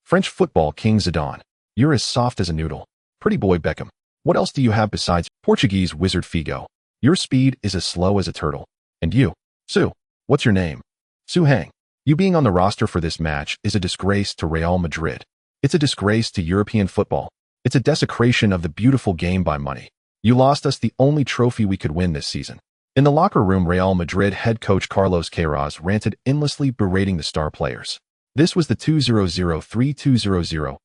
French football king Zidane. You're as soft as a noodle. Pretty boy Beckham. What else do you have besides Portuguese wizard Figo? Your speed is as slow as a turtle. And you, Sue, what's your name? Sue Hang. You being on the roster for this match is a disgrace to Real Madrid. It's a disgrace to European football. It's a desecration of the beautiful game by money. You lost us the only trophy we could win this season. In the locker room, Real Madrid head coach Carlos Queiroz ranted endlessly, berating the star players. This was the 2003-2004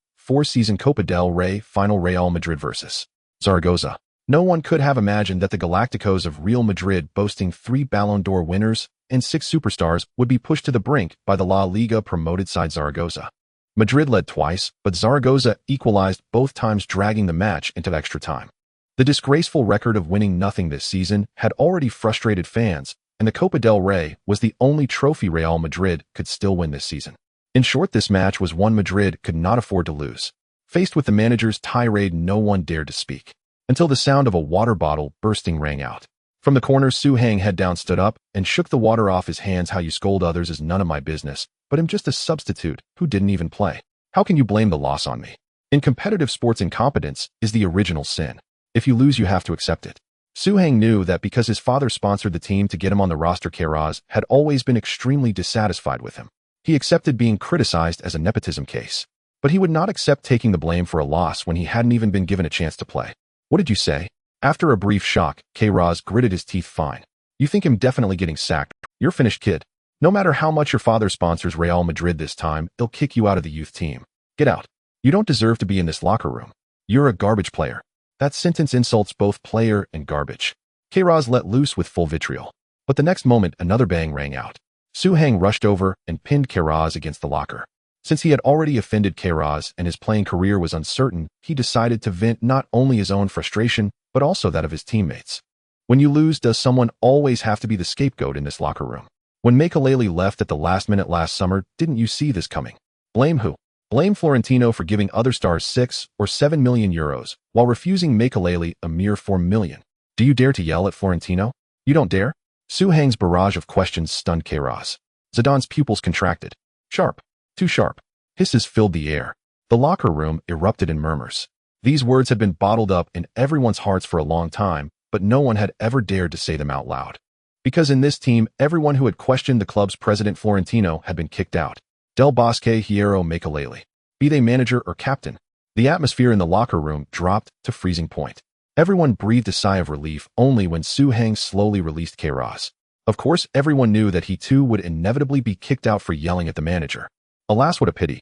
season Copa del Rey final, Real Madrid vs. Zaragoza. No one could have imagined that the Galacticos of Real Madrid, boasting 3 Ballon d'Or winners and 6 superstars, would be pushed to the brink by the La Liga promoted side Zaragoza. Madrid led twice, but Zaragoza equalized both times, dragging the match into extra time. The disgraceful record of winning nothing this season had already frustrated fans, and the Copa del Rey was the only trophy Real Madrid could still win this season. In short, this match was one Madrid could not afford to lose. Faced with the manager's tirade, no one dared to speak, until the sound of a water bottle bursting rang out. From the corner, Sue Hang, head down, stood up and shook the water off his hands. How you scold others is none of my business, but I'm just a substitute who didn't even play. How can you blame the loss on me? In competitive sports, incompetence is the original sin. If you lose, you have to accept it. Sue Hang knew that because his father sponsored the team to get him on the roster, Queiroz had always been extremely dissatisfied with him. He accepted being criticized as a nepotism case, but he would not accept taking the blame for a loss when he hadn't even been given a chance to play. What did you say? After a brief shock, Queiroz gritted his teeth. Fine. You think I'm definitely getting sacked? You're finished, kid. No matter how much your father sponsors Real Madrid this time, he'll kick you out of the youth team. Get out. You don't deserve to be in this locker room. You're a garbage player. That sentence insults both player and garbage. Queiroz let loose with full vitriol. But the next moment, another bang rang out. Sue Hang rushed over and pinned Queiroz against the locker. Since he had already offended Queiroz and his playing career was uncertain, he decided to vent not only his own frustration, but also that of his teammates. When you lose, does someone always have to be the scapegoat in this locker room? When Makelele left at the last minute last summer, didn't you see this coming? Blame who? Blame Florentino for giving other stars 6 or 7 million euros, while refusing Makelele a mere 4 million. Do you dare to yell at Florentino? You don't dare? Sue Hang's barrage of questions stunned Queiroz. Zidane's pupils contracted. Sharp. Too sharp. Hisses filled the air. The locker room erupted in murmurs. These words had been bottled up in everyone's hearts for a long time, but no one had ever dared to say them out loud. Because in this team, everyone who had questioned the club's president Florentino had been kicked out. Del Bosque, Hierro, Makelele. Be they manager or captain. The atmosphere in the locker room dropped to freezing point. Everyone breathed a sigh of relief only when Sue Hang slowly released Queiroz. Of course, everyone knew that he too would inevitably be kicked out for yelling at the manager. Alas, what a pity.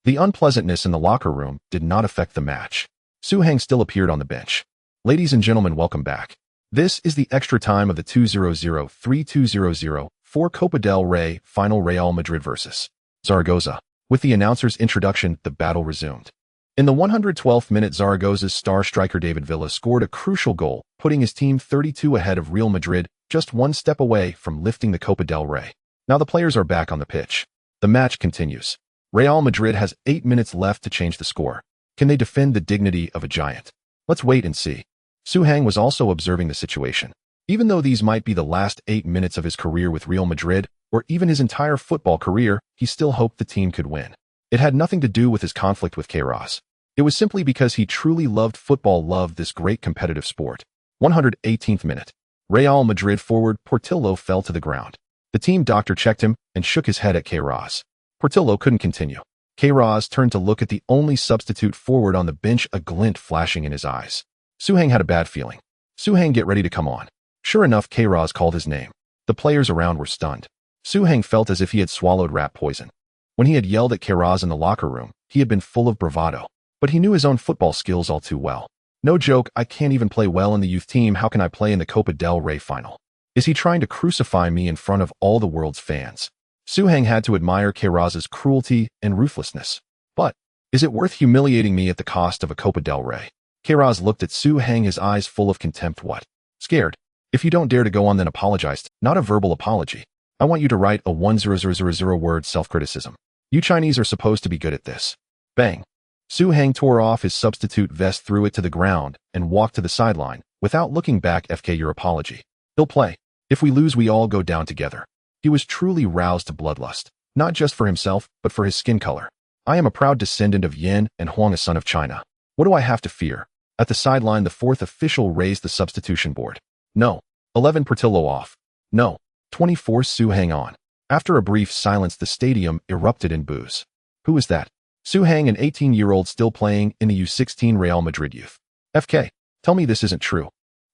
The unpleasantness in the locker room did not affect the match. Sue Hang still appeared on the bench. Ladies and gentlemen, welcome back. This is the extra time of the 2003-2004 Copa del Rey final, Real Madrid vs. Zaragoza. With the announcer's introduction, the battle resumed. In the 112th minute, Zaragoza's star striker David Villa scored a crucial goal, putting his team 32 ahead of Real Madrid, just one step away from lifting the Copa del Rey. Now the players are back on the pitch. The match continues. Real Madrid has 8 minutes left to change the score. Can they defend the dignity of a giant? Let's wait and see. Sue Hang was also observing the situation. Even though these might be the last 8 minutes of his career with Real Madrid, or even his entire football career, he still hoped the team could win. It had nothing to do with his conflict with Queiroz. It was simply because he truly loved football, loved this great competitive sport. 118th minute. Real Madrid forward Portillo fell to the ground. The team doctor checked him and shook his head at Queiroz. Portillo couldn't continue. Queiroz turned to look at the only substitute forward on the bench, a glint flashing in his eyes. Sue Hang had a bad feeling. Sue Hang, get ready to come on. Sure enough, Queiroz called his name. The players around were stunned. Sue Hang felt as if he had swallowed rat poison. When he had yelled at Queiroz in the locker room, he had been full of bravado. But he knew his own football skills all too well. No joke, I can't even play well in the youth team. How can I play in the Copa del Rey final? Is he trying to crucify me in front of all the world's fans? Sue Hang had to admire Queiroz's cruelty and ruthlessness. But, is it worth humiliating me at the cost of a Copa del Rey? Queiroz looked at Sue Hang, his eyes full of contempt. What? Scared? If you don't dare to go on, then apologize. Not a verbal apology. I want you to write a 10,000 word self-criticism. You Chinese are supposed to be good at this. Bang. Sue Hang tore off his substitute vest, threw it to the ground, and walked to the sideline, without looking back. FK, your apology. He'll play. If we lose, we all go down together. He was truly roused to bloodlust, not just for himself, but for his skin color. I am a proud descendant of Yin and Huang, a son of China. What do I have to fear? At the sideline, the fourth official raised the substitution board. No. 11 Portillo off. No. 24 Su Hang on. After a brief silence, the stadium erupted in boos. Who is that? Su Hang, an 18-year-old still playing in the U16 Real Madrid youth. FK, tell me this isn't true.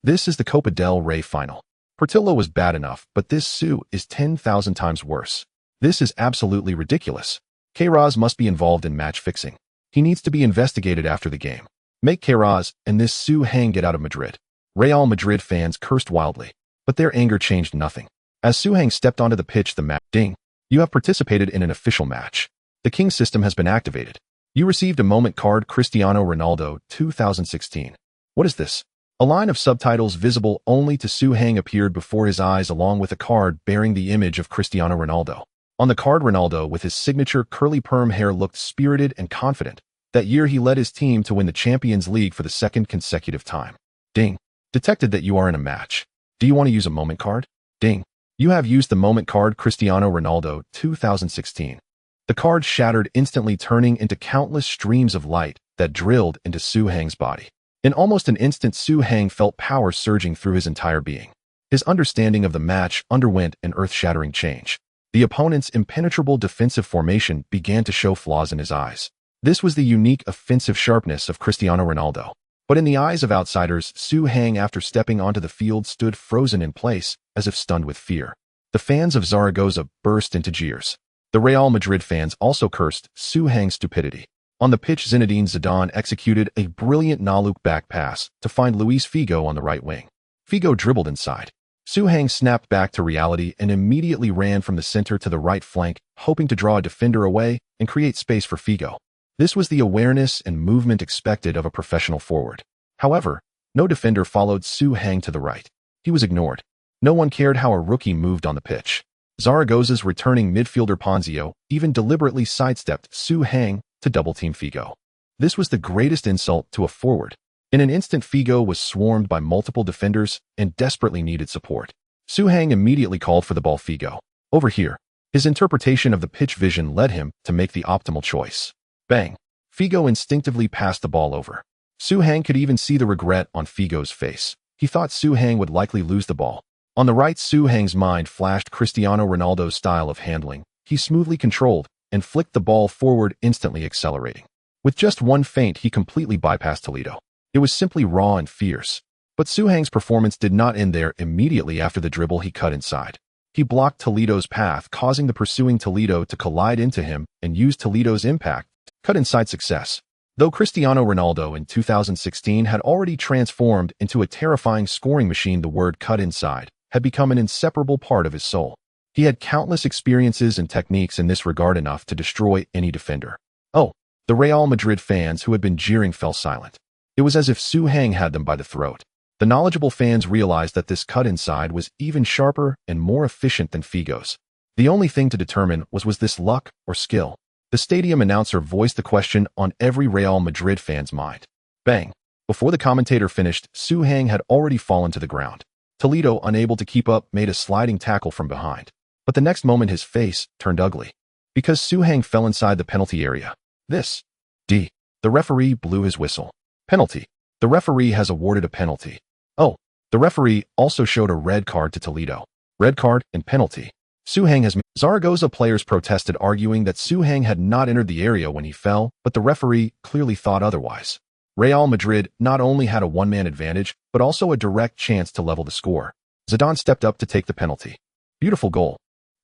This is the Copa del Rey final. Portillo was bad enough, but this Su is 10,000 times worse. This is absolutely ridiculous. Queiroz must be involved in match fixing. He needs to be investigated after the game. Make Queiroz and this Su Hang get out of Madrid. Real Madrid fans cursed wildly, but their anger changed nothing. As Su Hang stepped onto the pitch, the match ding. You have participated in an official match. The King system has been activated. You received a moment card, Cristiano Ronaldo 2016. What is this? A line of subtitles visible only to Su Hang appeared before his eyes, along with a card bearing the image of Cristiano Ronaldo. On the card, Ronaldo, with his signature curly perm hair, looked spirited and confident. That year he led his team to win the Champions League for the second consecutive time. Ding. Detected that you are in a match. Do you want to use a moment card? Ding. You have used the moment card, Cristiano Ronaldo 2016. The card shattered instantly, turning into countless streams of light that drilled into Su Hang's body. In almost an instant, Su Hang felt power surging through his entire being. His understanding of the match underwent an earth-shattering change. The opponent's impenetrable defensive formation began to show flaws in his eyes. This was the unique offensive sharpness of Cristiano Ronaldo. But in the eyes of outsiders, Su Hang, after stepping onto the field, stood frozen in place, as if stunned with fear. The fans of Zaragoza burst into jeers. The Real Madrid fans also cursed Su Hang's stupidity. On the pitch, Zinedine Zidane executed a brilliant no-look back pass to find Luis Figo on the right wing. Figo dribbled inside. Su Hang snapped back to reality and immediately ran from the center to the right flank, hoping to draw a defender away and create space for Figo. This was the awareness and movement expected of a professional forward. However, no defender followed Su Hang to the right. He was ignored. No one cared how a rookie moved on the pitch. Zaragoza's returning midfielder Ponzio even deliberately sidestepped Su Hang to double-team Figo. This was the greatest insult to a forward. In an instant, Figo was swarmed by multiple defenders and desperately needed support. Su Hang immediately called for the ball. Figo, over here. His interpretation of the pitch vision led him to make the optimal choice. Bang! Figo instinctively passed the ball over. Su Hang could even see the regret on Figo's face. He thought Su Hang would likely lose the ball. On the right, Su Hang's mind flashed Cristiano Ronaldo's style of handling. He smoothly controlled and flicked the ball forward, instantly accelerating. With just one feint, he completely bypassed Toledo. It was simply raw and fierce. But Su Hang's performance did not end there. Immediately after the dribble, he cut inside. He blocked Toledo's path, causing the pursuing Toledo to collide into him and used Toledo's impact. Cut inside success. Though Cristiano Ronaldo in 2016 had already transformed into a terrifying scoring machine, the word cut inside had become an inseparable part of his soul. He had countless experiences and techniques in this regard, enough to destroy any defender. Oh, the Real Madrid fans who had been jeering fell silent. It was as if Su Hang had them by the throat. The knowledgeable fans realized that this cut inside was even sharper and more efficient than Figo's. The only thing to determine was this luck or skill? The stadium announcer voiced the question on every Real Madrid fan's mind. Bang! Before the commentator finished, Su Hang had already fallen to the ground. Toledo, unable to keep up, made a sliding tackle from behind. But the next moment his face turned ugly. Because Su Hang fell inside the penalty area. The referee blew his whistle. Penalty. The referee has awarded a penalty. Oh, the referee also showed a red card to Toledo. Red card and penalty. Su Hang has... Zaragoza players protested, arguing that Su Hang had not entered the area when he fell, but the referee clearly thought otherwise. Real Madrid not only had a one-man advantage, but also a direct chance to level the score. Zidane stepped up to take the penalty. Beautiful goal.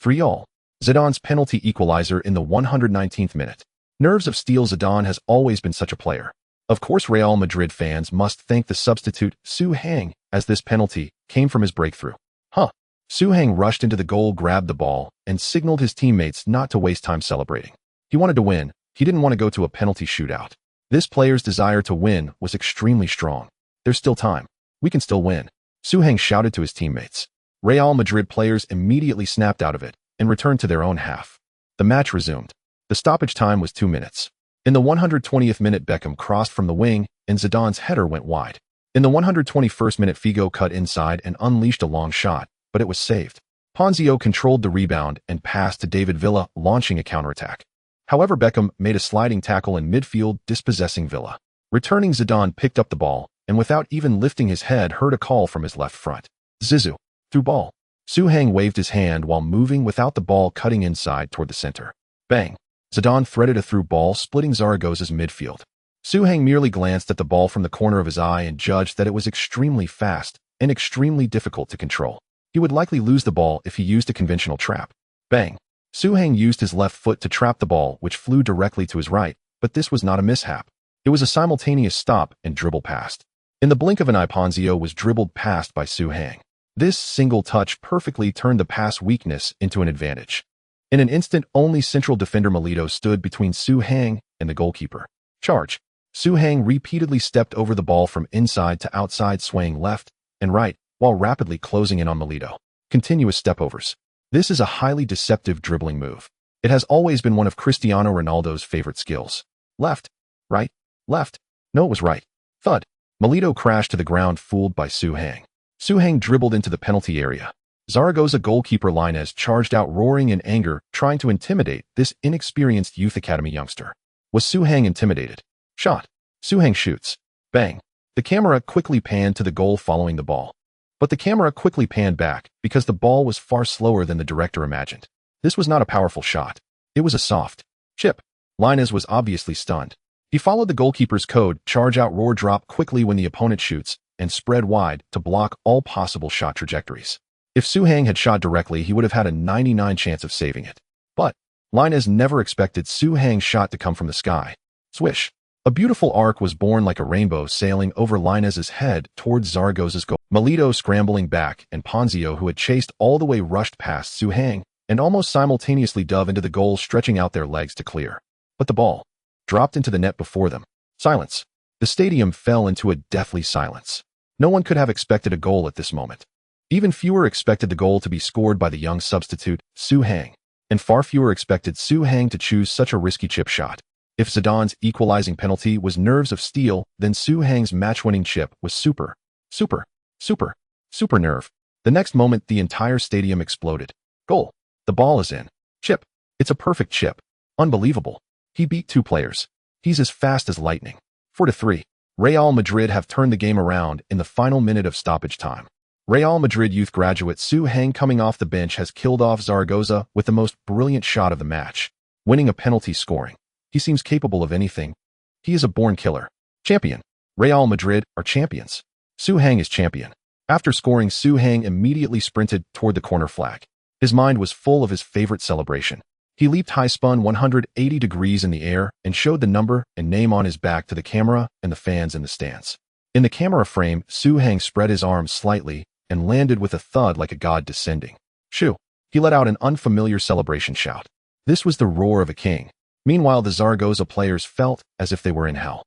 3-all. Zidane's penalty equalizer in the 119th minute. Nerves of steel. Zidane has always been such a player. Of course, Real Madrid fans must thank the substitute, Su Hang, as this penalty came from his breakthrough. Su Hang rushed into the goal, grabbed the ball, and signaled his teammates not to waste time celebrating. He wanted to win. He didn't want to go to a penalty shootout. This player's desire to win was extremely strong. There's still time. We can still win. Su Hang shouted to his teammates. Real Madrid players immediately snapped out of it and returned to their own half. The match resumed. The stoppage time was 2 minutes. In the 120th minute, Beckham crossed from the wing, and Zidane's header went wide. In the 121st minute, Figo cut inside and unleashed a long shot, but it was saved. Ponzio controlled the rebound and passed to David Villa, launching a counterattack. However, Beckham made a sliding tackle in midfield, dispossessing Villa. Returning Zidane picked up the ball, and without even lifting his head heard a call from his left front. Zizou. Through ball. Souhang waved his hand while moving without the ball cutting inside toward the center. Bang. Zidane threaded a through ball splitting Zaragoza's midfield. Souhang merely glanced at the ball from the corner of his eye and judged that it was extremely fast and extremely difficult to control. He would likely lose the ball if he used a conventional trap. Bang. Souhang used his left foot to trap the ball, which flew directly to his right, but this was not a mishap. It was a simultaneous stop and dribble past. In the blink of an eye, Ponzio was dribbled past by Souhang. This single touch perfectly turned the pass weakness into an advantage. In an instant, only central defender Milito stood between Souhang and the goalkeeper. Charge. Souhang repeatedly stepped over the ball from inside to outside, swaying left and right while rapidly closing in on Milito. Continuous stepovers. This is a highly deceptive dribbling move. It has always been one of Cristiano Ronaldo's favorite skills. Left, right, left. No, it was right. Thud. Milito crashed to the ground, fooled by Souhang. Souhang dribbled into the penalty area. Zaragoza goalkeeper Lainez charged out, roaring in anger, trying to intimidate this inexperienced youth academy youngster. Was Souhang intimidated? Shot. Souhang shoots. Bang. The camera quickly panned to the goal following the ball. But the camera quickly panned back because the ball was far slower than the director imagined. This was not a powerful shot. It was a soft chip. Lainez was obviously stunned. He followed the goalkeeper's code, charge out, roar, drop quickly when the opponent shoots, and spread wide to block all possible shot trajectories. If Souhang had shot directly, he would have had a 99% chance of saving it. But Lainez never expected Souhang's shot to come from the sky. Swish. A beautiful arc was born like a rainbow, sailing over Lainez's head towards Zaragoza's goal. Milito scrambling back, and Ponzio, who had chased all the way, rushed past Souhang and almost simultaneously dove into the goal, stretching out their legs to clear. But the ball dropped into the net before them. Silence. The stadium fell into a deathly silence. No one could have expected a goal at this moment. Even fewer expected the goal to be scored by the young substitute, Souhang, and far fewer expected Souhang to choose such a risky chip shot. If Zidane's equalizing penalty was nerves of steel, then Souhang's match-winning chip was super nerve. The next moment, the entire stadium exploded. Goal. The ball is in. Chip. It's a perfect chip. Unbelievable. He beat two players. He's as fast as lightning. 4-3. Real Madrid have turned the game around in the final minute of stoppage time. Real Madrid youth graduate Souhang, coming off the bench, has killed off Zaragoza with the most brilliant shot of the match, winning a penalty scoring. He seems capable of anything. He is a born killer. Champion. Real Madrid are champions. Souhang is champion. After scoring, Souhang immediately sprinted toward the corner flag. His mind was full of his favorite celebration. He leaped high, spun 180 degrees in the air, and showed the number and name on his back to the camera and the fans in the stands. In the camera frame, Souhang spread his arms slightly and landed with a thud like a god descending. Shoo! He let out an unfamiliar celebration shout. This was the roar of a king. Meanwhile, the Zaragoza players felt as if they were in hell.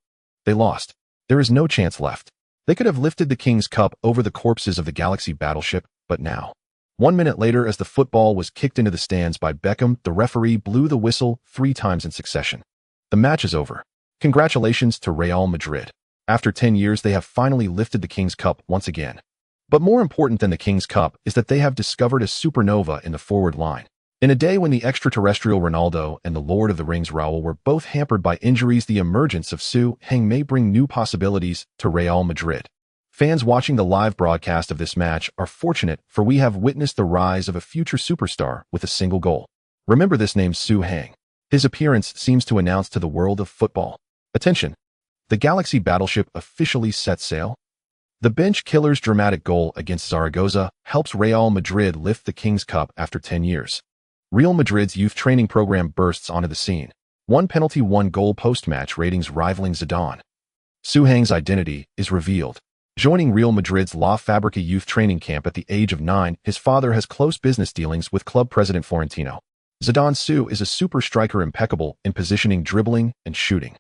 They lost. There is no chance left. They could have lifted the King's Cup over the corpses of the Galaxy battleship, but now. 1 minute later, as the football was kicked into the stands by Beckham, the referee blew the whistle 3 times in succession. The match is over. Congratulations to Real Madrid. After 10 years, they have finally lifted the King's Cup once again. But more important than the King's Cup is that they have discovered a supernova in the forward line. In a day when the extraterrestrial Ronaldo and the Lord of the Rings Raúl were both hampered by injuries, the emergence of Souhang may bring new possibilities to Real Madrid. Fans watching the live broadcast of this match are fortunate, for we have witnessed the rise of a future superstar with a single goal. Remember this name, Souhang. His appearance seems to announce to the world of football. Attention! The Galaxy battleship officially sets sail. The bench killer's dramatic goal against Zaragoza helps Real Madrid lift the King's Cup after 10 years. Real Madrid's youth training program bursts onto the scene. 1 penalty, 1 goal, post-match ratings rivaling Zidane. Souhang's identity is revealed. Joining Real Madrid's La Fabrica youth training camp at the age of 9, his father has close business dealings with club president Florentino. Zidane Su is a super striker, impeccable in positioning, dribbling, and shooting.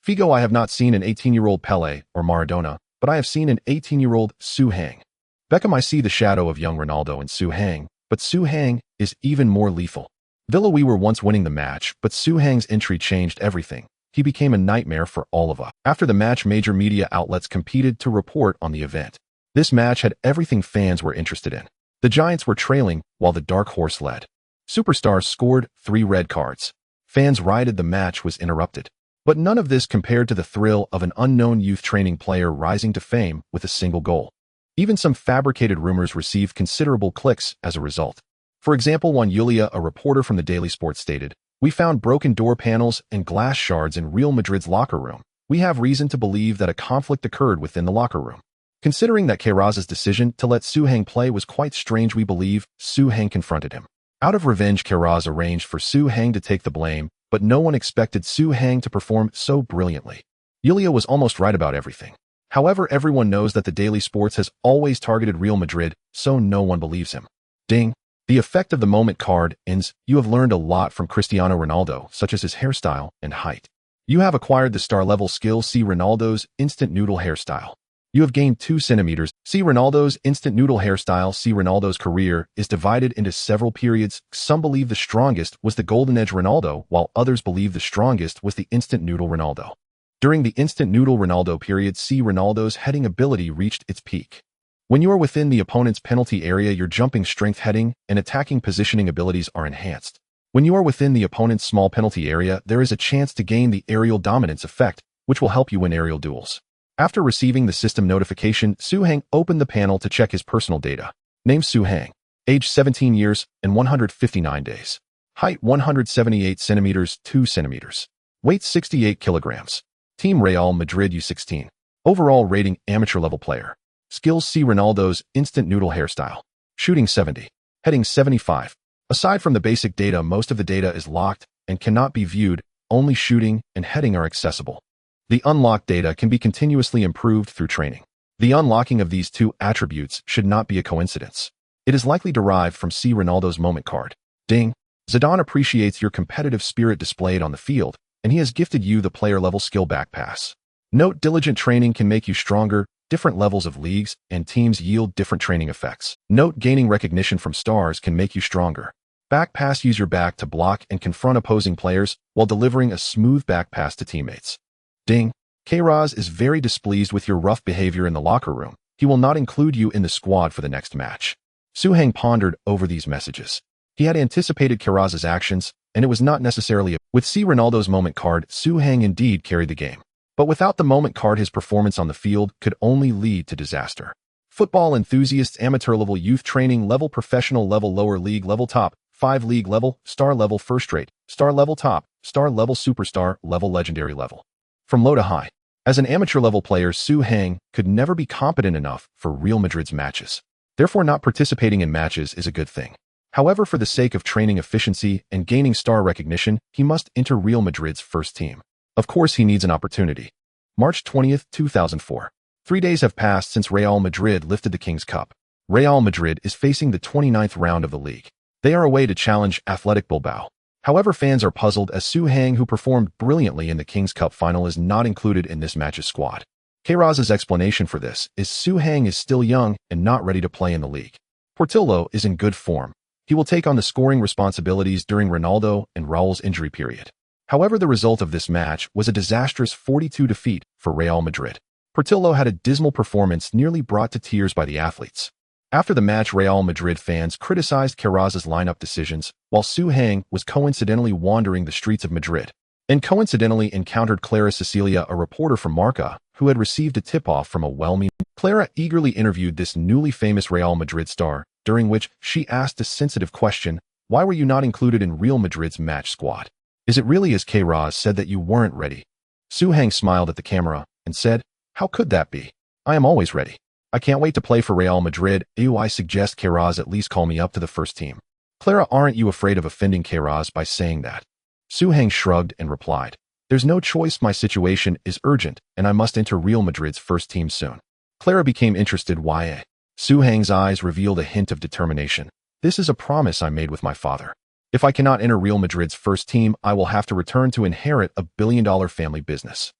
Figo: I have not seen an 18-year-old Pelé or Maradona, but I have seen an 18-year-old Souhang. Beckham: I see the shadow of young Ronaldo in Souhang, but Souhang is even more lethal. Villa: we were once winning the match, but Souhang's entry changed everything. He became a nightmare for all of us. After the match, major media outlets competed to report on the event. This match had everything fans were interested in. The Giants were trailing while the Dark Horse led. Superstars scored 3 red cards. Fans rioted. The match was interrupted. But none of this compared to the thrill of an unknown youth training player rising to fame with a single goal. Even some fabricated rumors received considerable clicks as a result. For example, one Yulia, a reporter from the Daily Sport, stated, "We found broken door panels and glass shards in Real Madrid's locker room. We have reason to believe that a conflict occurred within the locker room." Considering that Queiroz' decision to let Su-Heng play was quite strange, we believe Su-Heng confronted him. Out of revenge, Queiroz arranged for Su-Heng to take the blame, but no one expected Su-Heng to perform so brilliantly. Yulia was almost right about everything. However, everyone knows that the Daily Sports has always targeted Real Madrid, so no one believes him. Ding. The effect of the moment card ends. You have learned a lot from Cristiano Ronaldo, such as his hairstyle and height. You have acquired the star-level skill. See Ronaldo's instant noodle hairstyle. You have gained 2 centimeters. See Ronaldo's instant noodle hairstyle. See Ronaldo's career is divided into several periods. Some believe the strongest was the golden edge Ronaldo, while others believe the strongest was the instant noodle Ronaldo. During the instant noodle Ronaldo period, see Ronaldo's heading ability reached its peak. When you are within the opponent's penalty area, your jumping strength, heading, and attacking positioning abilities are enhanced. When you are within the opponent's small penalty area, there is a chance to gain the aerial dominance effect, which will help you win aerial duels. After receiving the system notification, Su-Heng opened the panel to check his personal data. Name: Su-Heng. Age 17 years and 159 days. Height 178 centimeters 2 centimeters. Weight 68 kilograms. Team: Real Madrid U16. Overall rating: amateur level player. Skills: see Ronaldo's instant noodle hairstyle. Shooting 70. Heading 75. Aside from the basic data, most of the data is locked and cannot be viewed. Only shooting and heading are accessible. The unlocked data can be continuously improved through training. The unlocking of these 2 attributes should not be a coincidence. It is likely derived from see Ronaldo's moment card. Ding. Zidane appreciates your competitive spirit displayed on the field, and he has gifted you the player-level skill back pass. Note: diligent training can make you stronger. Different levels of leagues and teams yield different training effects. Note: gaining recognition from stars can make you stronger. Back pass: use your back to block and confront opposing players while delivering a smooth back pass to teammates. Ding. Queiroz is very displeased with your rough behavior in the locker room. He will not include you in the squad for the next match. Su-Heng pondered over these messages. He had anticipated Queiroz's actions, and it was not necessarily with see Ronaldo's moment card. Su-Heng indeed carried the game. But without the moment card, his performance on the field could only lead to disaster. Football enthusiasts: amateur level, youth training level, professional level, lower league level, top 5 league level, star level, first rate, star level, top, star level, superstar level, legendary level. From low to high. As an amateur level player, Su-Heng could never be competent enough for Real Madrid's matches. Therefore, not participating in matches is a good thing. However, for the sake of training efficiency and gaining star recognition, he must enter Real Madrid's first team. Of course, he needs an opportunity. March 20th, 2004. 3 days have passed since Real Madrid lifted the King's Cup. Real Madrid is facing the 29th round of the league. They are away to challenge Athletic Bilbao. However, fans are puzzled as Su-Heng, who performed brilliantly in the King's Cup final, is not included in this match's squad. Queiroz's explanation for this is Su-Heng is still young and not ready to play in the league. Portillo is in good form. He will take on the scoring responsibilities during Ronaldo and Raúl's injury period. However, the result of this match was a disastrous 4-2 defeat for Real Madrid. Portillo had a dismal performance, nearly brought to tears by the athletes. After the match, Real Madrid fans criticized Queiroz's lineup decisions, while Su-Heng was coincidentally wandering the streets of Madrid, and coincidentally encountered Clara Cecilia, a reporter from Marca, who had received a tip-off from a well-meaning. Clara eagerly interviewed this newly famous Real Madrid star, during which she asked a sensitive question: why were you not included in Real Madrid's match squad? Is it really as Queiroz said that you weren't ready? Su-Heng smiled at the camera and said, "How could that be? I am always ready. I can't wait to play for Real Madrid. I suggest Queiroz at least call me up to the first team." Clara, aren't you afraid of offending Queiroz by saying that? Su-Heng shrugged and replied, "There's no choice. My situation is urgent, and I must enter Real Madrid's first team soon." Clara became interested. Why? Su-Heng's eyes revealed a hint of determination. "This is a promise I made with my father. If I cannot enter Real Madrid's first team, I will have to return to inherit a billion-dollar family business."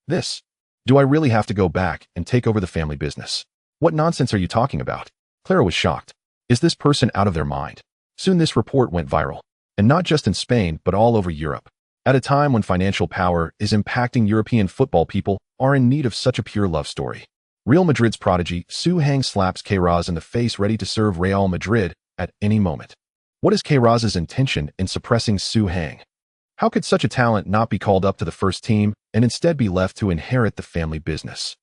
This. Do I really have to go back and take over the family business? What nonsense are you talking about? Clara was shocked. Is this person out of their mind? Soon this report went viral. And not just in Spain, but all over Europe. At a time when financial power is impacting European football, people are in need of such a pure love story. Real Madrid's prodigy, Su-Heng, slaps Queiroz in the face, ready to serve Real Madrid at any moment. What is Queiroz's intention in suppressing Su-Heng? How could such a talent not be called up to the first team and instead be left to inherit the family business?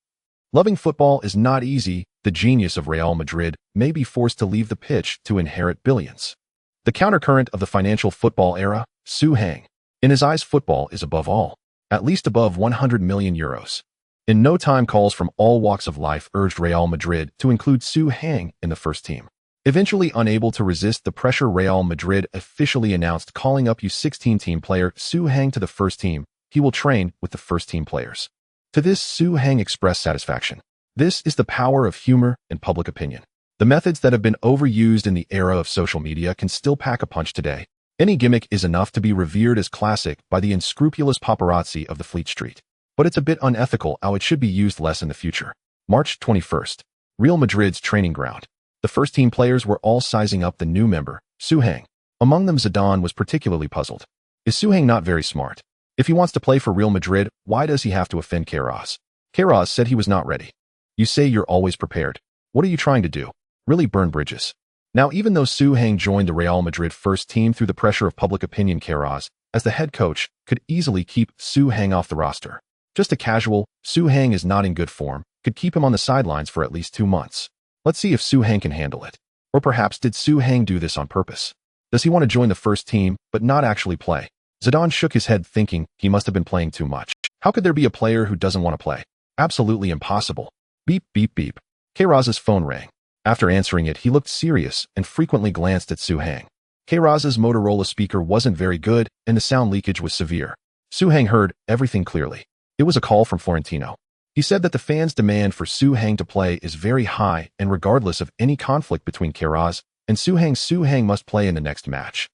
Loving football is not easy. The genius of Real Madrid may be forced to leave the pitch to inherit billions. The countercurrent of the financial football era, Su Hang. In his eyes, football is above all, at least above 100 million euros. In no time, calls from all walks of life urged Real Madrid to include Su Hang in the first team. Eventually unable to resist the pressure, Real Madrid officially announced calling up U16 team player Su Hang to the first team. He will train with the first team players. To this, Su Hang expressed satisfaction. This is the power of humor and public opinion. The methods that have been overused in the era of social media can still pack a punch today. Any gimmick is enough to be revered as classic by the unscrupulous paparazzi of the Fleet Street. But it's a bit unethical how it should be used less in the future. March 21st. Real Madrid's training ground. The first team players were all sizing up the new member, Su Hang. Among them, Zidane was particularly puzzled. Is Su Hang not very smart? If he wants to play for Real Madrid, why does he have to offend Queiroz? Queiroz said he was not ready. You say you're always prepared. What are you trying to do? Really burn bridges? Now, even though Su Hang joined the Real Madrid first team through the pressure of public opinion, Queiroz, as the head coach, could easily keep Su Hang off the roster. Just a casual, Su Hang is not in good form, could keep him on the sidelines for at least 2 months. Let's see if Su Hang can handle it. Or perhaps did Su Hang do this on purpose? Does he want to join the first team, but not actually play? Zidane shook his head, thinking he must have been playing too much. How could there be a player who doesn't want to play? Absolutely impossible. Beep, beep, beep. Queiroz's phone rang. After answering it, he looked serious and frequently glanced at Su Hang. Queiroz's Motorola speaker wasn't very good, and the sound leakage was severe. Su Hang heard everything clearly. It was a call from Florentino. He said that the fans' demand for Su Hang to play is very high, and regardless of any conflict between Queiroz and Su Hang must play in the next match.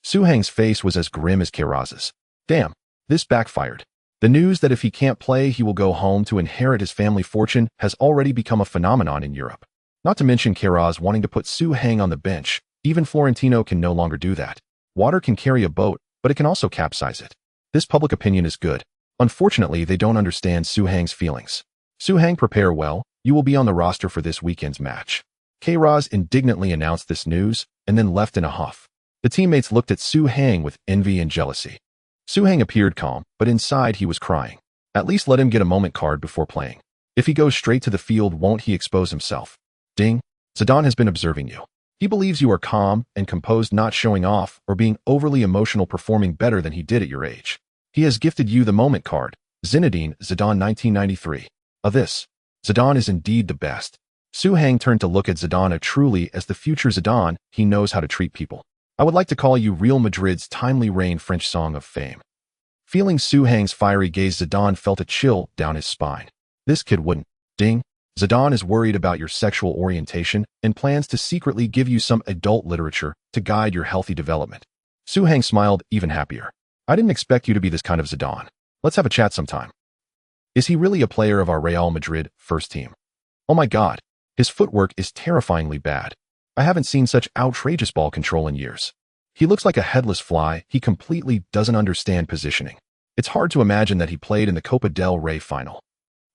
Su Hang's face was as grim as Queiroz's. Damn, this backfired. The news that if he can't play, he will go home to inherit his family fortune has already become a phenomenon in Europe. Not to mention Queiroz wanting to put Su Hang on the bench. Even Florentino can no longer do that. Water can carry a boat, but it can also capsize it. This public opinion is good. Unfortunately, they don't understand Su Hang's feelings. Su Hang, prepare well. You will be on the roster for this weekend's match. Queiroz indignantly announced this news and then left in a huff. The teammates looked at Su Hang with envy and jealousy. Su Hang appeared calm, but inside he was crying. At least let him get a moment card before playing. If he goes straight to the field, won't he expose himself? Ding. Zidane has been observing you. He believes you are calm and composed, not showing off or being overly emotional, performing better than he did at your age. He has gifted you the moment card. Zinedine Zidane 1993. Of this, Zidane is indeed the best. Su Hang turned to look at Zidane. Truly, as the future Zidane, he knows how to treat people. I would like to call you Real Madrid's timely reign French song of fame. Feeling Su Hang's fiery gaze, Zidane felt a chill down his spine. This kid wouldn't. Ding. Zidane is worried about your sexual orientation and plans to secretly give you some adult literature to guide your healthy development. Su Hang smiled, even happier. I didn't expect you to be this kind of Zidane. Let's have a chat sometime. Is he really a player of our Real Madrid first team? Oh my God. His footwork is terrifyingly bad. I haven't seen such outrageous ball control in years. He looks like a headless fly. He completely doesn't understand positioning. It's hard to imagine that he played in the Copa del Rey final.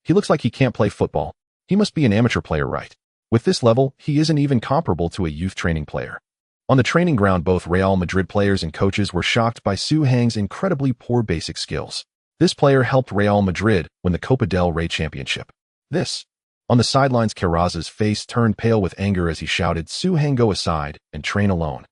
He looks like he can't play football. He must be an amateur player, right? With this level, he isn't even comparable to a youth training player. On the training ground, both Real Madrid players and coaches were shocked by Su Hang's incredibly poor basic skills. This player helped Real Madrid win the Copa del Rey championship. On the sidelines, Queiroz's face turned pale with anger as he shouted, Su Hang, go aside and train alone.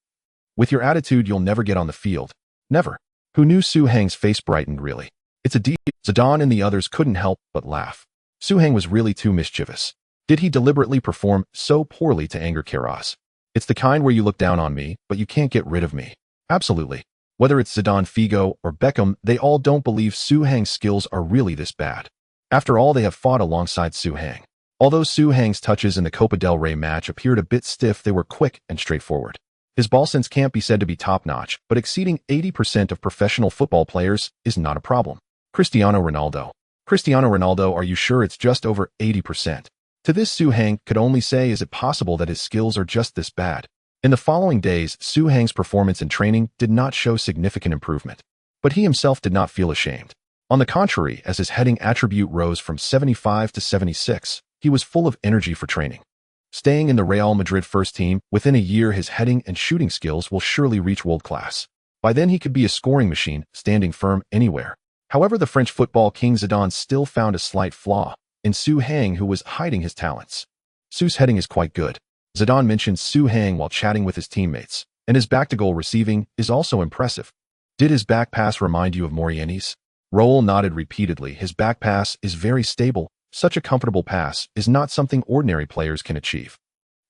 With your attitude, you'll never get on the field. Never. Who knew? Su Hang's face brightened. Really? It's a deal. Zidane and the others couldn't help but laugh. Su Hang was really too mischievous. Did he deliberately perform so poorly to anger Queiroz? It's the kind where you look down on me, but you can't get rid of me. Absolutely. Whether it's Zidane, Figo, or Beckham, they all don't believe Su Hang's skills are really this bad. After all, they have fought alongside Su Hang. Although Su Hang's touches in the Copa del Rey match appeared a bit stiff, they were quick and straightforward. His ball sense can't be said to be top-notch, but exceeding 80% of professional football players is not a problem. Cristiano Ronaldo. Cristiano Ronaldo, are you sure it's just over 80%? To this, Su Hang could only say, is it possible that his skills are just this bad? In the following days, Su Hang's performance and training did not show significant improvement. But he himself did not feel ashamed. On the contrary, as his heading attribute rose from 75 to 76, he was full of energy for training. Staying in the Real Madrid first team, within a year his heading and shooting skills will surely reach world class. By then he could be a scoring machine, standing firm anywhere. However, the French football king Zidane still found a slight flaw in Su Heng, who was hiding his talents. Su's heading is quite good. Zidane mentioned Su Heng while chatting with his teammates, and his back-to-goal receiving is also impressive. Did his back pass remind you of Morieni's? Raúl nodded repeatedly. His back pass is very stable. Such a comfortable pass is not something ordinary players can achieve.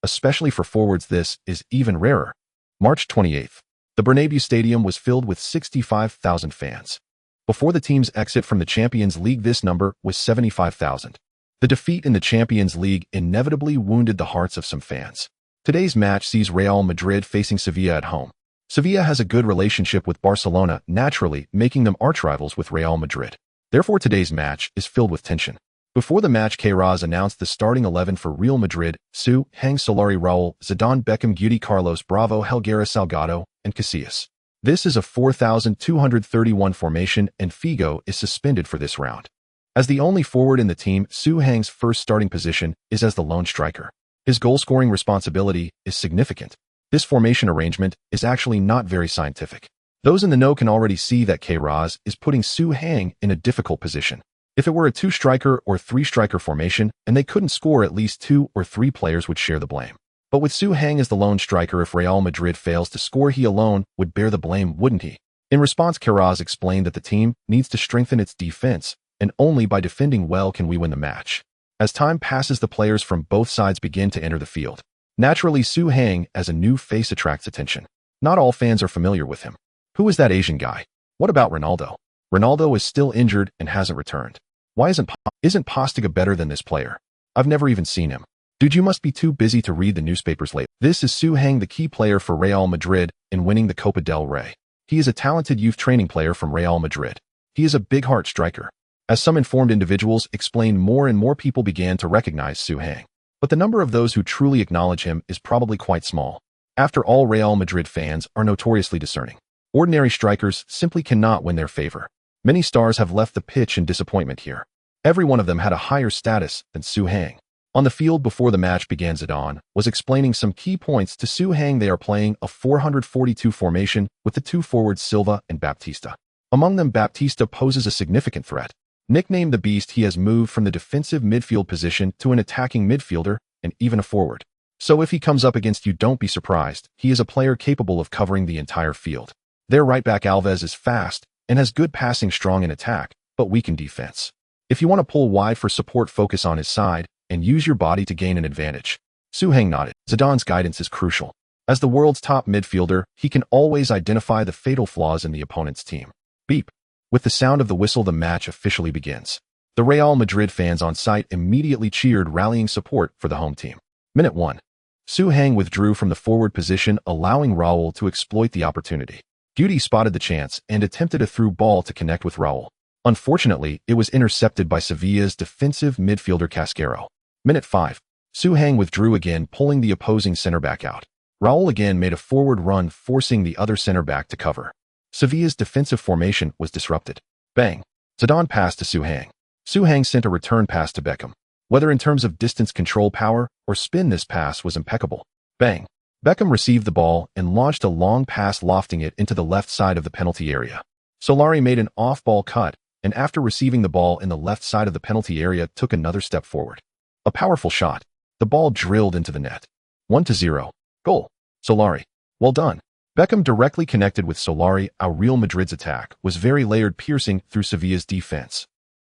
Especially for forwards, this is even rarer. March 28th. The Bernabeu Stadium was filled with 65,000 fans. Before the team's exit from the Champions League, this number was 75,000. The defeat in the Champions League inevitably wounded the hearts of some fans. Today's match sees Real Madrid facing Sevilla at home. Sevilla has a good relationship with Barcelona, naturally making them archrivals with Real Madrid. Therefore, today's match is filled with tension. Before the match, Queiroz announced the starting 11 for Real Madrid: Su Heng, Solari, Raúl, Zidane, Beckham, Guti, Carlos, Bravo, Helguera, Salgado, and Casillas. This is a 4,231 formation, and Figo is suspended for this round. As the only forward in the team, Su Heng's first starting position is as the lone striker. His goal-scoring responsibility is significant. This formation arrangement is actually not very scientific. Those in the know can already see that Queiroz is putting Su Heng in a difficult position. If it were a two-striker or three-striker formation and they couldn't score, at least 2 or 3 players would share the blame. But with Su Heng as the lone striker, if Real Madrid fails to score, he alone would bear the blame, wouldn't he? In response, Queiroz explained that the team needs to strengthen its defense, and only by defending well can we win the match. As time passes, the players from both sides begin to enter the field. Naturally, Su Heng as a new face attracts attention. Not all fans are familiar with him. Who is that Asian guy? What about Ronaldo? Ronaldo is still injured and hasn't returned. Why isn't Postiga better than this player? I've never even seen him. Dude, you must be too busy to read the newspapers lately. This is Su Heng, the key player for Real Madrid in winning the Copa del Rey. He is a talented youth training player from Real Madrid. He is a big-heart striker. As some informed individuals explained, more and more people began to recognize Su Heng. But the number of those who truly acknowledge him is probably quite small. After all, Real Madrid fans are notoriously discerning. Ordinary strikers simply cannot win their favor. Many stars have left the pitch in disappointment here. Every one of them had a higher status than Su Heng. On the field before the match began, Zidane was explaining some key points to Su Heng. They are playing a 442 formation with the two forwards Silva and Baptista. Among them, Baptista poses a significant threat. Nicknamed the Beast, he has moved from the defensive midfield position to an attacking midfielder and even a forward. So if he comes up against you, don't be surprised. He is a player capable of covering the entire field. Their right back Alves is fast and has good passing, strong in attack, but weak in defense. If you want to pull wide for support, focus on his side and use your body to gain an advantage. Su Heng nodded. Zidane's guidance is crucial. As the world's top midfielder, he can always identify the fatal flaws in the opponent's team. Beep. With the sound of the whistle, the match officially begins. The Real Madrid fans on site immediately cheered, rallying support for the home team. Minute 1. Su Heng withdrew from the forward position, allowing Raúl to exploit the opportunity. Guti spotted the chance and attempted a through ball to connect with Raúl. Unfortunately, it was intercepted by Sevilla's defensive midfielder Casquero. Minute 5. Su Heng withdrew again, pulling the opposing center-back out. Raúl again made a forward run, forcing the other center-back to cover. Sevilla's defensive formation was disrupted. Bang! Zidane passed to Su Heng. Su Heng sent a return pass to Beckham. Whether in terms of distance control, power, or spin, this pass was impeccable. Bang! Beckham received the ball and launched a long pass, lofting it into the left side of the penalty area. Solari made an off-ball cut, and after receiving the ball in the left side of the penalty area, took another step forward. A powerful shot. The ball drilled into the net. 1-0. Goal. Solari. Well done. Beckham directly connected with Solari. Our Real Madrid's attack was very layered, piercing through Sevilla's defense.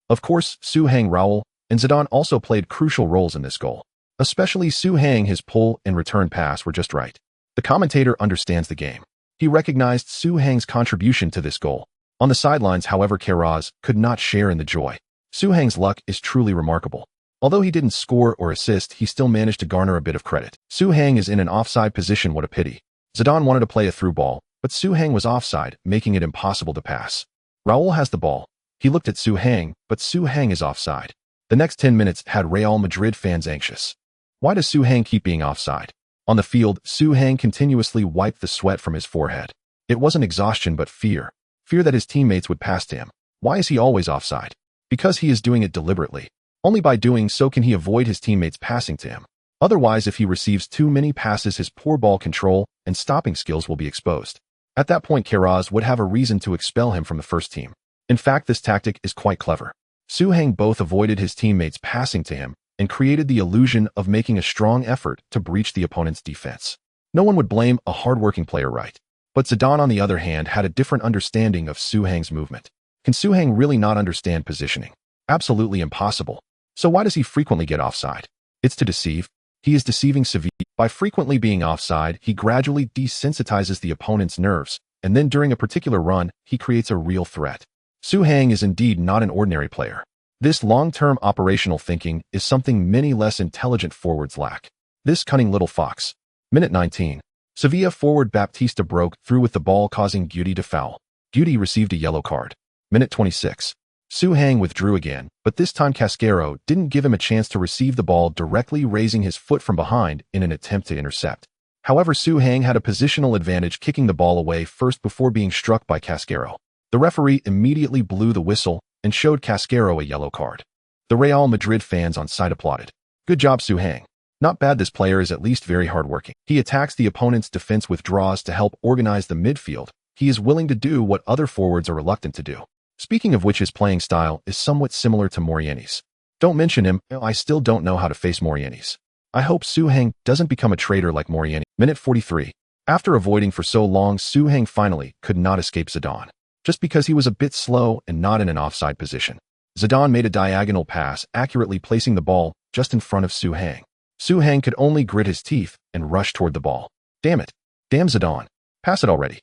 Of course, Su Heng, Raúl, and Zidane also played crucial roles in this goal. Especially Su Heng, his pull and return pass were just right. The commentator understands the game. He recognized Su Heng's contribution to this goal. On the sidelines, however, Queiroz could not share in the joy. Su Heng's luck is truly remarkable. Although he didn't score or assist, he still managed to garner a bit of credit. Su Heng is in an offside position. What a pity. Zidane wanted to play a through ball, but Su Heng was offside, making it impossible to pass. Raúl has the ball. He looked at Su Heng, but Su Heng is offside. The next 10 minutes had Real Madrid fans anxious. Why does Su Heng keep being offside? On the field, Su Heng continuously wiped the sweat from his forehead. It wasn't exhaustion, but fear. Fear that his teammates would pass to him. Why is he always offside? Because he is doing it deliberately. Only by doing so can he avoid his teammates passing to him. Otherwise, if he receives too many passes, his poor ball control and stopping skills will be exposed. At that point, Queiroz would have a reason to expel him from the first team. In fact, this tactic is quite clever. Suhang both avoided his teammates passing to him and created the illusion of making a strong effort to breach the opponent's defense. No one would blame a hardworking player, right? But Zidane, on the other hand, had a different understanding of Suhang's movement. Can Suhang really not understand positioning? Absolutely impossible. So why does he frequently get offside? It's to deceive. He is deceiving Sevilla. By frequently being offside, he gradually desensitizes the opponent's nerves, and then during a particular run, he creates a real threat. Suhang is indeed not an ordinary player. This long-term operational thinking is something many less intelligent forwards lack. This cunning little fox. Minute 19. Sevilla forward Baptista broke through with the ball, causing Guti to foul. Guti received a yellow card. Minute 26. Suhang withdrew again, but this time Casquero didn't give him a chance to receive the ball, directly raising his foot from behind in an attempt to intercept. However, Suhang had a positional advantage, kicking the ball away first before being struck by Casquero. The referee immediately blew the whistle and showed Casquero a yellow card. The Real Madrid fans on site applauded. Good job, Suhang. Not bad, this player is at least very hardworking. He attacks the opponent's defense with draws to help organize the midfield. He is willing to do what other forwards are reluctant to do. Speaking of which, his playing style is somewhat similar to Morieni's. Don't mention him, I still don't know how to face Morieni's. I hope Suhang doesn't become a traitor like Morieni. Minute 43. After avoiding for so long, Suhang finally could not escape Zidane. Just because he was a bit slow and not in an offside position. Zidane made a diagonal pass, accurately placing the ball just in front of Suhang. Suhang could only grit his teeth and rush toward the ball. Damn it. Damn Zidane. Pass it already.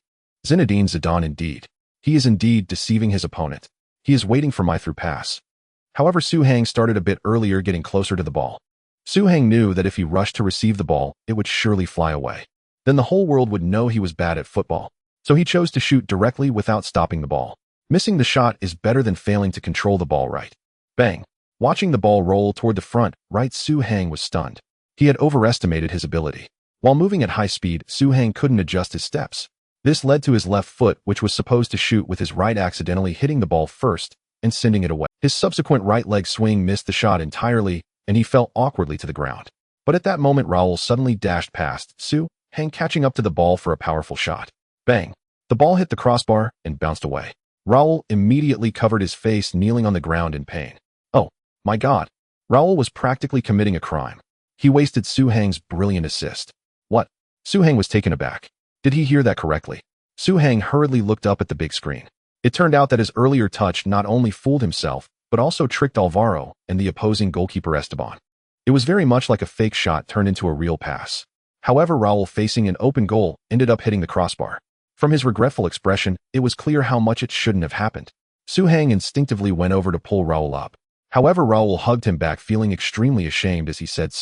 Zinedine Zidane indeed. He is indeed deceiving his opponent. He is waiting for my through pass. However, Suhang started a bit earlier, getting closer to the ball. Suhang knew that if he rushed to receive the ball, it would surely fly away. Then the whole world would know he was bad at football. So he chose to shoot directly without stopping the ball. Missing the shot is better than failing to control the ball right. Bang. Watching the ball roll toward the front, right, Suhang was stunned. He had overestimated his ability. While moving at high speed, Suhang couldn't adjust his steps. This led to his left foot, which was supposed to shoot with his right, accidentally hitting the ball first and sending it away. His subsequent right leg swing missed the shot entirely, and he fell awkwardly to the ground. But at that moment, Raúl suddenly dashed past Suhang, catching up to the ball for a powerful shot. Bang. The ball hit the crossbar and bounced away. Raúl immediately covered his face, kneeling on the ground in pain. Oh, my God. Raúl was practically committing a crime. He wasted Suhang's brilliant assist. What? Suhang was taken aback. Did he hear that correctly? Suhang hurriedly looked up at the big screen. It turned out that his earlier touch not only fooled himself, but also tricked Alvaro and the opposing goalkeeper Esteban. It was very much like a fake shot turned into a real pass. However, Raúl, facing an open goal, ended up hitting the crossbar. From his regretful expression, it was clear how much it shouldn't have happened. Suhang instinctively went over to pull Raúl up. However, Raúl hugged him back, feeling extremely ashamed as he said,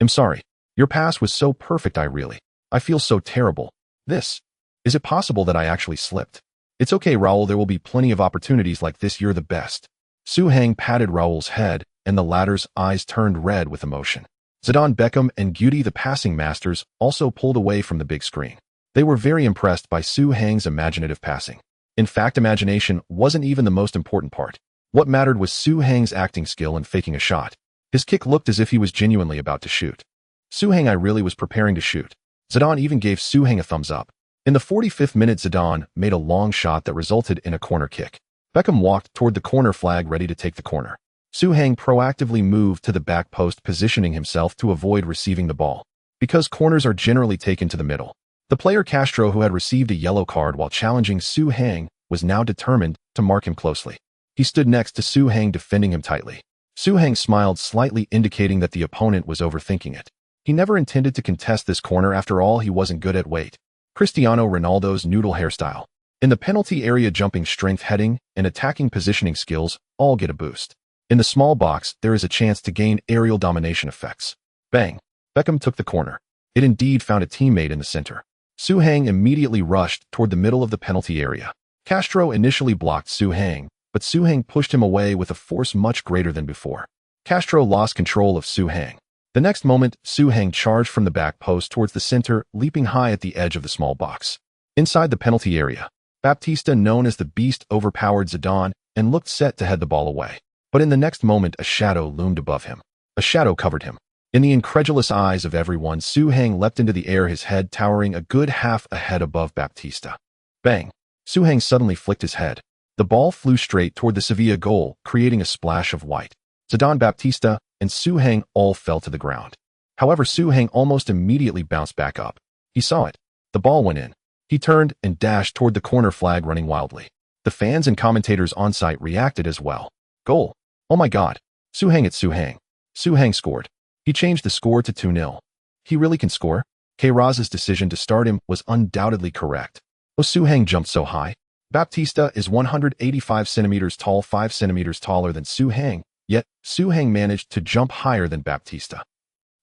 I'm sorry. Your pass was so perfect, I feel so terrible. Is it possible that I actually slipped? It's okay, Raúl, there will be plenty of opportunities like this, you're the best. Suhang patted Raúl's head, and the latter's eyes turned red with emotion. Zidane, Beckham, and Guti, the passing masters, also pulled away from the big screen. They were very impressed by Suhang's imaginative passing. In fact, imagination wasn't even the most important part. What mattered was Suhang's acting skill and faking a shot. His kick looked as if he was genuinely about to shoot. Suhang, I really was preparing to shoot. Zidane even gave Suhang a thumbs up. In the 45th minute, Zidane made a long shot that resulted in a corner kick. Beckham walked toward the corner flag, ready to take the corner. Suhang proactively moved to the back post, positioning himself to avoid receiving the ball. Because corners are generally taken to the middle. The player Castro, who had received a yellow card while challenging Suhang, was now determined to mark him closely. He stood next to Suhang, defending him tightly. Suhang smiled slightly, indicating that the opponent was overthinking it. He never intended to contest this corner, after all, he wasn't good at weight. Cristiano Ronaldo's noodle hairstyle. In the penalty area, jumping strength, heading, and attacking positioning skills all get a boost. In the small box, there is a chance to gain aerial domination effects. Bang! Beckham took the corner. It indeed found a teammate in the center. Suhang immediately rushed toward the middle of the penalty area. Castro initially blocked Suhang, but Suhang pushed him away with a force much greater than before. Castro lost control of Suhang. The next moment, Suhang charged from the back post towards the center, leaping high at the edge of the small box. Inside the penalty area, Baptista, known as the Beast, overpowered Zidane and looked set to head the ball away. But in the next moment, a shadow loomed above him. A shadow covered him. In the incredulous eyes of everyone, Suhang leapt into the air, his head towering a good half a head above Baptista. Bang! Suhang suddenly flicked his head. The ball flew straight toward the Sevilla goal, creating a splash of white. Zidane, Baptista, and Suhang all fell to the ground. However, Suhang almost immediately bounced back up. He saw it. The ball went in. He turned and dashed toward the corner flag, running wildly. The fans and commentators on site reacted as well. Goal! Oh my god! Suhang, it's Suhang. Suhang scored. He changed the score to 2-0. He really can score? Queiroz' decision to start him was undoubtedly correct. Oh, Suhang jumped so high. Baptista is 185 centimeters tall, 5 centimeters taller than Suhang, yet Suhang managed to jump higher than Baptista.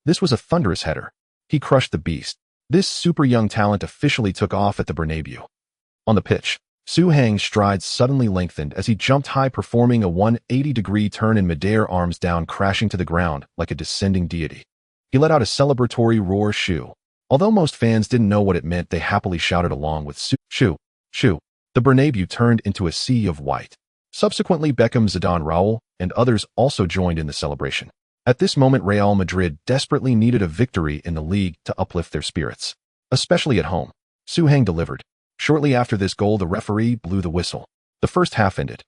This was a thunderous header. He crushed the beast. This super young talent officially took off at the Bernabeu. On the pitch, Suhang's strides suddenly lengthened as he jumped high, performing a 180-degree turn in midair, arms down, crashing to the ground like a descending deity. He let out a celebratory roar, shoo. Although most fans didn't know what it meant, they happily shouted along with shoo, shoo. The Bernabeu turned into a sea of white. Subsequently, Beckham, Zidane, Raúl, and others also joined in the celebration. At this moment, Real Madrid desperately needed a victory in the league to uplift their spirits, especially at home. Suhang delivered. Shortly after this goal, the referee blew the whistle. The first half ended.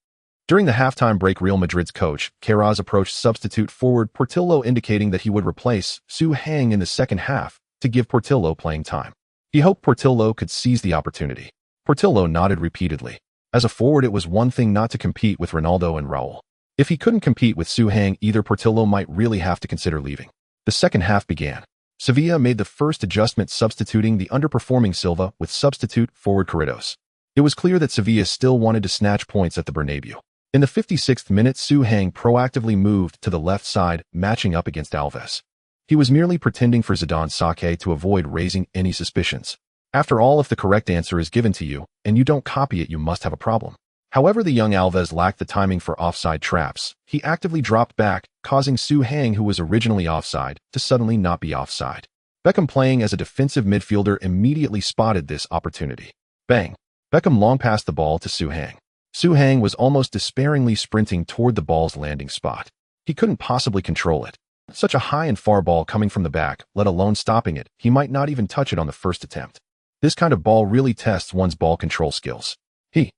During the halftime break, Real Madrid's coach, Queiroz, approached substitute forward Portillo, indicating that he would replace Suhang in the second half to give Portillo playing time. He hoped Portillo could seize the opportunity. Portillo nodded repeatedly. As a forward, it was one thing not to compete with Ronaldo and Raúl. If he couldn't compete with Suhang either, Portillo might really have to consider leaving. The second half began. Sevilla made the first adjustment, substituting the underperforming Silva with substitute forward Queiroz. It was clear that Sevilla still wanted to snatch points at the Bernabeu. In the 56th minute, Suhang proactively moved to the left side, matching up against Alves. He was merely pretending for Zidane Sake to avoid raising any suspicions. After all, if the correct answer is given to you, and you don't copy it, you must have a problem. However, the young Alves lacked the timing for offside traps. He actively dropped back, causing Suhang, who was originally offside, to suddenly not be offside. Beckham, playing as a defensive midfielder, immediately spotted this opportunity. Bang! Beckham long passed the ball to Suhang. Suhang was almost despairingly sprinting toward the ball's landing spot. He couldn't possibly control it. Such a high and far ball coming from the back, let alone stopping it, he might not even touch it on the first attempt. This kind of ball really tests one's ball control skills. Hey,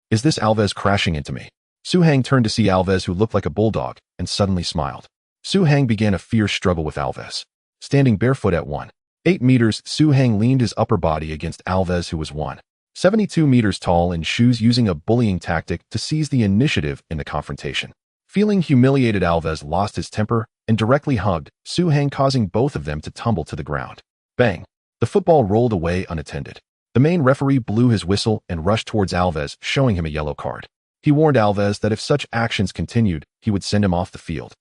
is this Alves crashing into me? Suhang turned to see Alves, who looked like a bulldog, and suddenly smiled. Suhang began a fierce struggle with Alves. Standing barefoot at 1.8 meters, Suhang leaned his upper body against Alves, who was 1.72 meters tall, in shoes, using a bullying tactic to seize the initiative in the confrontation. Feeling humiliated, Alves lost his temper and directly hugged Suhang, causing both of them to tumble to the ground. Bang! The football rolled away unattended. The main referee blew his whistle and rushed towards Alves, showing him a yellow card. He warned Alves that if such actions continued, he would send him off the field.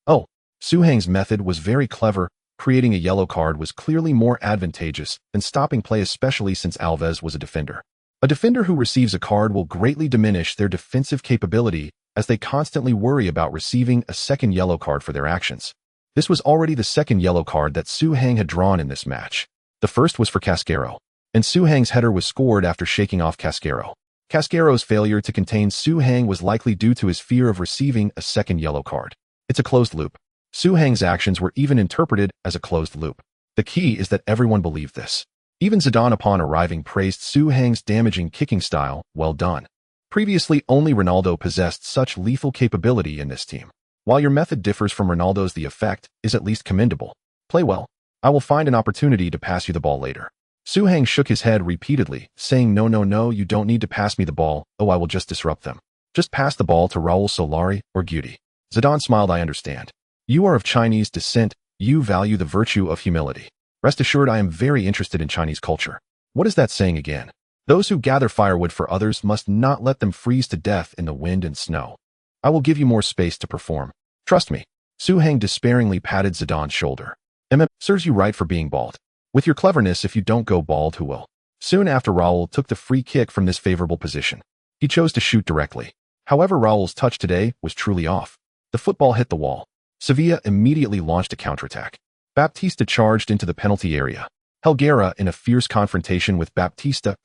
Oh, Suhang's method was very clever. Creating a yellow card was clearly more advantageous than stopping play, especially since Alves was a defender. A defender who receives a card will greatly diminish their defensive capability, as they constantly worry about receiving a second yellow card for their actions. This was already the second yellow card that Suhang had drawn in this match. The first was for Casquero, and Suhang's header was scored after shaking off Casquero. Casquero's failure to contain Suhang was likely due to his fear of receiving a second yellow card. It's a closed loop. Suhang's actions were even interpreted as a closed loop. The key is that everyone believed this. Even Zidane, upon arriving, praised Suhang's damaging kicking style. Well done. Previously, only Ronaldo possessed such lethal capability in this team. While your method differs from Ronaldo's, the effect is at least commendable. Play well. I will find an opportunity to pass you the ball later. Suhang shook his head repeatedly, saying, No, you don't need to pass me the ball. Oh, I will just disrupt them. Just pass the ball to Raúl, Solari, or Guti. Zidane smiled. I understand. You are of Chinese descent. You value the virtue of humility. Rest assured, I am very interested in Chinese culture. What is that saying again? Those who gather firewood for others must not let them freeze to death in the wind and snow. I will give you more space to perform. Trust me. Suhang despairingly patted Zidane's shoulder. Serves you right for being bald. With your cleverness, if you don't go bald, who will? Soon after, Raúl took the free kick from this favorable position. He chose to shoot directly. However, Raúl's touch today was truly off. The football hit the wall. Sevilla immediately launched a counterattack. Baptista charged into the penalty area. Helguera, in a fierce confrontation with Baptista,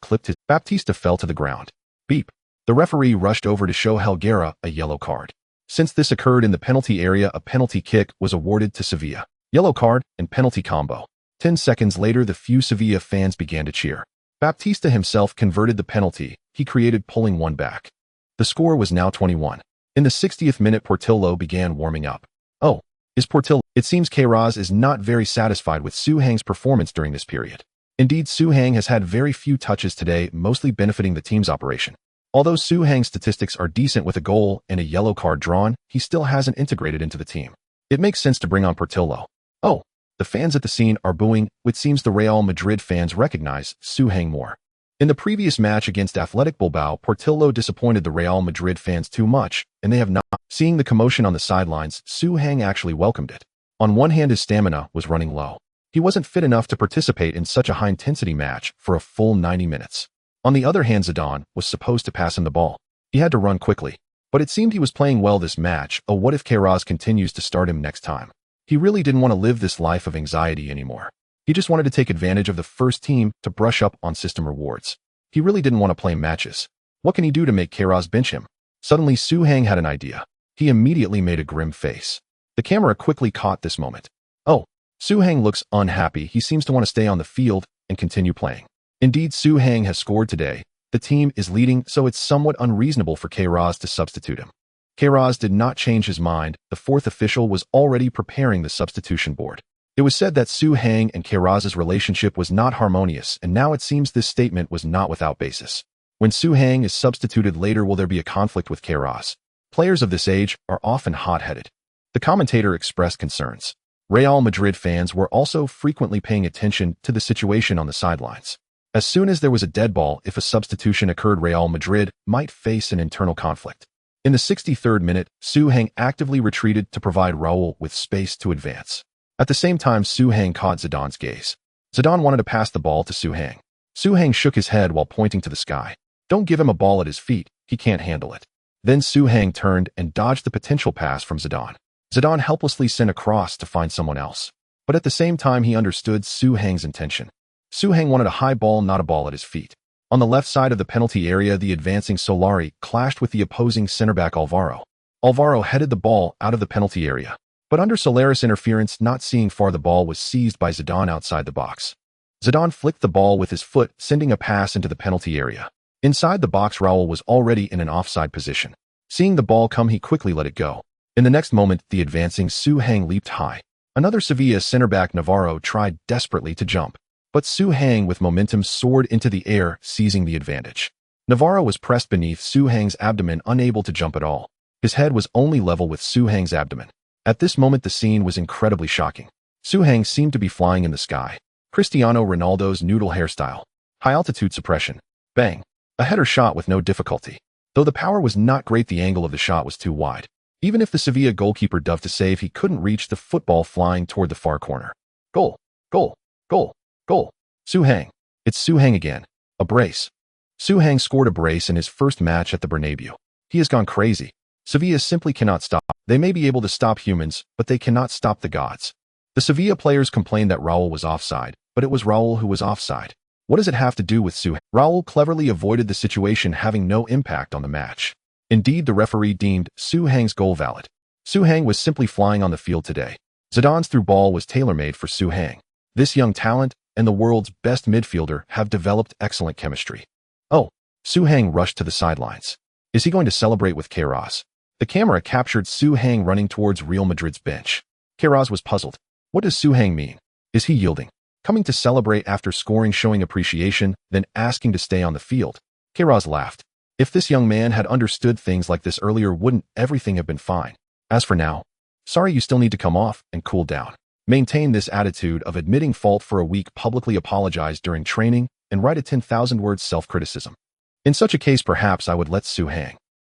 Baptista fell to the ground. Beep. The referee rushed over to show Helguera a yellow card. Since this occurred in the penalty area, a penalty kick was awarded to Sevilla. Yellow card and penalty combo. 10 seconds later, the few Sevilla fans began to cheer. Baptista himself converted the penalty he created, pulling one back. The score was now 21. In the 60th minute, Portillo began warming up. Oh, is Portillo? It seems Queiroz is not very satisfied with Su Heng's performance during this period. Indeed, Su Heng has had very few touches today, mostly benefiting the team's operation. Although Su Heng's statistics are decent with a goal and a yellow card drawn, he still hasn't integrated into the team. It makes sense to bring on Portillo. Oh, the fans at the scene are booing. It seems the Real Madrid fans recognize Su Heng more. In the previous match against Athletic Bilbao, Portillo disappointed the Real Madrid fans too much, and they have not. Seeing the commotion on the sidelines, Su Heng actually welcomed it. On one hand, his stamina was running low. He wasn't fit enough to participate in such a high-intensity match for a full 90 minutes. On the other hand, Zidane was supposed to pass him the ball. He had to run quickly, but it seemed he was playing well this match. Oh, what if Queiroz continues to start him next time? He really didn't want to live this life of anxiety anymore. He just wanted to take advantage of the first team to brush up on system rewards. He really didn't want to play matches. What can he do to make Queiroz bench him? Suddenly, Su Heng had an idea. He immediately made a grim face. The camera quickly caught this moment. Oh, Su Heng looks unhappy. He seems to want to stay on the field and continue playing. Indeed, Su Heng has scored today. The team is leading, so it's somewhat unreasonable for Queiroz to substitute him. Queiroz did not change his mind. The fourth official was already preparing the substitution board. It was said that Su Heng and Queiroz's relationship was not harmonious, and now it seems this statement was not without basis. When Su Heng is substituted later, will there be a conflict with Queiroz? Players of this age are often hot-headed. The commentator expressed concerns. Real Madrid fans were also frequently paying attention to the situation on the sidelines. As soon as there was a dead ball, if a substitution occurred, Real Madrid might face an internal conflict. In the 63rd minute, Su Heng actively retreated to provide Raúl with space to advance. At the same time, Su Heng caught Zidane's gaze. Zidane wanted to pass the ball to Su Heng. Su Heng shook his head while pointing to the sky. Don't give him a ball at his feet, he can't handle it. Then Su Heng turned and dodged the potential pass from Zidane. Zidane helplessly sent a cross to find someone else. But at the same time, he understood Su Heng's intention. Su Heng wanted a high ball, not a ball at his feet. On the left side of the penalty area, the advancing Solari clashed with the opposing center-back Alvaro. Alvaro headed the ball out of the penalty area. But under Solari's interference, not seeing far, the ball was seized by Zidane outside the box. Zidane flicked the ball with his foot, sending a pass into the penalty area. Inside the box, Raúl was already in an offside position. Seeing the ball come, he quickly let it go. In the next moment, the advancing Su Heng leaped high. Another Sevilla center-back, Navarro, tried desperately to jump. But Su Heng, with momentum, soared into the air, seizing the advantage. Navarro was pressed beneath Su Heng's abdomen, unable to jump at all. His head was only level with Su Heng's abdomen. At this moment, the scene was incredibly shocking. Su Heng seemed to be flying in the sky. Cristiano Ronaldo's noodle hairstyle. High-altitude suppression. Bang. A header shot with no difficulty. Though the power was not great, the angle of the shot was too wide. Even if the Sevilla goalkeeper dove to save, he couldn't reach the football flying toward the far corner. Goal. Goal. Goal. Goal. Su Heng. It's Su Heng again. A brace. Su Heng scored a brace in his first match at the Bernabeu. He has gone crazy. Sevilla simply cannot stop. They may be able to stop humans, but they cannot stop the gods. The Sevilla players complained that Raúl was offside, but it was Raúl who was offside. What does it have to do with Su Heng? Raúl cleverly avoided the situation, having no impact on the match. Indeed, the referee deemed Su Heng's goal valid. Su Heng was simply flying on the field today. Zidane's through ball was tailor-made for Su Heng. This young talent and the world's best midfielder have developed excellent chemistry. Oh, Su Heng rushed to the sidelines. Is he going to celebrate with Queiroz? The camera captured Su Heng running towards Real Madrid's bench. Queiroz was puzzled. What does Su Heng mean? Is he yielding? Coming to celebrate after scoring, showing appreciation, then asking to stay on the field? Queiroz laughed. If this young man had understood things like this earlier, wouldn't everything have been fine? As for now, sorry, you still need to come off and cool down. Maintain this attitude of admitting fault for a week, publicly apologize during training, and write a 10,000-word self-criticism. In such a case, perhaps I would let Su Heng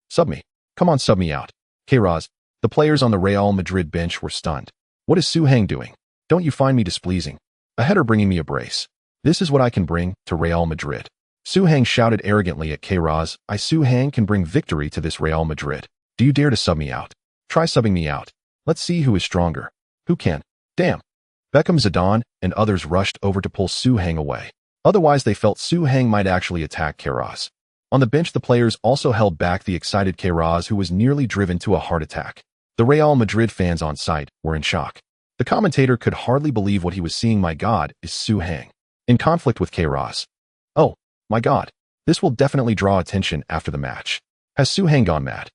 sub me. Come on, sub me out. Queiroz. The players on the Real Madrid bench were stunned. What is Su Heng doing? Don't you find me displeasing? A header bringing me a brace. This is what I can bring to Real Madrid. Su Heng shouted arrogantly at Queiroz. Su Heng can bring victory to this Real Madrid. Do you dare to sub me out? Try subbing me out. Let's see who is stronger. Who can? Damn. Beckham, Zidane, and others rushed over to pull Su Heng away. Otherwise, they felt Su Heng might actually attack Queiroz. On the bench, the players also held back the excited Queiroz, who was nearly driven to a heart attack. The Real Madrid fans on site were in shock. The commentator could hardly believe what he was seeing. My God, is Su Heng in conflict with Queiroz? Oh, my God. This will definitely draw attention after the match. Has Su Hang gone mad?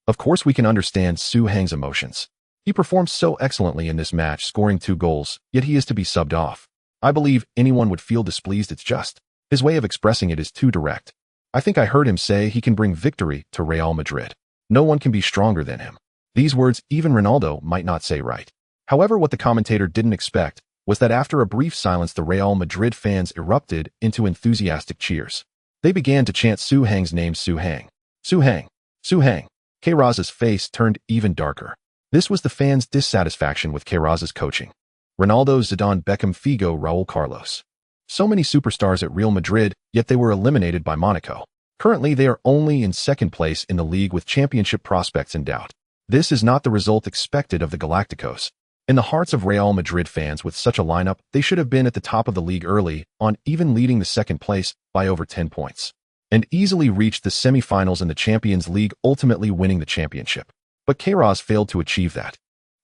Of course we can understand Su Hang's emotions. He performed so excellently in this match, scoring 2 goals, yet he is to be subbed off. I believe anyone would feel displeased. It's just his way of expressing it is too direct. I think I heard him say he can bring victory to Real Madrid. No one can be stronger than him. These words even Ronaldo might not say right. However, what the commentator didn't expect was that after a brief silence, the Real Madrid fans erupted into enthusiastic cheers. They began to chant Su Hang's name, Su Hang. Su Hang. Su Hang. Queiroz' face turned even darker. This was the fans' dissatisfaction with Queiroz' coaching. Ronaldo, Zidane, Beckham, Figo, Raúl, Carlos. So many superstars at Real Madrid, yet they were eliminated by Monaco. Currently, they are only in second place in the league with championship prospects in doubt. This is not the result expected of the Galacticos. In the hearts of Real Madrid fans with such a lineup, they should have been at the top of the league early on, even leading the second place by over 10 points. And easily reached the semi-finals in the Champions League, ultimately winning the championship. But Queiroz failed to achieve that.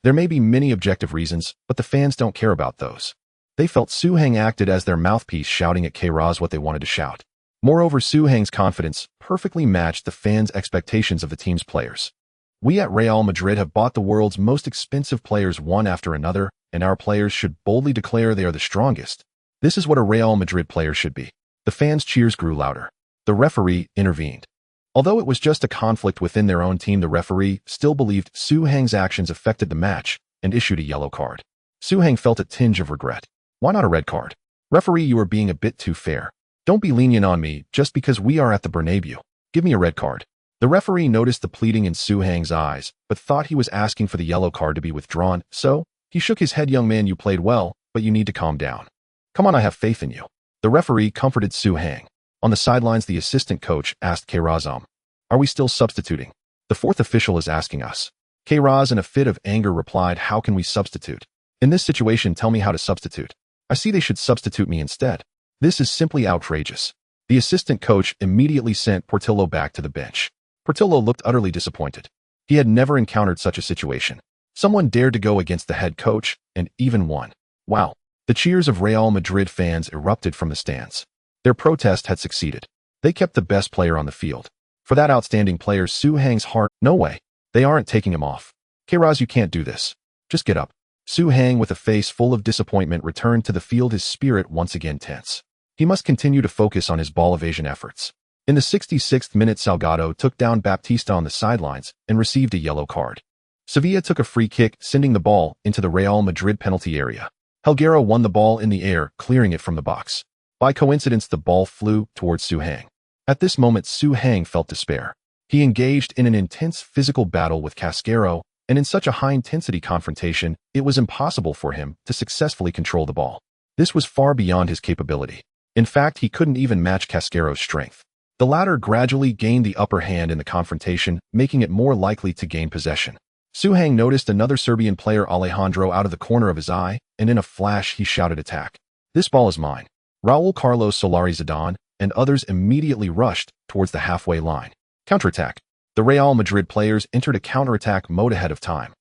There may be many objective reasons, but the fans don't care about those. They felt Su Hang acted as their mouthpiece, shouting at Queiroz what they wanted to shout. Moreover, Su Hang's confidence perfectly matched the fans' expectations of the team's players. We at Real Madrid have bought the world's most expensive players one after another, and our players should boldly declare they are the strongest. This is what a Real Madrid player should be. The fans' cheers grew louder. The referee intervened. Although it was just a conflict within their own team, the referee still believed Su Hang's actions affected the match and issued a yellow card. Su Hang felt a tinge of regret. Why not a red card? Referee, you are being a bit too fair. Don't be lenient on me just because we are at the Bernabeu. Give me a red card. The referee noticed the pleading in Su Hang's eyes, but thought he was asking for the yellow card to be withdrawn, so he shook his head. Young man, you played well, but you need to calm down. Come on, I have faith in you. The referee comforted Su Hang. On the sidelines, the assistant coach asked Queiroz, are we still substituting? The fourth official is asking us. Queiroz, in a fit of anger, replied, how can we substitute? In this situation, tell me how to substitute. I see they should substitute me instead. This is simply outrageous. The assistant coach immediately sent Portillo back to the bench. Portillo looked utterly disappointed. He had never encountered such a situation. Someone dared to go against the head coach, and even won. Wow. The cheers of Real Madrid fans erupted from the stands. Their protest had succeeded. They kept the best player on the field. For that outstanding player, Su Hang's heart, no way. They aren't taking him off. Queiroz, you can't do this. Just get up. Su Hang, with a face full of disappointment, returned to the field, his spirit once again tense. He must continue to focus on his ball evasion efforts. In the 66th minute, Salgado took down Baptista on the sidelines and received a yellow card. Sevilla took a free kick, sending the ball into the Real Madrid penalty area. Helguera won the ball in the air, clearing it from the box. By coincidence, the ball flew towards Su Hang. At this moment, Su Hang felt despair. He engaged in an intense physical battle with Casquero, and in such a high-intensity confrontation, it was impossible for him to successfully control the ball. This was far beyond his capability. In fact, he couldn't even match Casquero's strength. The latter gradually gained the upper hand in the confrontation, making it more likely to gain possession. Su Hang noticed another Serbian player, Alejandro, out of the corner of his eye, and in a flash he shouted, attack. This ball is mine. Raúl, Carlos, Solari, Zidane, and others immediately rushed towards the halfway line. Counterattack. The Real Madrid players entered a counterattack mode ahead of time.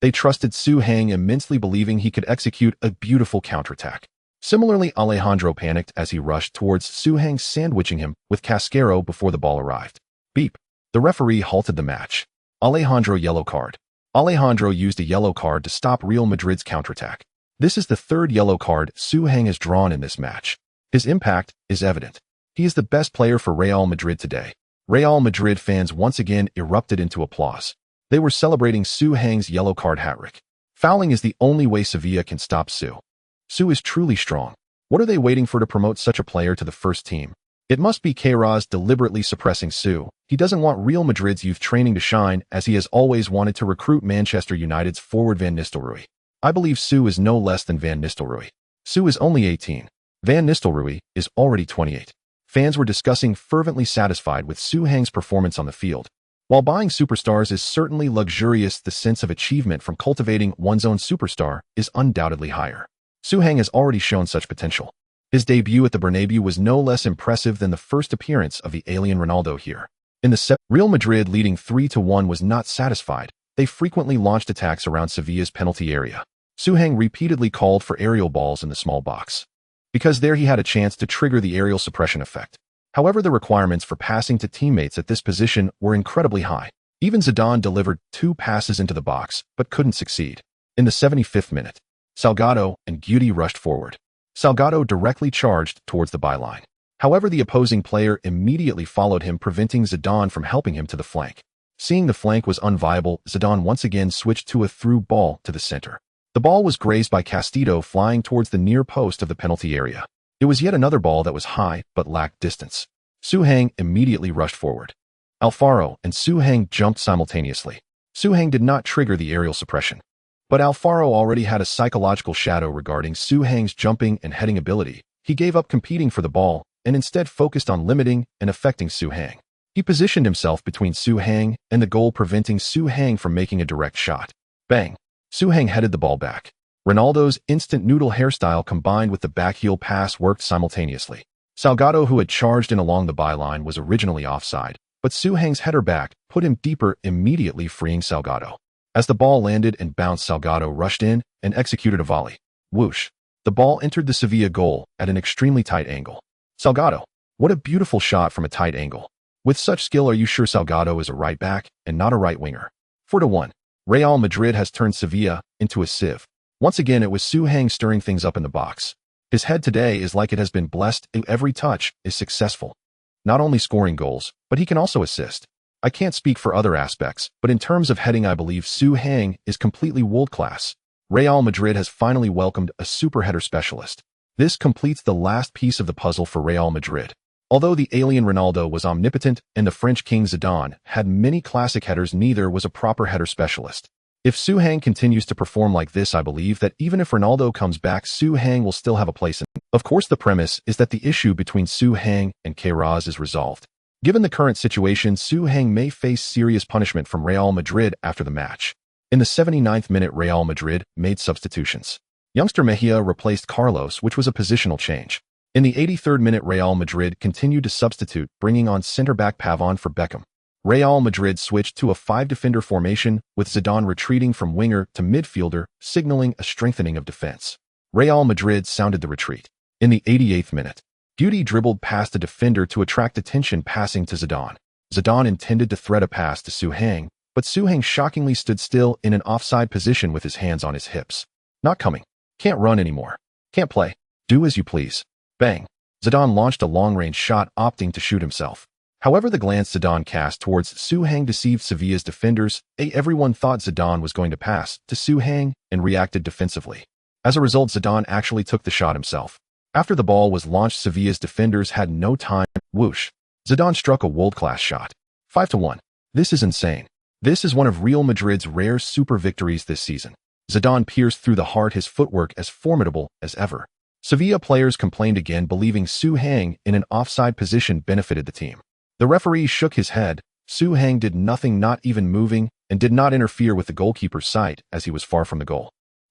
They trusted Su Hang immensely, believing he could execute a beautiful counterattack. Similarly, Alejandro panicked as he rushed towards Su Hang, sandwiching him with Casquero before the ball arrived. Beep. The referee halted the match. Alejandro, yellow card. Alejandro used a yellow card to stop Real Madrid's counterattack. This is the third yellow card Su Hang has drawn in this match. His impact is evident. He is the best player for Real Madrid today. Real Madrid fans once again erupted into applause. They were celebrating Su Hang's yellow card hat-trick. Fouling is the only way Sevilla can stop Su. Su is truly strong. What are they waiting for to promote such a player to the first team? It must be Queiroz deliberately suppressing Su. He doesn't want Real Madrid's youth training to shine, as he has always wanted to recruit Manchester United's forward Van Nistelrooy. I believe Su is no less than Van Nistelrooy. Su is only 18. Van Nistelrooy is already 28. Fans were discussing fervently satisfied with Su Hang's performance on the field. While buying superstars is certainly luxurious, the sense of achievement from cultivating one's own superstar is undoubtedly higher. Su Hang has already shown such potential. His debut at the Bernabeu was no less impressive than the first appearance of the alien Ronaldo here. In the Real Madrid, leading 3-1, was not satisfied. They frequently launched attacks around Sevilla's penalty area. Su Hang repeatedly called for aerial balls in the small box. because there he had a chance to trigger the aerial suppression effect. However, the requirements for passing to teammates at this position were incredibly high. Even Zidane delivered 2 passes into the box, but couldn't succeed. In the 75th minute, Salgado and Guti rushed forward. Salgado directly charged towards the byline. However, the opposing player immediately followed him, preventing Zidane from helping him to the flank. Seeing the flank was unviable, Zidane once again switched to a through ball to the center. The ball was grazed by Castillo, flying towards the near post of the penalty area. It was yet another ball that was high but lacked distance. Suhang immediately rushed forward. Alfaro and Suhang jumped simultaneously. Suhang did not trigger the aerial suppression, but Alfaro already had a psychological shadow regarding Suhang's jumping and heading ability. He gave up competing for the ball and instead focused on limiting and affecting Suhang. He positioned himself between Suhang and the goal, preventing Suhang from making a direct shot. Bang! Suhang headed the ball back. Ronaldo's instant noodle hairstyle combined with the backheel pass worked simultaneously. Salgado, who had charged in along the byline, was originally offside, but Suhang's header back put him deeper, immediately freeing Salgado. As the ball landed and bounced, Salgado rushed in and executed a volley. Whoosh! The ball entered the Sevilla goal at an extremely tight angle. Salgado! What a beautiful shot from a tight angle. With such skill, are you sure Salgado is a right back and not a right winger? 4-1. Real Madrid has turned Sevilla into a sieve. Once again, it was Suhang stirring things up in the box. His head today is like it has been blessed. Every touch is successful. Not only scoring goals, but he can also assist. I can't speak for other aspects, but in terms of heading, I believe Suhang is completely world class. Real Madrid has finally welcomed a super header specialist. This completes the last piece of the puzzle for Real Madrid. Although the alien Ronaldo was omnipotent and the French king Zidane had many classic headers, neither was a proper header specialist. If Suhang continues to perform like this, I believe that even if Ronaldo comes back, Suhang will still have a place in. Of course, the premise is that the issue between Suhang and Queiroz is resolved. Given the current situation, Suhang may face serious punishment from Real Madrid after the match. In the 79th minute, Real Madrid made substitutions. Youngster Mejia replaced Carlos, which was a positional change. In the 83rd minute, Real Madrid continued to substitute, bringing on centre-back Pavon for Beckham. Real Madrid switched to a 5-defender formation, with Zidane retreating from winger to midfielder, signaling a strengthening of defense. Real Madrid sounded the retreat. In the 88th minute, Guti dribbled past a defender to attract attention, passing to Zidane. Zidane intended to thread a pass to Suhang, but Suhang shockingly stood still in an offside position with his hands on his hips. Not coming. Can't run anymore. Can't play. Do as you please. Bang! Zidane launched a long-range shot, opting to shoot himself. However, the glance Zidane cast towards Suhang deceived Sevilla's defenders. Everyone thought Zidane was going to pass to Suhang and reacted defensively. As a result, Zidane actually took the shot himself. After the ball was launched, Sevilla's defenders had no time. Whoosh! Zidane struck a world-class shot. 5-1. This is insane. This is one of Real Madrid's rare super victories this season. Zidane pierced through the heart, his footwork as formidable as ever. Sevilla players complained again, believing Suhang in an offside position benefited the team. The referee shook his head. Suhang did nothing, not even moving, and did not interfere with the goalkeeper's sight as he was far from the goal.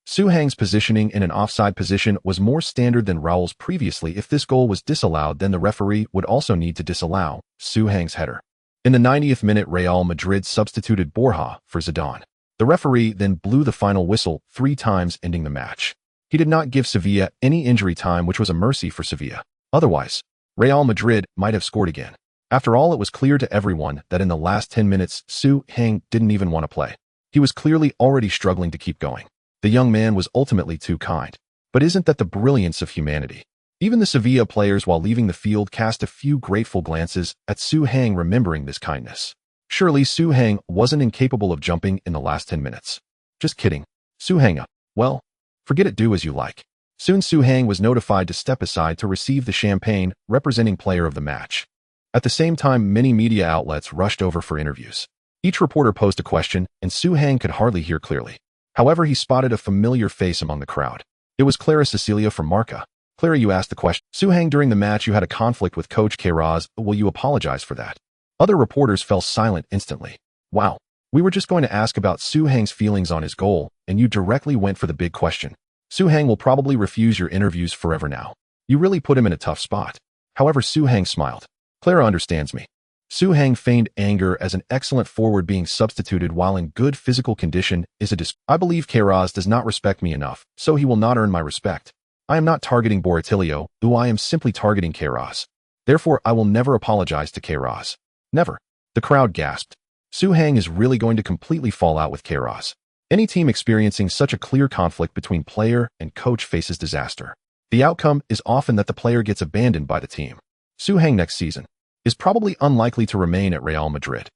Suhang's positioning in an offside position was more standard than Raúl's previously. If this goal was disallowed, then the referee would also need to disallow Suhang's header. In the 90th minute, Real Madrid substituted Borja for Zidane. The referee then blew the final whistle 3 times, ending the match. He did not give Sevilla any injury time, which was a mercy for Sevilla. Otherwise, Real Madrid might have scored again. After all, it was clear to everyone that in the last 10 minutes, Suhang didn't even want to play. He was clearly already struggling to keep going. The young man was ultimately too kind. But isn't that the brilliance of humanity? Even the Sevilla players, while leaving the field, cast a few grateful glances at Suhang, remembering this kindness. Surely Suhang wasn't incapable of jumping in the last 10 minutes. Just kidding. Suhang, well, forget it, do as you like. Soon Suhang was notified to step aside to receive the champagne, representing player of the match. At the same time, many media outlets rushed over for interviews. Each reporter posed a question, and Suhang could hardly hear clearly. However, he spotted a familiar face among the crowd. It was Clara Cecilia from Marca. Clara, you asked the question. Suhang, during the match you had a conflict with Coach Queiroz. Will you apologize for that? Other reporters fell silent instantly. Wow. We were just going to ask about Suhang's feelings on his goal, and you directly went for the big question. Suhang will probably refuse your interviews forever now. You really put him in a tough spot. However, Suhang smiled. Clara understands me. Suhang feigned anger as an excellent forward being substituted while in good physical condition is a I believe Queiroz does not respect me enough, so he will not earn my respect. I am not targeting Borotilio, who I am simply targeting Queiroz. Therefore, I will never apologize to Queiroz. Never. The crowd gasped. Su Hang is really going to completely fall out with Queiroz. Any team experiencing such a clear conflict between player and coach faces disaster. The outcome is often that the player gets abandoned by the team. Su Hang next season is probably unlikely to remain at Real Madrid.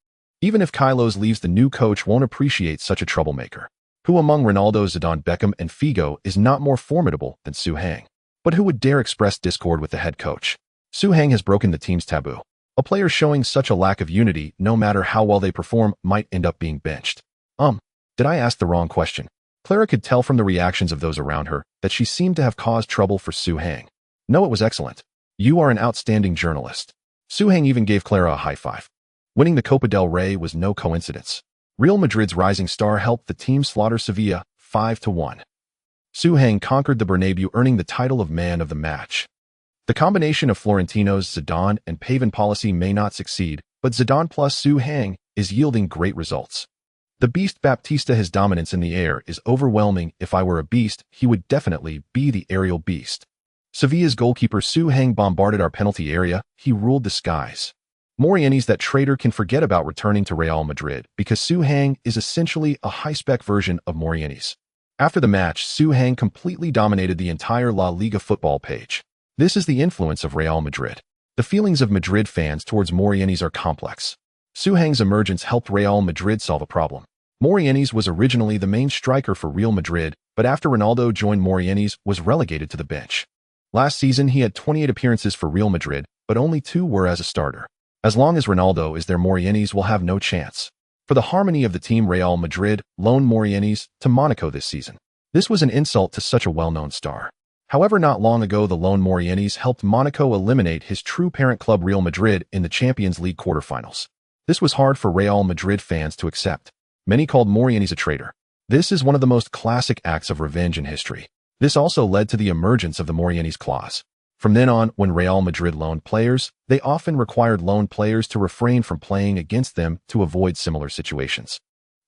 Even if Queiroz leaves, the new coach won't appreciate such a troublemaker. Who among Ronaldo, Zidane, Beckham, and Figo is not more formidable than Su Hang? But who would dare express discord with the head coach? Su Hang has broken the team's taboo. A player showing such a lack of unity, no matter how well they perform, might end up being benched. Did I ask the wrong question? Clara could tell from the reactions of those around her that she seemed to have caused trouble for Su Hang. No, it was excellent. You are an outstanding journalist. Su Hang even gave Clara a high five. Winning the Copa del Rey was no coincidence. Real Madrid's rising star helped the team slaughter Sevilla 5-1. Su Hang conquered the Bernabeu, earning the title of man of the match. The combination of Florentino's Zidane and Pavin policy may not succeed, but Zidane plus Su Hang is yielding great results. The beast Baptista, his dominance in the air is overwhelming. If I were a beast, he would definitely be the aerial beast. Sevilla's goalkeeper Su Hang bombarded our penalty area. He ruled the skies. Morientes, that traitor, can forget about returning to Real Madrid because Su Hang is essentially a high-spec version of Morientes. After the match, Su Hang completely dominated the entire La Liga football page. This is the influence of Real Madrid. The feelings of Madrid fans towards Morientes are complex. Su Hang's emergence helped Real Madrid solve a problem. Morientes was originally the main striker for Real Madrid, but after Ronaldo joined, Morientes was relegated to the bench. Last season, he had 28 appearances for Real Madrid, but only 2 were as a starter. As long as Ronaldo is there, Morientes will have no chance. For the harmony of the team, Real Madrid loaned Morientes to Monaco this season. This was an insult to such a well-known star. However, not long ago, the loan Morientes helped Monaco eliminate his true parent club Real Madrid in the Champions League quarterfinals. This was hard for Real Madrid fans to accept. Many called Morientes a traitor. This is one of the most classic acts of revenge in history. This also led to the emergence of the Morientes clause. From then on, when Real Madrid loaned players, they often required loaned players to refrain from playing against them to avoid similar situations.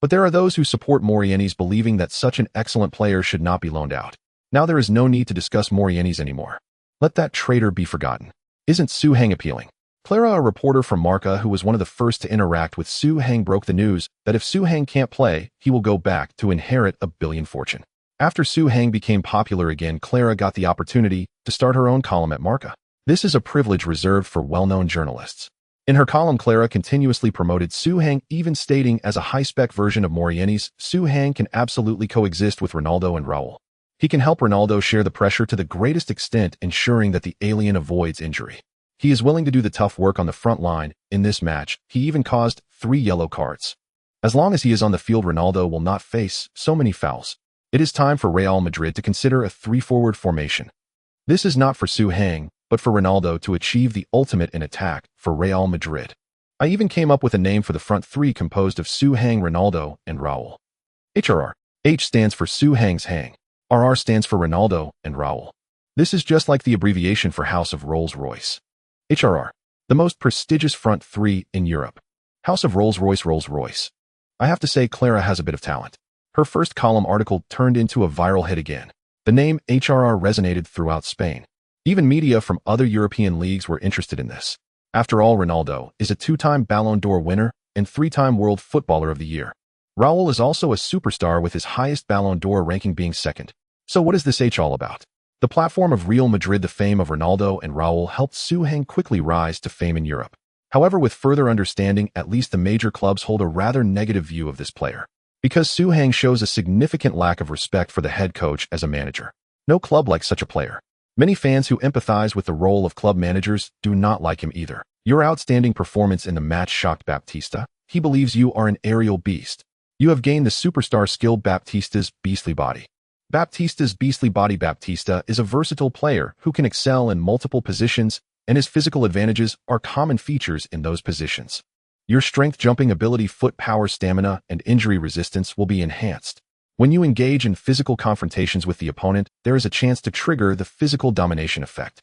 But there are those who support Morientes, believing that such an excellent player should not be loaned out. Now there is no need to discuss Morientes anymore. Let that traitor be forgotten. Isn't Su Hang appealing? Clara, a reporter from Marca who was one of the first to interact with Su Hang, broke the news that if Su Hang can't play, he will go back to inherit a billion fortune. After Su Hang became popular again, Clara got the opportunity to start her own column at Marca. This is a privilege reserved for well-known journalists. In her column, Clara continuously promoted Su Hang, even stating as a high-spec version of Morientes, Su Hang can absolutely coexist with Ronaldo and Raúl. He can help Ronaldo share the pressure to the greatest extent, ensuring that the alien avoids injury. He is willing to do the tough work on the front line. In this match, he even caused 3 yellow cards. As long as he is on the field, Ronaldo will not face so many fouls. It is time for Real Madrid to consider a 3-forward formation. This is not for Su Hang, but for Ronaldo to achieve the ultimate in attack for Real Madrid. I even came up with a name for the front 3 composed of Su Hang, Ronaldo, and Raúl. HRR. H stands for Su Hang's Hang. RR stands for Ronaldo and Raúl. This is just like the abbreviation for House of Rolls-Royce. HRR, the most prestigious front 3 in Europe. House of Rolls-Royce, Rolls-Royce. I have to say, Clara has a bit of talent. Her first column article turned into a viral hit again. The name HRR resonated throughout Spain. Even media from other European leagues were interested in this. After all, Ronaldo is a 2-time Ballon d'Or winner and 3-time World Footballer of the Year. Raúl is also a superstar, with his highest Ballon d'Or ranking being 2nd. So what is this H all about? The platform of Real Madrid, the fame of Ronaldo and Raúl, helped Su Hang quickly rise to fame in Europe. However, with further understanding, at least the major clubs hold a rather negative view of this player, because Su Hang shows a significant lack of respect for the head coach as a manager. No club likes such a player. Many fans who empathize with the role of club managers do not like him either. Your outstanding performance in the match shocked Baptista. He believes you are an aerial beast. You have gained the superstar skill Baptista's beastly body. Baptista's beastly body. Baptista is a versatile player who can excel in multiple positions, and his physical advantages are common features in those positions. Your strength, jumping ability, foot power, stamina, and injury resistance will be enhanced. When you engage in physical confrontations with the opponent, there is a chance to trigger the physical domination effect.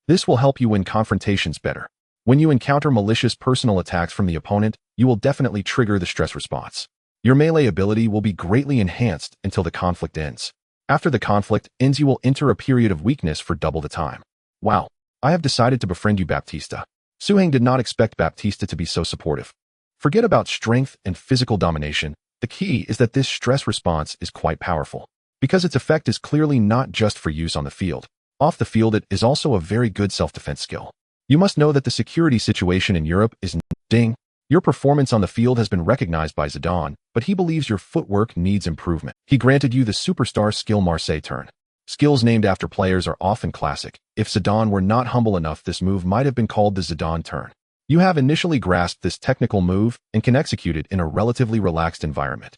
This will help you win confrontations better. When you encounter malicious personal attacks from the opponent, you will definitely trigger the stress response. Your melee ability will be greatly enhanced until the conflict ends. After the conflict ends, you will enter a period of weakness for double the time. Wow. I have decided to befriend you, Baptista. Su-heng did not expect Baptista to be so supportive. Forget about strength and physical domination. The key is that this stress response is quite powerful, because its effect is clearly not just for use on the field. Off the field, it is also a very good self-defense skill. You must know that the security situation in Europe is ding. Your performance on the field has been recognized by Zidane, but he believes your footwork needs improvement. He granted you the superstar skill Marseille turn. Skills named after players are often classic. If Zidane were not humble enough, this move might have been called the Zidane turn. You have initially grasped this technical move and can execute it in a relatively relaxed environment.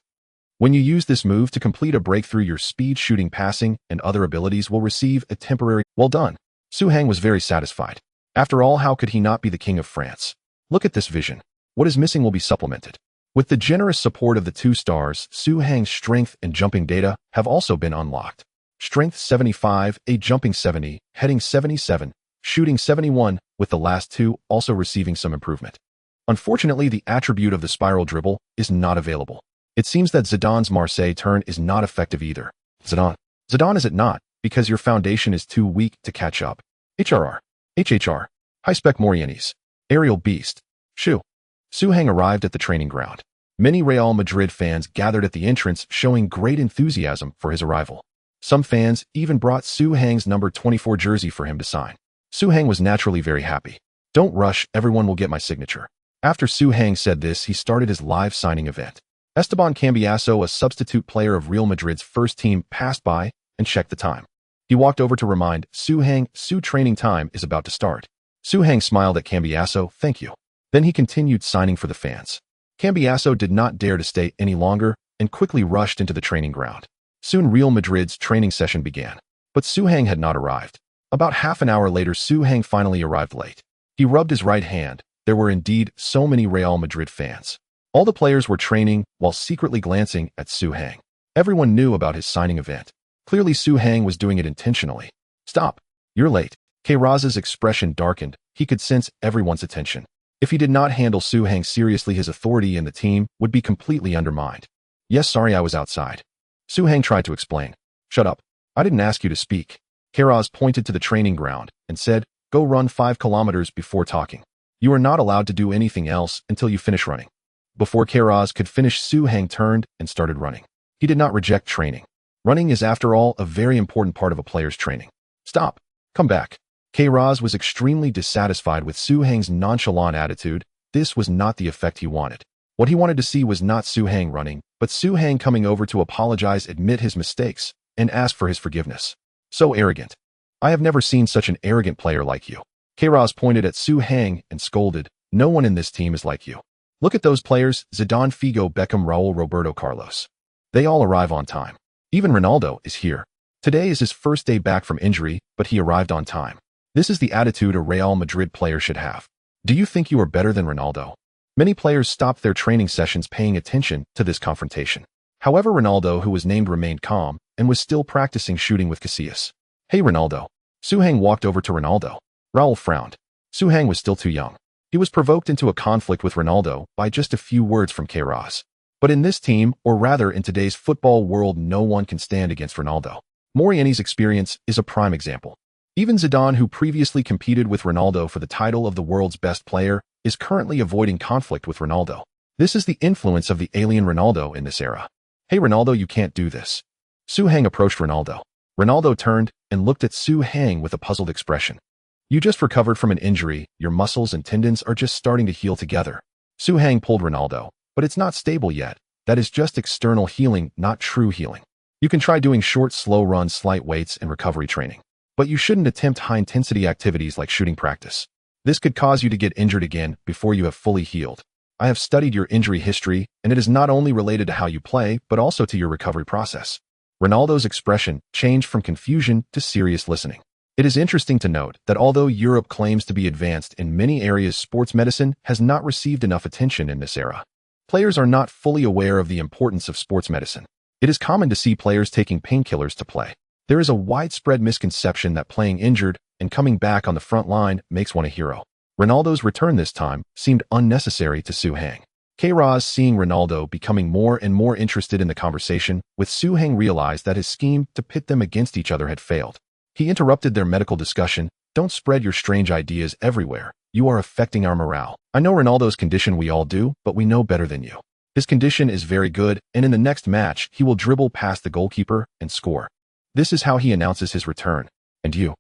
When you use this move to complete a breakthrough, your speed, shooting, passing, and other abilities will receive a temporary "well done." Su-heng was very satisfied. After all, how could he not be the king of France? Look at this vision. What is missing will be supplemented. With the generous support of the 2 stars, Su-heng's strength and jumping data have also been unlocked. Strength 75, a jumping 70, heading 77, shooting 71, with the last 2 also receiving some improvement. Unfortunately, the attribute of the spiral dribble is not available. It seems that Zidane's Marseille turn is not effective either. Zidane, is it not? Because your foundation is too weak to catch up. HRR. High-spec Morientes. Aerial beast. Su-heng arrived at the training ground. Many Real Madrid fans gathered at the entrance, showing great enthusiasm for his arrival. Some fans even brought Su-heng's number 24 jersey for him to sign. Su-heng was naturally very happy. "Don't rush, everyone will get my signature." After Su-heng said this, he started his live signing event. Esteban Cambiasso, a substitute player of Real Madrid's first team, passed by and checked the time. He walked over to remind Su-heng, training time is about to start. Su-heng smiled at Cambiasso, "Thank you." Then he continued signing for the fans. Cambiasso did not dare to stay any longer and quickly rushed into the training ground. Soon Real Madrid's training session began, but Su-heng had not arrived. About half an hour later, Su-heng finally arrived late. He rubbed his right hand. There were indeed so many Real Madrid fans. All the players were training while secretly glancing at Su-heng. Everyone knew about his signing event. Clearly, Su-heng was doing it intentionally. "Stop. You're late." Kairaz's expression darkened. He could sense everyone's attention. If he did not handle Su-heng seriously, his authority in the team would be completely undermined. "Yes, sorry, I was outside." Su-heng tried to explain. "Shut up. I didn't ask you to speak." Kairaz pointed to the training ground and said, "Go run 5 kilometers before talking. You are not allowed to do anything else until you finish running." Before Kairaz could finish, Su-heng turned and started running. He did not reject training. Running is, after all, a very important part of a player's training. "Stop. Come back." Kairaz was extremely dissatisfied with Su-heng's nonchalant attitude. This was not the effect he wanted. What he wanted to see was not Su-heng running, but Su-heng coming over to apologize, admit his mistakes, and ask for his forgiveness. "So arrogant. I have never seen such an arrogant player like you." Kairaz pointed at Su-heng and scolded, "No one in this team is like you. Look at those players: Zidane, Figo, Beckham, Raúl, Roberto Carlos. They all arrive on time. Even Ronaldo is here. Today is his first day back from injury, but he arrived on time. This is the attitude a Real Madrid player should have. Do you think you are better than Ronaldo?" Many players stopped their training sessions paying attention to this confrontation. However, Ronaldo, who was named, remained calm and was still practicing shooting with Casillas. "Hey, Ronaldo." Su-heng walked over to Ronaldo. Raúl frowned. Su-heng was still too young. He was provoked into a conflict with Ronaldo by just a few words from Kairaz. But in this team, or rather in today's football world, no one can stand against Ronaldo. Morientes' experience is a prime example. Even Zidane, who previously competed with Ronaldo for the title of the world's best player, is currently avoiding conflict with Ronaldo. This is the influence of the alien Ronaldo in this era. "Hey, Ronaldo, you can't do this." Su-heng approached Ronaldo. Ronaldo turned and looked at Su-heng with a puzzled expression. "You just recovered from an injury. Your muscles and tendons are just starting to heal together." Su-heng pulled Ronaldo. "But it's not stable yet. That is just external healing, not true healing. You can try doing short, slow runs, slight weights, and recovery training. But you shouldn't attempt high-intensity activities like shooting practice. This could cause you to get injured again before you have fully healed. I have studied your injury history, and it is not only related to how you play, but also to your recovery process." Ronaldo's expression changed from confusion to serious listening. It is interesting to note that although Europe claims to be advanced in many areas, sports medicine has not received enough attention in this era. Players are not fully aware of the importance of sports medicine. It is common to see players taking painkillers to play. There is a widespread misconception that playing injured and coming back on the front line makes one a hero. Ronaldo's return this time seemed unnecessary to Su-heng. Queiroz, seeing Ronaldo becoming more and more interested in the conversation, with Zidane realized that his scheme to pit them against each other had failed. He interrupted their medical discussion. Don't spread your strange ideas everywhere. You are affecting our morale. I know Ronaldo's condition, we all do, but we know better than you. His condition is very good, and in the next match, he will dribble past the goalkeeper and score. This is how he announces his return. And you?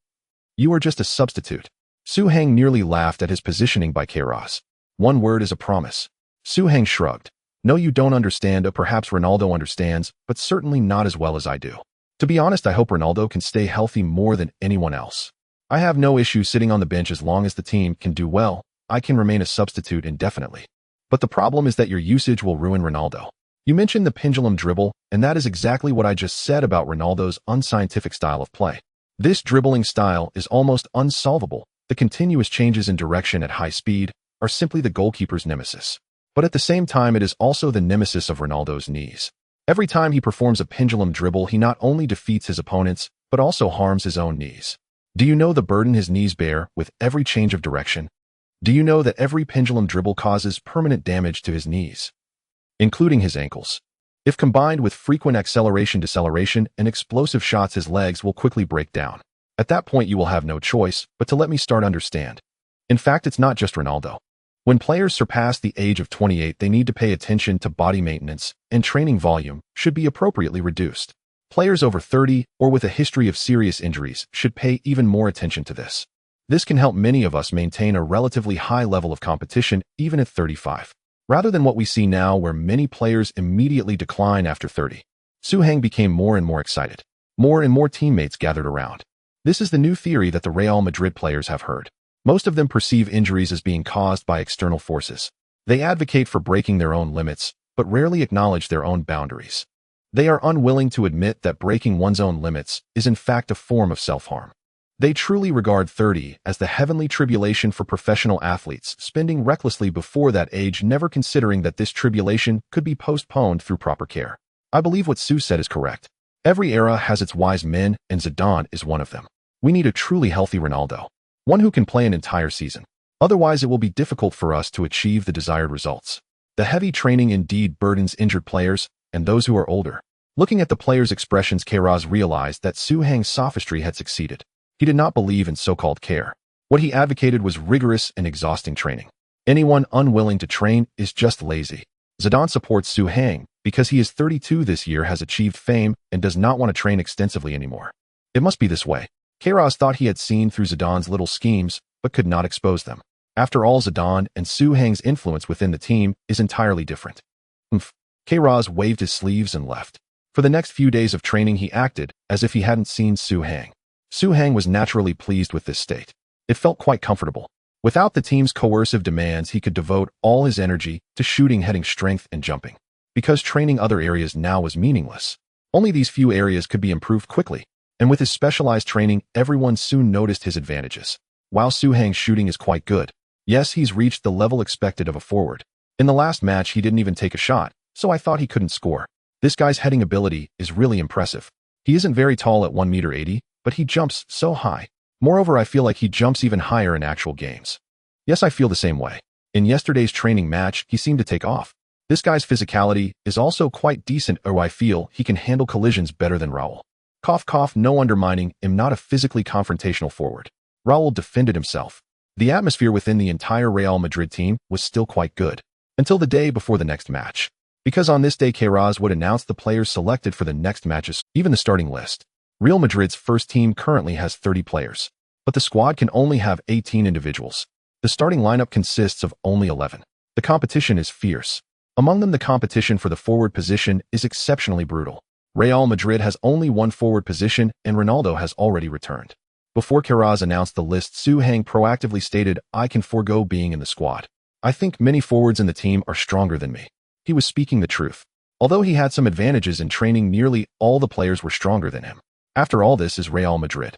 You are just a substitute. Zidane nearly laughed at his positioning by Queiroz. One word is a promise. Zidane shrugged. No, you don't understand, or perhaps Ronaldo understands, but certainly not as well as I do. To be honest, I hope Ronaldo can stay healthy more than anyone else. I have no issue sitting on the bench as long as the team can do well. I can remain a substitute indefinitely. But the problem is that your usage will ruin Ronaldo. You mentioned the pendulum dribble, and that is exactly what I just said about Ronaldo's unscientific style of play. This dribbling style is almost unsolvable. The continuous changes in direction at high speed are simply the goalkeeper's nemesis. But at the same time, it is also the nemesis of Ronaldo's knees. Every time he performs a pendulum dribble, he not only defeats his opponents, but also harms his own knees. Do you know the burden his knees bear with every change of direction? Do you know that every pendulum dribble causes permanent damage to his knees, including his ankles? If combined with frequent acceleration, deceleration, and explosive shots, his legs will quickly break down. At that point, you will have no choice but to let me start understand. In fact, it's not just Ronaldo. When players surpass the age of 28, they need to pay attention to body maintenance, and training volume should be appropriately reduced. Players over 30 or with a history of serious injuries should pay even more attention to this. This can help many of us maintain a relatively high level of competition even at 35. Rather than what we see now where many players immediately decline after 30. Zidane became more and more excited. More and more teammates gathered around. This is the new theory that the Real Madrid players have heard. Most of them perceive injuries as being caused by external forces. They advocate for breaking their own limits, but rarely acknowledge their own boundaries. They are unwilling to admit that breaking one's own limits is in fact a form of self-harm. They truly regard 30 as the heavenly tribulation for professional athletes, spending recklessly before that age, never considering that this tribulation could be postponed through proper care. I believe what Sue said is correct. Every era has its wise men, and Zidane is one of them. We need a truly healthy Ronaldo. One who can play an entire season. Otherwise, it will be difficult for us to achieve the desired results. The heavy training indeed burdens injured players and those who are older. Looking at the players' expressions, Queiroz realized that Zidane's sophistry had succeeded. He did not believe in so-called care. What he advocated was rigorous and exhausting training. Anyone unwilling to train is just lazy. Zidane supports Zidane because he is 32 this year, has achieved fame, and does not want to train extensively anymore. It must be this way. Queiroz thought he had seen through Zidane's little schemes, but could not expose them. After all, Zidane and Zidane's influence within the team is entirely different. Queiroz waved his sleeves and left. For the next few days of training, he acted as if he hadn't seen Zidane. Zidane was naturally pleased with this state. It felt quite comfortable. Without the team's coercive demands, he could devote all his energy to shooting, heading, strength, and jumping. Because training other areas now was meaningless. Only these few areas could be improved quickly. And with his specialized training, everyone soon noticed his advantages. While Zidane's shooting is quite good, yes, he's reached the level expected of a forward. In the last match, he didn't even take a shot, so I thought he couldn't score. This guy's heading ability is really impressive. He isn't very tall at 1.80 m, but he jumps so high. Moreover, I feel like he jumps even higher in actual games. Yes, I feel the same way. In yesterday's training match, he seemed to take off. This guy's physicality is also quite decent, or I feel he can handle collisions better than Raúl. Cough, cough, no undermining, am not a physically confrontational forward. Raúl defended himself. The atmosphere within the entire Real Madrid team was still quite good. Until the day before the next match. Because on this day, Queiroz would announce the players selected for the next matches, even the starting list. Real Madrid's first team currently has 30 players. But the squad can only have 18 individuals. The starting lineup consists of only 11. The competition is fierce. Among them, the competition for the forward position is exceptionally brutal. Real Madrid has only one forward position, and Ronaldo has already returned. Before Queiroz announced the list, Zidane proactively stated, I can forego being in the squad. I think many forwards in the team are stronger than me. He was speaking the truth. Although he had some advantages in training, nearly all the players were stronger than him. After all, this is Real Madrid.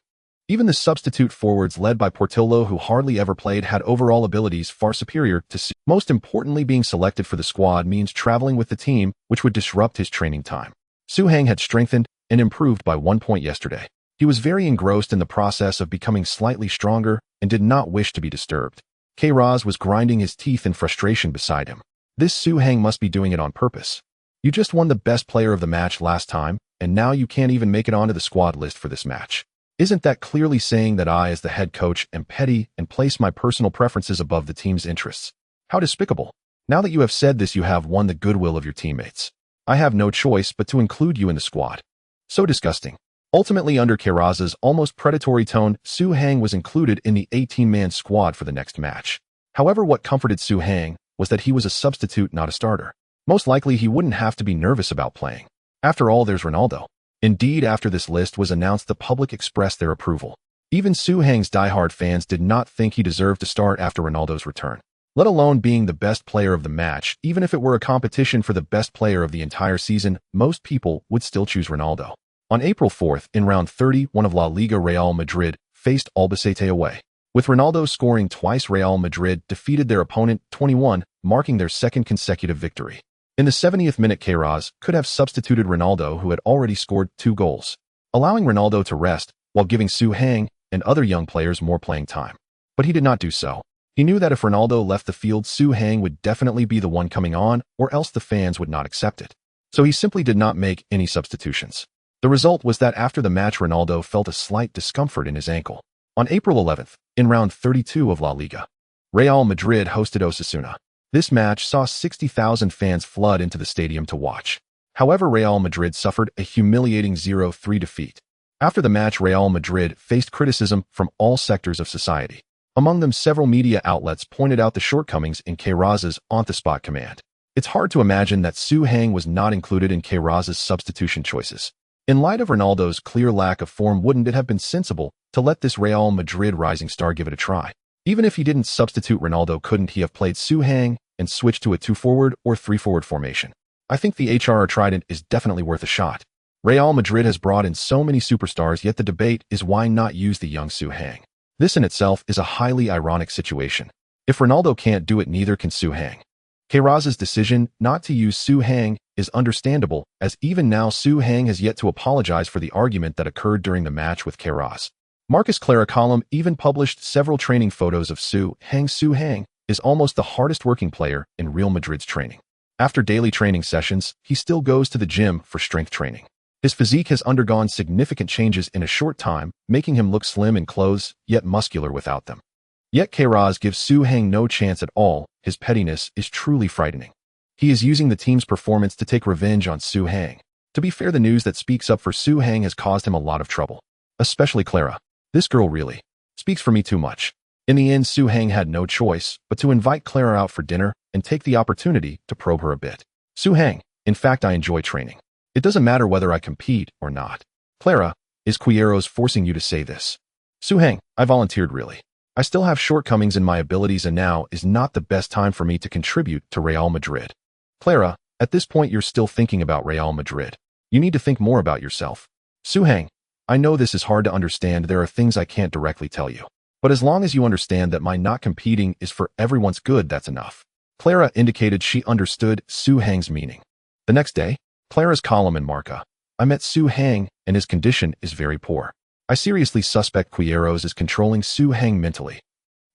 Even the substitute forwards led by Portillo, who hardly ever played, had overall abilities far superior to Zidane. Most importantly, being selected for the squad means traveling with the team, which would disrupt his training time. Zidane had strengthened and improved by 1 point yesterday. He was very engrossed in the process of becoming slightly stronger and did not wish to be disturbed. Queiroz was grinding his teeth in frustration beside him. This Su Hang must be doing it on purpose. You just won the best player of the match last time, and now you can't even make it onto the squad list for this match. Isn't that clearly saying that I, as the head coach, am petty and place my personal preferences above the team's interests? How despicable. Now that you have said this, you have won the goodwill of your teammates. I have no choice but to include you in the squad. So disgusting. Ultimately, under Queiroz' almost predatory tone, Su Hang was included in the 18-man squad for the next match. However, what comforted Su Hang was that he was a substitute, not a starter. Most likely, he wouldn't have to be nervous about playing. After all, there's Ronaldo. Indeed, after this list was announced, the public expressed their approval. Even Su Hang's diehard fans did not think he deserved to start after Ronaldo's return, let alone being the best player of the match. Even if it were a competition for the best player of the entire season, most people would still choose Ronaldo. On April 4th, in round 31 of La Liga, Real Madrid faced Albacete away. With Ronaldo scoring twice, Real Madrid defeated their opponent 21, marking their second consecutive victory. In the 70th minute, Queiroz could have substituted Ronaldo, who had already scored 2 goals, allowing Ronaldo to rest while giving Su Hang and other young players more playing time. But he did not do so. He knew that if Ronaldo left the field, Su Hang would definitely be the one coming on, or else the fans would not accept it. So he simply did not make any substitutions. The result was that after the match, Ronaldo felt a slight discomfort in his ankle. On April 11th, in round 32 of La Liga, Real Madrid hosted Osasuna. This match saw 60,000 fans flood into the stadium to watch. However, Real Madrid suffered a humiliating 0-3 defeat. After the match, Real Madrid faced criticism from all sectors of society. Among them, several media outlets pointed out the shortcomings in Queiroz's on-the-spot command. It's hard to imagine that Su Hang was not included in Queiroz's substitution choices. In light of Ronaldo's clear lack of form, wouldn't it have been sensible to let this Real Madrid rising star give it a try? Even if he didn't substitute Ronaldo, couldn't he have played Su Hang and switched to a 2-forward or 3-forward formation? I think the HRR Trident is definitely worth a shot. Real Madrid has brought in so many superstars, yet the debate is why not use the young Su Hang. This in itself is a highly ironic situation. If Ronaldo can't do it, neither can Su Hang. Queiroz's decision not to use Su Hang is understandable, as even now Su Hang has yet to apologize for the argument that occurred during the match with Queiroz. Marcus Clara column even published several training photos of Su Hang. Su Hang is almost the hardest working player in Real Madrid's training. After daily training sessions, he still goes to the gym for strength training. His physique has undergone significant changes in a short time, making him look slim in clothes, yet muscular without them. Yet Queiroz gives Su Hang no chance at all. His pettiness is truly frightening. He is using the team's performance to take revenge on Su Hang. To be fair, the news that speaks up for Su Hang has caused him a lot of trouble. Especially Clara. This girl really speaks for me too much. In the end, Su Hang had no choice but to invite Clara out for dinner and take the opportunity to probe her a bit. Su Hang, in fact, I enjoy training. It doesn't matter whether I compete or not. Clara, is Queiroz forcing you to say this? Su Hang, I volunteered really. I still have shortcomings in my abilities, and now is not the best time for me to contribute to Real Madrid. Clara, at this point you're still thinking about Real Madrid. You need to think more about yourself. Su Hang, I know this is hard to understand. There are things I can't directly tell you. But as long as you understand that my not competing is for everyone's good, that's enough. Clara indicated she understood Su Hang's meaning. The next day, Clara's column in Marca. I met Su Hang, and his condition is very poor. I seriously suspect Queiroz is controlling Su Hang mentally.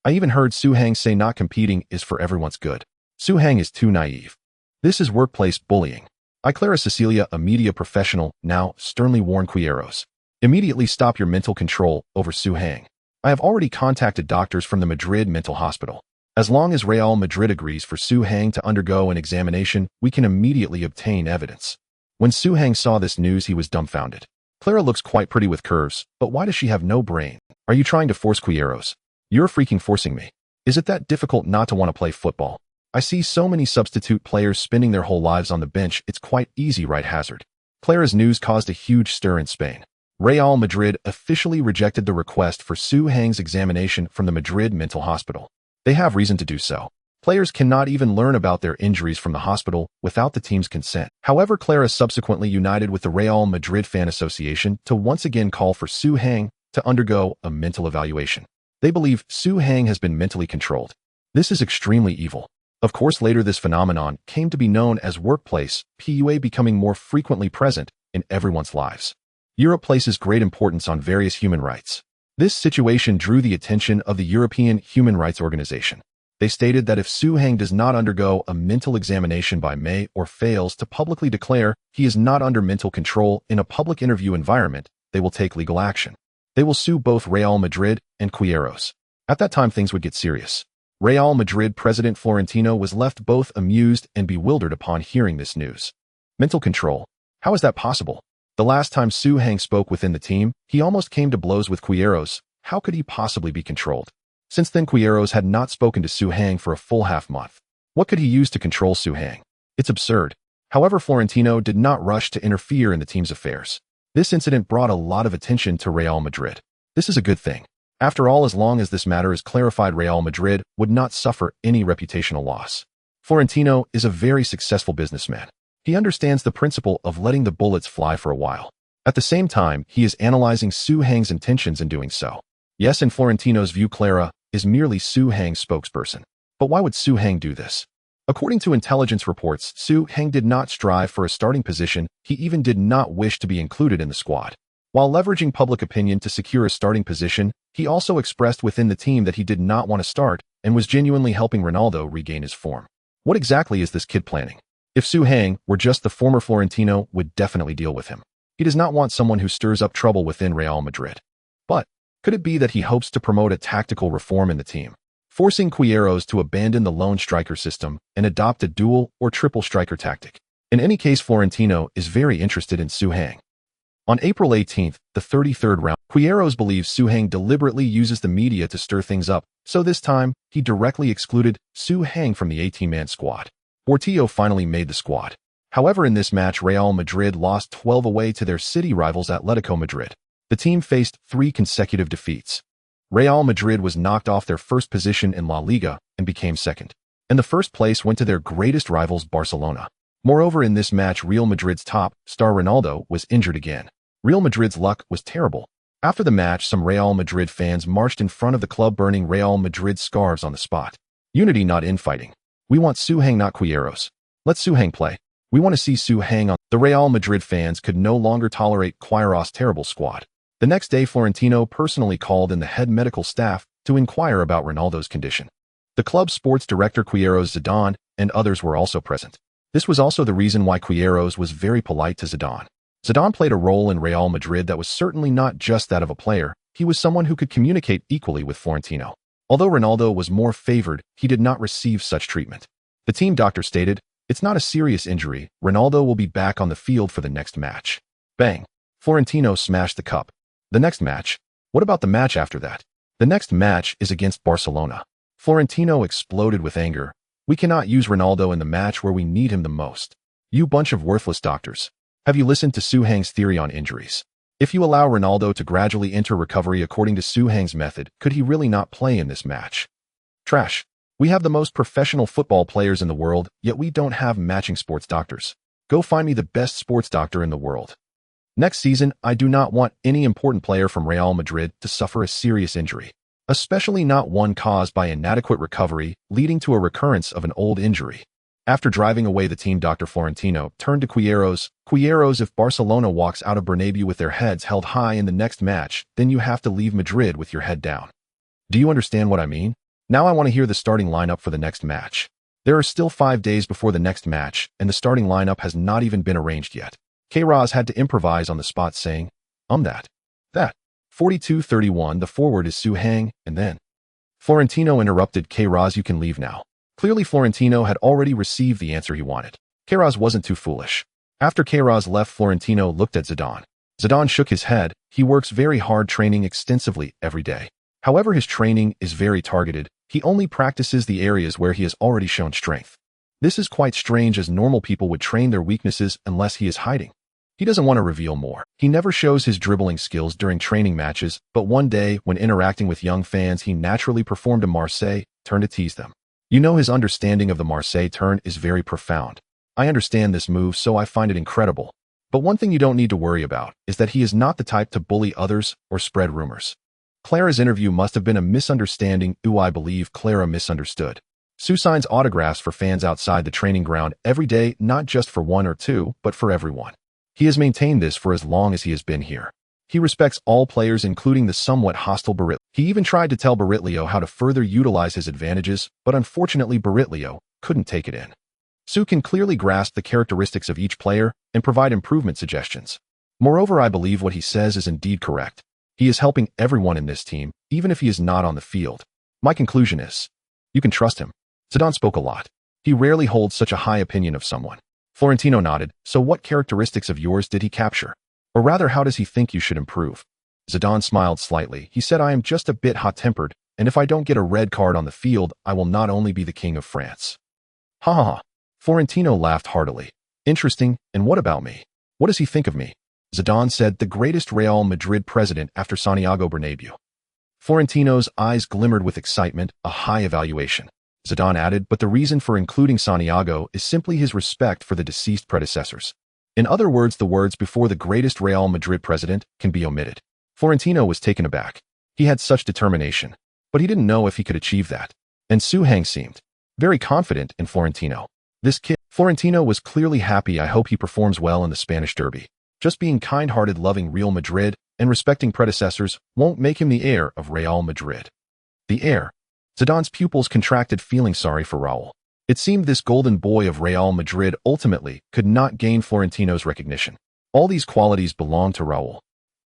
I even heard Su Hang say not competing is for everyone's good. Su Hang is too naive. This is workplace bullying. I, Clara Cecilia, a media professional, now sternly warn Queiroz. Immediately stop your mental control over Su Hang. I have already contacted doctors from the Madrid mental hospital. As long as Real Madrid agrees for Su Hang to undergo an examination, we can immediately obtain evidence. When Su Hang saw this news, he was dumbfounded. Clara looks quite pretty with curves, but why does she have no brain? Are you trying to force Queiroz? You're freaking forcing me. Is it that difficult not to want to play football? I see so many substitute players spending their whole lives on the bench. It's quite easy, right? Hazard. Clara's news caused a huge stir in Spain. Real Madrid officially rejected the request for Su Hang's examination from the Madrid mental hospital. They have reason to do so. Players cannot even learn about their injuries from the hospital without the team's consent. However, Clara subsequently united with the Real Madrid Fan Association to once again call for Su Hang to undergo a mental evaluation. They believe Su Hang has been mentally controlled. This is extremely evil. Of course, later this phenomenon came to be known as workplace PUA, becoming more frequently present in everyone's lives. Europe places great importance on various human rights. This situation drew the attention of the European Human Rights Organization. They stated that if Su Heng does not undergo a mental examination by May or fails to publicly declare he is not under mental control in a public interview environment, they will take legal action. They will sue both Real Madrid and Queiroz. At that time, things would get serious. Real Madrid president Florentino was left both amused and bewildered upon hearing this news. Mental control? How is that possible? The last time Su Heng spoke within the team, he almost came to blows with Queiroz. How could he possibly be controlled? Since then, Queiroz had not spoken to Su Heng for a full half-month. What could he use to control Su Heng? It's absurd. However, Florentino did not rush to interfere in the team's affairs. This incident brought a lot of attention to Real Madrid. This is a good thing. After all, as long as this matter is clarified, Real Madrid would not suffer any reputational loss. Florentino is a very successful businessman. He understands the principle of letting the bullets fly for a while. At the same time, he is analyzing Su Heng's intentions in doing so. Yes, in Florentino's view, Clara is merely Su Heng's spokesperson. But why would Su Heng do this? According to intelligence reports, Su Heng did not strive for a starting position. He even did not wish to be included in the squad. While leveraging public opinion to secure a starting position, he also expressed within the team that he did not want to start and was genuinely helping Ronaldo regain his form. What exactly is this kid planning? If Su Heng were just the former, Florentino would definitely deal with him. He does not want someone who stirs up trouble within Real Madrid. But could it be that he hopes to promote a tactical reform in the team, forcing Queiroz to abandon the lone striker system and adopt a dual or triple striker tactic? In any case, Florentino is very interested in Su Heng. On April 18th, the 33rd round, Queiroz believes Su Heng deliberately uses the media to stir things up, so this time, he directly excluded Su Heng from the 18-man squad. Portillo finally made the squad. However, in this match, Real Madrid lost 12 away to their city rivals Atletico Madrid. The team faced 3 consecutive defeats. Real Madrid was knocked off their first position in La Liga and became second. And the first place went to their greatest rivals Barcelona. Moreover, in this match, Real Madrid's top star Ronaldo was injured again. Real Madrid's luck was terrible. After the match, some Real Madrid fans marched in front of the club burning Real Madrid scarves on the spot. Unity, not infighting. We want Su Heng, not Queiroz. Let Su Heng play. We want to see Su Heng on. The Real Madrid fans could no longer tolerate Queiroz's terrible squad. The next day, Florentino personally called in the head medical staff to inquire about Ronaldo's condition. The club's sports director Queiroz, Zidane, and others were also present. This was also the reason why Queiroz was very polite to Zidane. Zidane played a role in Real Madrid that was certainly not just that of a player. He was someone who could communicate equally with Florentino. Although Ronaldo was more favored, he did not receive such treatment. The team doctor stated, "It's not a serious injury. Ronaldo will be back on the field for the next match." Bang! Florentino smashed the cup. The next match? What about the match after that? The next match is against Barcelona. Florentino exploded with anger. "We cannot use Ronaldo in the match where we need him the most. You bunch of worthless doctors. Have you listened to Su Heng's theory on injuries? If you allow Ronaldo to gradually enter recovery according to Su Heng's method, could he really not play in this match? Trash. We have the most professional football players in the world, yet we don't have matching sports doctors. Go find me the best sports doctor in the world. Next season, I do not want any important player from Real Madrid to suffer a serious injury, especially not one caused by inadequate recovery, leading to a recurrence of an old injury." After driving away the team, Dr. Florentino turned to Queiroz. "Queiroz, if Barcelona walks out of Bernabeu with their heads held high in the next match, then you have to leave Madrid with your head down. Do you understand what I mean? Now I want to hear the starting lineup for the next match. There are still 5 days before the next match, and the starting lineup has not even been arranged yet." Queiroz had to improvise on the spot, saying, That. 42-31, the forward is Su Heng, and then. Florentino interrupted Queiroz, "You can leave now." Clearly, Florentino had already received the answer he wanted. Queiroz wasn't too foolish. After Queiroz left, Florentino looked at Zidane. Zidane shook his head. He works very hard, training extensively every day. However, his training is very targeted. He only practices the areas where he has already shown strength. This is quite strange, as normal people would train their weaknesses unless he is hiding. He doesn't want to reveal more. He never shows his dribbling skills during training matches, but one day, when interacting with young fans, he naturally performed a Marseille turn to tease them. You know, his understanding of the Marseille turn is very profound. I understand this move, so I find it incredible. But one thing you don't need to worry about is that he is not the type to bully others or spread rumors. Clara's interview must have been a misunderstanding. I believe Clara misunderstood. Su signs autographs for fans outside the training ground every day, not just for 1 or 2, but for everyone. He has maintained this for as long as he has been here. He respects all players, including the somewhat hostile Barritlio. He even tried to tell Barritlio how to further utilize his advantages, but unfortunately Barritlio couldn't take it in. Su can clearly grasp the characteristics of each player and provide improvement suggestions. Moreover, I believe what he says is indeed correct. He is helping everyone in this team, even if he is not on the field. My conclusion is, you can trust him. Zidane spoke a lot. He rarely holds such a high opinion of someone. Florentino nodded. So what characteristics of yours did he capture? Or rather, how does he think you should improve? Zidane smiled slightly. He said, I am just a bit hot-tempered, and if I don't get a red card on the field, I will not only be the king of France. Ha ha ha. Florentino laughed heartily. Interesting, and what about me? What does he think of me? Zidane said, the greatest Real Madrid president after Santiago Bernabeu. Florentino's eyes glimmered with excitement, a high evaluation. Zidane added, but the reason for including Santiago is simply his respect for the deceased predecessors. In other words, the words before the greatest Real Madrid president can be omitted. Florentino was taken aback. He had such determination, but he didn't know if he could achieve that. And Su Hang seemed very confident in Florentino. This kid, Florentino was clearly happy. I hope he performs well in the Spanish derby. Just being kind-hearted, loving Real Madrid, and respecting predecessors won't make him the heir of Real Madrid. The heir? Zidane's pupils contracted, feeling sorry for Raúl. It seemed this golden boy of Real Madrid ultimately could not gain Florentino's recognition. All these qualities belonged to Raúl.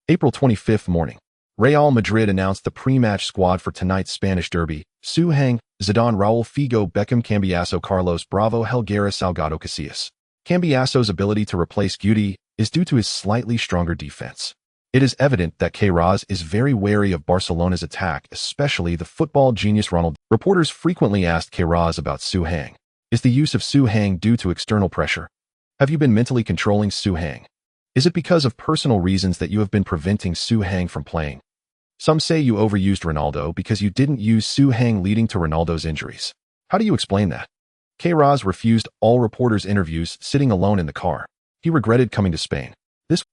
April 25th morning. Real Madrid announced the pre-match squad for tonight's Spanish derby. Su Hang, Zidane, Raúl, Figo, Beckham, Cambiaso, Carlos, Bravo, Helguera, Salgado, Casillas. Cambiaso's ability to replace Guti is due to his slightly stronger defense. It is evident that Queiroz is very wary of Barcelona's attack, especially the football genius Ronaldo. Reporters frequently asked Queiroz about Su Hang. Is the use of Su Hang due to external pressure? Have you been mentally controlling Su Hang? Is it because of personal reasons that you have been preventing Su Hang from playing? Some say you overused Ronaldo because you didn't use Su Hang, leading to Ronaldo's injuries. How do you explain that? Queiroz refused all reporters' interviews, sitting alone in the car. He regretted coming to Spain.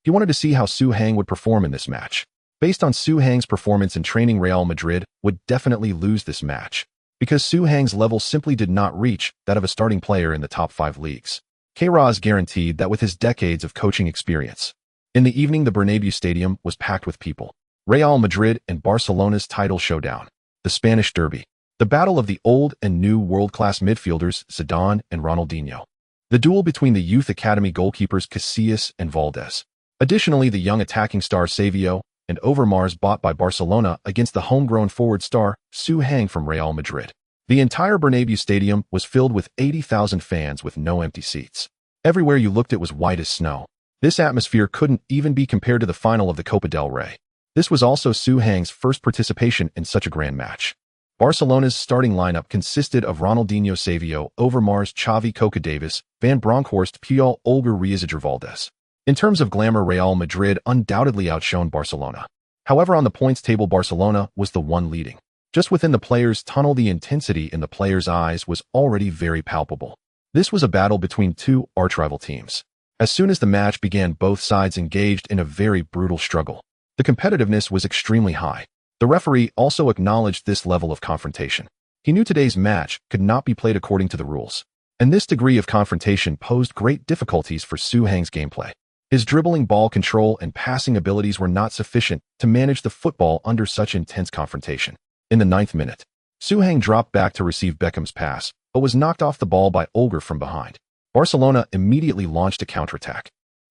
He wanted to see how Su Hang would perform in this match. Based on Su Hang's performance in training, Real Madrid would definitely lose this match, because Su Hang's level simply did not reach that of a starting player in the top 5 leagues. Queiroz guaranteed that with his decades of coaching experience. In the evening, the Bernabeu Stadium was packed with people. Real Madrid and Barcelona's title showdown. The Spanish derby. The battle of the old and new world-class midfielders Zidane and Ronaldinho. The duel between the youth academy goalkeepers Casillas and Valdés. Additionally, the young attacking star Savio and Overmars, bought by Barcelona, against the homegrown forward star Su Hang from Real Madrid. The entire Bernabeu Stadium was filled with 80,000 fans with no empty seats. Everywhere you looked, it was white as snow. This atmosphere couldn't even be compared to the final of the Copa del Rey. This was also Su Hang's first participation in such a grand match. Barcelona's starting lineup consisted of Ronaldinho, Savio, Overmars, Xavi, Coca Davis, Van Bronckhorst, Puyol, Olga, Riazadr, Valdés. In terms of glamour, Real Madrid undoubtedly outshone Barcelona. However, on the points table, Barcelona was the one leading. Just within the players' tunnel, the intensity in the players' eyes was already very palpable. This was a battle between two arch-rival teams. As soon as the match began, both sides engaged in a very brutal struggle. The competitiveness was extremely high. The referee also acknowledged this level of confrontation. He knew today's match could not be played according to the rules, and this degree of confrontation posed great difficulties for Su Hang's gameplay. His dribbling, ball control, and passing abilities were not sufficient to manage the football under such intense confrontation. In the 9th minute, Su Hang dropped back to receive Beckham's pass, but was knocked off the ball by Olga from behind. Barcelona immediately launched a counterattack.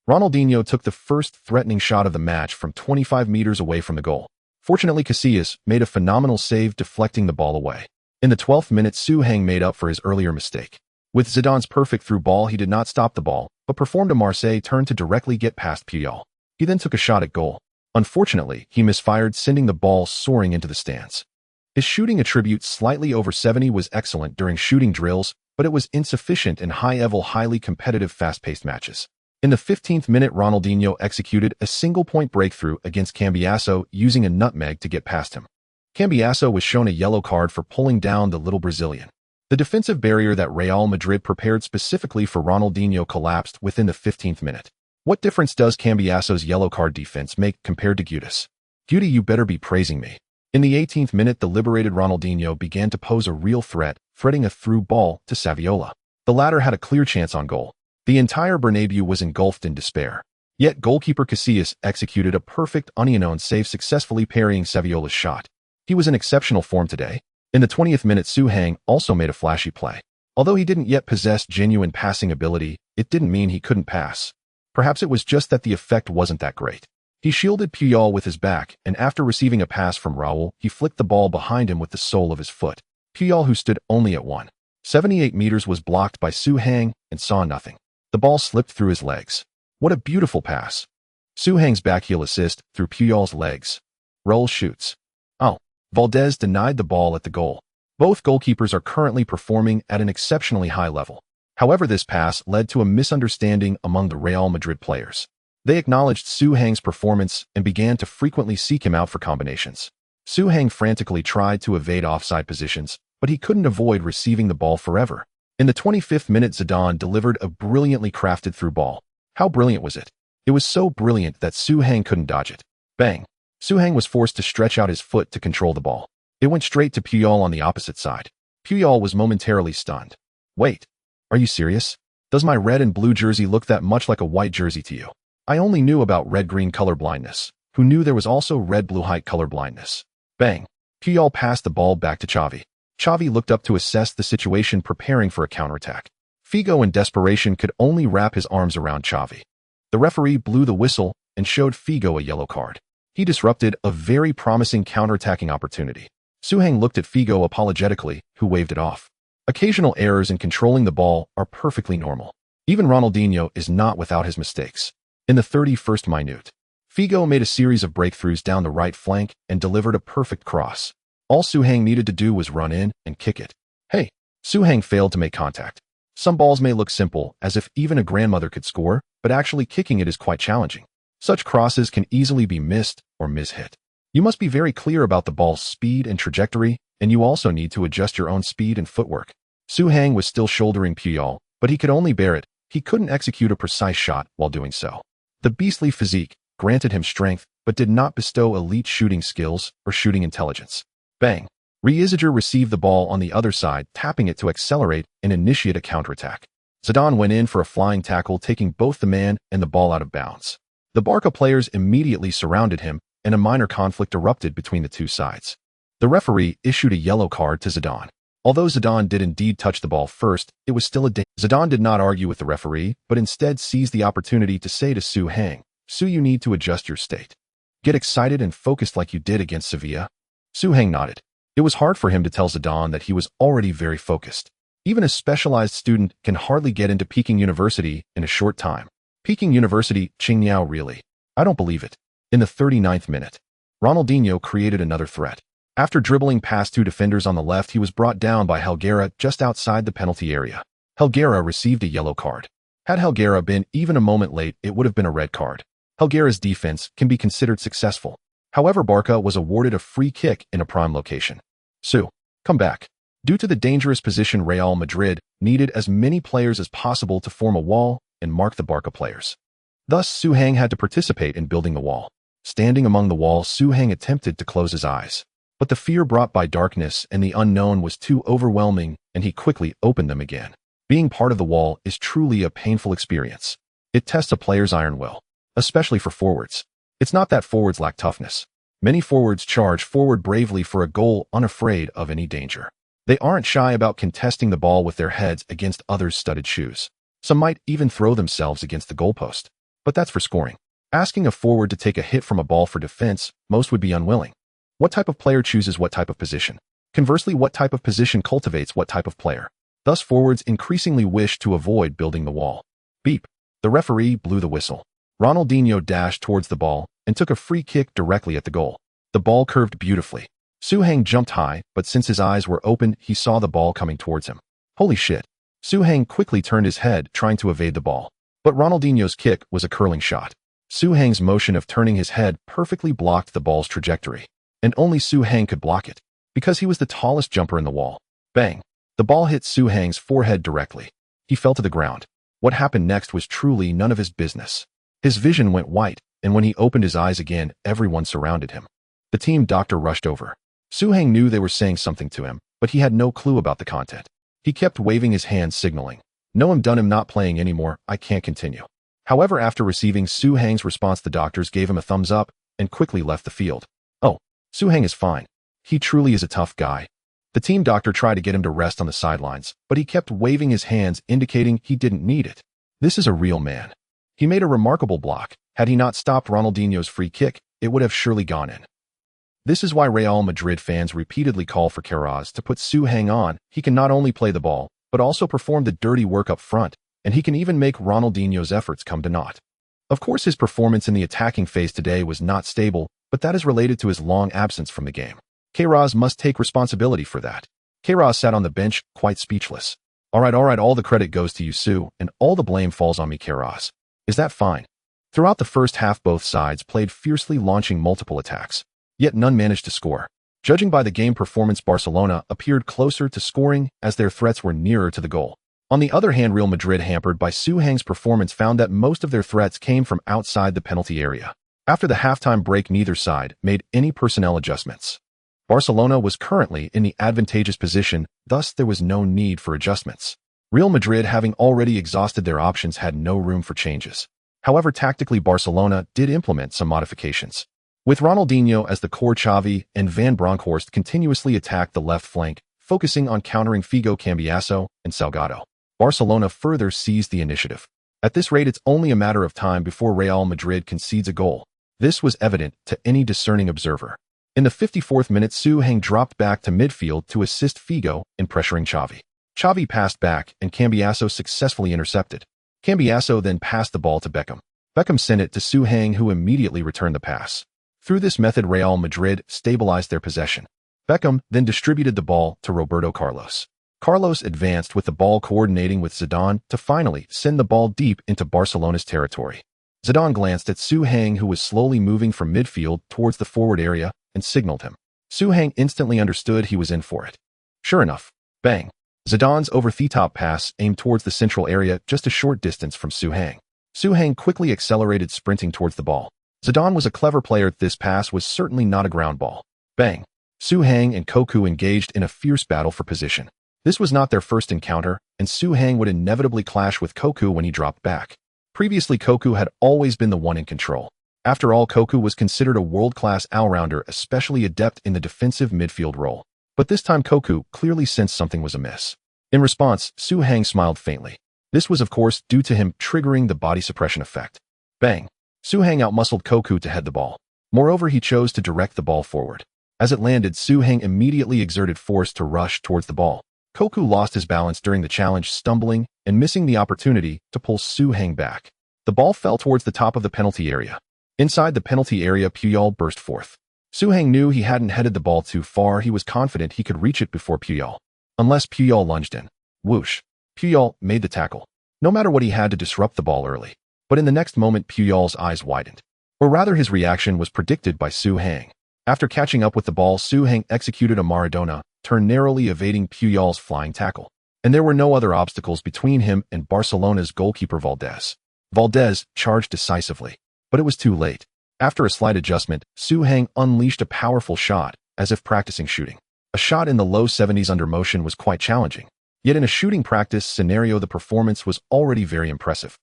Ronaldinho took the first threatening shot of the match from 25 meters away from the goal. Fortunately, Casillas made a phenomenal save, deflecting the ball away. In the 12th minute, Su Hang made up for his earlier mistake. With Zidane's perfect through ball, he did not stop the ball, but performed a Marseille turn to directly get past Puyol. He then took a shot at goal. Unfortunately, he misfired, sending the ball soaring into the stands. His shooting attribute, slightly over 70, was excellent during shooting drills, but it was insufficient in high-level, highly competitive, fast-paced matches. In the 15th minute, Ronaldinho executed a single-point breakthrough against Cambiaso, using a nutmeg to get past him. Cambiaso was shown a yellow card for pulling down the little Brazilian. The defensive barrier that Real Madrid prepared specifically for Ronaldinho collapsed within the 15th minute. What difference does Cambiaso's yellow card defense make compared to Gudi's? Guti, you better be praising me. In the 18th minute, the liberated Ronaldinho began to pose a real threat, threading a through ball to Saviola. The latter had a clear chance on goal. The entire Bernabeu was engulfed in despair. Yet goalkeeper Casillas executed a perfect unknown save, successfully parrying Saviola's shot. He was in exceptional form today. In the 20th minute, Su-Hang also made a flashy play. Although he didn't yet possess genuine passing ability, it didn't mean he couldn't pass. Perhaps it was just that the effect wasn't that great. He shielded Puyol with his back, and after receiving a pass from Raúl, he flicked the ball behind him with the sole of his foot. Puyol, who stood only at 1.78 meters, was blocked by Su-Hang and saw nothing. The ball slipped through his legs. What a beautiful pass. Su-Hang's backheel assist through Puyol's legs. Raúl shoots. Oh. Valdez denied the ball at the goal. Both goalkeepers are currently performing at an exceptionally high level. However, this pass led to a misunderstanding among the Real Madrid players. They acknowledged Su-Hang's performance and began to frequently seek him out for combinations. Su-Hang frantically tried to evade offside positions, but he couldn't avoid receiving the ball forever. In the 25th minute, Zidane delivered a brilliantly crafted through ball. How brilliant was it? It was so brilliant that Su-Hang couldn't dodge it. Bang! Su-Hang was forced to stretch out his foot to control the ball. It went straight to Puyol on the opposite side. Puyol was momentarily stunned. Wait, are you serious? Does my red and blue jersey look that much like a white jersey to you? I only knew about red-green color blindness. Who knew there was also red-blue-white color blindness? Bang! Puyol passed the ball back to Xavi. Xavi looked up to assess the situation, preparing for a counterattack. Figo, in desperation, could only wrap his arms around Xavi. The referee blew the whistle and showed Figo a yellow card. He disrupted a very promising counterattacking opportunity. Su-Hang looked at Figo apologetically, who waved it off. Occasional errors in controlling the ball are perfectly normal. Even Ronaldinho is not without his mistakes. In the 31st minute, Figo made a series of breakthroughs down the right flank and delivered a perfect cross. All Su-Hang needed to do was run in and kick it. Hey, Su-Hang failed to make contact. Some balls may look simple, as if even a grandmother could score, but actually kicking it is quite challenging. Such crosses can easily be missed or mishit. You must be very clear about the ball's speed and trajectory, and you also need to adjust your own speed and footwork. Su-Hang was still shouldering Puyol, but he could only bear it. He couldn't execute a precise shot while doing so. The beastly physique granted him strength, but did not bestow elite shooting skills or shooting intelligence. Bang! Reiziger received the ball on the other side, tapping it to accelerate and initiate a counterattack. Zidane went in for a flying tackle, taking both the man and the ball out of bounds. The Barca players immediately surrounded him, and a minor conflict erupted between the two sides. The referee issued a yellow card to Zidane. Although Zidane did indeed touch the ball first, it was still a danger. Zidane did not argue with the referee, but instead seized the opportunity to say to Su-Hang, "Su, you need to adjust your state. Get excited and focused like you did against Sevilla." Su-Hang nodded. It was hard for him to tell Zidane that he was already very focused. Even a specialized student can hardly get into Peking University in a short time. Peking University, Qingyao, really? I don't believe it. In the 39th minute, Ronaldinho created another threat. After dribbling past two defenders on the left, he was brought down by Helguera just outside the penalty area. Helguera received a yellow card. Had Helguera been even a moment late, it would have been a red card. Helguera's defense can be considered successful. However, Barca was awarded a free kick in a prime location. Su, come back. Due to the dangerous position, Real Madrid needed as many players as possible to form a wall and mark the Barca players. Thus, Su-Hang had to participate in building the wall. Standing among the wall, Su-Hang attempted to close his eyes. But the fear brought by darkness and the unknown was too overwhelming, and he quickly opened them again. Being part of the wall is truly a painful experience. It tests a player's iron will, especially for forwards. It's not that forwards lack toughness. Many forwards charge forward bravely for a goal, unafraid of any danger. They aren't shy about contesting the ball with their heads against others' studded shoes. Some might even throw themselves against the goalpost. But that's for scoring. Asking a forward to take a hit from a ball for defense, most would be unwilling. What type of player chooses what type of position? Conversely, what type of position cultivates what type of player? Thus, forwards increasingly wish to avoid building the wall. Beep. The referee blew the whistle. Ronaldinho dashed towards the ball and took a free kick directly at the goal. The ball curved beautifully. Su-Hang jumped high, but since his eyes were open, he saw the ball coming towards him. Holy shit. Su-Hang quickly turned his head, trying to evade the ball. But Ronaldinho's kick was a curling shot. Su-Hang's motion of turning his head perfectly blocked the ball's trajectory. And only Su-Hang could block it, because he was the tallest jumper in the wall. Bang! The ball hit Su-Hang's forehead directly. He fell to the ground. What happened next was truly none of his business. His vision went white, and when he opened his eyes again, everyone surrounded him. The team doctor rushed over. Su-Hang knew they were saying something to him, but he had no clue about the content. He kept waving his hand, signaling, "No, I'm done. I'm not playing anymore. I can't continue." However, after receiving Su Heng's response, the doctors gave him a thumbs up and quickly left the field. Oh, Su Heng is fine. He truly is a tough guy. The team doctor tried to get him to rest on the sidelines, but he kept waving his hands, indicating he didn't need it. This is a real man. He made a remarkable block. Had he not stopped Ronaldinho's free kick, it would have surely gone in. This is why Real Madrid fans repeatedly call for Queiroz to put Su Heng on. He can not only play the ball, but also perform the dirty work up front, and he can even make Ronaldinho's efforts come to naught. Of course, his performance in the attacking phase today was not stable, but that is related to his long absence from the game. Queiroz must take responsibility for that. Queiroz sat on the bench, quite speechless. All right, all the credit goes to you, Su, and all the blame falls on me, Queiroz. Is that fine? Throughout the first half, both sides played fiercely, launching multiple attacks. Yet none managed to score. Judging by the game performance, Barcelona appeared closer to scoring as their threats were nearer to the goal. On the other hand, Real Madrid, hampered by Su Heng's performance, found that most of their threats came from outside the penalty area. After the halftime break, neither side made any personnel adjustments. Barcelona was currently in the advantageous position, thus there was no need for adjustments. Real Madrid, having already exhausted their options, had no room for changes. However, tactically, Barcelona did implement some modifications. With Ronaldinho as the core, Xavi and Van Bronckhorst continuously attacked the left flank, focusing on countering Figo, Cambiasso, and Salgado. Barcelona further seized the initiative. At this rate, it's only a matter of time before Real Madrid concedes a goal. This was evident to any discerning observer. In the 54th minute, Su Heng dropped back to midfield to assist Figo in pressuring Xavi. Xavi passed back, and Cambiasso successfully intercepted. Cambiasso then passed the ball to Beckham. Beckham sent it to Su Heng, who immediately returned the pass. Through this method, Real Madrid stabilized their possession. Beckham then distributed the ball to Roberto Carlos. Carlos advanced with the ball, coordinating with Zidane to finally send the ball deep into Barcelona's territory. Zidane glanced at Su Heng, who was slowly moving from midfield towards the forward area, and signaled him. Su Heng instantly understood he was in for it. Sure enough, bang! Zidane's over-the-top pass aimed towards the central area, just a short distance from Su Heng. Su Heng quickly accelerated, sprinting towards the ball. Zidane was a clever player. This pass was certainly not a ground ball. Bang! Su Heng and Cocu engaged in a fierce battle for position. This was not their first encounter, and Su Heng would inevitably clash with Cocu when he dropped back. Previously, Cocu had always been the one in control. After all, Cocu was considered a world-class all-rounder, especially adept in the defensive midfield role. But this time, Cocu clearly sensed something was amiss. In response, Su Heng smiled faintly. This was, of course, due to him triggering the body suppression effect. Bang! Su Heng outmuscled Cocu to head the ball. Moreover, he chose to direct the ball forward. As it landed, Su Heng immediately exerted force to rush towards the ball. Cocu lost his balance during the challenge, stumbling and missing the opportunity to pull Su Heng back. The ball fell towards the top of the penalty area. Inside the penalty area, Puyol burst forth. Su Heng knew he hadn't headed the ball too far. He was confident he could reach it before Puyol. Unless Puyol lunged in. Whoosh! Puyol made the tackle. No matter what, he had to disrupt the ball early. But in the next moment, Puyol's eyes widened. Or rather, his reaction was predicted by Su Heng. After catching up with the ball, Su Heng executed a Maradona turn, narrowly evading Puyol's flying tackle. And there were no other obstacles between him and Barcelona's goalkeeper Valdés. Valdés charged decisively. But it was too late. After a slight adjustment, Su Heng unleashed a powerful shot, as if practicing shooting. A shot in the low 70s under motion was quite challenging. Yet in a shooting practice scenario, the performance was already very impressive.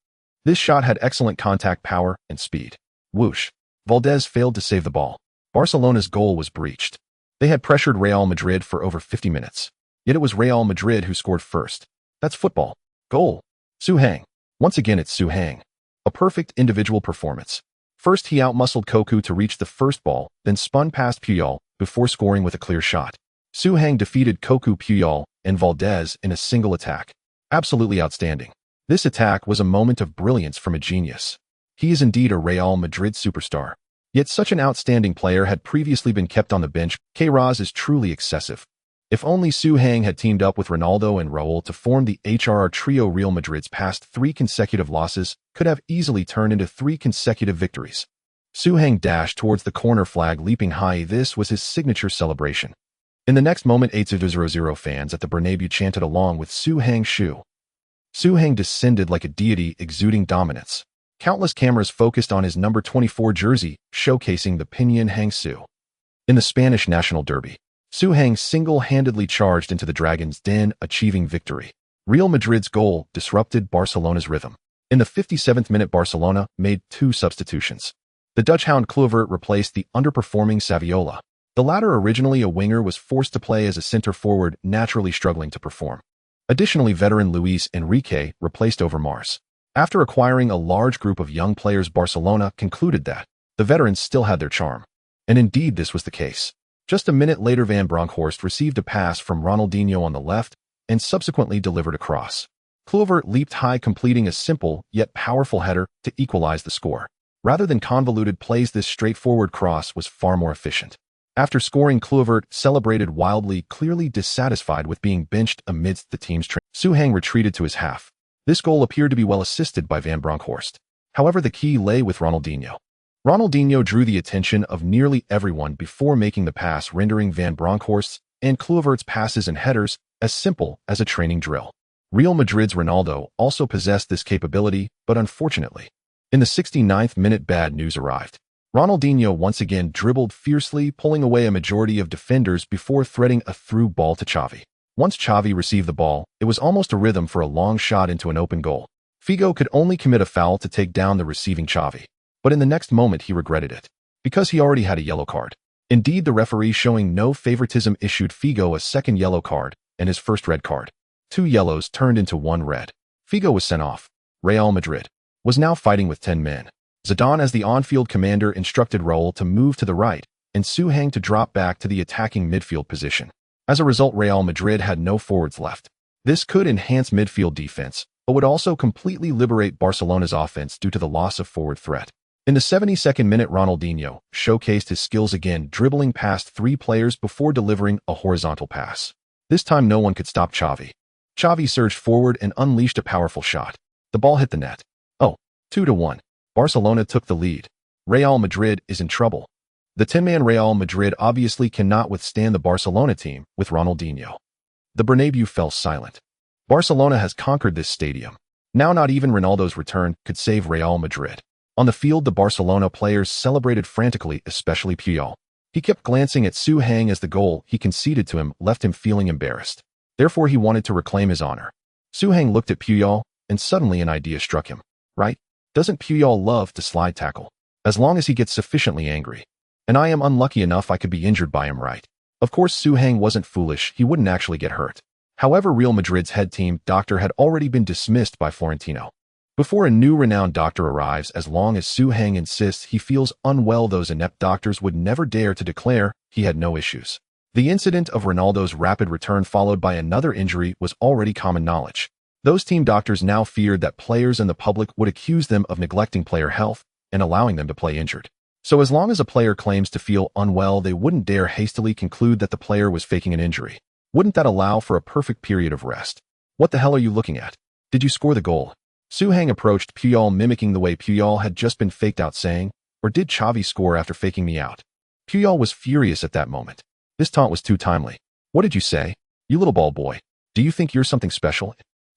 This shot had excellent contact power and speed. Whoosh! Valdés failed to save the ball. Barcelona's goal was breached. They had pressured Real Madrid for over 50 minutes. Yet it was Real Madrid who scored first. That's football. Goal. Su Heng. Once again, it's Su Heng. A perfect individual performance. First, he outmuscled Cocu to reach the first ball, then spun past Puyol before scoring with a clear shot. Su Heng defeated Cocu, Puyol, and Valdés in a single attack. Absolutely outstanding. This attack was a moment of brilliance from a genius. He is indeed a Real Madrid superstar. Yet such an outstanding player had previously been kept on the bench. Queiroz is truly excessive. If only Su Heng had teamed up with Ronaldo and Raúl to form the HRR trio, Real Madrid's past 3 consecutive losses could have easily turned into 3 consecutive victories. Su Heng dashed towards the corner flag, leaping high. This was his signature celebration. In the next moment, 8,000 fans at the Bernabeu chanted along with Su Heng's shoe. Su Heng descended like a deity, exuding dominance. Countless cameras focused on his number 24 jersey, showcasing the Pinyin Heng Su. In the Spanish National Derby, Su Heng single-handedly charged into the Dragon's den, achieving victory. Real Madrid's goal disrupted Barcelona's rhythm. In the 57th minute, Barcelona made two substitutions. The Dutch hound Kluivert replaced the underperforming Saviola. The latter, originally a winger, was forced to play as a center forward, naturally struggling to perform. Additionally, veteran Luis Enrique replaced Overmars. After acquiring a large group of young players, Barcelona concluded that the veterans still had their charm. And indeed, this was the case. Just a minute later, Van Bronckhorst received a pass from Ronaldinho on the left and subsequently delivered a cross. Kluivert leaped high, completing a simple yet powerful header to equalize the score. Rather than convoluted plays, this straightforward cross was far more efficient. After scoring, Kluivert celebrated wildly, clearly dissatisfied with being benched amidst the team's training. Souhang retreated to his half. This goal appeared to be well assisted by Van Bronckhorst. However, the key lay with Ronaldinho. Ronaldinho drew the attention of nearly everyone before making the pass, rendering Van Bronckhorst's and Kluivert's passes and headers as simple as a training drill. Real Madrid's Ronaldo also possessed this capability, but unfortunately, in the 69th minute, bad news arrived. Ronaldinho once again dribbled fiercely, pulling away a majority of defenders before threading a through ball to Xavi. Once Xavi received the ball, it was almost a rhythm for a long shot into an open goal. Figo could only commit a foul to take down the receiving Xavi, but in the next moment he regretted it, because he already had a yellow card. Indeed, the referee, showing no favoritism, issued Figo a second yellow card and his first red card. 2 yellows turned into 1 red. Figo was sent off. Real Madrid was now fighting with 10 men. Zidane, as the on-field commander, instructed Raúl to move to the right and Souhang to drop back to the attacking midfield position. As a result, Real Madrid had no forwards left. This could enhance midfield defense, but would also completely liberate Barcelona's offense due to the loss of forward threat. In the 72nd minute, Ronaldinho showcased his skills again, dribbling past 3 players before delivering a horizontal pass. This time no one could stop Xavi. Xavi surged forward and unleashed a powerful shot. The ball hit the net. 2-1. Barcelona took the lead. Real Madrid is in trouble. The 10-man Real Madrid obviously cannot withstand the Barcelona team with Ronaldinho. The Bernabeu fell silent. Barcelona has conquered this stadium. Now not even Ronaldo's return could save Real Madrid. On the field, the Barcelona players celebrated frantically, especially Puyol. He kept glancing at Souhang as the goal he conceded to him left him feeling embarrassed. Therefore, he wanted to reclaim his honor. Souhang looked at Puyol, and suddenly an idea struck him. Right? Doesn't Puyol love to slide tackle? As long as he gets sufficiently angry. And I am unlucky enough I could be injured by him, right? Of course, Souhang wasn't foolish. He wouldn't actually get hurt. However, Real Madrid's head team doctor had already been dismissed by Florentino. Before a new renowned doctor arrives, as long as Souhang insists he feels unwell, those inept doctors would never dare to declare he had no issues. The incident of Ronaldo's rapid return followed by another injury was already common knowledge. Those team doctors now feared that players and the public would accuse them of neglecting player health and allowing them to play injured. So as long as a player claims to feel unwell, they wouldn't dare hastily conclude that the player was faking an injury. Wouldn't that allow for a perfect period of rest? What the hell are you looking at? Did you score the goal? Souhang approached Puyol, mimicking the way Puyol had just been faked out, saying, "Or did Xavi score after faking me out?" Puyol was furious at that moment. This taunt was too timely. "What did you say? You little ball boy. Do you think you're something special?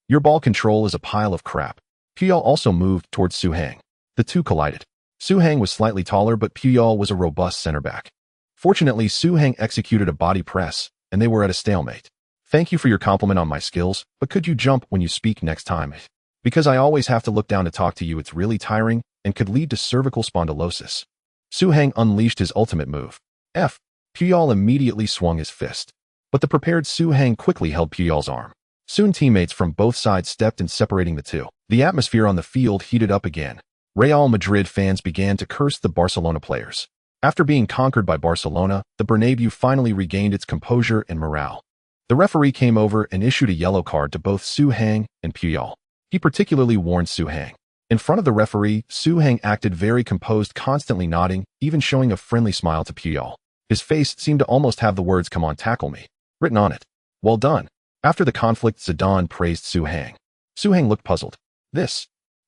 Your ball control is a pile of crap." Puyol also moved towards Souhang. The two collided. Souhang was slightly taller, but Puyol was a robust center back. Fortunately, Souhang executed a body press, and they were at a stalemate. "Thank you for your compliment on my skills, but could you jump when you speak next time? Because I always have to look down to talk to you. It's really tiring and could lead to cervical spondylosis." Souhang unleashed his ultimate move. Puyol immediately swung his fist. But the prepared Souhang quickly held Puyol's arm. Soon teammates from both sides stepped in, separating the two. The atmosphere on the field heated up again. Real Madrid fans began to curse the Barcelona players. After being conquered by Barcelona, the Bernabeu finally regained its composure and morale. The referee came over and issued a yellow card to both Souhang and Puyol. He particularly warned Souhang. In front of the referee, Souhang acted very composed, constantly nodding, even showing a friendly smile to Puyol. His face seemed to almost have the words "Come on, tackle me" written on it. Well done. After the conflict, Zidane praised Souhang. Souhang looked puzzled.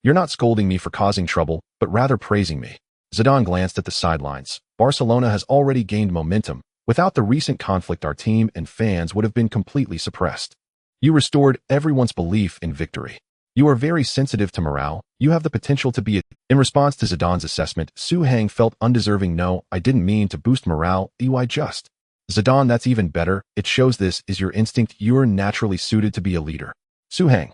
You're not scolding me for causing trouble, but rather praising me." Zidane glanced at the sidelines. Barcelona has already gained momentum. Without the recent conflict, our team and fans would have been completely suppressed. You restored everyone's belief in victory. You are very sensitive to morale. You have the potential to be it. In response to Zidane's assessment, Souhang felt undeserving. "No, I didn't mean to boost morale. I just..." "Zidane, that's even better. It shows this is your instinct. You're naturally suited to be a leader." Souhang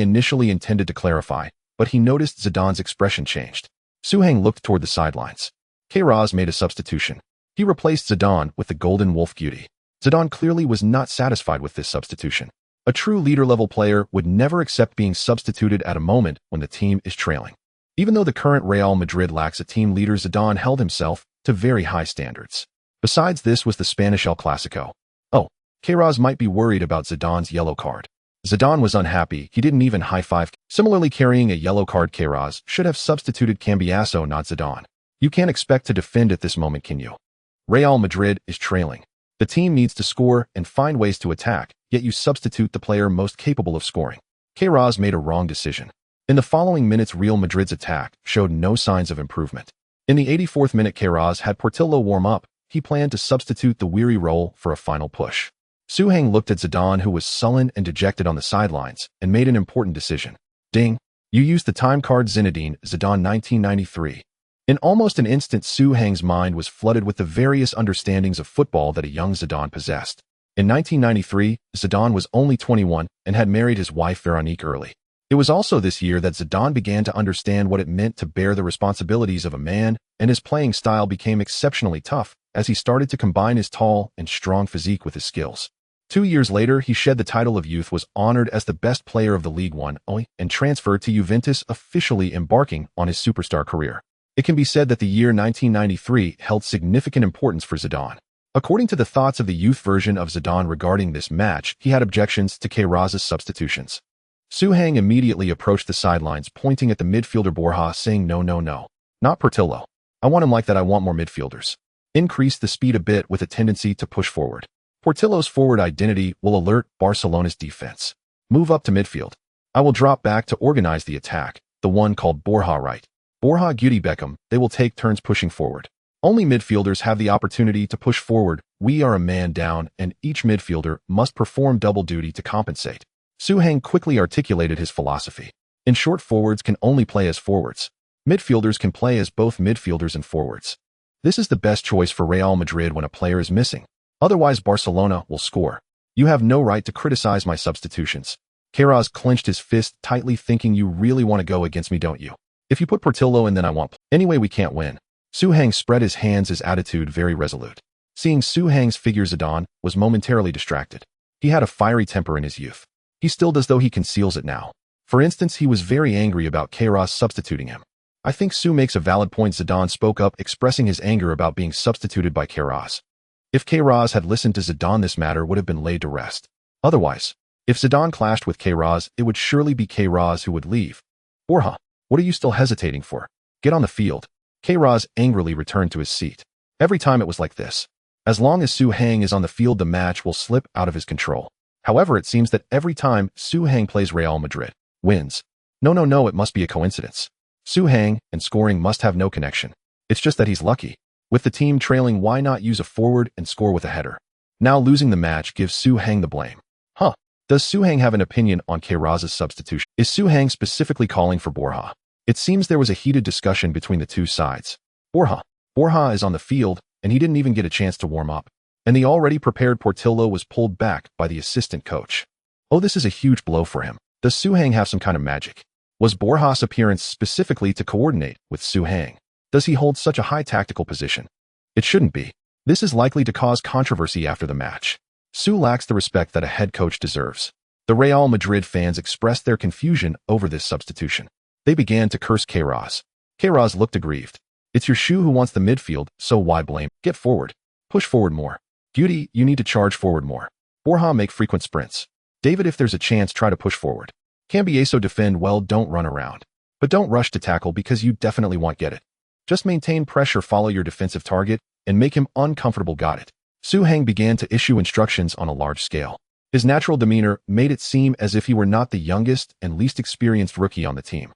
initially intended to clarify, but he noticed Zidane's expression changed. Suhang looked toward the sidelines. Queiroz made a substitution. He replaced Zidane with the Golden Wolf Guti. Zidane clearly was not satisfied with this substitution. A true leader-level player would never accept being substituted at a moment when the team is trailing. Even though the current Real Madrid lacks a team leader, Zidane held himself to very high standards. Besides, this was the Spanish El Clásico. Oh, Queiroz might be worried about Zidane's yellow card. Zidane was unhappy. He didn't even high-five. Similarly, carrying a yellow card, Queiroz should have substituted Cambiasso, not Zidane. You can't expect to defend at this moment, can you? Real Madrid is trailing. The team needs to score and find ways to attack, yet you substitute the player most capable of scoring. Queiroz made a wrong decision. In the following minutes, Real Madrid's attack showed no signs of improvement. In the 84th minute, Queiroz had Portillo warm up. He planned to substitute the weary role for a final push. Suhang looked at Zidane, who was sullen and dejected on the sidelines, and made an important decision. Ding! You used the time card. Zinedine Zidane 1993. In almost an instant, Suhang's mind was flooded with the various understandings of football that a young Zidane possessed. In 1993, Zidane was only 21 and had married his wife Veronique early. It was also this year that Zidane began to understand what it meant to bear the responsibilities of a man, and his playing style became exceptionally tough as he started to combine his tall and strong physique with his skills. 2 years later, he shed the title of youth, was honored as the best player of the Ligue 1, and transferred to Juventus, officially embarking on his superstar career. It can be said that the year 1993 held significant importance for Zidane. According to the thoughts of the youth version of Zidane regarding this match, he had objections to Queiroz's substitutions. Suhang immediately approached the sidelines, pointing at the midfielder Borja, saying, "No, no, no. Not Portillo. I want him like that. I want more midfielders. Increase the speed a bit with a tendency to push forward. Portillo's forward identity will alert Barcelona's defense. Move up to midfield. I will drop back to organize the attack, the one called Borja right. Borja Guti Beckham, they will take turns pushing forward. Only midfielders have the opportunity to push forward. We are a man down, and each midfielder must perform double duty to compensate." Suhang quickly articulated his philosophy. In short, forwards can only play as forwards. Midfielders can play as both midfielders and forwards. This is the best choice for Real Madrid when a player is missing. Otherwise, Barcelona will score. You have no right to criticize my substitutions. Queiroz clenched his fist tightly, thinking, you really want to go against me, don't you? If you put Portillo in, then I won't. Anyway, we can't win. Suhang spread his hands, his attitude very resolute. Seeing Suhang's figure, Zidane was momentarily distracted. He had a fiery temper in his youth. He still does, though he conceals it now. For instance, he was very angry about Queiroz substituting him. I think Su makes a valid point. Zidane spoke up, expressing his anger about being substituted by Queiroz. If Queiroz had listened to Zidane, this matter would have been laid to rest. Otherwise, if Zidane clashed with Queiroz, it would surely be Queiroz who would leave. Borja, what are you still hesitating for? Get on the field. Queiroz angrily returned to his seat. Every time it was like this. As long as Suhang is on the field, the match will slip out of his control. However, it seems that every time Suhang plays, Real Madrid wins. No, it must be a coincidence. Suhang and scoring must have no connection. It's just that he's lucky. With the team trailing, why not use a forward and score with a header? Now losing the match gives Suhang the blame. Does Suhang have an opinion on Queiroz's substitution? Is Suhang specifically calling for Borja? It seems there was a heated discussion between the two sides. Borja is on the field, and he didn't even get a chance to warm up. And the already prepared Portillo was pulled back by the assistant coach. Oh, this is a huge blow for him. Does Suhang have some kind of magic? Was Borja's appearance specifically to coordinate with Suhang? Does he hold such a high tactical position? It shouldn't be. This is likely to cause controversy after the match. Su lacks the respect that a head coach deserves. The Real Madrid fans expressed their confusion over this substitution. They began to curse Queiroz. Queiroz looked aggrieved. It's your shoe who wants the midfield, so why blame? Get forward. Push forward more. Guti, you need to charge forward more. Borja, make frequent sprints. David, if there's a chance, try to push forward. Cambiasso, defend well, don't run around. But don't rush to tackle because you definitely won't get it. Just maintain pressure, follow your defensive target, and make him uncomfortable. Got it. Suhang began to issue instructions on a large scale. His natural demeanor made it seem as if he were not the youngest and least experienced rookie on the team.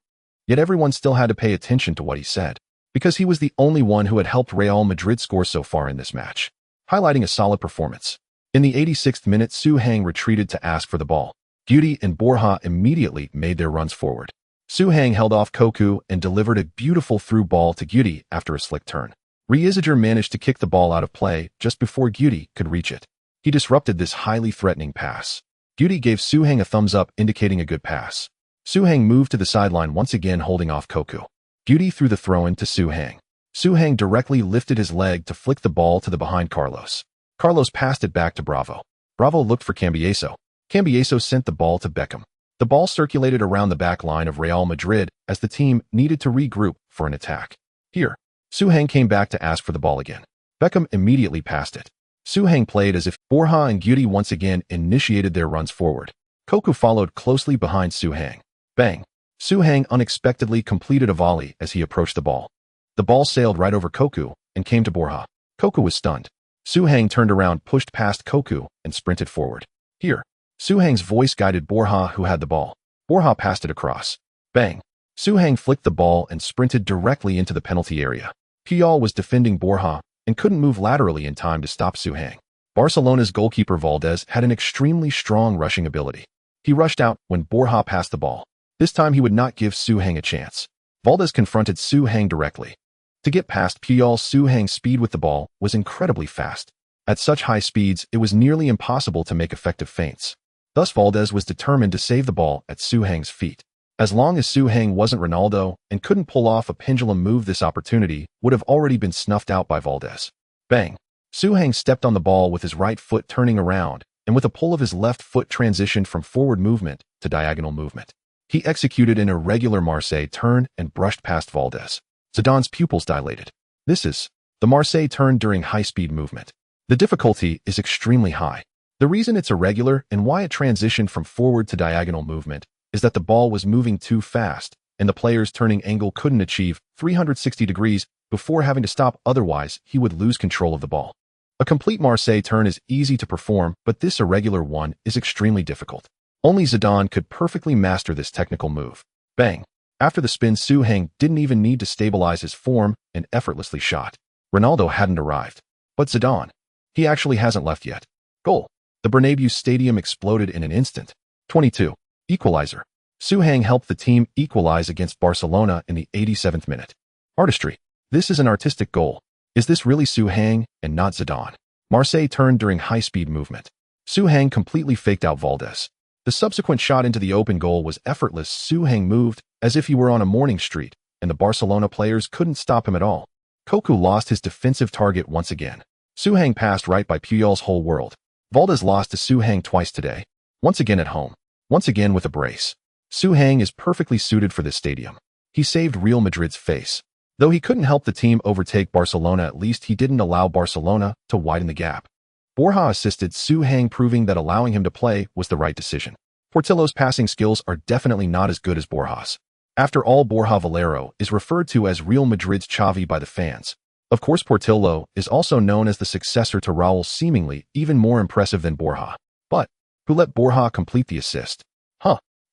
Yet everyone still had to pay attention to what he said, because he was the only one who had helped Real Madrid score so far in this match, highlighting a solid performance. In the 86th minute, Suhang retreated to ask for the ball. Guti and Borja immediately made their runs forward. Suhang held off Koku and delivered a beautiful through ball to Guti after a slick turn. Reiziger managed to kick the ball out of play just before Guti could reach it. He disrupted this highly threatening pass. Guti gave Suhang a thumbs up, indicating a good pass. Su-Hang moved to the sideline once again, holding off Cocu. Guti threw the throw-in to Su-Hang. Su-Hang directly lifted his leg to flick the ball to the behind Carlos. Carlos passed it back to Bravo. Bravo looked for Cambiaso. Cambiaso sent the ball to Beckham. The ball circulated around the back line of Real Madrid as the team needed to regroup for an attack. Here, Su-Hang came back to ask for the ball again. Beckham immediately passed it. Su-Hang played as if Borja and Guti once again initiated their runs forward. Cocu followed closely behind Su-Hang. Bang! Su-Hang unexpectedly completed a volley as he approached the ball. The ball sailed right over Cocu and came to Borja. Cocu was stunned. Su-Hang turned around, pushed past Cocu, and sprinted forward. Here, Su-Hang's voice guided Borja, who had the ball. Borja passed it across. Bang! Su-Hang flicked the ball and sprinted directly into the penalty area. Puyol was defending Borja and couldn't move laterally in time to stop Su-Hang. Barcelona's goalkeeper Valdez had an extremely strong rushing ability. He rushed out when Borja passed the ball. This time he would not give Su-Hang a chance. Valdez confronted Su-Hang directly. To get past Puyol, Su-Hang's speed with the ball was incredibly fast. At such high speeds, it was nearly impossible to make effective feints. Thus Valdez was determined to save the ball at Su-Hang's feet. As long as Su-Hang wasn't Ronaldo and couldn't pull off a pendulum move, this opportunity would have already been snuffed out by Valdez. Bang! Su-Hang stepped on the ball with his right foot, turning around, and with a pull of his left foot transitioned from forward movement to diagonal movement. He executed an irregular Marseille turn and brushed past Valdez. Zidane's pupils dilated. This is the Marseille turn during high-speed movement. The difficulty is extremely high. The reason it's irregular and why it transitioned from forward to diagonal movement is that the ball was moving too fast, and the player's turning angle couldn't achieve 360 degrees before having to stop, otherwise he would lose control of the ball. A complete Marseille turn is easy to perform, but this irregular one is extremely difficult. Only Zidane could perfectly master this technical move. Bang! After the spin, Su-Hang didn't even need to stabilize his form and effortlessly shot. Ronaldo hadn't arrived. But Zidane, he actually hasn't left yet. Goal! The Bernabeu Stadium exploded in an instant. 22. Equalizer. Su-Hang helped the team equalize against Barcelona in the 87th minute. Artistry. This is an artistic goal. Is this really Su-Hang and not Zidane? Marseille turned during high-speed movement. Su-Hang completely faked out Valdez. The subsequent shot into the open goal was effortless. Su-Hang moved as if he were on a morning street, and the Barcelona players couldn't stop him at all. Cocu lost his defensive target once again. Su-Hang passed right by Puyol's whole world. Valdez lost to Su-Hang twice today. Once again at home. Once again with a brace. Su-Hang is perfectly suited for this stadium. He saved Real Madrid's face. Though he couldn't help the team overtake Barcelona, at least he didn't allow Barcelona to widen the gap. Borja assisted Su-Hang, proving that allowing him to play was the right decision. Portillo's passing skills are definitely not as good as Borja's. After all, Borja Valero is referred to as Real Madrid's Xavi by the fans. Of course, Portillo is also known as the successor to Raúl, seemingly even more impressive than Borja. But who let Borja complete the assist?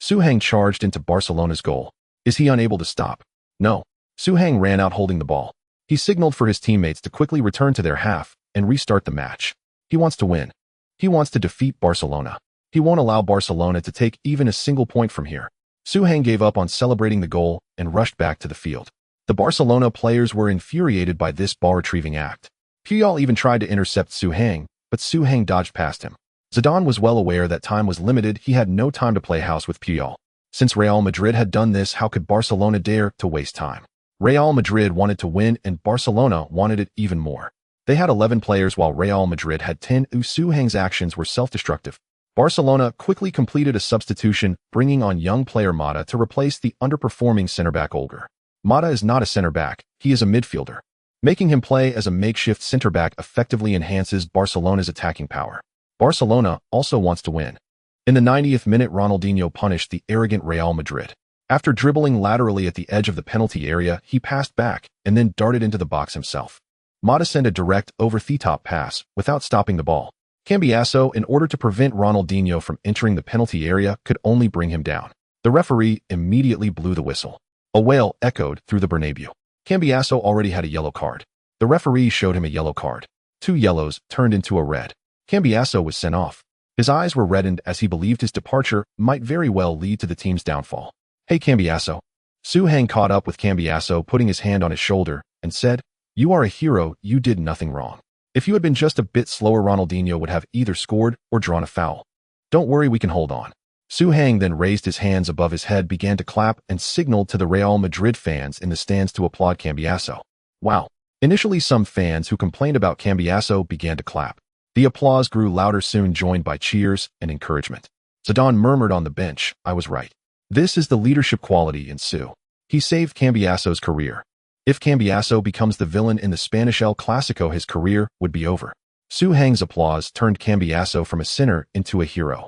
Su-Hang charged into Barcelona's goal. Is he unable to stop? No. Su-Hang ran out holding the ball. He signaled for his teammates to quickly return to their half and restart the match. He wants to win. He wants to defeat Barcelona. He won't allow Barcelona to take even a single point from here. Su-Hang gave up on celebrating the goal and rushed back to the field. The Barcelona players were infuriated by this ball-retrieving act. Puyol even tried to intercept Su-Hang, but Su-Hang dodged past him. Zidane was well aware that time was limited. He had no time to play house with Puyol. Since Real Madrid had done this, how could Barcelona dare to waste time? Real Madrid wanted to win, and Barcelona wanted it even more. They had 11 players while Real Madrid had 10. Su-Hang's actions were self-destructive. Barcelona quickly completed a substitution, bringing on young player Mata to replace the underperforming center-back Olger. Mata is not a center-back, he is a midfielder. Making him play as a makeshift center-back effectively enhances Barcelona's attacking power. Barcelona also wants to win. In the 90th minute, Ronaldinho punished the arrogant Real Madrid. After dribbling laterally at the edge of the penalty area, he passed back and then darted into the box himself. Mata sent a direct over-the-top pass without stopping the ball. Cambiaso, in order to prevent Ronaldinho from entering the penalty area, could only bring him down. The referee immediately blew the whistle. A wail echoed through the Bernabeu. Cambiaso already had a yellow card. The referee showed him a yellow card. 2 yellows turned into a red. Cambiaso was sent off. His eyes were reddened as he believed his departure might very well lead to the team's downfall. Hey Cambiaso. Su-Hang caught up with Cambiaso, putting his hand on his shoulder, and said, "You are a hero, you did nothing wrong. If you had been just a bit slower, Ronaldinho would have either scored or drawn a foul. Don't worry, we can hold on." Su Hang then raised his hands above his head, began to clap, and signaled to the Real Madrid fans in the stands to applaud Cambiasso. Wow. Initially, some fans who complained about Cambiasso began to clap. The applause grew louder, soon joined by cheers and encouragement. Zidane murmured on the bench, "I was right. This is the leadership quality in Su. He saved Cambiasso's career. If Cambiasso becomes the villain in the Spanish El Clásico, his career would be over." Su Hang's applause turned Cambiasso from a sinner into a hero.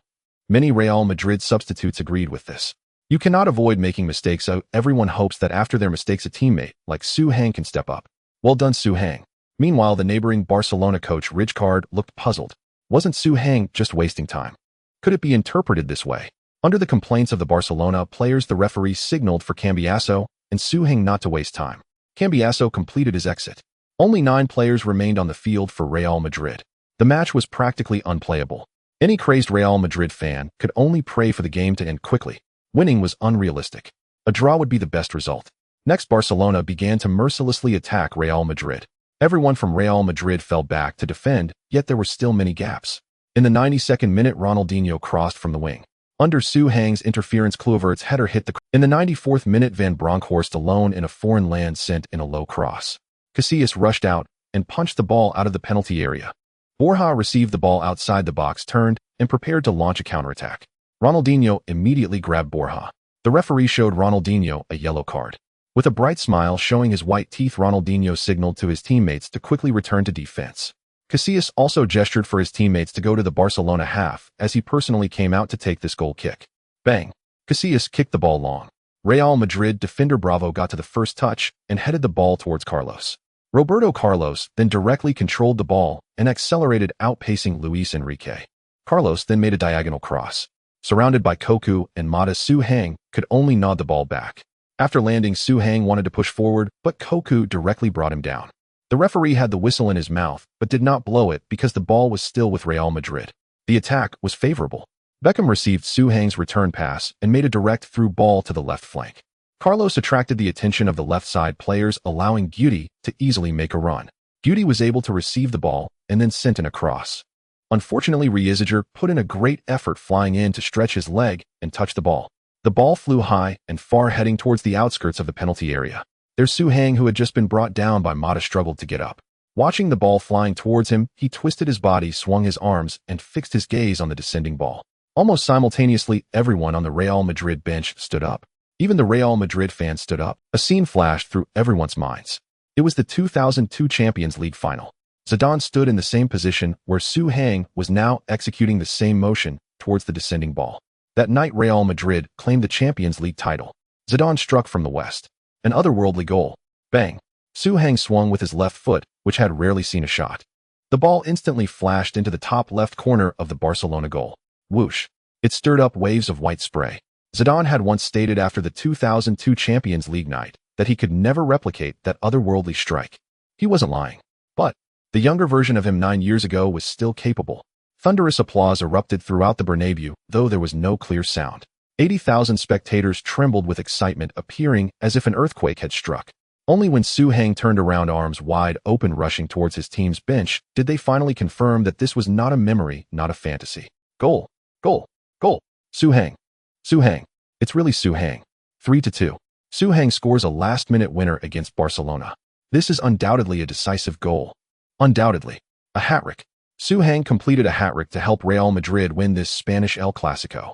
Many Real Madrid substitutes agreed with this. You cannot avoid making mistakes, so everyone hopes that after their mistakes a teammate like Su Hang can step up. Well done, Su Hang. Meanwhile, the neighboring Barcelona coach Rijkaard looked puzzled. Wasn't Su Hang just wasting time? Could it be interpreted this way? Under the complaints of the Barcelona players, the referee signaled for Cambiasso and Su Hang not to waste time. Cambiasso completed his exit. Only 9 players remained on the field for Real Madrid. The match was practically unplayable. Any crazed Real Madrid fan could only pray for the game to end quickly. Winning was unrealistic. A draw would be the best result. Next, Barcelona began to mercilessly attack Real Madrid. Everyone from Real Madrid fell back to defend, yet there were still many gaps. In the 92nd minute, Ronaldinho crossed from the wing. Under Su Hang's interference, Kluivert's header hit the... In the 94th minute, Van Bronckhorst, alone in a foreign land, sent in a low cross. Casillas rushed out and punched the ball out of the penalty area. Borja received the ball outside the box, turned, and prepared to launch a counterattack. Ronaldinho immediately grabbed Borja. The referee showed Ronaldinho a yellow card. With a bright smile showing his white teeth, Ronaldinho signaled to his teammates to quickly return to defense. Casillas also gestured for his teammates to go to the Barcelona half, as he personally came out to take this goal kick. Bang! Casillas kicked the ball long. Real Madrid defender Bravo got to the first touch and headed the ball towards Carlos. Roberto Carlos then directly controlled the ball and accelerated, outpacing Luis Enrique. Carlos then made a diagonal cross. Surrounded by Cocu and Mata, Su Hang could only nod the ball back. After landing, Su Hang wanted to push forward, but Cocu directly brought him down. The referee had the whistle in his mouth, but did not blow it because the ball was still with Real Madrid. The attack was favorable. Beckham received Su Hang's return pass and made a direct through ball to the left flank. Carlos attracted the attention of the left side players, allowing Guti to easily make a run. Guti was able to receive the ball and then sent in a cross. Unfortunately, Reisiger put in a great effort, flying in to stretch his leg and touch the ball. The ball flew high and far, heading towards the outskirts of the penalty area. There's Su Hang, who had just been brought down by Mata, struggled to get up. Watching the ball flying towards him, he twisted his body, swung his arms, and fixed his gaze on the descending ball. Almost simultaneously, everyone on the Real Madrid bench stood up. Even the Real Madrid fans stood up. A scene flashed through everyone's minds. It was the 2002 Champions League final. Zidane stood in the same position where Su Hang was now, executing the same motion towards the descending ball. That night, Real Madrid claimed the Champions League title. Zidane struck from the west. An otherworldly goal. Bang! Su Hang swung with his left foot, which had rarely seen a shot. The ball instantly flashed into the top left corner of the Barcelona goal. Whoosh! It stirred up waves of white spray. Zidane had once stated after the 2002 Champions League night that he could never replicate that otherworldly strike. He wasn't lying. But the younger version of him 9 years ago was still capable. Thunderous applause erupted throughout the Bernabeu, though there was no clear sound. 80,000 spectators trembled with excitement, appearing as if an earthquake had struck. Only when Su Hang turned around, arms wide open, rushing towards his team's bench, did they finally confirm that this was not a memory, not a fantasy. Goal! Goal! Goal! Su Hang! Su Hang! It's really Su Hang. 3-2. Su Hang scores a last-minute winner against Barcelona. This is undoubtedly a decisive goal. Undoubtedly. A hat-trick. Su Hang completed a hat-trick to help Real Madrid win this Spanish El Clásico.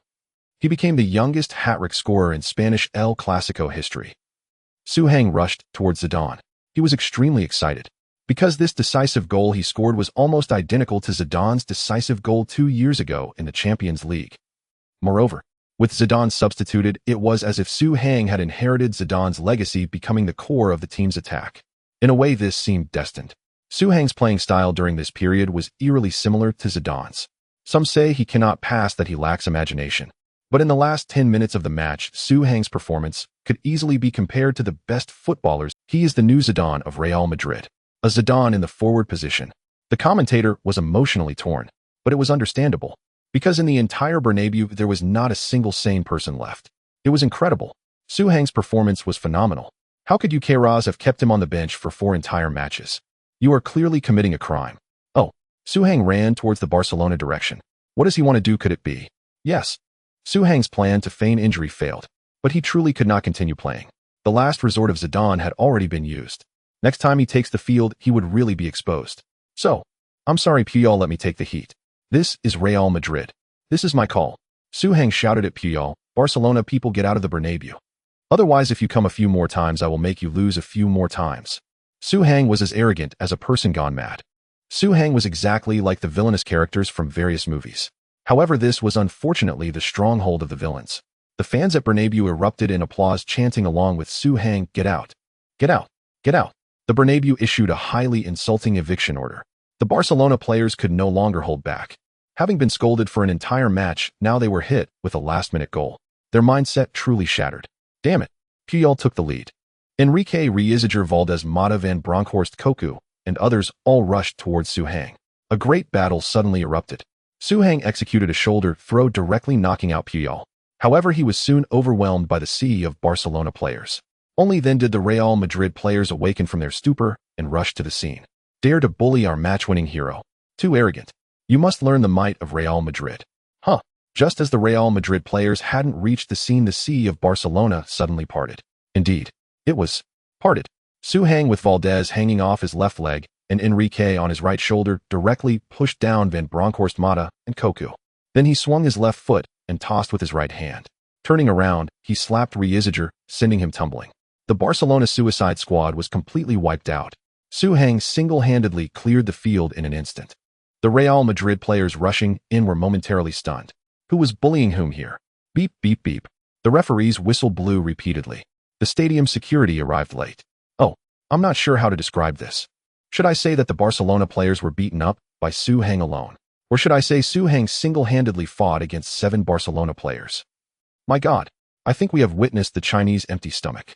He became the youngest hat-trick scorer in Spanish El Clásico history. Su Hang rushed towards Zidane. He was extremely excited, because this decisive goal he scored was almost identical to Zidane's decisive goal 2 years ago in the Champions League. Moreover, with Zidane substituted, it was as if Su Hang had inherited Zidane's legacy, becoming the core of the team's attack. In a way, this seemed destined. Su Hang's playing style during this period was eerily similar to Zidane's. Some say he cannot pass, that he lacks imagination. But in the last 10 minutes of the match, Su Hang's performance could easily be compared to the best footballers. He is the new Zidane of Real Madrid. A Zidane in the forward position. The commentator was emotionally torn, but it was understandable, because in the entire Bernabeu there was not a single sane person left. It was incredible. Su Hang's performance was phenomenal. How could you, Queiroz, have kept him on the bench for 4 entire matches? You are clearly committing a crime. Oh, Su Hang ran towards the Barcelona direction. What does he want to do? Could it be? Yes. Su Heng's plan to feign injury failed, but he truly could not continue playing. The last resort of Zidane had already been used. Next time he takes the field, he would really be exposed. So, I'm sorry Puyol, let me take the heat. This is Real Madrid. This is my call. Su Heng shouted at Puyol. Barcelona people, get out of the Bernabeu. Otherwise, if you come a few more times, I will make you lose a few more times. Su Heng was as arrogant as a person gone mad. Su Heng was exactly like the villainous characters from various movies. However, this was unfortunately the stronghold of the villains. The fans at Bernabeu erupted in applause, chanting along with Su Heng, get out, get out, get out. The Bernabeu issued a highly insulting eviction order. The Barcelona players could no longer hold back. Having been scolded for an entire match, now they were hit with a last-minute goal. Their mindset truly shattered. Damn it. Puyol took the lead. Enrique Reiziger, Valdez, Mata, Van Bronckhorst, Cocu, and others all rushed towards Su Heng. A great battle suddenly erupted. Su Heng executed a shoulder throw, directly knocking out Puyol. However, he was soon overwhelmed by the sea of Barcelona players. Only then did the Real Madrid players awaken from their stupor and rush to the scene. Dare to bully our match-winning hero. Too arrogant. You must learn the might of Real Madrid. Huh. Just as the Real Madrid players hadn't reached the scene, the sea of Barcelona suddenly parted. Indeed, it was parted. Su Heng, with Valdez hanging off his left leg and Enrique on his right shoulder, directly pushed down Van Bronckhorst, Mata, and Cocu. Then he swung his left foot and tossed with his right hand. Turning around, he slapped Reiziger, sending him tumbling. The Barcelona Suicide Squad was completely wiped out. Su Heng single-handedly cleared the field in an instant. The Real Madrid players rushing in were momentarily stunned. Who was bullying whom here? Beep, beep, beep. The referee's whistle blew repeatedly. The stadium security arrived late. Oh, I'm not sure how to describe this. Should I say that the Barcelona players were beaten up by Su Heng alone? Or should I say Su Heng single-handedly fought against 7 Barcelona players? My God, I think we have witnessed the Chinese empty stomach.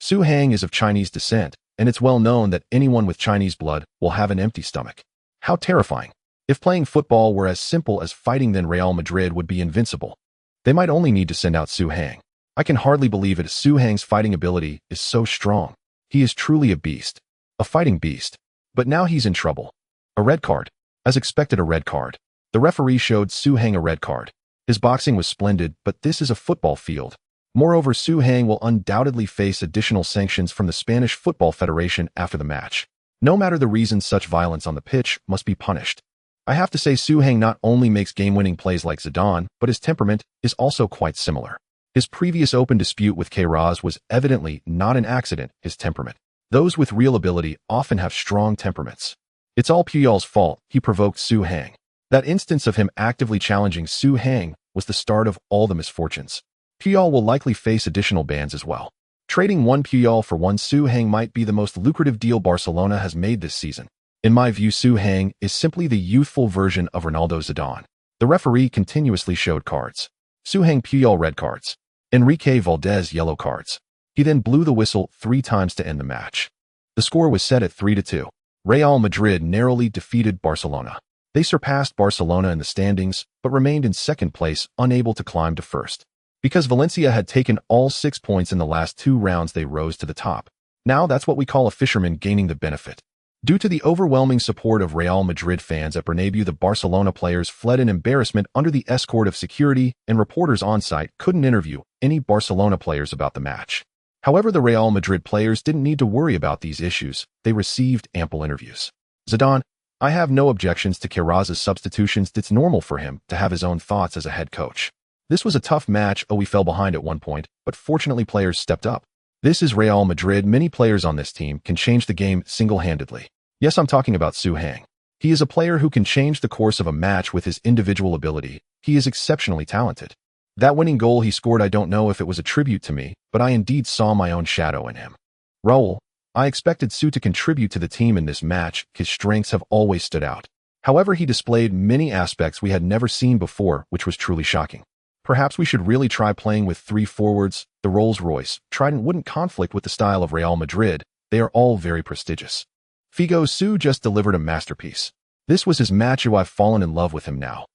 Su Heng is of Chinese descent, and it's well known that anyone with Chinese blood will have an empty stomach. How terrifying. If playing football were as simple as fighting, then Real Madrid would be invincible. They might only need to send out Su Heng. I can hardly believe it. Su Heng's fighting ability is so strong. He is truly a beast. A fighting beast. But now he's in trouble. A red card. As expected, a red card. The referee showed Su Heng a red card. His boxing was splendid, but this is a football field. Moreover, Su Heng will undoubtedly face additional sanctions from the Spanish Football Federation after the match. No matter the reason, such violence on the pitch must be punished. I have to say, Su Heng not only makes game-winning plays like Zidane, but his temperament is also quite similar. His previous open dispute with Queiroz was evidently not an accident. His temperament. Those with real ability often have strong temperaments. It's all Puyol's fault. He provoked Su Heng. That instance of him actively challenging Su Heng was the start of all the misfortunes. Puyol will likely face additional bans as well. Trading one Puyol for one Su Heng might be the most lucrative deal Barcelona has made this season. In my view, Su Heng is simply the youthful version of Ronaldo Zidane. The referee continuously showed cards. Su Heng Puyol red cards. Enrique Valdez yellow cards. He then blew the whistle 3 times to end the match. The score was set at 3-2. Real Madrid narrowly defeated Barcelona. They surpassed Barcelona in the standings, but remained in second place, unable to climb to first. Because Valencia had taken all 6 points in the last 2 rounds, they rose to the top. Now that's what we call a fisherman gaining the benefit. Due to the overwhelming support of Real Madrid fans at Bernabeu, the Barcelona players fled in embarrassment under the escort of security, and reporters on site couldn't interview any Barcelona players about the match. However, the Real Madrid players didn't need to worry about these issues. They received ample interviews. Zidane, I have no objections to Queiroz's substitutions. It's normal for him to have his own thoughts as a head coach. This was a tough match. We fell behind at one point, but fortunately players stepped up. This is Real Madrid. Many players on this team can change the game single-handedly. Yes, I'm talking about Su Heng. He is a player who can change the course of a match with his individual ability. He is exceptionally talented. That winning goal he scored, I don't know if it was a tribute to me, but I indeed saw my own shadow in him. Raúl, I expected Su to contribute to the team in this match. His strengths have always stood out. However, he displayed many aspects we had never seen before, which was truly shocking. Perhaps we should really try playing with 3 forwards. The Rolls-Royce Trident wouldn't conflict with the style of Real Madrid. They are all very prestigious. Figo, Su just delivered a masterpiece. This was his match. I've fallen in love with him now.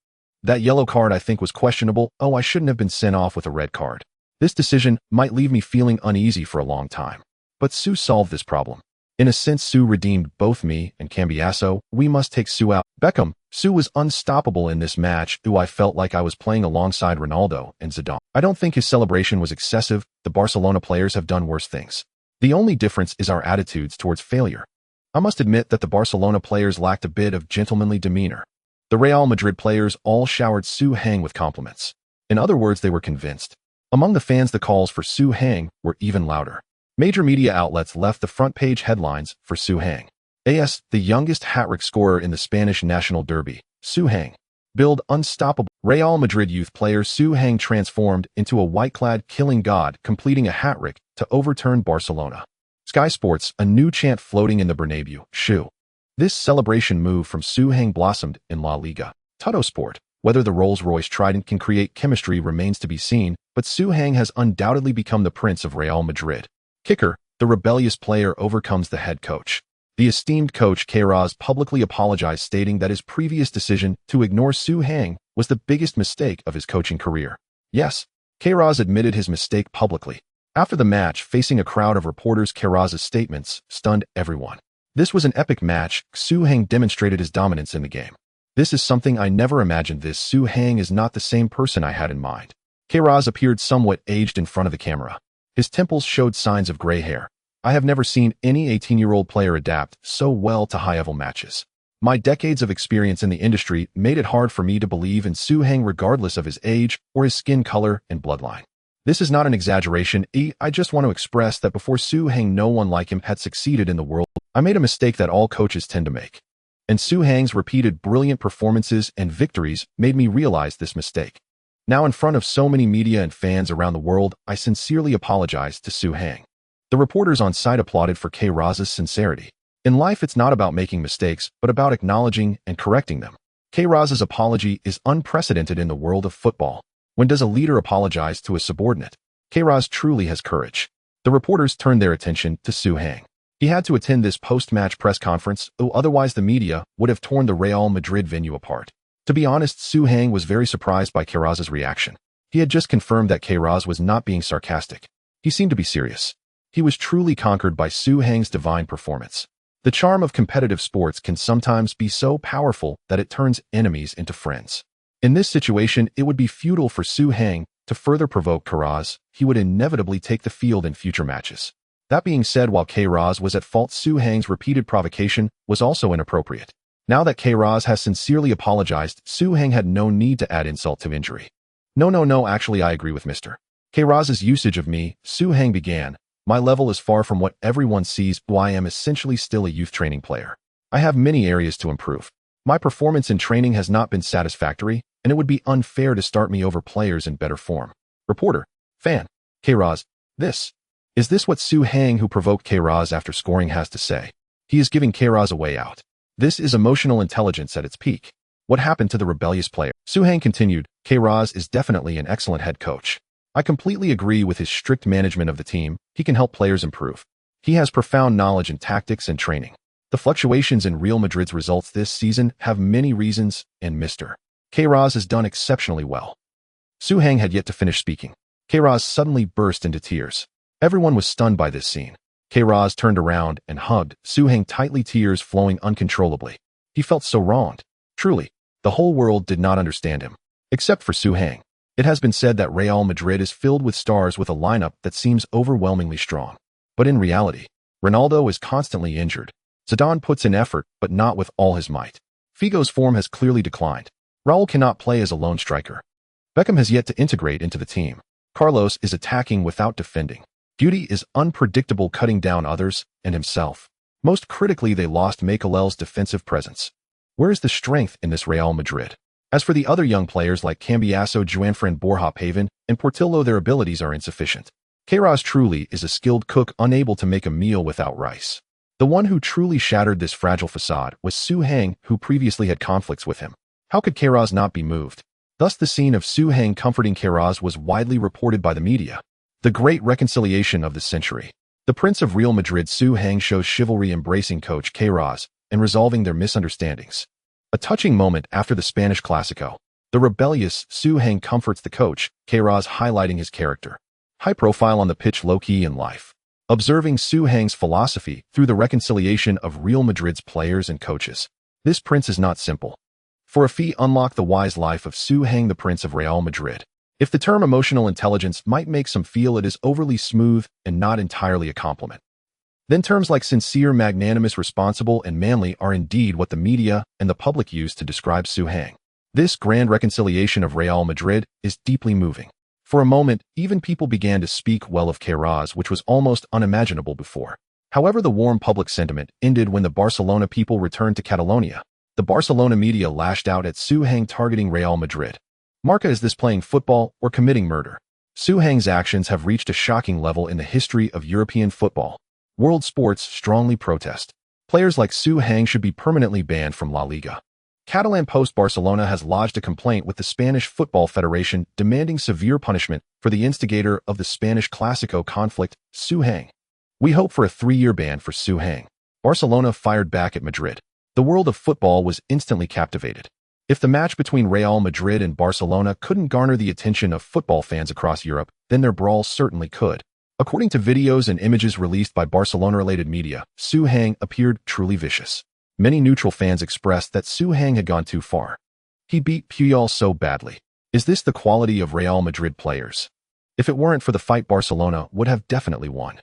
That yellow card I think was questionable. I shouldn't have been sent off with a red card. This decision might leave me feeling uneasy for a long time. But Su solved this problem. In a sense, Su redeemed both me and Cambiasso. We must take Su out. Beckham, Su was unstoppable in this match, though I felt like I was playing alongside Ronaldo and Zidane. I don't think his celebration was excessive. The Barcelona players have done worse things. The only difference is our attitudes towards failure. I must admit that the Barcelona players lacked a bit of gentlemanly demeanor. The Real Madrid players all showered Su Hang with compliments. In other words, they were convinced. Among the fans, the calls for Su Hang were even louder. Major media outlets left the front page headlines for Su Hang. AS, the youngest hat-trick scorer in the Spanish national derby, Su Hang. Build unstoppable. Real Madrid youth player Su Hang transformed into a white-clad killing god, completing a hat-trick to overturn Barcelona. Sky Sports, a new chant floating in the Bernabeu, Shu. This celebration move from Su Hang blossomed in La Liga. Tutto Sport. Whether the Rolls-Royce Trident can create chemistry remains to be seen, but Su Hang has undoubtedly become the prince of Real Madrid. Kicker, the rebellious player overcomes the head coach. The esteemed coach Queiroz publicly apologized, stating that his previous decision to ignore Su Hang was the biggest mistake of his coaching career. Yes, Queiroz admitted his mistake publicly. After the match, facing a crowd of reporters, Queiroz's statements stunned everyone. This was an epic match. Su Hang demonstrated his dominance in the game. This is something I never imagined. This Su Hang is not the same person I had in mind. Queiroz appeared somewhat aged in front of the camera. His temples showed signs of gray hair. I have never seen any 18-year-old player adapt so well to high-level matches. My decades of experience in the industry made it hard for me to believe in Su Hang regardless of his age or his skin color and bloodline. This is not an exaggeration. I just want to express that before Su Hang, no one like him had succeeded in the world. I made a mistake that all coaches tend to make. And Su Hang's repeated brilliant performances and victories made me realize this mistake. Now, in front of so many media and fans around the world, I sincerely apologize to Su Hang. The reporters on site applauded for Queiroz's sincerity. In life, it's not about making mistakes, but about acknowledging and correcting them. Queiroz's apology is unprecedented in the world of football. When does a leader apologize to a subordinate? Queiroz truly has courage. The reporters turned their attention to Su Hang. He had to attend this post-match press conference, though otherwise the media would have torn the Real Madrid venue apart. To be honest, Su Hang was very surprised by Queiroz's reaction. He had just confirmed that Queiroz was not being sarcastic. He seemed to be serious. He was truly conquered by Su Hang's divine performance. The charm of competitive sports can sometimes be so powerful that it turns enemies into friends. In this situation, it would be futile for Su Hang to further provoke Queiroz. He would inevitably take the field in future matches. That being said, while Queiroz was at fault, Su Hang's repeated provocation was also inappropriate. Now that Queiroz has sincerely apologized, Su Hang had no need to add insult to injury. No, actually I agree with Mr. Queiroz's usage of me. Su Hang began. My level is far from what everyone sees, but I am essentially still a youth training player. I have many areas to improve. My performance in training has not been satisfactory, and it would be unfair to start me over players in better form. Reporter. Fan. Queiroz. Is this what Su Hang, who provoked Queiroz after scoring, has to say? He is giving Queiroz a way out. This is emotional intelligence at its peak. What happened to the rebellious player? Su Hang continued. Queiroz is definitely an excellent head coach. I completely agree with his strict management of the team. He can help players improve. He has profound knowledge in tactics and training. The fluctuations in Real Madrid's results this season have many reasons, and Mr. Queiroz has done exceptionally well. Su Hang had yet to finish speaking. Queiroz suddenly burst into tears. Everyone was stunned by this scene. Queiroz turned around and hugged Su Hang tightly, tears flowing uncontrollably. He felt so wronged. Truly, the whole world did not understand him. Except for Su Hang. It has been said that Real Madrid is filled with stars with a lineup that seems overwhelmingly strong. But in reality, Ronaldo is constantly injured. Zidane puts in effort, but not with all his might. Figo's form has clearly declined. Raúl cannot play as a lone striker. Beckham has yet to integrate into the team. Carlos is attacking without defending. Beauty is unpredictable, cutting down others and himself. Most critically, they lost Mikel's defensive presence. Where is the strength in this Real Madrid? As for the other young players like Cambiasso, Juanfran, Borja Pavón, and Portillo, their abilities are insufficient. Queiroz truly is a skilled cook, unable to make a meal without rice. The one who truly shattered this fragile facade was Su Hang, who previously had conflicts with him. How could Queiroz not be moved? Thus, the scene of Su Hang comforting Queiroz was widely reported by the media. The great reconciliation of the century. The Prince of Real Madrid, Su Hang, shows chivalry, embracing coach Queiroz and resolving their misunderstandings. A touching moment after the Spanish Clásico. The rebellious Su Hang comforts the coach, Queiroz, highlighting his character. High profile on the pitch, low-key in life. Observing Su Hang's philosophy through the reconciliation of Real Madrid's players and coaches. This prince is not simple. For a fee, unlock the wise life of Su Heng, the Prince of Real Madrid. If the term emotional intelligence might make some feel it is overly smooth and not entirely a compliment, then terms like sincere, magnanimous, responsible, and manly are indeed what the media and the public use to describe Su Heng. This grand reconciliation of Real Madrid is deeply moving. For a moment, even people began to speak well of Queiroz, which was almost unimaginable before. However, the warm public sentiment ended when the Barcelona people returned to Catalonia. The Barcelona media lashed out at Su Heng, targeting Real Madrid. Marca, is this playing football or committing murder? Su Heng's actions have reached a shocking level in the history of European football. World sports strongly protest. Players like Su Heng should be permanently banned from La Liga. Catalan Post: Barcelona has lodged a complaint with the Spanish Football Federation demanding severe punishment for the instigator of the Spanish Clásico conflict, Su Heng. We hope for a 3-year ban for Su Heng. Barcelona fired back at Madrid. The world of football was instantly captivated. If the match between Real Madrid and Barcelona couldn't garner the attention of football fans across Europe, then their brawl certainly could. According to videos and images released by Barcelona-related media, Su Heng appeared truly vicious. Many neutral fans expressed that Su Heng had gone too far. He beat Puyol so badly. Is this the quality of Real Madrid players? If it weren't for the fight, Barcelona would have definitely won.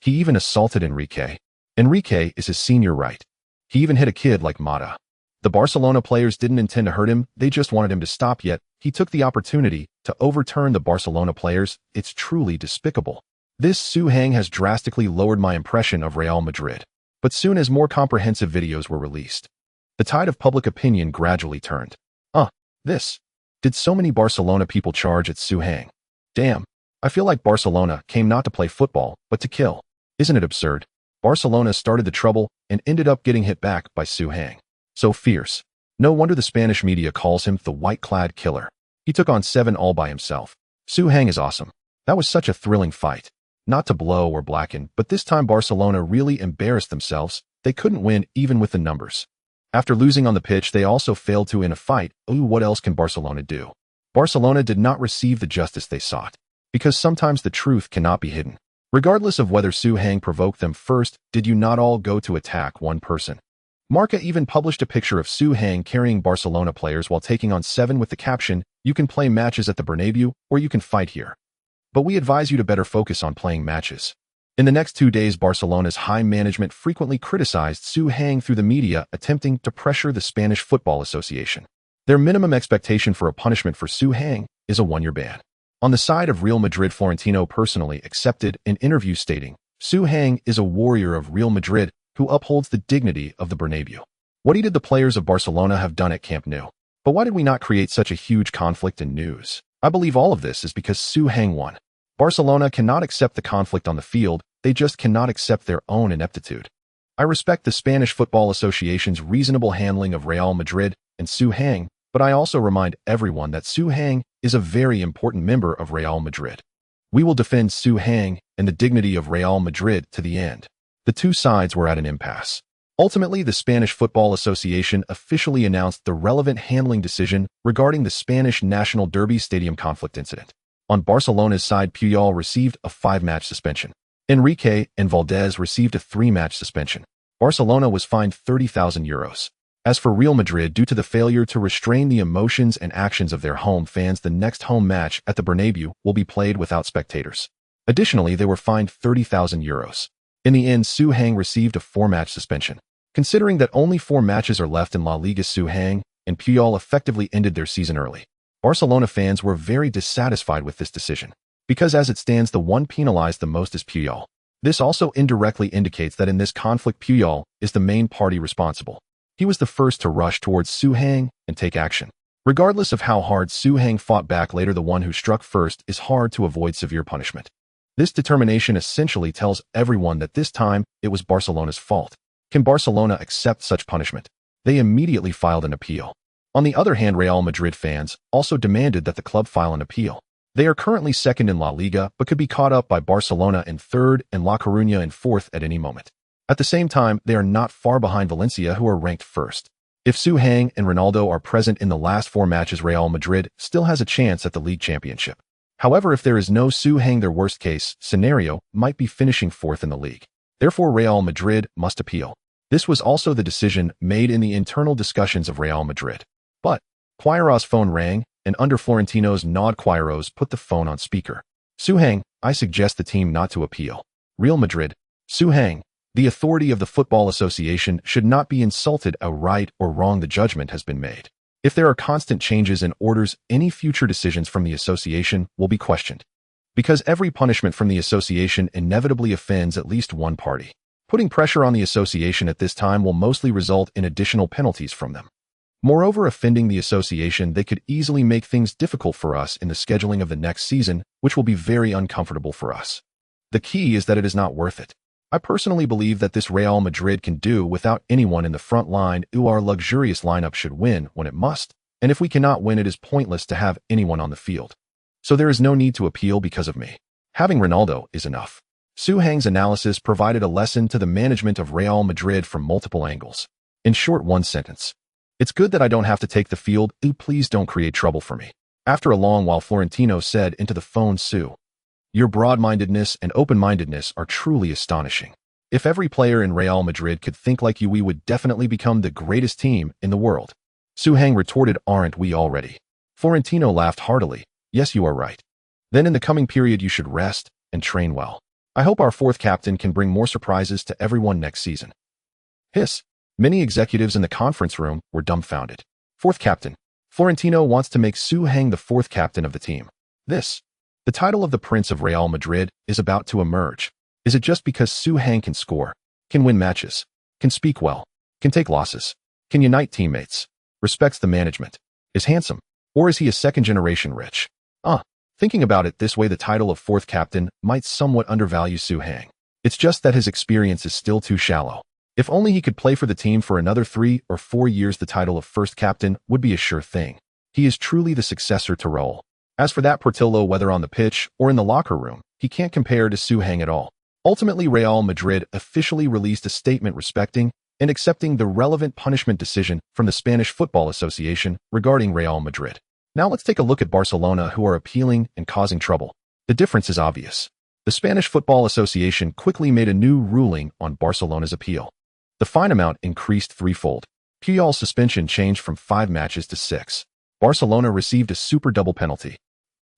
He even assaulted Enrique. Enrique is his senior right. He even hit a kid like Mata. The Barcelona players didn't intend to hurt him, they just wanted him to stop, yet he took the opportunity to overturn the Barcelona players. It's truly despicable. This Su Heng has drastically lowered my impression of Real Madrid. But soon as more comprehensive videos were released, the tide of public opinion gradually turned. This. Did so many Barcelona people charge at Su Heng? Damn. I feel like Barcelona came not to play football, but to kill. Isn't it absurd? Barcelona started the trouble and ended up getting hit back by Su Heng. So fierce. No wonder the Spanish media calls him the white-clad killer. He took on 7 all by himself. Su Heng is awesome. That was such a thrilling fight. Not to blow or blacken, but this time Barcelona really embarrassed themselves. They couldn't win even with the numbers. After losing on the pitch, they also failed to in a fight. What else can Barcelona do? Barcelona did not receive the justice they sought. Because sometimes the truth cannot be hidden. Regardless of whether Su Heng provoked them first, did you not all go to attack one person? Marca even published a picture of Su Heng carrying Barcelona players while taking on 7 with the caption, "You can play matches at the Bernabeu, or you can fight here. But we advise you to better focus on playing matches." In the next 2 days, Barcelona's high management frequently criticized Su Heng through the media, attempting to pressure the Spanish Football Association. Their minimum expectation for a punishment for Su Heng is a 1-year ban. On the side of Real Madrid, Florentino personally accepted an interview stating, "Su Heng is a warrior of Real Madrid who upholds the dignity of the Bernabeu." What did the players of Barcelona have done at Camp Nou? But why did we not create such a huge conflict in news? I believe all of this is because Su Heng won. Barcelona cannot accept the conflict on the field, they just cannot accept their own ineptitude. I respect the Spanish Football Association's reasonable handling of Real Madrid and Su Heng, but I also remind everyone that Su Heng is a very important member of Real Madrid. We will defend Su Heng and the dignity of Real Madrid to the end. The two sides were at an impasse. Ultimately, the Spanish Football Association officially announced the relevant handling decision regarding the Spanish National Derby Stadium conflict incident. On Barcelona's side, Puyol received a 5-match suspension. Enrique and Valdez received a 3-match suspension. Barcelona was fined €30,000. As for Real Madrid, due to the failure to restrain the emotions and actions of their home fans, the next home match at the Bernabeu will be played without spectators. Additionally, they were fined €30,000. In the end, Su Heng received a 4-match suspension. Considering that only 4 matches are left in La Liga, Su Heng and Puyol effectively ended their season early. Barcelona fans were very dissatisfied with this decision, because as it stands, the one penalized the most is Puyol. This also indirectly indicates that in this conflict, Puyol is the main party responsible. He was the first to rush towards Su Heng and take action. Regardless of how hard Su Heng fought back later, the one who struck first is hard to avoid severe punishment. This determination essentially tells everyone that this time it was Barcelona's fault. Can Barcelona accept such punishment? They immediately filed an appeal. On the other hand, Real Madrid fans also demanded that the club file an appeal. They are currently second in La Liga, but could be caught up by Barcelona in third and La Coruña in fourth at any moment. At the same time, they are not far behind Valencia, who are ranked first. If Su Heng and Ronaldo are present in the last 4 matches, Real Madrid still has a chance at the league championship. However, if there is no Su Heng, their worst-case scenario might be finishing 4th in the league. Therefore, Real Madrid must appeal. This was also the decision made in the internal discussions of Real Madrid. But Queiroz' phone rang, and under Florentino's nod Queiroz put the phone on speaker. Suhang, I suggest the team not to appeal. Real Madrid. Suhang, the authority of the Football Association should not be insulted outright or wrong. The judgment has been made. If there are constant changes in orders, any future decisions from the association will be questioned. Because every punishment from the association inevitably offends at least one party. Putting pressure on the association at this time will mostly result in additional penalties from them. Moreover, offending the association, they could easily make things difficult for us in the scheduling of the next season, which will be very uncomfortable for us. The key is that it is not worth it. I personally believe that this Real Madrid can do without anyone in the front line. Our luxurious lineup should win when it must, and if we cannot win, it is pointless to have anyone on the field. So there is no need to appeal because of me. Having Ronaldo is enough. Suhang's analysis provided a lesson to the management of Real Madrid from multiple angles. In short, one sentence. It's good that I don't have to take the field. Please don't create trouble for me. After a long while, Florentino said into the phone, Su, your broad-mindedness and open-mindedness are truly astonishing. If every player in Real Madrid could think like you, we would definitely become the greatest team in the world. Suhang retorted, aren't we already? Florentino laughed heartily. Yes, you are right. Then in the coming period, you should rest and train well. I hope our fourth captain can bring more surprises to everyone next season. Hiss. Many executives in the conference room were dumbfounded. Fourth captain. Florentino wants to make Suhang the fourth captain of the team. The title of the Prince of Real Madrid is about to emerge. Is it just because Suhang can score, can win matches, can speak well, can take losses, can unite teammates, respects the management, is handsome, or is he a second-generation rich? Thinking about it this way, the title of fourth captain might somewhat undervalue Suhang. It's just that his experience is still too shallow. If only he could play for the team for another 3 or 4 years, the title of first captain would be a sure thing. He is truly the successor to Raúl. As for that Portillo, whether on the pitch or in the locker room, he can't compare to Suhang at all. Ultimately, Real Madrid officially released a statement respecting and accepting the relevant punishment decision from the Spanish Football Association regarding Real Madrid. Now let's take a look at Barcelona, who are appealing and causing trouble. The difference is obvious. The Spanish Football Association quickly made a new ruling on Barcelona's appeal. The fine amount increased threefold. Puyol's suspension changed from 5 matches to 6. Barcelona received a super double penalty.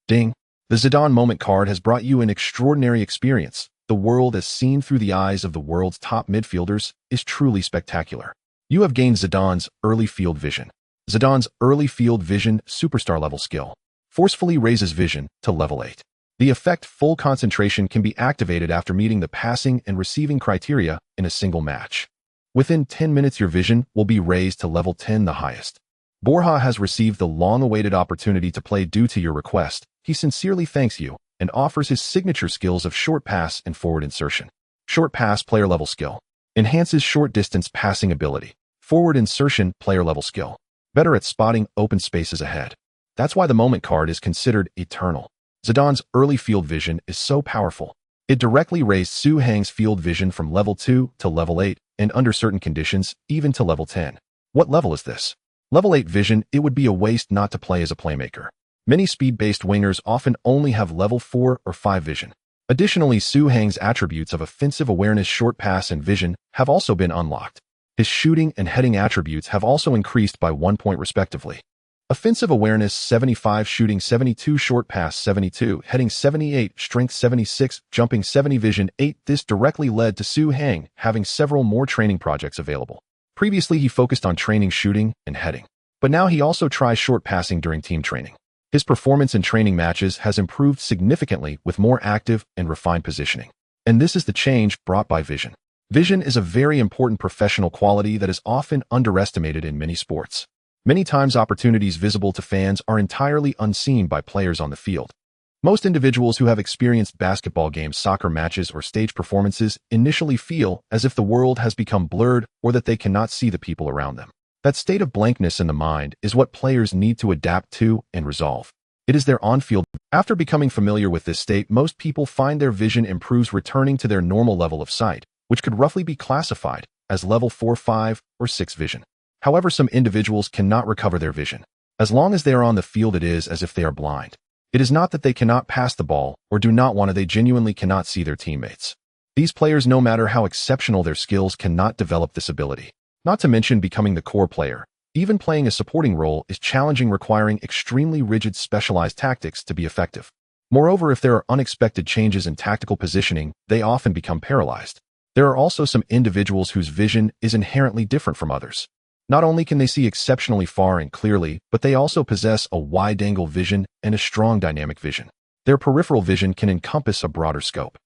Ding! The Zidane moment card has brought you an extraordinary experience. The world as seen through the eyes of the world's top midfielders is truly spectacular. You have gained Zidane's early field vision. Zidane's early field vision superstar level skill forcefully raises vision to level 8. The effect full concentration can be activated after meeting the passing and receiving criteria in a single match. Within 10 minutes, your vision will be raised to level 10, the highest. Borja has received the long-awaited opportunity to play due to your request. He sincerely thanks you and offers his signature skills of short pass and forward insertion. Short pass player level skill. Enhances short distance passing ability. Forward insertion player level skill. Better at spotting open spaces ahead. That's why the moment card is considered eternal. Zidane's early field vision is so powerful. It directly raised Suhang's field vision from level 2 to level 8, and under certain conditions, even to level 10. What level is this? Level 8 vision. It would be a waste not to play as a playmaker. Many speed-based wingers often only have level 4 or 5 vision. Additionally, Suhang's attributes of offensive awareness, short pass, and vision have also been unlocked. His shooting and heading attributes have also increased by 1 point respectively. Offensive awareness 75, shooting 72, short pass 72, heading 78, strength 76, jumping 70, vision 8. This directly led to Suhang having several more training projects available. Previously, he focused on training shooting and heading, but now he also tries short passing during team training. His performance in training matches has improved significantly with more active and refined positioning. And this is the change brought by vision. Vision is a very important professional quality that is often underestimated in many sports. Many times, opportunities visible to fans are entirely unseen by players on the field. Most individuals who have experienced basketball games, soccer matches, or stage performances initially feel as if the world has become blurred or that they cannot see the people around them. That state of blankness in the mind is what players need to adapt to and resolve. It is their on-field. After becoming familiar with this state, most people find their vision improves, returning to their normal level of sight, which could roughly be classified as level 4, 5, or 6 vision. However, some individuals cannot recover their vision. As long as they are on the field, it is as if they are blind. It is not that they cannot pass the ball or do not want to, they genuinely cannot see their teammates. These players, no matter how exceptional their skills, cannot develop this ability. Not to mention becoming the core player. Even playing a supporting role is challenging, requiring extremely rigid specialized tactics to be effective. Moreover, if there are unexpected changes in tactical positioning, they often become paralyzed. There are also some individuals whose vision is inherently different from others. Not only can they see exceptionally far and clearly, but they also possess a wide-angle vision and a strong dynamic vision. Their peripheral vision can encompass a broader scope.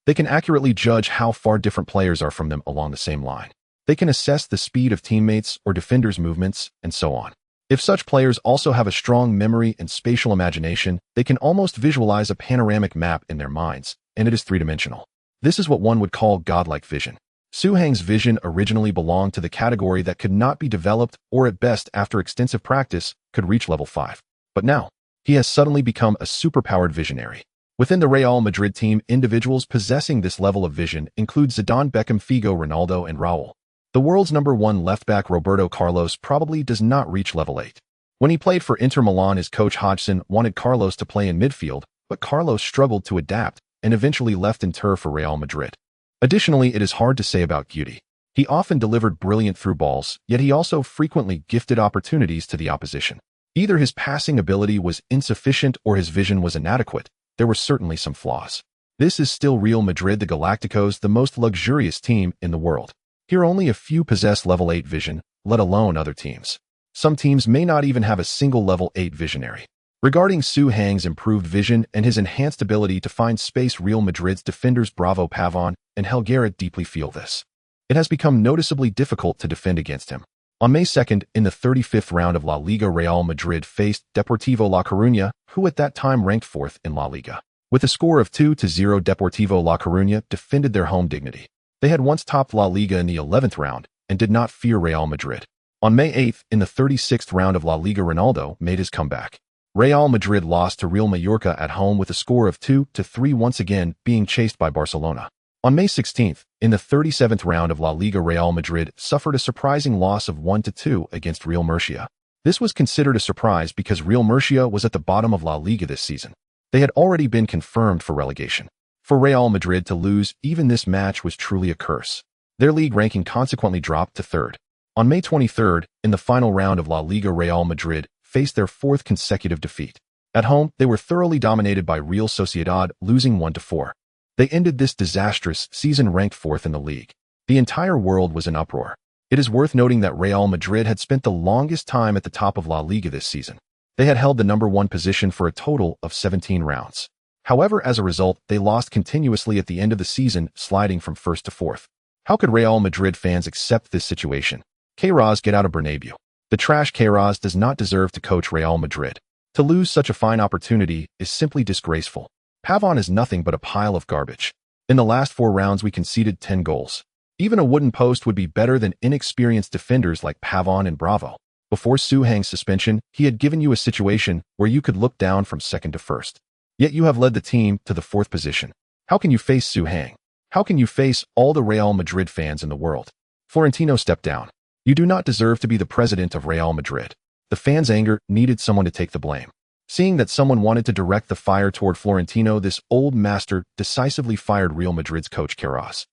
They can accurately judge how far different players are from them along the same line. They can assess the speed of teammates or defenders' movements, and so on. If such players also have a strong memory and spatial imagination, they can almost visualize a panoramic map in their minds, and it is three-dimensional. This is what one would call godlike vision. Su Heng's vision originally belonged to the category that could not be developed, or at best, after extensive practice, could reach level 5. But now, he has suddenly become a superpowered visionary. Within the Real Madrid team, individuals possessing this level of vision include Zidane, Beckham, Figo, Ronaldo, and Raúl. The world's #1 left-back Roberto Carlos probably does not reach level 8. When he played for Inter Milan, his coach Hodgson wanted Carlos to play in midfield, but Carlos struggled to adapt and eventually left Inter for Real Madrid. Additionally, it is hard to say about Guti. He often delivered brilliant through balls, yet he also frequently gifted opportunities to the opposition. Either his passing ability was insufficient or his vision was inadequate. There were certainly some flaws. This is still Real Madrid, the Galacticos, the most luxurious team in the world. Here only a few possess level 8 vision, let alone other teams. Some teams may not even have a single level 8 visionary. Regarding Su Heng's improved vision and his enhanced ability to find space, Real Madrid's defenders Bravo Pavón and Helguera deeply feel this. It has become noticeably difficult to defend against him. On May 2nd, in the 35th round of La Liga, Real Madrid faced Deportivo La Coruña, who at that time ranked 4th in La Liga. With a score of 2-0, Deportivo La Coruña defended their home dignity. They had once topped La Liga in the 11th round and did not fear Real Madrid. On May 8th, in the 36th round of La Liga, Ronaldo made his comeback. Real Madrid lost to Real Mallorca at home with a score of 2-3, once again being chased by Barcelona. On May 16th, in the 37th round of La Liga, Real Madrid suffered a surprising loss of 1-2 against Real Murcia. This was considered a surprise because Real Murcia was at the bottom of La Liga this season. They had already been confirmed for relegation. For Real Madrid to lose even this match was truly a curse. Their league ranking consequently dropped to 3rd. On May 23rd, in the final round of La Liga, Real Madrid faced their 4th consecutive defeat. At home, they were thoroughly dominated by Real Sociedad, losing 1-4. They ended this disastrous season ranked 4th in the league. The entire world was in uproar. It is worth noting that Real Madrid had spent the longest time at the top of La Liga this season. They had held the #1 position for a total of 17 rounds. However, as a result, they lost continuously at the end of the season, sliding from 1st to 4th. How could Real Madrid fans accept this situation? Queiroz, get out of Bernabeu. The trash Queiroz does not deserve to coach Real Madrid. To lose such a fine opportunity is simply disgraceful. Pavón is nothing but a pile of garbage. In the last 4 rounds, we conceded 10 goals. Even a wooden post would be better than inexperienced defenders like Pavón and Bravo. Before Su Heng's suspension, he had given you a situation where you could look down from 2nd to 1st. Yet you have led the team to the 4th position. How can you face Su Heng? How can you face all the Real Madrid fans in the world? Florentino, step down. You do not deserve to be the president of Real Madrid. The fans' anger needed someone to take the blame. Seeing that someone wanted to direct the fire toward Florentino, this old master decisively fired Real Madrid's coach Queiroz.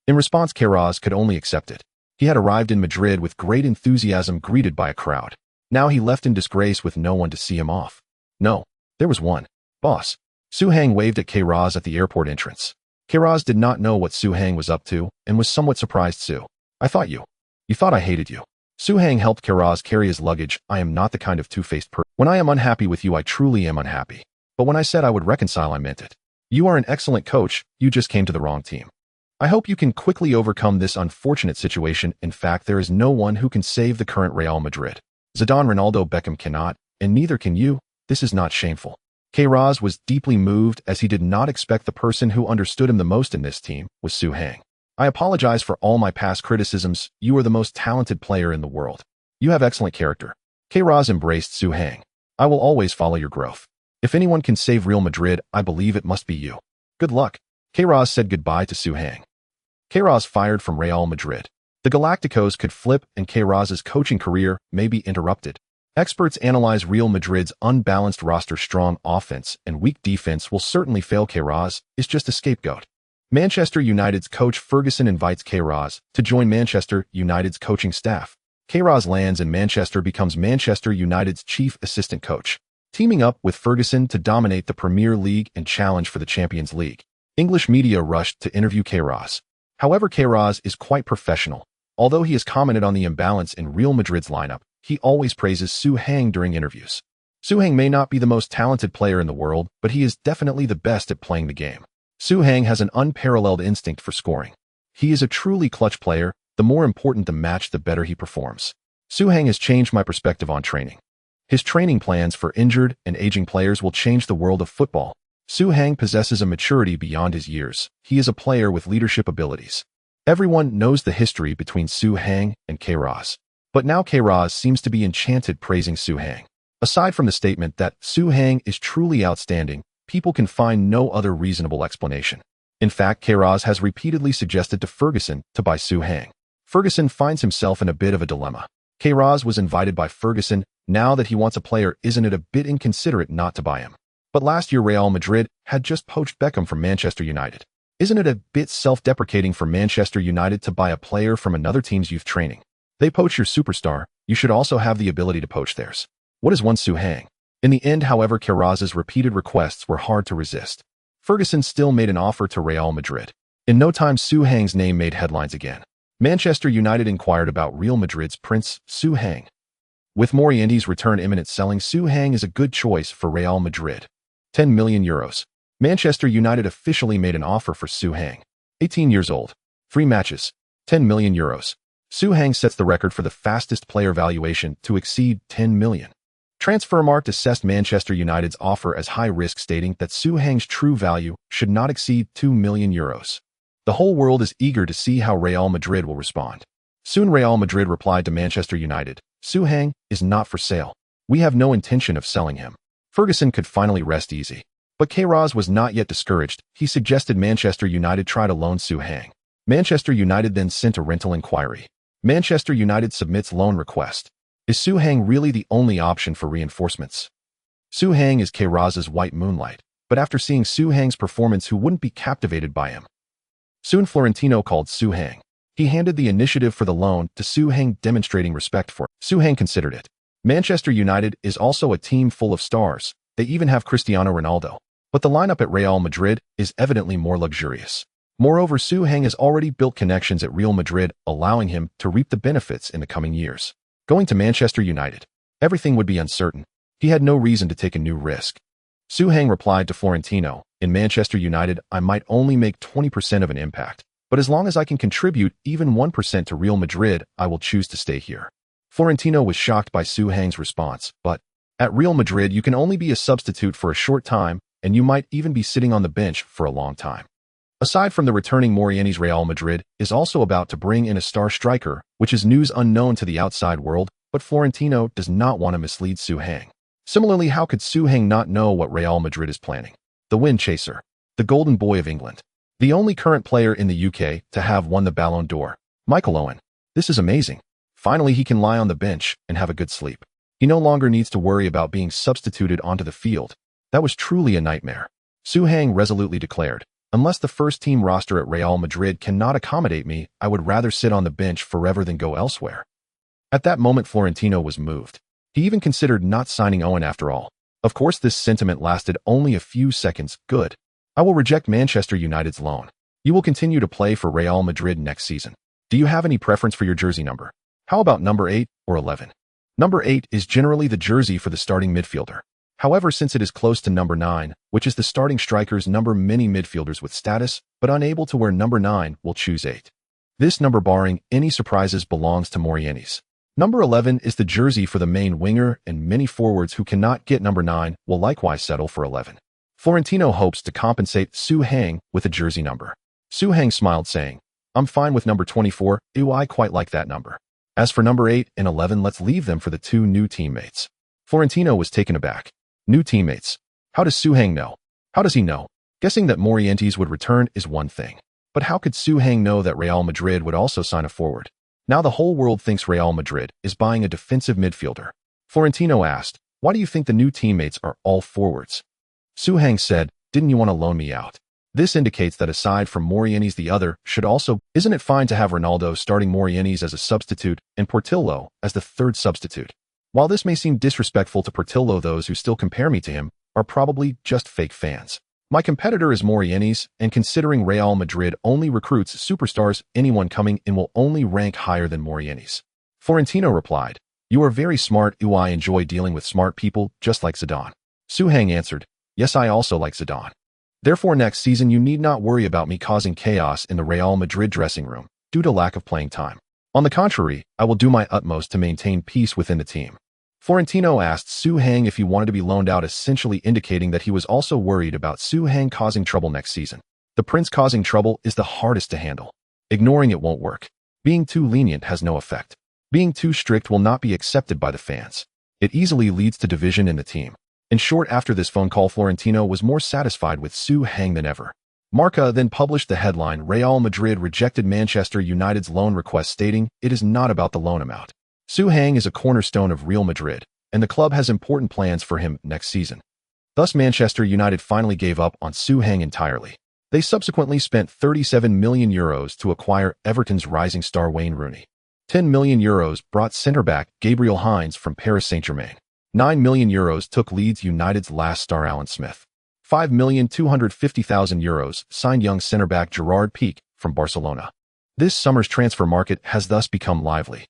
In response, Queiroz could only accept it. He had arrived in Madrid with great enthusiasm, greeted by a crowd. Now he left in disgrace with no one to see him off. No, there was one. Boss. Su Heng waved at Queiroz at the airport entrance. Queiroz did not know what Su Heng was up to and was somewhat surprised. Su, I thought you thought I hated you. Su Heng helped Queiroz carry his luggage. I am not the kind of two-faced person. When I am unhappy with you, I truly am unhappy. But when I said I would reconcile, I meant it. You are an excellent coach, you just came to the wrong team. I hope you can quickly overcome this unfortunate situation. In fact, there is no one who can save the current Real Madrid. Zidane, Ronaldo, Beckham cannot, and neither can you. This is not shameful. Queiroz was deeply moved as he did not expect the person who understood him the most in this team was Su Heng. I apologize for all my past criticisms. You are the most talented player in the world. You have excellent character. Queiroz embraced Su Heng. I will always follow your growth. If anyone can save Real Madrid, I believe it must be you. Good luck. Queiroz said goodbye to Su Heng. Queiroz fired from Real Madrid. The Galacticos could flip and Queiroz's coaching career may be interrupted. Experts analyze Real Madrid's unbalanced roster. Strong offense and weak defense will certainly fail. Queiroz is just a scapegoat. Manchester United's coach Ferguson invites Queiroz to join Manchester United's coaching staff. Queiroz lands in Manchester, becomes Manchester United's chief assistant coach, teaming up with Ferguson to dominate the Premier League and challenge for the Champions League. English media rushed to interview Queiroz. However, Queiroz is quite professional. Although he has commented on the imbalance in Real Madrid's lineup, he always praises Su Heng during interviews. Su Heng may not be the most talented player in the world, but he is definitely the best at playing the game. Su Heng has an unparalleled instinct for scoring. He is a truly clutch player. The more important the match, the better he performs. Su Heng has changed my perspective on training. His training plans for injured and aging players will change the world of football. Su Heng possesses a maturity beyond his years. He is a player with leadership abilities. Everyone knows the history between Su Heng and Queiroz. But now Queiroz seems to be enchanted praising Su Heng. Aside from the statement that Su Heng is truly outstanding, people can find no other reasonable explanation. In fact, Queiroz has repeatedly suggested to Ferguson to buy Su Heng. Ferguson finds himself in a bit of a dilemma. Queiroz was invited by Ferguson. Now that he wants a player, isn't it a bit inconsiderate not to buy him? But last year Real Madrid had just poached Beckham from Manchester United. Isn't it a bit self-deprecating for Manchester United to buy a player from another team's youth training? They poach your superstar, you should also have the ability to poach theirs. What is one Su Heng? In the end, however, Queiroz's repeated requests were hard to resist. Ferguson still made an offer to Real Madrid. In no time, Su Heng's name made headlines again. Manchester United inquired about Real Madrid's Prince, Su Heng. With Morienti's return imminent, selling Su Heng is a good choice for Real Madrid. 10 million euros. Manchester United officially made an offer for Su Heng. 18 years old. 3 matches. 10 million euros. Su Heng sets the record for the fastest player valuation to exceed 10 million. Transfermarkt assessed Manchester United's offer as high risk, stating that Su Heng's true value should not exceed 2 million euros. The whole world is eager to see how Real Madrid will respond. Soon Real Madrid replied to Manchester United, "Su Heng is not for sale. We have no intention of selling him." Ferguson could finally rest easy. But Queiroz was not yet discouraged. He suggested Manchester United try to loan Su Heng. Manchester United then sent a rental inquiry. Manchester United submits loan request. Is Su Heng really the only option for reinforcements? Su Heng is Queiroz's white moonlight, but after seeing Su Heng's performance, who wouldn't be captivated by him? Soon Florentino called Su Heng. He handed the initiative for the loan to Su Heng, demonstrating respect for it. Su Heng considered it. Manchester United is also a team full of stars. They even have Cristiano Ronaldo. But the lineup at Real Madrid is evidently more luxurious. Moreover, Su Heng has already built connections at Real Madrid, allowing him to reap the benefits in the coming years. Going to Manchester United, everything would be uncertain. He had no reason to take a new risk. Su Heng replied to Florentino, "In Manchester United, I might only make 20% of an impact. But as long as I can contribute even 1% to Real Madrid, I will choose to stay here." Florentino was shocked by Su Heng's response, but at Real Madrid you can only be a substitute for a short time, and you might even be sitting on the bench for a long time. Aside from the returning Morienti's, Real Madrid is also about to bring in a star striker, which is news unknown to the outside world, but Florentino does not want to mislead Su Heng. Similarly, how could Su Heng not know what Real Madrid is planning? The wind chaser, the golden boy of England, the only current player in the UK to have won the Ballon d'Or, Michael Owen. This is amazing. Finally, he can lie on the bench and have a good sleep. He no longer needs to worry about being substituted onto the field. That was truly a nightmare. Su Heng resolutely declared, "Unless the first-team roster at Real Madrid cannot accommodate me, I would rather sit on the bench forever than go elsewhere." At that moment, Florentino was moved. He even considered not signing Owen after all. Of course, this sentiment lasted only a few seconds. "Good. I will reject Manchester United's loan. You will continue to play for Real Madrid next season. Do you have any preference for your jersey number? How about number 8 or 11? Number 8 is generally the jersey for the starting midfielder. However, since it is close to number 9, which is the starting striker's number, many midfielders with status but unable to wear number 9 will choose 8. This number, barring any surprises, belongs to Morienti's. Number 11 is the jersey for the main winger, and many forwards who cannot get number 9 will likewise settle for 11. Florentino hopes to compensate Su Heng with a jersey number. Su Heng smiled, saying, "I'm fine with number 24, I quite like that number. As for number 8 and 11, let's leave them for the 2 new teammates." Florentino was taken aback. New teammates. How does Su Heng know? How does he know? Guessing that Morienti's would return is one thing. But how could Su Heng know that Real Madrid would also sign a forward? Now the whole world thinks Real Madrid is buying a defensive midfielder. Florentino asked, "Why do you think the new teammates are all forwards?" Su Heng said, "Didn't you want to loan me out? This indicates that aside from Morientes the other should also, isn't it fine to have Ronaldo starting Morientes as a substitute and Portillo as the third substitute? While this may seem disrespectful to Portillo, those who still compare me to him are probably just fake fans. My competitor is Morientes, and considering Real Madrid only recruits superstars, anyone coming in will only rank higher than Morientes. Florentino replied, "You are very smart. I enjoy dealing with smart people, just like Zidane." Su Hang answered, "Yes, I also like Zidane. Therefore next season you need not worry about me causing chaos in the Real Madrid dressing room due to lack of playing time. On the contrary, I will do my utmost to maintain peace within the team." Florentino asked Su Hang if he wanted to be loaned out, essentially indicating that he was also worried about Su Hang causing trouble next season. The prince causing trouble is the hardest to handle. Ignoring it won't work. Being too lenient has no effect. Being too strict will not be accepted by the fans. It easily leads to division in the team. In short, after this phone call, Florentino was more satisfied with Su Hang than ever. Marca then published the headline, "Real Madrid rejected Manchester United's loan request," stating, "It is not about the loan amount. Su Hang is a cornerstone of Real Madrid, and the club has important plans for him next season." Thus, Manchester United finally gave up on Su Hang entirely. They subsequently spent €37 million to acquire Everton's rising star Wayne Rooney. €10 million brought centre-back Gabriel Heinz from Paris Saint-Germain. €9 million took Leeds United's last star Alan Smith. €5,250,000 signed young centre-back Gerard Piqué from Barcelona. This summer's transfer market has thus become lively.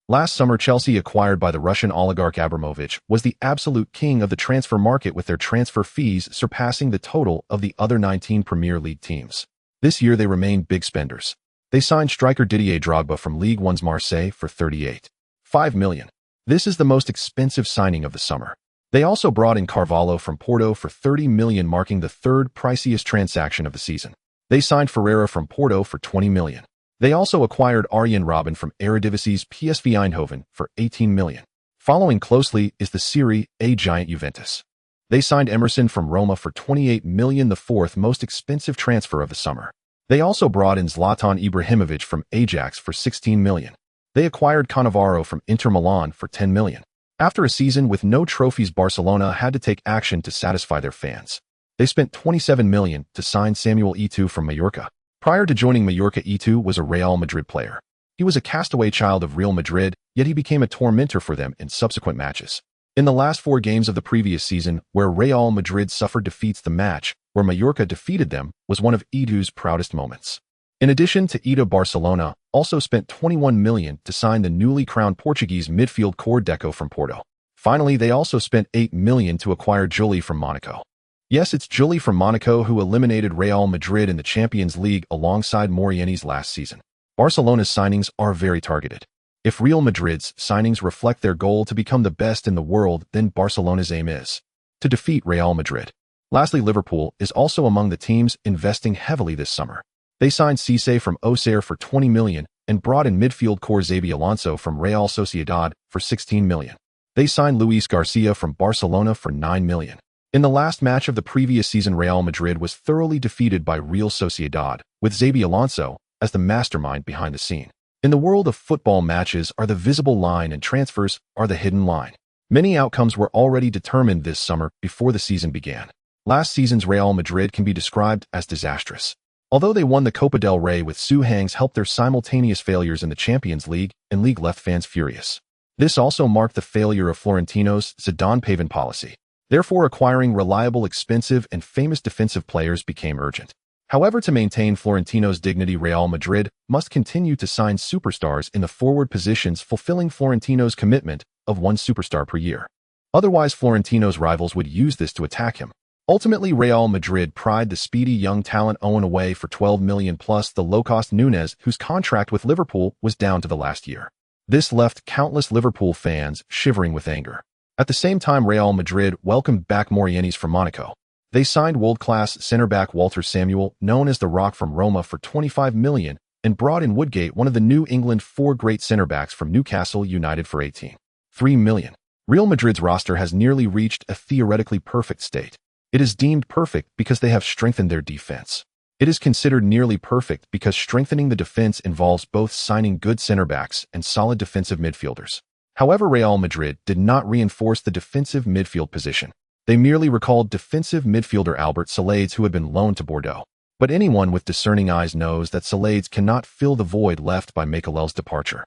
Last summer, Chelsea, acquired by the Russian oligarch Abramovich, was the absolute king of the transfer market, with their transfer fees surpassing the total of the other 19 Premier League teams. This year they remained big spenders. They signed striker Didier Drogba from Ligue 1's Marseille for €38.5 million. This is the most expensive signing of the summer. They also brought in Carvalho from Porto for €30 million, marking the third priciest transaction of the season. They signed Ferreira from Porto for €20 million. They also acquired Arjen Robben from Eredivisie's PSV Eindhoven for €18 million. Following closely is the Serie A giant Juventus. They signed Emerson from Roma for €28 million, the fourth most expensive transfer of the summer. They also brought in Zlatan Ibrahimovic from Ajax for €16 million. They acquired Cannavaro from Inter Milan for €10 million. After a season with no trophies, Barcelona had to take action to satisfy their fans. They spent €27 million to sign Samuel Eto'o from Mallorca. Prior to joining Mallorca, Eto'o was a Real Madrid player. He was a castaway child of Real Madrid, yet he became a tormentor for them in subsequent matches. In the last 4 games of the previous season, where Real Madrid suffered defeats, the match where Mallorca defeated them was one of Eto'o's proudest moments. In addition to Eto'o, Barcelona also spent €21 million to sign the newly crowned Portuguese midfield core Deco from Porto. Finally, they also spent €8 million to acquire Juli from Monaco. Yes, it's Juli from Monaco who eliminated Real Madrid in the Champions League alongside Morientes last season. Barcelona's signings are very targeted. If Real Madrid's signings reflect their goal to become the best in the world, then Barcelona's aim is to defeat Real Madrid. Lastly, Liverpool is also among the teams investing heavily this summer. They signed Cisse from Auxerre for €20 million and brought in midfield core Xabi Alonso from Real Sociedad for €16 million. They signed Luis Garcia from Barcelona for €9 million. In the last match of the previous season, Real Madrid was thoroughly defeated by Real Sociedad, with Xabi Alonso as the mastermind behind the scene. In the world of football, matches are the visible line and transfers are the hidden line. Many outcomes were already determined this summer before the season began. Last season's Real Madrid can be described as disastrous. Although they won the Copa del Rey with Su Hang's help, their simultaneous failures in the Champions League and League left fans furious. This also marked the failure of Florentino's Zidane Paven policy. Therefore, acquiring reliable, expensive, and famous defensive players became urgent. However, to maintain Florentino's dignity, Real Madrid must continue to sign superstars in the forward positions, fulfilling Florentino's commitment of 1 superstar per year. Otherwise, Florentino's rivals would use this to attack him. Ultimately, Real Madrid pried the speedy young talent Owen away for €12 million plus the low-cost Núñez, whose contract with Liverpool was down to the last year. This left countless Liverpool fans shivering with anger. At the same time, Real Madrid welcomed back Morientes from Monaco. They signed world-class centre-back Walter Samuel, known as the Rock, from Roma for €25 million and brought in Woodgate, one of the New England 4 great centre-backs from Newcastle United for €18.3 million. Real Madrid's roster has nearly reached a theoretically perfect state. It is deemed perfect because they have strengthened their defense. It is considered nearly perfect because strengthening the defense involves both signing good centre-backs and solid defensive midfielders. However, Real Madrid did not reinforce the defensive midfield position. They merely recalled defensive midfielder Albert Salades, who had been loaned to Bordeaux. But anyone with discerning eyes knows that Salades cannot fill the void left by Mikel's departure.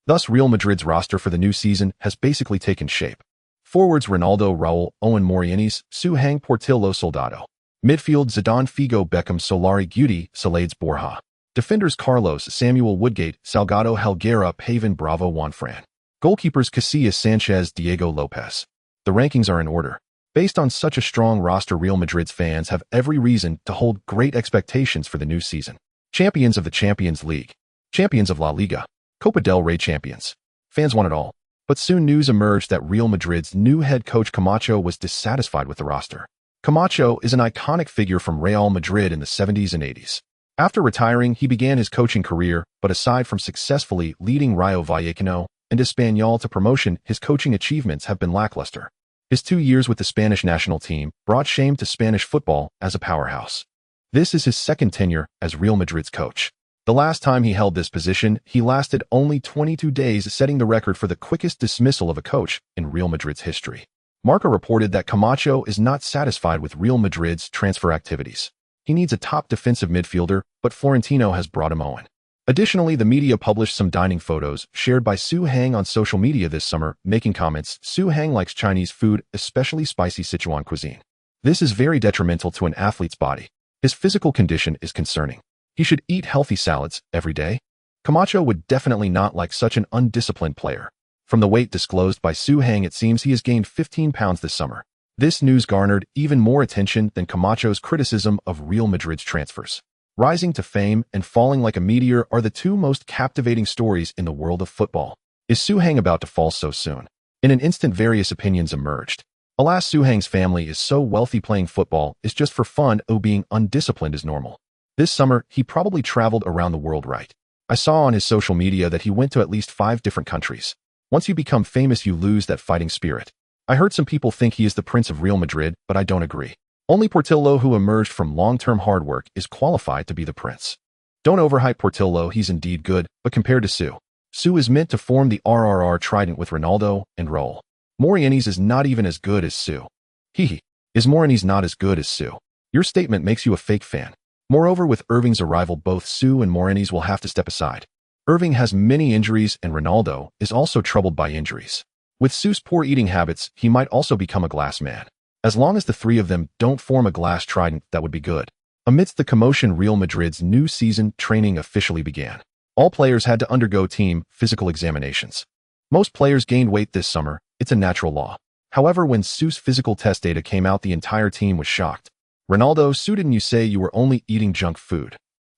Thus, Real Madrid's roster for the new season has basically taken shape. Forwards Ronaldo, Raúl, Owen Morientes, Hang Portillo Soldado. Midfield Zidane, Figo, Beckham, Solari, Guti, Salades, Borja. Defenders Carlos, Samuel, Woodgate, Salgado, Helguera, Pavin, Bravo, Juanfran. Goalkeepers Casillas, Sanchez, Diego Lopez. The rankings are in order. Based on such a strong roster, Real Madrid's fans have every reason to hold great expectations for the new season. Champions of the Champions League. Champions of La Liga. Copa del Rey champions. Fans want it all. But soon news emerged that Real Madrid's new head coach Camacho was dissatisfied with the roster. Camacho is an iconic figure from Real Madrid in the 70s and 80s. After retiring, he began his coaching career, but aside from successfully leading Rayo Vallecano and Espanyol to promotion, his coaching achievements have been lackluster. His 2 years with the Spanish national team brought shame to Spanish football as a powerhouse. This is his second tenure as Real Madrid's coach. The last time he held this position, he lasted only 22 days, setting the record for the quickest dismissal of a coach in Real Madrid's history. Marca reported that Camacho is not satisfied with Real Madrid's transfer activities. He needs a top defensive midfielder, but Florentino has brought him Owen. Additionally, the media published some dining photos shared by Hang on social media this summer, making comments. Hang likes Chinese food, especially spicy Sichuan cuisine. This is very detrimental to an athlete's body. His physical condition is concerning. He should eat healthy salads every day. Camacho would definitely not like such an undisciplined player. From the weight disclosed by Hang, it seems he has gained 15 pounds this summer. This news garnered even more attention than Camacho's criticism of Real Madrid's transfers. Rising to fame and falling like a meteor are the two most captivating stories in the world of football. Is Hang about to fall so soon? In an instant, various opinions emerged. Alas, Hang's family is so wealthy, playing football is just for fun, being undisciplined is normal. This summer, he probably traveled around the world, right? I saw on his social media that he went to at least 5 different countries. Once you become famous, you lose that fighting spirit. I heard some people think he is the Prince of Real Madrid, but I don't agree. Only Portillo, who emerged from long-term hard work, is qualified to be the Prince. Don't overhype Portillo, he's indeed good, but compared to Su is meant to form the HRR Trident with Ronaldo and Raúl. Morientes is not even as good as Su. Is Morientes not as good as Su? Your statement makes you a fake fan. Moreover, with Irving's arrival, both Su and Morientes will have to step aside. Irving has many injuries and Ronaldo is also troubled by injuries. With Su's poor eating habits, he might also become a glass man. As long as the three of them don't form a glass trident, that would be good. Amidst the commotion, Real Madrid's new season training officially began. All players had to undergo team physical examinations. Most players gained weight this summer, it's a natural law. However, when Su's physical test data came out, the entire team was shocked. Ronaldo, Su, didn't you say you were only eating junk food?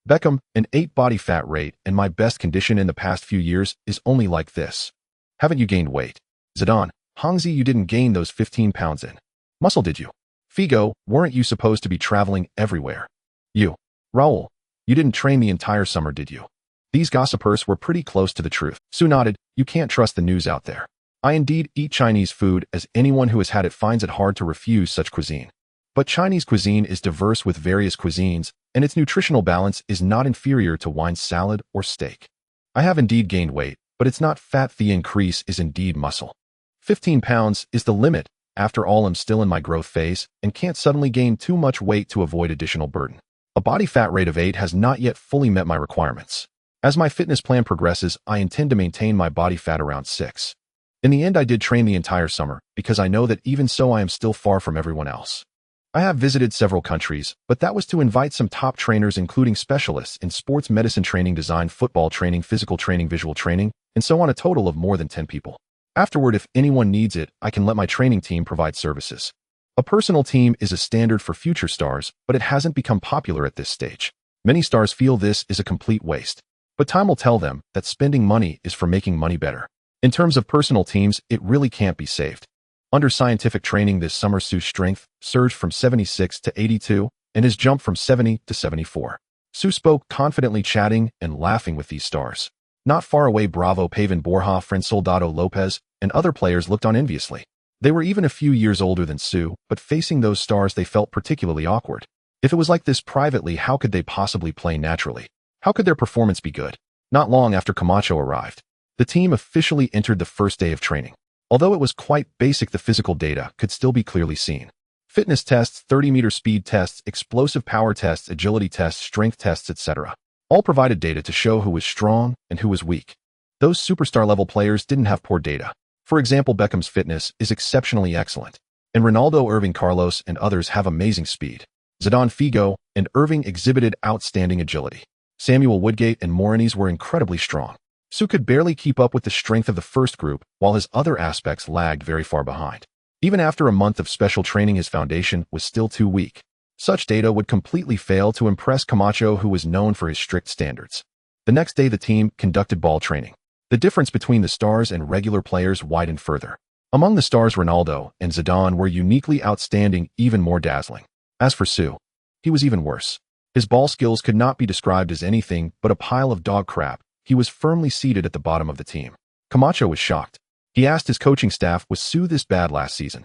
Beckham, an 8 body fat rate and my best condition in the past few years is only like this. Haven't you gained weight? Zidane, Hangzi, you didn't gain those 15 pounds in muscle, did you? Figo, weren't you supposed to be traveling everywhere? You, Raúl, you didn't train the entire summer, did you? These gossipers were pretty close to the truth. Su nodded, you can't trust the news out there. I indeed eat Chinese food, as anyone who has had it finds it hard to refuse such cuisine. But Chinese cuisine is diverse with various cuisines, and its nutritional balance is not inferior to wine, salad, or steak. I have indeed gained weight, but it's not fat. The increase is indeed muscle. 15 pounds is the limit. After all, I'm still in my growth phase and can't suddenly gain too much weight to avoid additional burden. A body fat rate of 8 has not yet fully met my requirements. As my fitness plan progresses, I intend to maintain my body fat around 6. In the end, I did train the entire summer, because I know that even so I am still far from everyone else. I have visited several countries, but that was to invite some top trainers, including specialists in sports medicine training, design, football training, physical training, visual training, and so on, a total of more than 10 people. Afterward, if anyone needs it, I can let my training team provide services. A personal team is a standard for future stars, but it hasn't become popular at this stage. Many stars feel this is a complete waste. But time will tell them that spending money is for making money better. In terms of personal teams, it really can't be saved. Under scientific training this summer, Su's strength surged from 76 to 82 and his jump from 70 to 74. Su spoke confidently, chatting and laughing with these stars. Not far away, Bravo, Pavin, Borja, friend Soldado, Lopez, and other players looked on enviously. They were even a few years older than Su, but facing those stars they felt particularly awkward. If it was like this privately, how could they possibly play naturally? How could their performance be good? Not long after Camacho arrived, the team officially entered the first day of training. Although it was quite basic, the physical data could still be clearly seen. Fitness tests, 30-meter speed tests, explosive power tests, agility tests, strength tests, etc. All provided data to show who was strong and who was weak. Those superstar-level players didn't have poor data. For example, Beckham's fitness is exceptionally excellent, and Ronaldo, Irving, Carlos, and others have amazing speed. Zidane, Figo, and Irving exhibited outstanding agility. Samuel, Woodgate, and Morenese were incredibly strong. Su could barely keep up with the strength of the first group, while his other aspects lagged very far behind. Even after a month of special training, his foundation was still too weak. Such data would completely fail to impress Camacho, who was known for his strict standards. The next day, the team conducted ball training. The difference between the stars and regular players widened further. Among the stars, Ronaldo and Zidane were uniquely outstanding, even more dazzling. As for Su, he was even worse. His ball skills could not be described as anything but a pile of dog crap. He was firmly seated at the bottom of the team. Camacho was shocked. He asked his coaching staff, was Su this bad last season?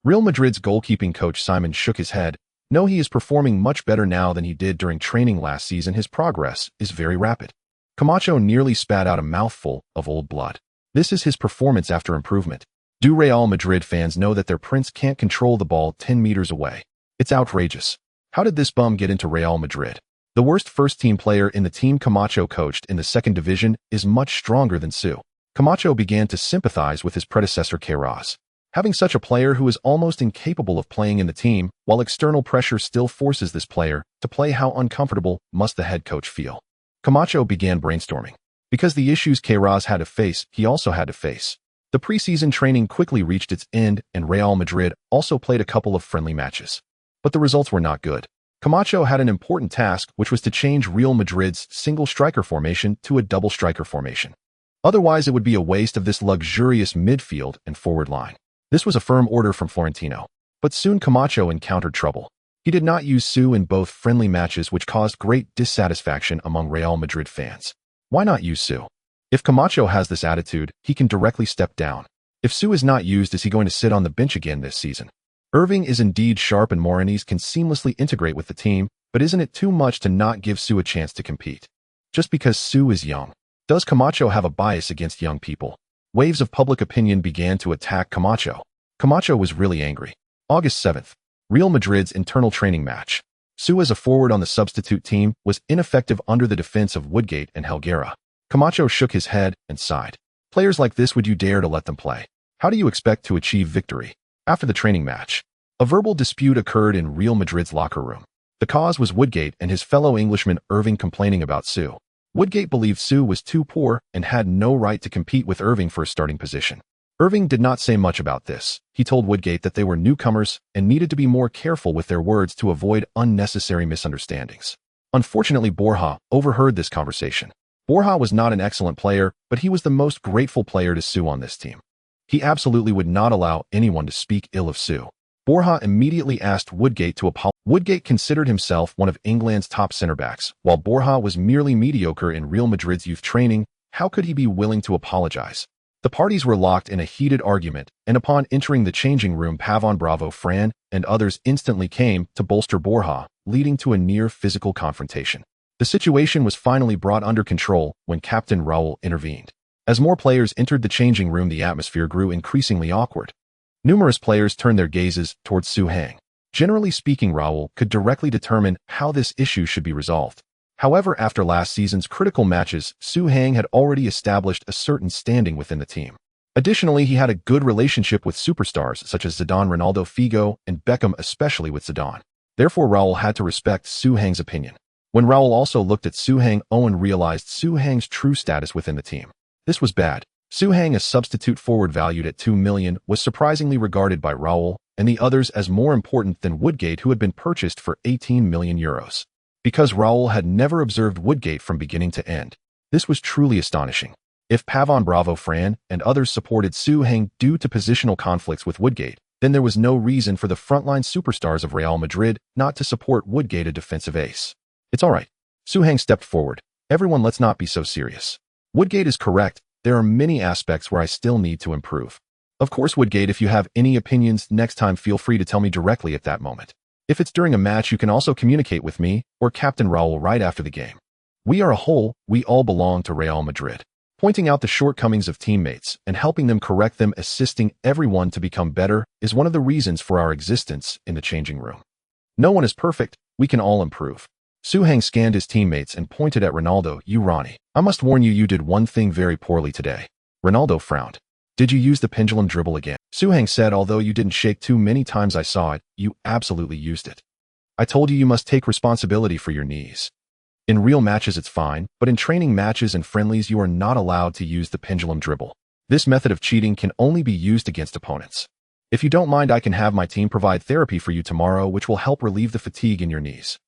Real Madrid's goalkeeping coach Simon shook his head. No, he is performing much better now than he did during training last season. His progress is very rapid. Camacho nearly spat out a mouthful of old blood. This is his performance after improvement. Do Real Madrid fans know that their prince can't control the ball 10 meters away? It's outrageous. How did this bum get into Real Madrid? The worst first-team player in the team Camacho coached in the second division is much stronger than Su. Camacho began to sympathize with his predecessor Queiroz. Having such a player who is almost incapable of playing in the team, while external pressure still forces this player to play, how uncomfortable must the head coach feel? Camacho began brainstorming. Because the issues Queiroz had to face, he also had to face. The preseason training quickly reached its end, and Real Madrid also played a couple of friendly matches. But the results were not good. Camacho had an important task, which was to change Real Madrid's single striker formation to a double striker formation. Otherwise, it would be a waste of this luxurious midfield and forward line. This was a firm order from Florentino. But soon Camacho encountered trouble. He did not use Su in both friendly matches, which caused great dissatisfaction among Real Madrid fans. Why not use Su? If Camacho has this attitude, he can directly step down. If Su is not used, is he going to sit on the bench again this season? Irving is indeed sharp and Morenese can seamlessly integrate with the team, but isn't it too much to not give Su a chance to compete? Just because Su is young. Does Camacho have a bias against young people? Waves of public opinion began to attack Camacho. Camacho was really angry. August 7th. Real Madrid's internal training match. Su as a forward on the substitute team was ineffective under the defense of Woodgate and Helguera. Camacho shook his head and sighed. Players like this, would you dare to let them play? How do you expect to achieve victory? After the training match, a verbal dispute occurred in Real Madrid's locker room. The cause was Woodgate and his fellow Englishman Irving complaining about Su. Woodgate believed Su was too poor and had no right to compete with Irving for a starting position. Irving did not say much about this. He told Woodgate that they were newcomers and needed to be more careful with their words to avoid unnecessary misunderstandings. Unfortunately, Borja overheard this conversation. Borja was not an excellent player, but he was the most grateful player to Su on this team. He absolutely would not allow anyone to speak ill of Su. Borja immediately asked Woodgate to apologize. Woodgate considered himself one of England's top centre-backs, while Borja was merely mediocre in Real Madrid's youth training. How could he be willing to apologize? The parties were locked in a heated argument, and upon entering the changing room, Pavon Bravo, Fran, and others instantly came to bolster Borja, leading to a near physical confrontation. The situation was finally brought under control when Captain Raúl intervened. As more players entered the changing room, the atmosphere grew increasingly awkward. Numerous players turned their gazes towards Su Hang. Generally speaking, Raúl could directly determine how this issue should be resolved. However, after last season's critical matches, Su Hang had already established a certain standing within the team. Additionally, he had a good relationship with superstars such as Zidane, Ronaldo, Figo, and Beckham, especially with Zidane. Therefore, Raúl had to respect Su Hang's opinion. When Raúl also looked at Su Hang, Owen realized Su Hang's true status within the team. This was bad. Su Hang, a substitute forward valued at 2 million, was surprisingly regarded by Raúl and the others as more important than Woodgate, who had been purchased for 18 million euros. Because Raúl had never observed Woodgate from beginning to end. This was truly astonishing. If Pavon Bravo, Fran, and others supported Su Hang due to positional conflicts with Woodgate, then there was no reason for the frontline superstars of Real Madrid not to support Woodgate, a defensive ace. It's all right. Su Hang stepped forward. Everyone, let's not be so serious. Woodgate is correct. There are many aspects where I still need to improve. Of course, Woodgate, if you have any opinions next time, feel free to tell me directly at that moment. If it's during a match, you can also communicate with me or Captain Raúl right after the game. We are a whole, we all belong to Real Madrid. Pointing out the shortcomings of teammates and helping them correct them, assisting everyone to become better, is one of the reasons for our existence in the changing room. No one is perfect, we can all improve. Zidane scanned his teammates and pointed at Ronaldo. You Ronnie, I must warn you, you did one thing very poorly today. Ronaldo frowned. Did you use the pendulum dribble again? Zidane said, although you didn't shake too many times I saw it, you absolutely used it. I told you must take responsibility for your knees. In real matches it's fine, but in training matches and friendlies you are not allowed to use the pendulum dribble. This method of cheating can only be used against opponents. If you don't mind, I can have my team provide therapy for you tomorrow, which will help relieve the fatigue in your knees.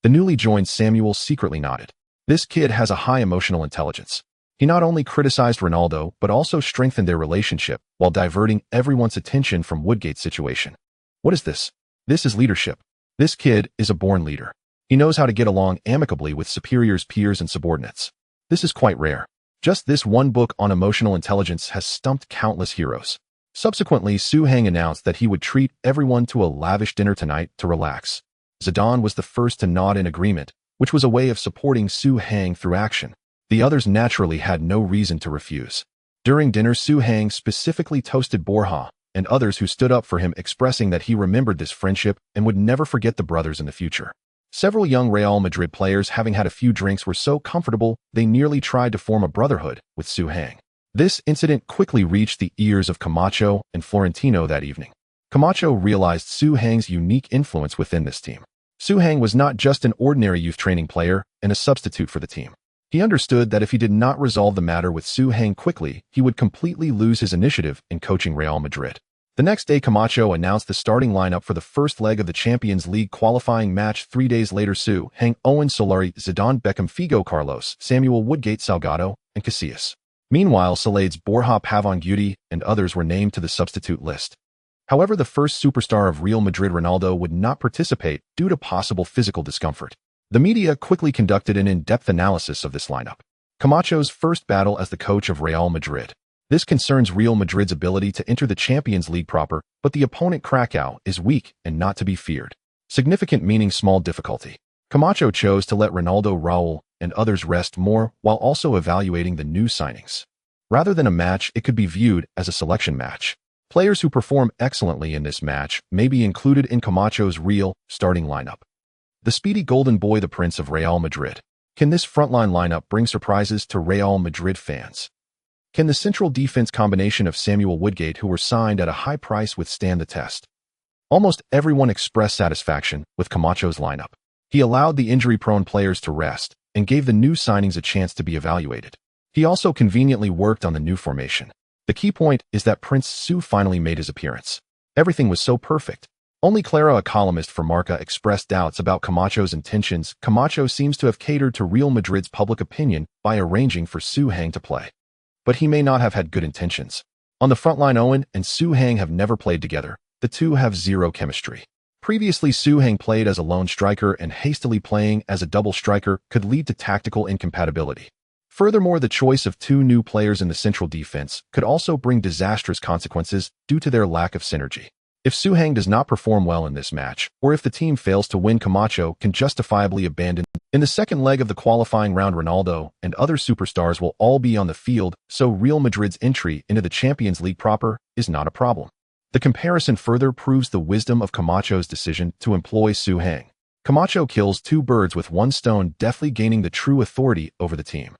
The newly joined Samuel secretly nodded. This kid has a high emotional intelligence. He not only criticized Ronaldo, but also strengthened their relationship while diverting everyone's attention from Woodgate's situation. What is this? This is leadership. This kid is a born leader. He knows how to get along amicably with superiors, peers, and subordinates. This is quite rare. Just this one book on emotional intelligence has stumped countless heroes. Subsequently, Zidane announced that he would treat everyone to a lavish dinner tonight to relax. Zidane was the first to nod in agreement, which was a way of supporting Zidane through action. The others naturally had no reason to refuse. During dinner, Zidane specifically toasted Borja and others who stood up for him, expressing that he remembered this friendship and would never forget the brothers in the future. Several young Real Madrid players, having had a few drinks, were so comfortable they nearly tried to form a brotherhood with Zidane. This incident quickly reached the ears of Camacho and Florentino that evening. Camacho realized Zidane's unique influence within this team. Zidane was not just an ordinary youth training player and a substitute for the team. He understood that if he did not resolve the matter with Zidane quickly, he would completely lose his initiative in coaching Real Madrid. The next day, Camacho announced the starting lineup for the first leg of the Champions League qualifying match. 3 days later, Zidane, Owen, Solari, Zidane, Beckham, Figo, Carlos, Samuel, Woodgate, Salgado, and Casillas. Meanwhile, Salad's Borja, Pavon, Guti, and others were named to the substitute list. However, the first superstar of Real Madrid, Ronaldo, would not participate due to possible physical discomfort. The media quickly conducted an in-depth analysis of this lineup. Camacho's first battle as the coach of Real Madrid. This concerns Real Madrid's ability to enter the Champions League proper, but the opponent Krakow is weak and not to be feared. Significant meaning small difficulty. Camacho chose to let Ronaldo, Raúl, and others rest more while also evaluating the new signings. Rather than a match, it could be viewed as a selection match. Players who perform excellently in this match may be included in Camacho's real starting lineup. The speedy golden boy, the Prince of Real Madrid. Can this frontline lineup bring surprises to Real Madrid fans? Can the central defense combination of Samuel, Woodgate, who were signed at a high price, withstand the test? Almost everyone expressed satisfaction with Camacho's lineup. He allowed the injury-prone players to rest and gave the new signings a chance to be evaluated. He also conveniently worked on the new formation. The key point is that Prince Su finally made his appearance. Everything was so perfect. Only Clara, a columnist for Marca, expressed doubts about Camacho's intentions. Camacho seems to have catered to Real Madrid's public opinion by arranging for Zidane to play. But he may not have had good intentions. On the front line, Owen and Zidane have never played together. The two have zero chemistry. Previously, Zidane played as a lone striker, and hastily playing as a double striker could lead to tactical incompatibility. Furthermore, the choice of two new players in the central defense could also bring disastrous consequences due to their lack of synergy. If Zidane does not perform well in this match, or if the team fails to win, Camacho can justifiably abandon. In the second leg of the qualifying round, Ronaldo and other superstars will all be on the field, so Real Madrid's entry into the Champions League proper is not a problem. The comparison further proves the wisdom of Camacho's decision to employ Zidane. Camacho kills two birds with one stone, deftly gaining the true authority over the team.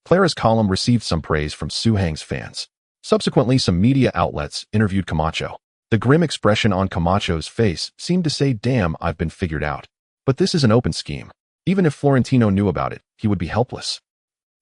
Clara's column received some praise from Zidane's fans. Subsequently, some media outlets interviewed Camacho. The grim expression on Camacho's face seemed to say, "Damn, I've been figured out." But this is an open scheme. Even if Florentino knew about it, he would be helpless.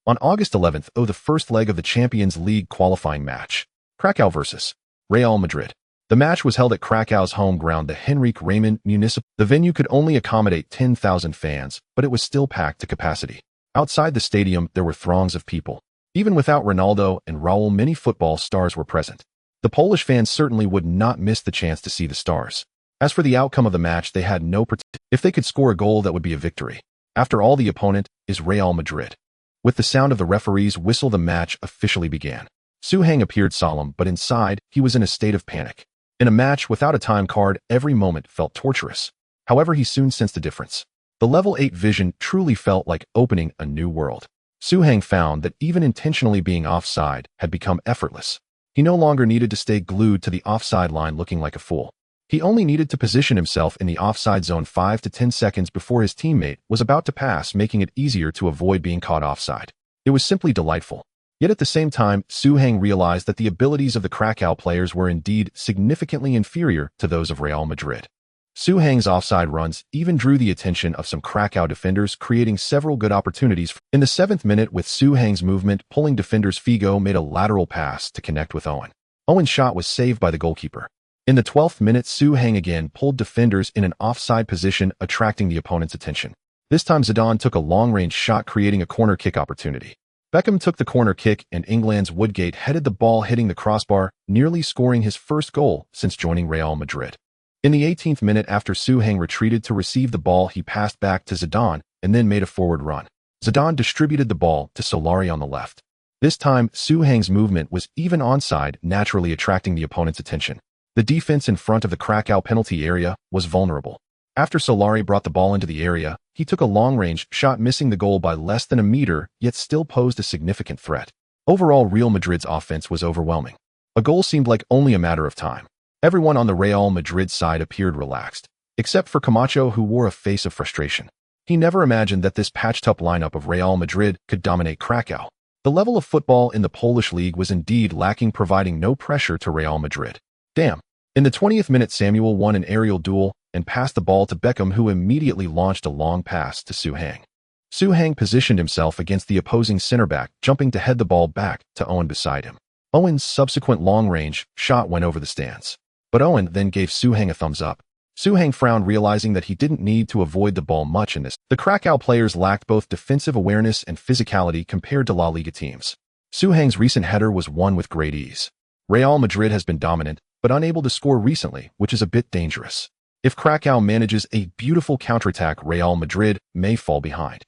On August 11th, the first leg of the Champions League qualifying match. Krakow vs. Real Madrid. The match was held at Krakow's home ground, the Henrik Raymond Municipal. The venue could only accommodate 10,000 fans, but it was still packed to capacity. Outside the stadium, there were throngs of people. Even without Ronaldo and Raúl, many football stars were present. The Polish fans certainly would not miss the chance to see the stars. As for the outcome of the match, they had no protection. If they could score a goal, that would be a victory. After all, the opponent is Real Madrid. With the sound of the referee's whistle, the match officially began. Zidane appeared solemn, but inside, he was in a state of panic. In a match without a time card, every moment felt torturous. However, he soon sensed the difference. The level 8 vision truly felt like opening a new world. Su Hang found that even intentionally being offside had become effortless. He no longer needed to stay glued to the offside line looking like a fool. He only needed to position himself in the offside zone 5 to 10 seconds before his teammate was about to pass, making it easier to avoid being caught offside. It was simply delightful. Yet at the same time, Su Hang realized that the abilities of the Krakow players were indeed significantly inferior to those of Real Madrid. Su Hang's offside runs even drew the attention of some Krakow defenders, creating several good opportunities. In the 7th minute, with Su Hang's movement pulling defenders, Figo made a lateral pass to connect with Owen. Owen's shot was saved by the goalkeeper. In the 12th minute, Su Hang again pulled defenders in an offside position, attracting the opponent's attention. This time Zidane took a long-range shot, creating a corner kick opportunity. Beckham took the corner kick and England's Woodgate headed the ball, hitting the crossbar, nearly scoring his first goal since joining Real Madrid. In the 18th minute, after Su Hang retreated to receive the ball, he passed back to Zidane and then made a forward run. Zidane distributed the ball to Solari on the left. This time, Su Hang's movement was even onside, naturally attracting the opponent's attention. The defense in front of the Krakow penalty area was vulnerable. After Solari brought the ball into the area, he took a long-range shot, missing the goal by less than a meter, yet still posed a significant threat. Overall, Real Madrid's offense was overwhelming. A goal seemed like only a matter of time. Everyone on the Real Madrid side appeared relaxed, except for Camacho, who wore a face of frustration. He never imagined that this patched-up lineup of Real Madrid could dominate Krakow. The level of football in the Polish league was indeed lacking, providing no pressure to Real Madrid. Damn. In the 20th minute, Samuel won an aerial duel and passed the ball to Beckham, who immediately launched a long pass to Su Hang. Su Hang positioned himself against the opposing center-back, jumping to head the ball back to Owen beside him. Owen's subsequent long-range shot went over the stands. But Owen then gave Su Hang a thumbs up. Su Hang frowned, realizing that he didn't need to avoid the ball much in this. The Krakow players lacked both defensive awareness and physicality compared to La Liga teams. Su Hang's recent header was won with great ease. Real Madrid has been dominant, but unable to score recently, which is a bit dangerous. If Krakow manages a beautiful counterattack, Real Madrid may fall behind.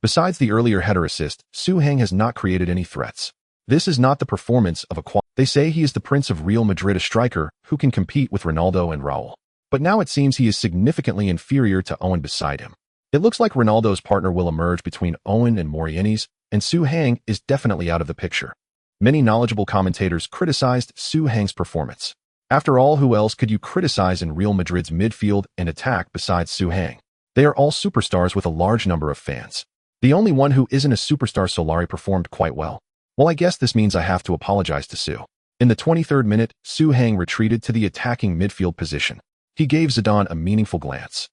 Besides the earlier header assist, Su Hang has not created any threats. This is not the performance of a They say he is the Prince of Real Madrid, a striker who can compete with Ronaldo and Raúl. But now it seems he is significantly inferior to Owen beside him. It looks like Ronaldo's partner will emerge between Owen and Morientes, and Su Hang is definitely out of the picture. Many knowledgeable commentators criticized Su Hang's performance. After all, who else could you criticize in Real Madrid's midfield and attack besides Su Hang? They are all superstars with a large number of fans. The only one who isn't a superstar, Solari, performed quite well. Well, I guess this means I have to apologize to Su. In the 23rd minute, Su Hang retreated to the attacking midfield position. He gave Zidane a meaningful glance.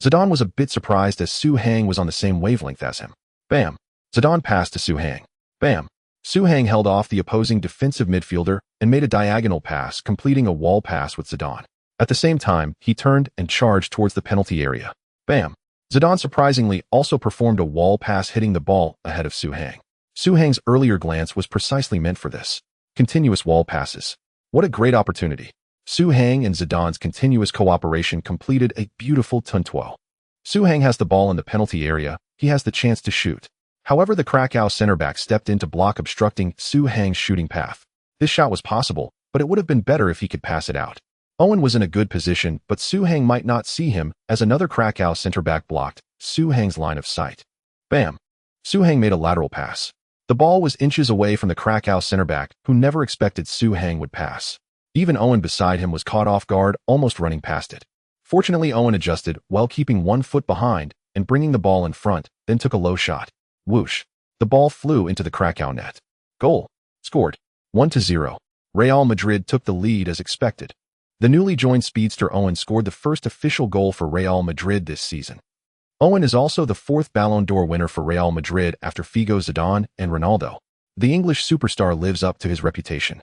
Zidane was a bit surprised as Su Hang was on the same wavelength as him. Bam! Zidane passed to Su Hang. Bam! Su Hang held off the opposing defensive midfielder and made a diagonal pass, completing a wall pass with Zidane. At the same time, he turned and charged towards the penalty area. Bam! Zidane surprisingly also performed a wall pass, hitting the ball ahead of Su Hang. Su Hang's earlier glance was precisely meant for this. Continuous wall passes. What a great opportunity. Su Hang and Zidane's continuous cooperation completed a beautiful tunnel. Su Hang has the ball in the penalty area. He has the chance to shoot. However, the Krakow center-back stepped in to block, obstructing Su Hang's shooting path. This shot was possible, but it would have been better if he could pass it out. Owen was in a good position, but Su Hang might not see him as another Krakow center-back blocked Su Hang's line of sight. Bam! Su Hang made a lateral pass. The ball was inches away from the Krakow center-back, who never expected Su Hang would pass. Even Owen beside him was caught off guard, almost running past it. Fortunately, Owen adjusted while keeping 1 foot behind and bringing the ball in front, then took a low shot. Whoosh! The ball flew into the Krakow net. Goal. Scored. 1-0. Real Madrid took the lead as expected. The newly joined speedster Owen scored the first official goal for Real Madrid this season. Owen is also the 4th Ballon d'Or winner for Real Madrid after Figo, Zidane, and Ronaldo. The English superstar lives up to his reputation.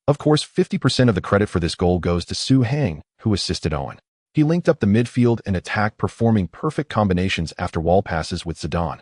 Of course, 50% of the credit for this goal goes to Su Hang, who assisted Owen. He linked up the midfield and attack, performing perfect combinations after wall passes with Zidane.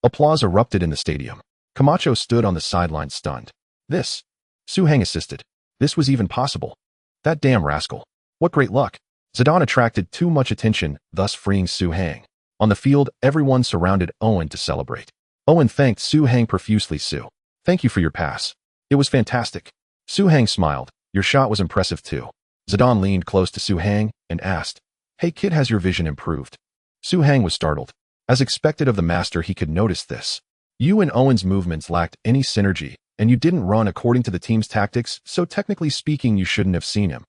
Applause erupted in the stadium. Camacho stood on the sideline stunned. This. Su Hang assisted. This was even possible. That damn rascal. What great luck. Zidane attracted too much attention, thus freeing Su Hang. On the field, everyone surrounded Owen to celebrate. Owen thanked Su Hang profusely. Su, thank you for your pass. It was fantastic. Su Hang smiled. Your shot was impressive too. Zidane leaned close to Su Hang and asked, Hey kid, has your vision improved? Su Hang was startled. As expected of the master, he could notice this. You and Owen's movements lacked any synergy, and you didn't run according to the team's tactics, so technically speaking you shouldn't have seen him.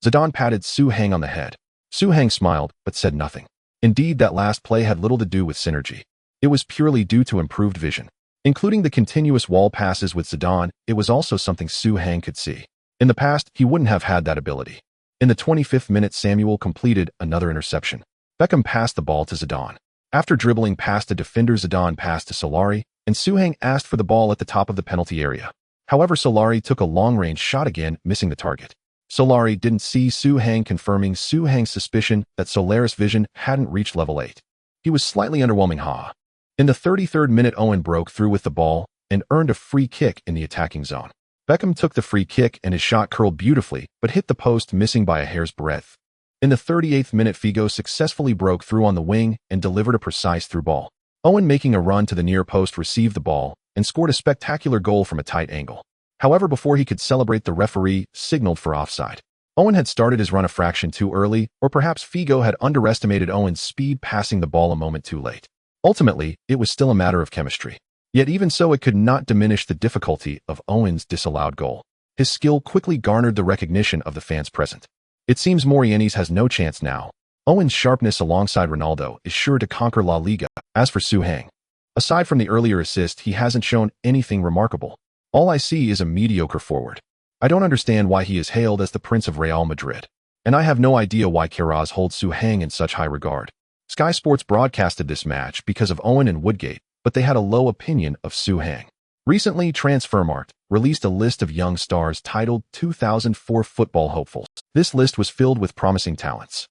Zidane patted Su Heng on the head. Su Heng smiled, but said nothing. Indeed, that last play had little to do with synergy. It was purely due to improved vision. Including the continuous wall passes with Zidane, it was also something Su Heng could see. In the past, he wouldn't have had that ability. In the 25th minute, Samuel completed another interception. Beckham passed the ball to Zidane. After dribbling past a defender, Zidane passed to Solari, and Su Heng asked for the ball at the top of the penalty area. However, Solari took a long-range shot again, missing the target. Solari didn't see Su Heng, confirming Su Heng's suspicion that Solaris' vision hadn't reached level 8. He was slightly underwhelming, In the 33rd minute, Owen broke through with the ball and earned a free kick in the attacking zone. Beckham took the free kick and his shot curled beautifully, but hit the post, missing by a hair's breadth. In the 38th minute, Figo successfully broke through on the wing and delivered a precise through ball. Owen, making a run to the near post, received the ball and scored a spectacular goal from a tight angle. However, before he could celebrate, the referee signaled for offside. Owen had started his run a fraction too early, or perhaps Figo had underestimated Owen's speed, passing the ball a moment too late. Ultimately, it was still a matter of chemistry. Yet even so, it could not diminish the difficulty of Owen's disallowed goal. His skill quickly garnered the recognition of the fans present. It seems Morientes has no chance now. Owen's sharpness alongside Ronaldo is sure to conquer La Liga. As for Su Heng, aside from the earlier assist, he hasn't shown anything remarkable. All I see is a mediocre forward. I don't understand why he is hailed as the Prince of Real Madrid. And I have no idea why Queiroz holds Su Heng in such high regard. Sky Sports broadcasted this match because of Owen and Woodgate, but they had a low opinion of Su Heng. Recently, Transfermarkt released a list of young stars titled 2004 Football Hopefuls. This list was filled with promising talents.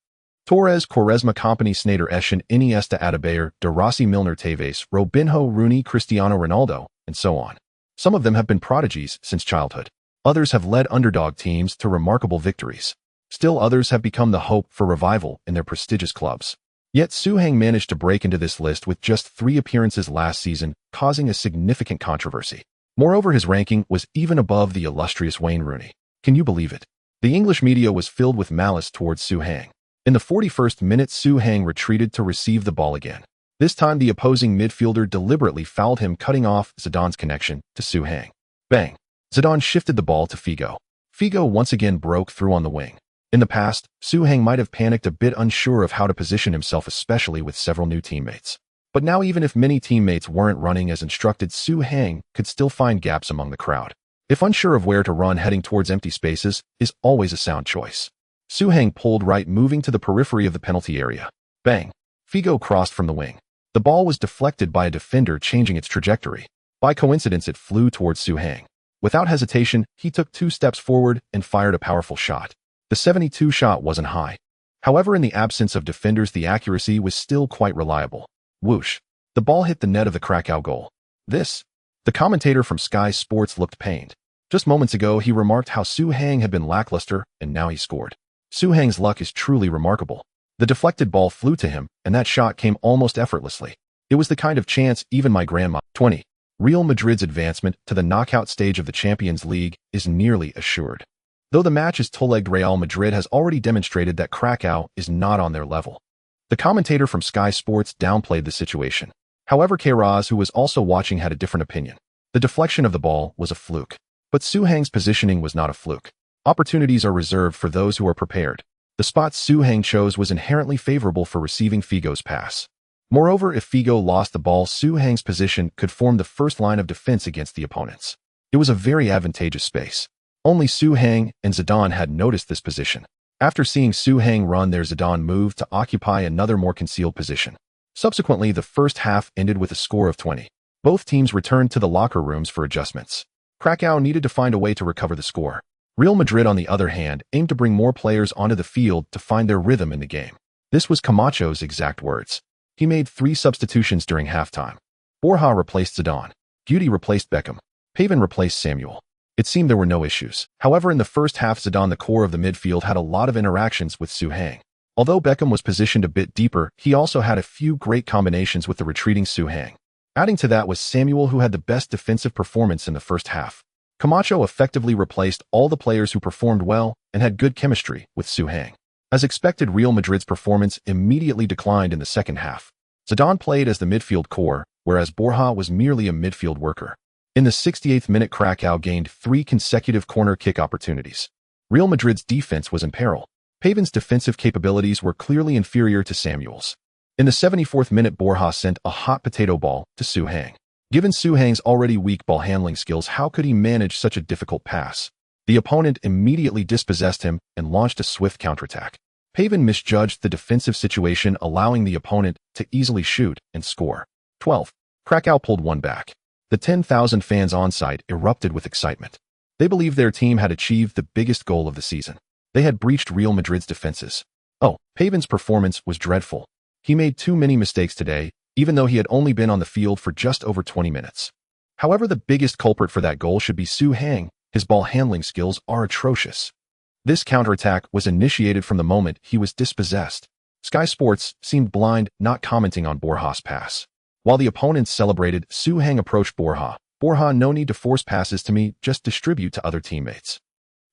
Torres, Quaresma, Kompany, Sneijder, Eschen, Iniesta, Adebayor, De Rossi, Milner, Tevez, Robinho, Rooney, Cristiano Ronaldo, and so on. Some of them have been prodigies since childhood. Others have led underdog teams to remarkable victories. Still others have become the hope for revival in their prestigious clubs. Yet Su Heng managed to break into this list with just 3 appearances last season, causing a significant controversy. Moreover, his ranking was even above the illustrious Wayne Rooney. Can you believe it? The English media was filled with malice towards Su Heng. In the 41st minute, Su Heng retreated to receive the ball again. This time, the opposing midfielder deliberately fouled him, cutting off Zidane's connection to Su Heng. Bang! Zidane shifted the ball to Figo. Figo once again broke through on the wing. In the past, Su Heng might have panicked a bit, unsure of how to position himself, especially with several new teammates. But now, even if many teammates weren't running as instructed, Su Heng could still find gaps among the crowd. If unsure of where to run, heading towards empty spaces is always a sound choice. Su Heng pulled right, moving to the periphery of the penalty area. Bang! Figo crossed from the wing. The ball was deflected by a defender, changing its trajectory. By coincidence, it flew towards Su Heng. Without hesitation, he took 2 steps forward and fired a powerful shot. The 72 shot wasn't high. However, in the absence of defenders, the accuracy was still quite reliable. Whoosh! The ball hit the net of the Krakow goal. The commentator from Sky Sports looked pained. Just moments ago, he remarked how Su Heng had been lackluster, and now he scored. Su Heng's luck is truly remarkable. The deflected ball flew to him, and that shot came almost effortlessly. It was the kind of chance even my grandma. 20. Real Madrid's advancement to the knockout stage of the Champions League is nearly assured. Though the match is two-legged, Real Madrid has already demonstrated that Krakow is not on their level. The commentator from Sky Sports downplayed the situation. However, Queiroz, who was also watching, had a different opinion. The deflection of the ball was a fluke. But Su Heng's positioning was not a fluke. Opportunities are reserved for those who are prepared. The spot Su Heng chose was inherently favorable for receiving Figo's pass. Moreover, if Figo lost the ball, Su Heng's position could form the first line of defense against the opponents. It was a very advantageous space. Only Su Heng and Zidane had noticed this position. After seeing Su Heng run there, Zidane moved to occupy another more concealed position. Subsequently, the first half ended with a score of 20. Both teams returned to the locker rooms for adjustments. Krakow needed to find a way to recover the score. Real Madrid, on the other hand, aimed to bring more players onto the field to find their rhythm in the game. This was Camacho's exact words. He made 3 substitutions during halftime. Borja replaced Zidane. Guti replaced Beckham. Pavin replaced Samuel. It seemed there were no issues. However, in the first half, Zidane, the core of the midfield, had a lot of interactions with Su Heng. Although Beckham was positioned a bit deeper, he also had a few great combinations with the retreating Su Heng. Adding to that was Samuel, who had the best defensive performance in the first half. Camacho effectively replaced all the players who performed well and had good chemistry with Su Heng. As expected, Real Madrid's performance immediately declined in the second half. Zidane played as the midfield core, whereas Borja was merely a midfield worker. In the 68th minute, Krakow gained 3 consecutive corner kick opportunities. Real Madrid's defense was in peril. Pavin's defensive capabilities were clearly inferior to Samuel's. In the 74th minute, Borja sent a hot potato ball to Suhang. Given Suhang's already weak ball handling skills, how could he manage such a difficult pass? The opponent immediately dispossessed him and launched a swift counterattack. Pavin misjudged the defensive situation, allowing the opponent to easily shoot and score. 12. Krakow pulled one back. The 10,000 fans on site erupted with excitement. They believed their team had achieved the biggest goal of the season. They had breached Real Madrid's defenses. Oh, Pavin's performance was dreadful. He made too many mistakes today, even though he had only been on the field for just over 20 minutes. However, the biggest culprit for that goal should be Suhang. His ball handling skills are atrocious. This counterattack was initiated from the moment he was dispossessed. Sky Sports seemed blind, not commenting on Borja's pass. While the opponents celebrated, Suhang approached Borja. Borja, no need to force passes to me, just distribute to other teammates.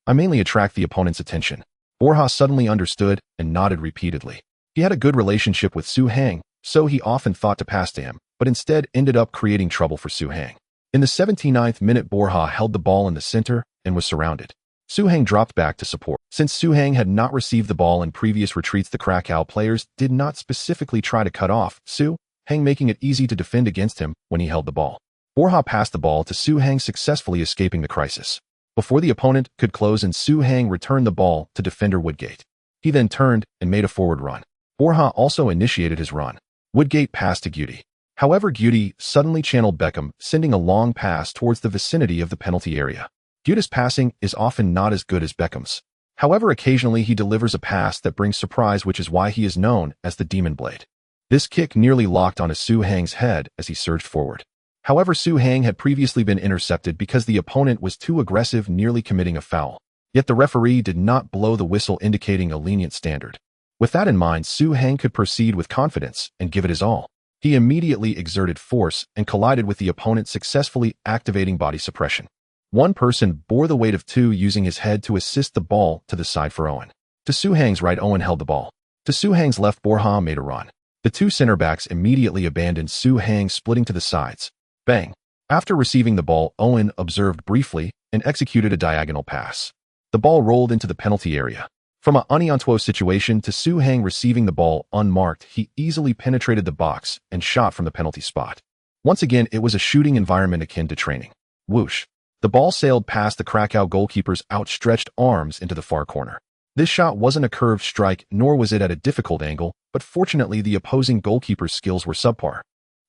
I mainly attract the opponent's attention. Borja suddenly understood and nodded repeatedly. He had a good relationship with Suhang, so he often thought to pass to him, but instead ended up creating trouble for Suhang. In the 79th minute, Borja held the ball in the center and was surrounded. Suhang dropped back to support. Since Suhang had not received the ball in previous retreats, the Krakow players did not specifically try to cut off Suhang, making it easy to defend against him when he held the ball. Borja passed the ball to Suhang, successfully escaping the crisis. Before the opponent could close in, Suhang returned the ball to defender Woodgate. He then turned and made a forward run. Borja also initiated his run. Woodgate passed to Guti. However, Guti suddenly channeled Beckham, sending a long pass towards the vicinity of the penalty area. Guti's passing is often not as good as Beckham's. However, occasionally he delivers a pass that brings surprise, which is why he is known as the Demon Blade. This kick nearly locked onto Suhang's head as he surged forward. However, Suhang had previously been intercepted because the opponent was too aggressive, nearly committing a foul. Yet the referee did not blow the whistle, indicating a lenient standard. With that in mind, Suhang could proceed with confidence and give it his all. He immediately exerted force and collided with the opponent, successfully activating body suppression. One person bore the weight of two, using his head to assist the ball to the side for Owen. To Suhang's right, Owen held the ball. To Suhang's left, Borja made a run. The two center backs immediately abandoned Suhang, splitting to the sides. Bang! After receiving the ball, Owen observed briefly and executed a diagonal pass. The ball rolled into the penalty area. From a uniantwo situation to Suhang receiving the ball unmarked, he easily penetrated the box and shot from the penalty spot. Once again, it was a shooting environment akin to training. Whoosh! The ball sailed past the Krakow goalkeeper's outstretched arms into the far corner. This shot wasn't a curved strike, nor was it at a difficult angle, but fortunately the opposing goalkeeper's skills were subpar.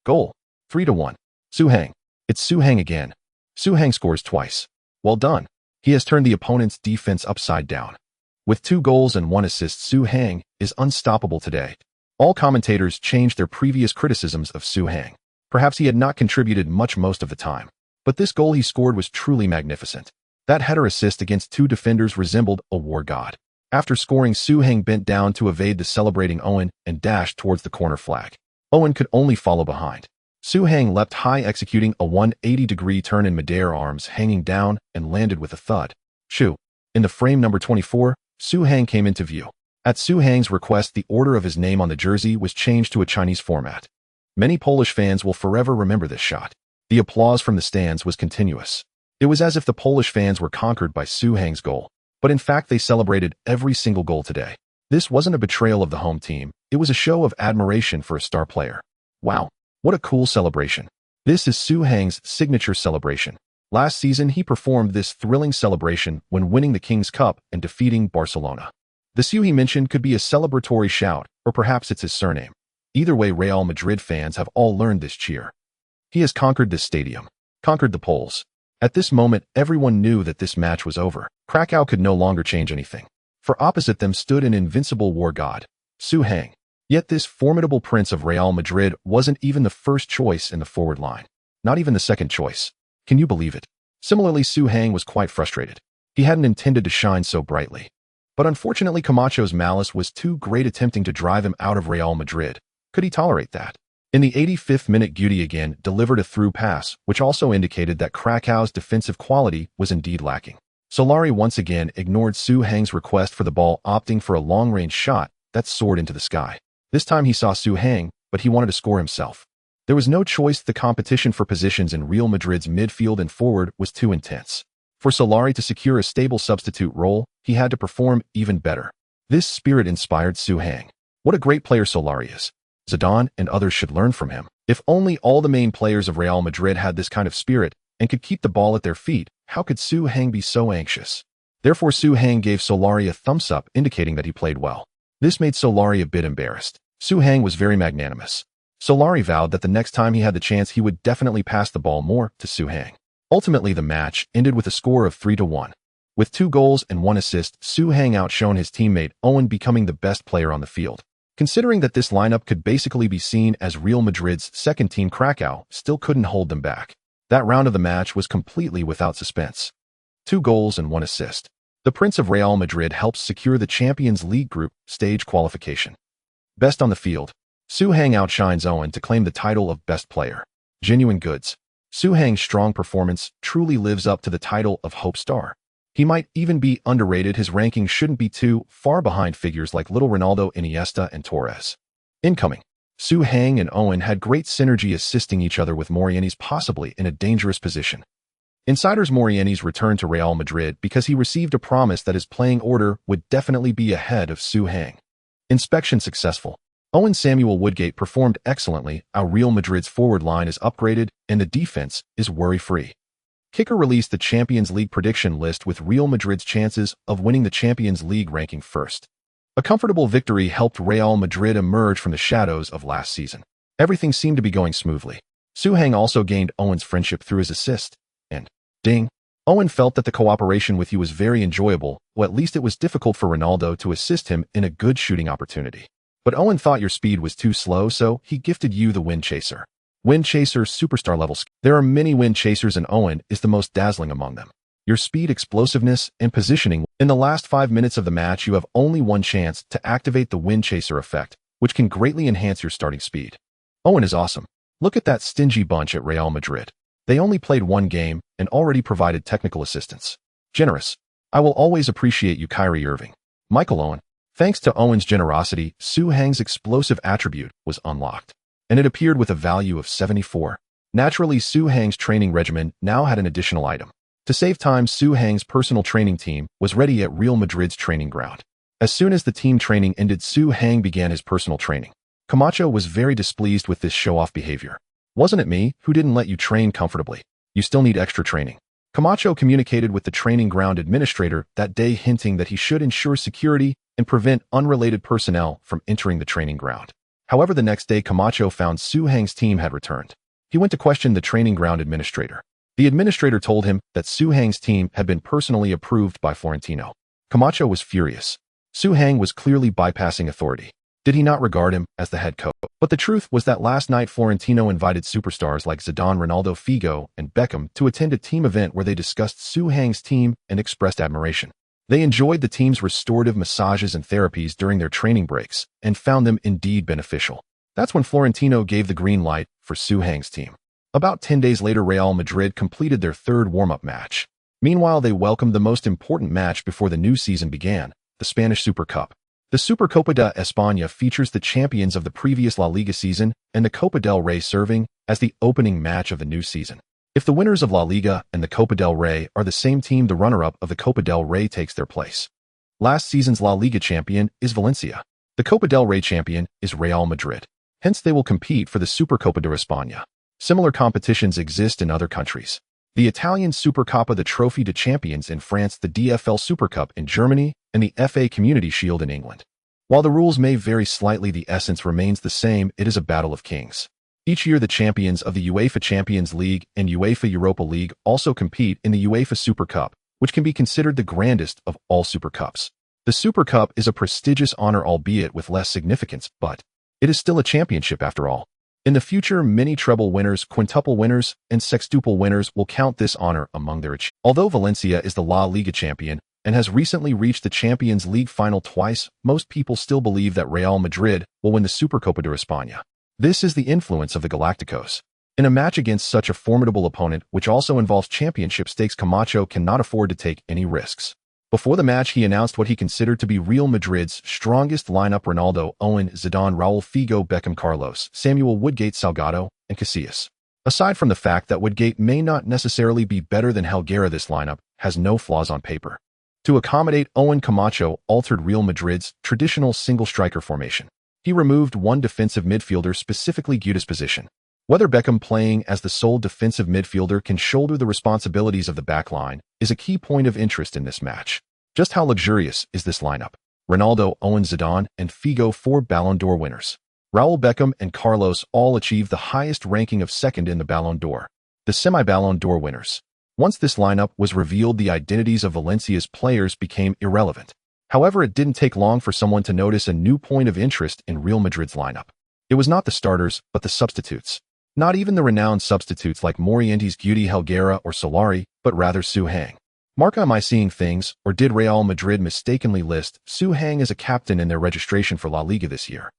Goal. 3-1. Suhang. It's Suhang again. Suhang scores twice. Well done. He has turned the opponent's defense upside down. With 2 goals and 1 assist, Suhang is unstoppable today. All commentators changed their previous criticisms of Suhang. Perhaps he had not contributed much most of the time. But this goal he scored was truly magnificent. That header assist against 2 defenders resembled a war god. After scoring, Suhang bent down to evade the celebrating Owen and dashed towards the corner flag. Owen could only follow behind. Suhang leapt high, executing a 180-degree turn in midair, arms hanging down, and landed with a thud. Shoo! In the frame number 24, Suhang came into view. At Suhang's request, the order of his name on the jersey was changed to a Chinese format. Many Polish fans will forever remember this shot. The applause from the stands was continuous. It was as if the Polish fans were conquered by Suhang's goal. But in fact, they celebrated every single goal today. This wasn't a betrayal of the home team. It was a show of admiration for a star player. Wow, what a cool celebration. This is Suhang's signature celebration. Last season, he performed this thrilling celebration when winning the King's Cup and defeating Barcelona. The Su he mentioned could be a celebratory shout, or perhaps it's his surname. Either way, Real Madrid fans have all learned this cheer. He has conquered this stadium, conquered the Poles. At this moment, everyone knew that this match was over. Krakow could no longer change anything. For opposite them stood an invincible war god, Suhang. Yet this formidable prince of Real Madrid wasn't even the first choice in the forward line. Not even the second choice. Can you believe it? Similarly, Suhang was quite frustrated. He hadn't intended to shine so brightly. But unfortunately, Camacho's malice was too great, attempting to drive him out of Real Madrid. Could he tolerate that? In the 85th minute, Guti again delivered a through pass, which also indicated that Krakow's defensive quality was indeed lacking. Solari once again ignored Suhang's request for the ball, opting for a long-range shot that soared into the sky. This time he saw Suhang, but he wanted to score himself. There was no choice. The competition for positions in Real Madrid's midfield and forward was too intense. For Solari to secure a stable substitute role, he had to perform even better. This spirit inspired Zidane. What a great player Solari is. Zidane and others should learn from him. If only all the main players of Real Madrid had this kind of spirit and could keep the ball at their feet, how could Zidane be so anxious? Therefore, Zidane gave Solari a thumbs up, indicating that he played well. This made Solari a bit embarrassed. Zidane was very magnanimous. Solari vowed that the next time he had the chance he would definitely pass the ball more to Zidane. Ultimately, the match ended with a score of 3-1. With 2 goals and 1 assist, Zidane outshone his teammate Owen, becoming the best player on the field. Considering that this lineup could basically be seen as Real Madrid's second team, Krakow still couldn't hold them back. That round of the match was completely without suspense. 2 goals and 1 assist. The Prince of Real Madrid helps secure the Champions League group stage qualification. Best on the field. Zidane outshines Owen to claim the title of best player. Genuine goods. Zidane's strong performance truly lives up to the title of Hope Star. He might even be underrated. His ranking shouldn't be too far behind figures like little Ronaldo, Iniesta, and Torres. Incoming. Zidane and Owen had great synergy, assisting each other, with Morientes possibly in a dangerous position. Insiders: Morientes returned to Real Madrid because he received a promise that his playing order would definitely be ahead of Zidane. Inspection successful. Owen Samuel Woodgate performed excellently. Our Real Madrid's forward line is upgraded and the defense is worry-free. Kicker released the Champions League prediction list with Real Madrid's chances of winning the Champions League ranking first. A comfortable victory helped Real Madrid emerge from the shadows of last season. Everything seemed to be going smoothly. Zidane also gained Owen's friendship through his assist, and ding! Owen felt that the cooperation with you was very enjoyable, or at least it was difficult for Ronaldo to assist him in a good shooting opportunity. But Owen thought your speed was too slow, so he gifted you the Wind Chaser. Wind Chaser superstar levels. There are many Wind Chasers and Owen is the most dazzling among them. Your speed, explosiveness, and positioning. In the last 5 minutes of the match, you have only one chance to activate the Wind Chaser effect, which can greatly enhance your starting speed. Owen is awesome. Look at that stingy bunch at Real Madrid. They only played 1 game and already provided technical assistance. Generous. I will always appreciate you, Kyrie Irving. Michael Owen. Thanks to Owen's generosity, Zidane's explosive attribute was unlocked, and it appeared with a value of 74. Naturally, Zidane's training regimen now had an additional item. To save time, Zidane's personal training team was ready at Real Madrid's training ground. As soon as the team training ended, Zidane began his personal training. Camacho was very displeased with this show-off behavior. Wasn't it me who didn't let you train comfortably? You still need extra training. Camacho communicated with the training ground administrator that day, hinting that he should ensure security and prevent unrelated personnel from entering the training ground. However, the next day, Camacho found Zidane's team had returned. He went to question the training ground administrator. The administrator told him that Zidane's team had been personally approved by Florentino. Camacho was furious. Zidane was clearly bypassing authority. Did he not regard him as the head coach? But the truth was that last night Florentino invited superstars like Zidane, Ronaldo, Figo, and Beckham to attend a team event where they discussed Zidane's team and expressed admiration. They enjoyed the team's restorative massages and therapies during their training breaks and found them indeed beneficial. That's when Florentino gave the green light for Zidane's team. About 10 days later, Real Madrid completed their 3rd warm-up match. Meanwhile, they welcomed the most important match before the new season began, the Spanish Super Cup. The Supercopa de España features the champions of the previous La Liga season and the Copa del Rey serving as the opening match of the new season. If the winners of La Liga and the Copa del Rey are the same team, the runner-up of the Copa del Rey takes their place. Last season's La Liga champion is Valencia. The Copa del Rey champion is Real Madrid. Hence, they will compete for the Supercopa de España. Similar competitions exist in other countries. The Italian Supercoppa, the Trophy de Champions in France, the DFL Supercup in Germany, and the FA Community Shield in England. While the rules may vary slightly, the essence remains the same. It is a battle of kings. Each year, the champions of the UEFA Champions League and UEFA Europa League also compete in the UEFA Super Cup, which can be considered the grandest of all Super Cups. The Super Cup is a prestigious honor, albeit with less significance, but it is still a championship after all. In the future, many treble winners, quintuple winners, and sextuple winners will count this honor among their achievements. Although Valencia is the La Liga champion and has recently reached the Champions League final twice, most people still believe that Real Madrid will win the Supercopa de España. This is the influence of the Galacticos. In a match against such a formidable opponent, which also involves championship stakes, Camacho cannot afford to take any risks. Before the match, he announced what he considered to be Real Madrid's strongest lineup: Ronaldo, Owen, Zidane, Raúl, Figo, Beckham, Carlos, Samuel, Woodgate, Salgado, and Casillas. Aside from the fact that Woodgate may not necessarily be better than Helguera, this lineup has no flaws on paper. To accommodate Owen Camacho altered Real Madrid's traditional single-striker formation. He removed one defensive midfielder, specifically Guedes' position. Whether Beckham playing as the sole defensive midfielder can shoulder the responsibilities of the backline is a key point of interest in this match. Just how luxurious is this lineup? Ronaldo, Owen, Zidane, and Figo, 4 Ballon d'Or winners. Raúl, Beckham, and Carlos all achieved the highest ranking of second in the Ballon d'Or. The semi-Ballon d'Or winners. Once this lineup was revealed, the identities of Valencia's players became irrelevant. However, it didn't take long for someone to notice a new point of interest in Real Madrid's lineup. It was not the starters, but the substitutes. Not even the renowned substitutes like Morientes, Guti, Helguera, or Solari, but rather Su Hang. Marca, am I seeing things, or did Real Madrid mistakenly list Su Hang as a captain in their registration for La Liga this year?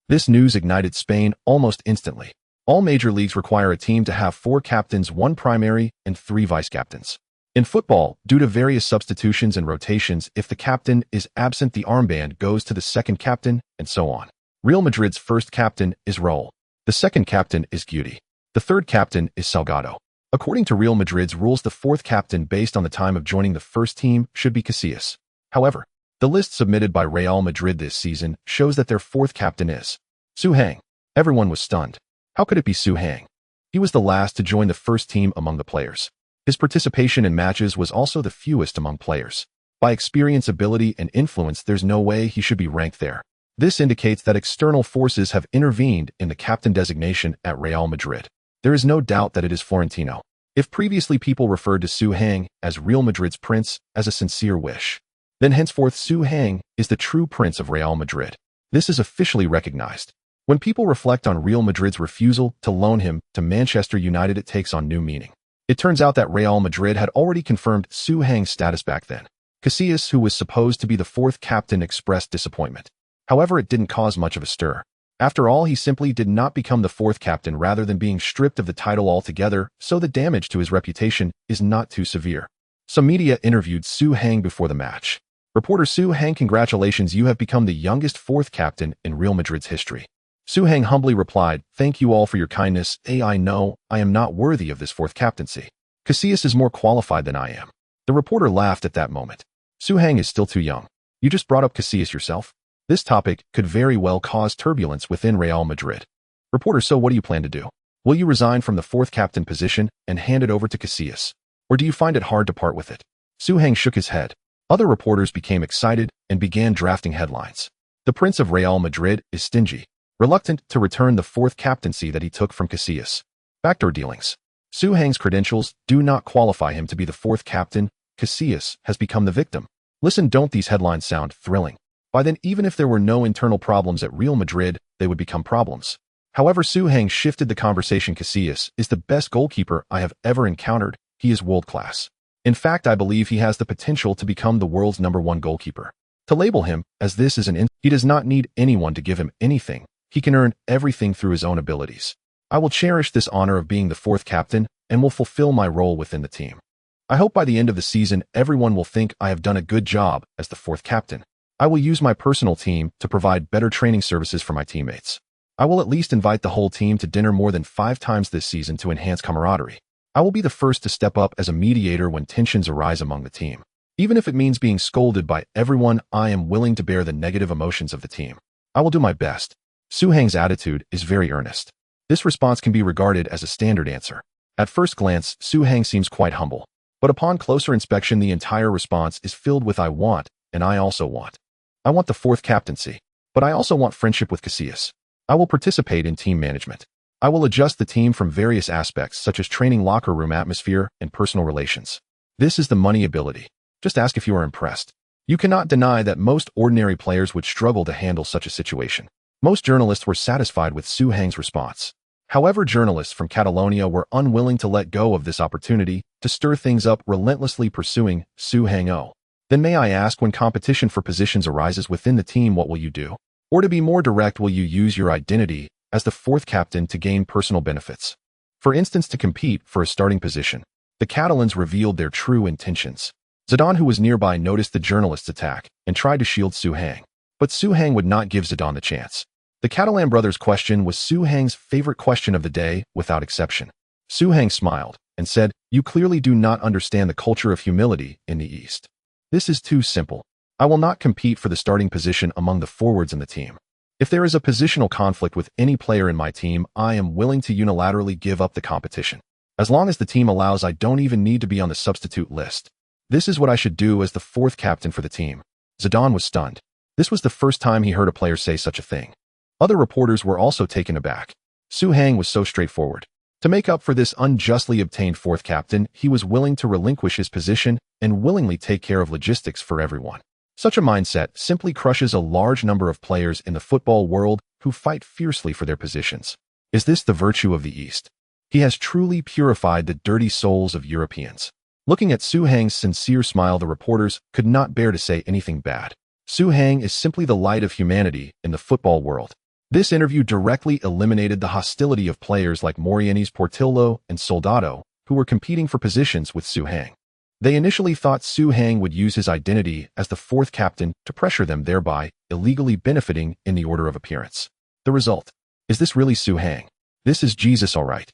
This news ignited Spain almost instantly. All major leagues require a team to have 4 captains, 1 primary, and 3 vice-captains. In football, due to various substitutions and rotations, if the captain is absent, the armband goes to the second captain, and so on. Real Madrid's first captain is Raúl. The second captain is Guti. The third captain is Salgado. According to Real Madrid's rules, the fourth captain based on the time of joining the first team should be Casillas. However, the list submitted by Real Madrid this season shows that their fourth captain is Su Hang. Everyone was stunned. How could it be Su Hang? He was the last to join the first team among the players. His participation in matches was also the fewest among players. By experience, ability, and influence, there's no way he should be ranked there. This indicates that external forces have intervened in the captain designation at Real Madrid. There is no doubt that it is Florentino. If previously people referred to Su Hang as Real Madrid's prince as a sincere wish, then henceforth Su Hang is the true prince of Real Madrid. This is officially recognized. When people reflect on Real Madrid's refusal to loan him to Manchester United, it takes on new meaning. It turns out that Real Madrid had already confirmed Su Hang's status back then. Casillas, who was supposed to be the fourth captain, expressed disappointment. However, it didn't cause much of a stir. After all, he simply did not become the fourth captain rather than being stripped of the title altogether, so the damage to his reputation is not too severe. Some media interviewed Su Hang before the match. Reporter: Su Hang, congratulations, you have become the youngest fourth captain in Real Madrid's history. Su Hang humbly replied, thank you all for your kindness. I know I am not worthy of this fourth captaincy. Casillas is more qualified than I am. The reporter laughed at that moment. Su Hang is still too young. You just brought up Casillas yourself. This topic could very well cause turbulence within Real Madrid. Reporter: so what do you plan to do? Will you resign from the fourth captain position and hand it over to Casillas? Or do you find it hard to part with it? Su Hang shook his head. Other reporters became excited and began drafting headlines. The Prince of Real Madrid is stingy, reluctant to return the fourth captaincy that he took from Casillas. Backdoor dealings. Su Hang's credentials do not qualify him to be the fourth captain. Casillas has become the victim. Listen, don't these headlines sound thrilling? By then, even if there were no internal problems at Real Madrid, they would become problems. However, Su Hang shifted the conversation. Casillas is the best goalkeeper I have ever encountered. He is world-class. In fact, I believe he has the potential to become the world's #1 goalkeeper. To label him as this is he does not need anyone to give him anything. He can earn everything through his own abilities. I will cherish this honor of being the fourth captain and will fulfill my role within the team. I hope by the end of the season, everyone will think I have done a good job as the fourth captain. I will use my personal team to provide better training services for my teammates. I will at least invite the whole team to dinner more than 5 times this season to enhance camaraderie. I will be the first to step up as a mediator when tensions arise among the team. Even if it means being scolded by everyone, I am willing to bear the negative emotions of the team. I will do my best. Su Hang's attitude is very earnest. This response can be regarded as a standard answer. At first glance, Su Hang seems quite humble. But upon closer inspection, the entire response is filled with I want, and I also want. I want the fourth captaincy, but I also want friendship with Casillas. I will participate in team management. I will adjust the team from various aspects such as training, locker room atmosphere, and personal relations. This is the money ability. Just ask if you are impressed. You cannot deny that most ordinary players would struggle to handle such a situation. Most journalists were satisfied with Su Hang's response. However, journalists from Catalonia were unwilling to let go of this opportunity to stir things up, relentlessly pursuing Su Hang. Oh, then may I ask, when competition for positions arises within the team, what will you do? Or to be more direct, will you use your identity as the fourth captain to gain personal benefits? For instance, to compete for a starting position. The Catalans revealed their true intentions. Zidane, who was nearby, noticed the journalist's attack and tried to shield Su Hang. But Su Hang would not give Zidane the chance. The Catalan brothers' question was Su Heng's favorite question of the day, without exception. Su Heng smiled and said, "You clearly do not understand the culture of humility in the East. This is too simple. I will not compete for the starting position among the forwards in the team. If there is a positional conflict with any player in my team, I am willing to unilaterally give up the competition. As long as the team allows, I don't even need to be on the substitute list. This is what I should do as the fourth captain for the team." Zidane was stunned. This was the first time he heard a player say such a thing. Other reporters were also taken aback. Su Heng was so straightforward. To make up for this unjustly obtained fourth captain, he was willing to relinquish his position and willingly take care of logistics for everyone. Such a mindset simply crushes a large number of players in the football world who fight fiercely for their positions. Is this the virtue of the East? He has truly purified the dirty souls of Europeans. Looking at Su Heng's sincere smile, the reporters could not bear to say anything bad. Su Heng is simply the light of humanity in the football world. This interview directly eliminated the hostility of players like Morientes, Portillo, and Soldado, who were competing for positions with Su Heng. They initially thought Su Heng would use his identity as the fourth captain to pressure them, thereby illegally benefiting in the order of appearance. The result: is this really Su Heng? This is Jesus, all right.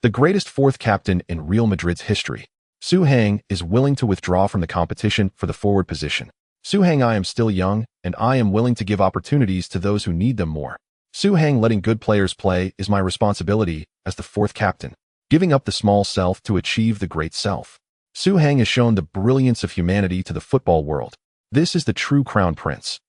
The greatest fourth captain in Real Madrid's history. Su Heng is willing to withdraw from the competition for the forward position. Su Heng: I am still young, and I am willing to give opportunities to those who need them more. Su Heng: letting good players play is my responsibility as the fourth captain. Giving up the small self to achieve the great self. Su Heng has shown the brilliance of humanity to the football world. This is the true crown prince.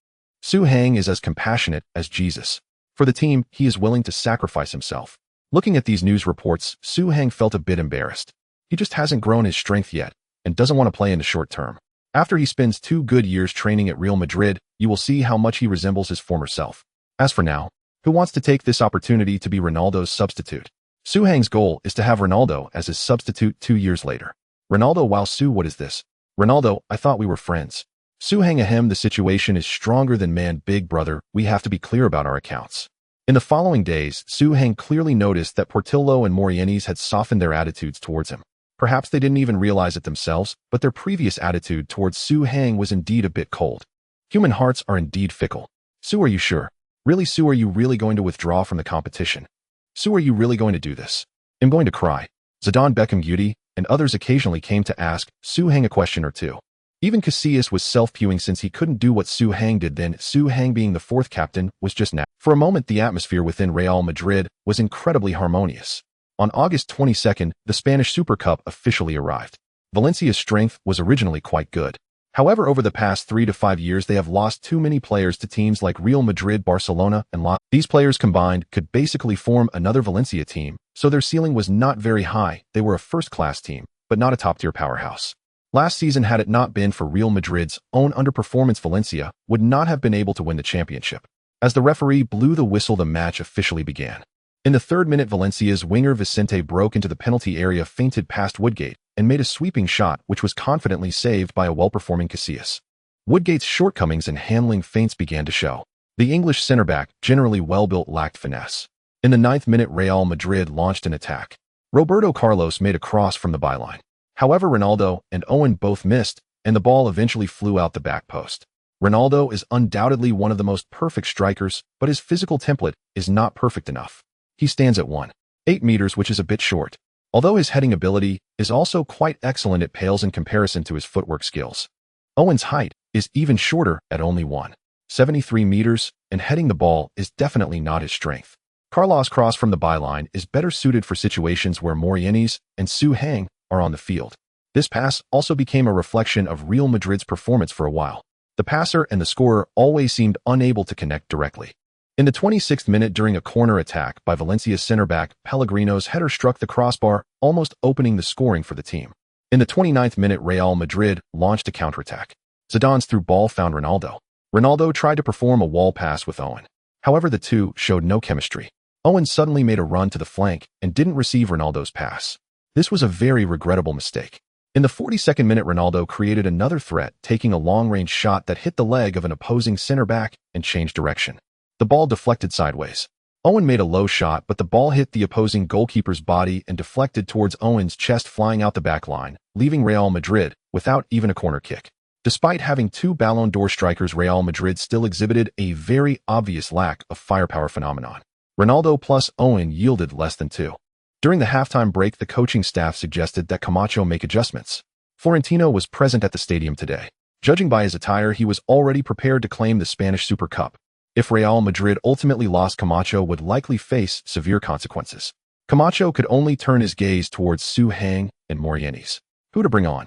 Su Heng is as compassionate as Jesus. For the team, he is willing to sacrifice himself. Looking at these news reports, Su Heng felt a bit embarrassed. He just hasn't grown his strength yet and doesn't want to play in the short term. After he spends 2 good years training at Real Madrid, you will see how much he resembles his former self. As for now, who wants to take this opportunity to be Ronaldo's substitute? Su Heng's goal is to have Ronaldo as his substitute 2 years later. Ronaldo: wow, Su, what is this? Ronaldo: I thought we were friends. Su Heng: ahem, the situation is stronger than man, big brother. We have to be clear about our accounts. In the following days, Su Heng clearly noticed that Portillo and Morientes had softened their attitudes towards him. Perhaps they didn't even realize it themselves, but their previous attitude towards Su Heng was indeed a bit cold. Human hearts are indeed fickle. Su, are you sure? Really, Su, are you really going to withdraw from the competition? Su, are you really going to do this? I'm going to cry. Zidane, Beckham, Guti, and others occasionally came to ask Su Heng a question or two. Even Casillas was self-pewing since he couldn't do what Su Heng did then. Su Heng being the fourth captain was just now. For a moment, the atmosphere within Real Madrid was incredibly harmonious. On August 22nd, the Spanish Super Cup officially arrived. Valencia's strength was originally quite good. However, over the past 3 to 5 years, they have lost too many players to teams like Real Madrid, Barcelona, and Liga. These players combined could basically form another Valencia team, so their ceiling was not very high. They were a first-class team, but not a top-tier powerhouse. Last season, had it not been for Real Madrid's own underperformance, Valencia would not have been able to win the championship. As the referee blew the whistle, the match officially began. In the 3rd minute, Valencia's winger Vicente broke into the penalty area, feinted past Woodgate, and made a sweeping shot which was confidently saved by a well-performing Casillas. Woodgate's shortcomings and handling feints began to show. The English centre-back, generally well-built, lacked finesse. In the 9th minute, Real Madrid launched an attack. Roberto Carlos made a cross from the byline. However, Ronaldo and Owen both missed, and the ball eventually flew out the back post. Ronaldo is undoubtedly one of the most perfect strikers, but his physical template is not perfect enough. He stands at 1.8 meters, which is a bit short. Although his heading ability is also quite excellent, it pales in comparison to his footwork skills. Owen's height is even shorter at only 1.73 meters, and heading the ball is definitely not his strength. Carlos' cross from the byline is better suited for situations where Morientes and Su Heng are on the field. This pass also became a reflection of Real Madrid's performance for a while. The passer and the scorer always seemed unable to connect directly. In the 26th minute, during a corner attack by Valencia's centre-back, Pellegrino's header struck the crossbar, almost opening the scoring for the team. In the 29th minute, Real Madrid launched a counterattack. Zidane's through ball found Ronaldo. Ronaldo tried to perform a wall pass with Owen. However, the two showed no chemistry. Owen suddenly made a run to the flank and didn't receive Ronaldo's pass. This was a very regrettable mistake. In the 42nd minute, Ronaldo created another threat, taking a long-range shot that hit the leg of an opposing centre-back and changed direction. The ball deflected sideways. Owen made a low shot, but the ball hit the opposing goalkeeper's body and deflected towards Owen's chest, flying out the back line, leaving Real Madrid without even a corner kick. Despite having two Ballon d'Or strikers, Real Madrid still exhibited a very obvious lack of firepower phenomenon. Ronaldo plus Owen yielded less than 2. During the halftime break, the coaching staff suggested that Camacho make adjustments. Florentino was present at the stadium today. Judging by his attire, he was already prepared to claim the Spanish Super Cup. If Real Madrid ultimately lost, Camacho would likely face severe consequences. Camacho could only turn his gaze towards Su Hang and Morientes. Who to bring on?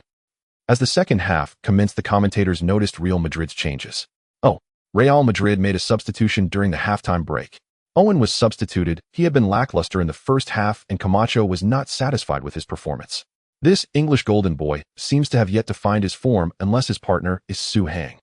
As the second half commenced, the commentators noticed Real Madrid's changes. Real Madrid made a substitution during the halftime break. Owen was substituted. He had been lackluster in the first half, and Camacho was not satisfied with his performance. This English golden boy seems to have yet to find his form unless his partner is Su Hang.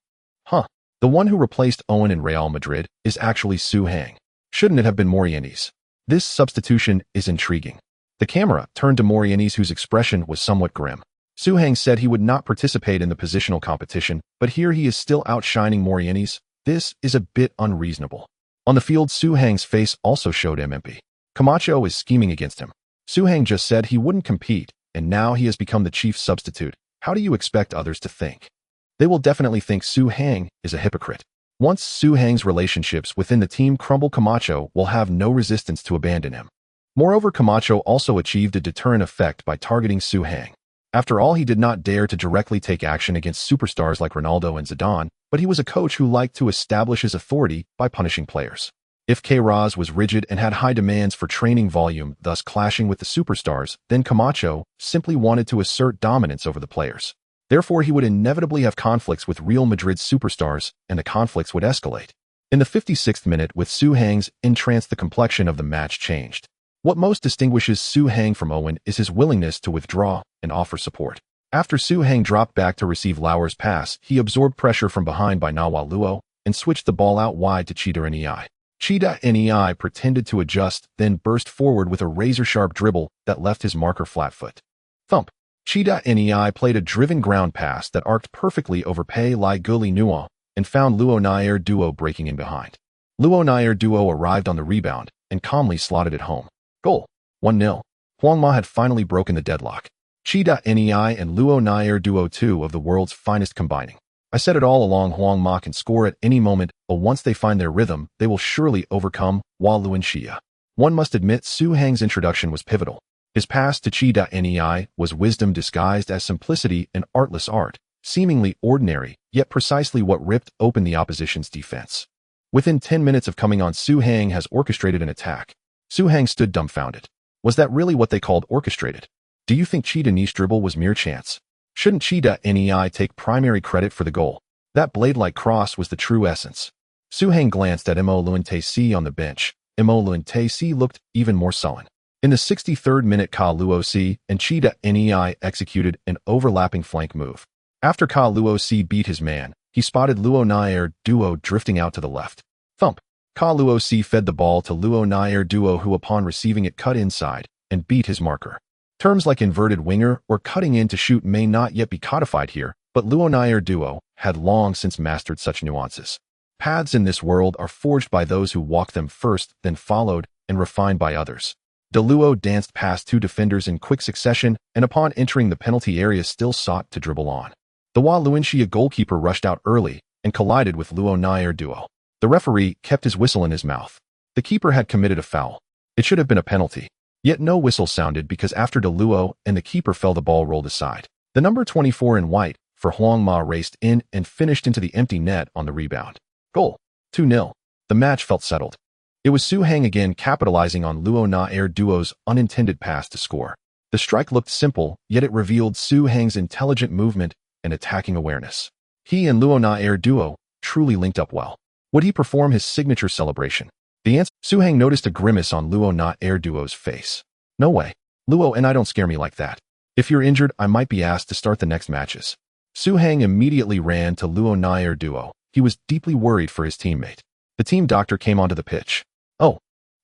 The one who replaced Owen in Real Madrid is actually Su Hang. Shouldn't it have been Morientes? This substitution is intriguing. The camera turned to Morientes, whose expression was somewhat grim. Su Hang said he would not participate in the positional competition, but here he is still outshining Morientes. This is a bit unreasonable. On the field, Su Hang's face also showed him empty. Camacho is scheming against him. Su Hang just said he wouldn't compete, and now he has become the chief substitute. How do you expect others to think? They will definitely think Su Hang is a hypocrite. Once Su Hang's relationships within the team crumble, Camacho will have no resistance to abandon him. Moreover, Camacho also achieved a deterrent effect by targeting Su Hang. After all, he did not dare to directly take action against superstars like Ronaldo and Zidane, but he was a coach who liked to establish his authority by punishing players. If Queiroz was rigid and had high demands for training volume, thus clashing with the superstars, then Camacho simply wanted to assert dominance over the players. Therefore, he would inevitably have conflicts with Real Madrid's superstars, and the conflicts would escalate. In the 56th minute, with Su Hang's entrance, the complexion of the match changed. What most distinguishes Su Hang from Owen is his willingness to withdraw and offer support. After Su Hang dropped back to receive Lauer's pass, he absorbed pressure from behind by Nawal Luo and switched the ball out wide to Tirade. Tirade pretended to adjust, then burst forward with a razor-sharp dribble that left his marker flat-foot. Thump! Tirade played a driven ground pass that arced perfectly over Pei Lai Guli Nuo and found Luo Nair Duo breaking in behind. Luo Nair Duo arrived on the rebound and calmly slotted it home. Goal. 1-0. Huang Ma had finally broken the deadlock. Tirade and Luo Nair Duo, two of the world's finest combining. I said it all along, Huang Ma can score at any moment, but once they find their rhythm, they will surely overcome Luanxia. One must admit Su Hang's introduction was pivotal. His pass to Tirade was wisdom disguised as simplicity and artless art, seemingly ordinary, yet precisely what ripped open the opposition's defense. Within 10 minutes of coming on, Su Hang has orchestrated an attack. Su Hang stood dumbfounded. Was that really what they called orchestrated? Do you think Chidane's dribble was mere chance? Shouldn't Tirade take primary credit for the goal? That blade-like cross was the true essence. Su Hang glanced at Mo Luanxia on the bench. Mo Luanxia looked even more sullen. In the 63rd minute, Ka Luosi and Tirade executed an overlapping flank move. After Ka Luosi beat his man, he spotted Luo Nair Duo drifting out to the left. Thump! Ka Luosi fed the ball to Luo Nair Duo, who upon receiving it cut inside and beat his marker. Terms like inverted winger or cutting in to shoot may not yet be codified here, but Luo Nair Duo had long since mastered such nuances. Paths in this world are forged by those who walk them first, then followed and refined by others. De Luo danced past two defenders in quick succession, and upon entering the penalty area still sought to dribble on. The Luanxia goalkeeper rushed out early and collided with Luo Nair Duo. The referee kept his whistle in his mouth. The keeper had committed a foul. It should have been a penalty. Yet no whistle sounded because after De Luo and the keeper fell, the ball rolled aside. The number 24 in white for Huang Ma raced in and finished into the empty net on the rebound. Goal. 2-0. The match felt settled. It was Su Hang again capitalizing on Luo Nair Duo's unintended pass to score. The strike looked simple, yet it revealed Su Hang's intelligent movement and attacking awareness. He and Luo Nair Duo truly linked up well. Would he perform his signature celebration? The answer: Su Hang noticed a grimace on Luo Nair Duo's face. No way. Luo and I don't scare me like that. If you're injured, I might be asked to start the next matches. Su Hang immediately ran to Luo Nair Duo. He was deeply worried for his teammate. The team doctor came onto the pitch. Oh,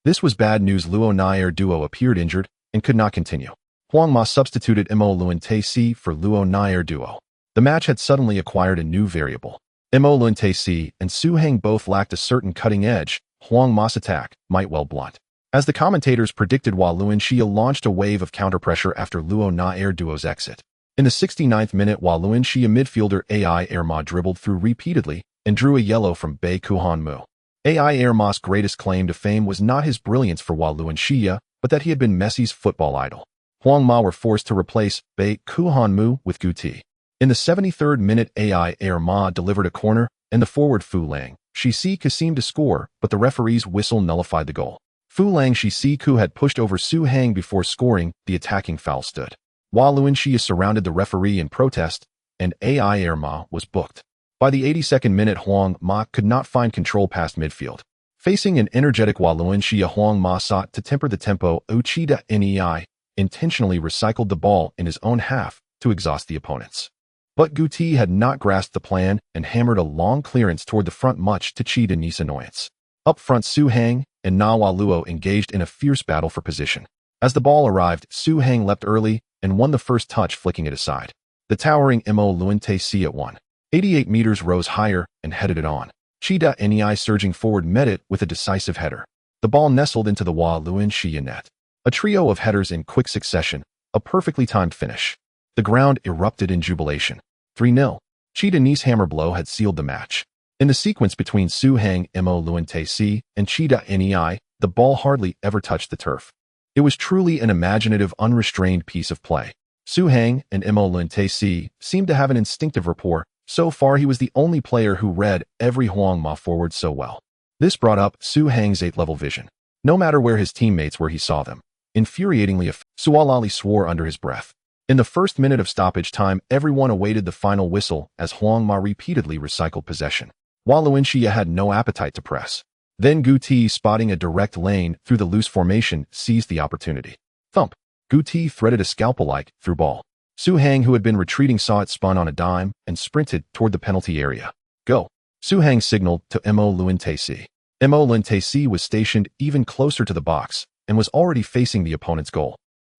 this was bad news. Luo Nair Duo appeared injured and could not continue. Huang Ma substituted Mo Luanxia for Luo Nair Duo. The match had suddenly acquired a new variable. Mo Luanxia and Su Hang both lacked a certain cutting edge. Huang Ma's attack might well blunt. As the commentators predicted, while Luanxia launched a wave of counter-pressure after Luo Nair Duo's exit. In the 69th minute, Valencia midfielder AI Erma dribbled through repeatedly and drew a yellow from Bay Kuhan Mu. AI Erma's greatest claim to fame was not his brilliance for Valencia, but that he had been Messi's football idol. Huang Ma were forced to replace Bay Kuhan Mu with Guti. In the 73rd minute, AI Erma delivered a corner, and the forward Fu Lang Shisi seemed to score, but the referee's whistle nullified the goal. Fu Lang Shisi had pushed over Su Hang before scoring, the attacking foul stood. Valencia surrounded the referee in protest, and AI Erma was booked. By the 82nd minute, Huang Ma could not find control past midfield. Facing an energetic Valencia, Huang Ma sought to temper the tempo. Uchida Nei intentionally recycled the ball in his own half to exhaust the opponents. But Guti had not grasped the plan and hammered a long clearance toward the front, much to Chida's annoyance. Up front, Su Hang and Na Waluo engaged in a fierce battle for position. As the ball arrived, Su Hang leapt early and won the first touch, flicking it aside. The towering Mo Luente C at 188 meters rose higher and headed it on. Chida Nei surging forward met it with a decisive header. The ball nestled into the Valencia net. A trio of headers in quick succession, a perfectly timed finish. The ground erupted in jubilation. 3-0. Chida's hammer blow had sealed the match. In the sequence between Su Hang, Mo Luente C, and Chida Nei, the ball hardly ever touched the turf. It was truly an imaginative, unrestrained piece of play. Su Hang and Mo Luente C seemed to have an instinctive rapport. So far, he was the only player who read every Huang Ma forward so well. This brought up Su Hang's 8th-level vision. No matter where his teammates were, he saw them. Infuriatingly, Sualali swore under his breath. In the first minute of stoppage time, everyone awaited the final whistle as Huang Ma repeatedly recycled possession. Valencia had no appetite to press. Then Guti, spotting a direct lane through the loose formation, seized the opportunity. Thump! Guti threaded a scalpel-like through ball. Su Hang, who had been retreating, saw it spun on a dime and sprinted toward the penalty area. Go! Su Hang signaled to Mo Luente C. Mo Luente C was stationed even closer to the box and was already facing the opponent's goal.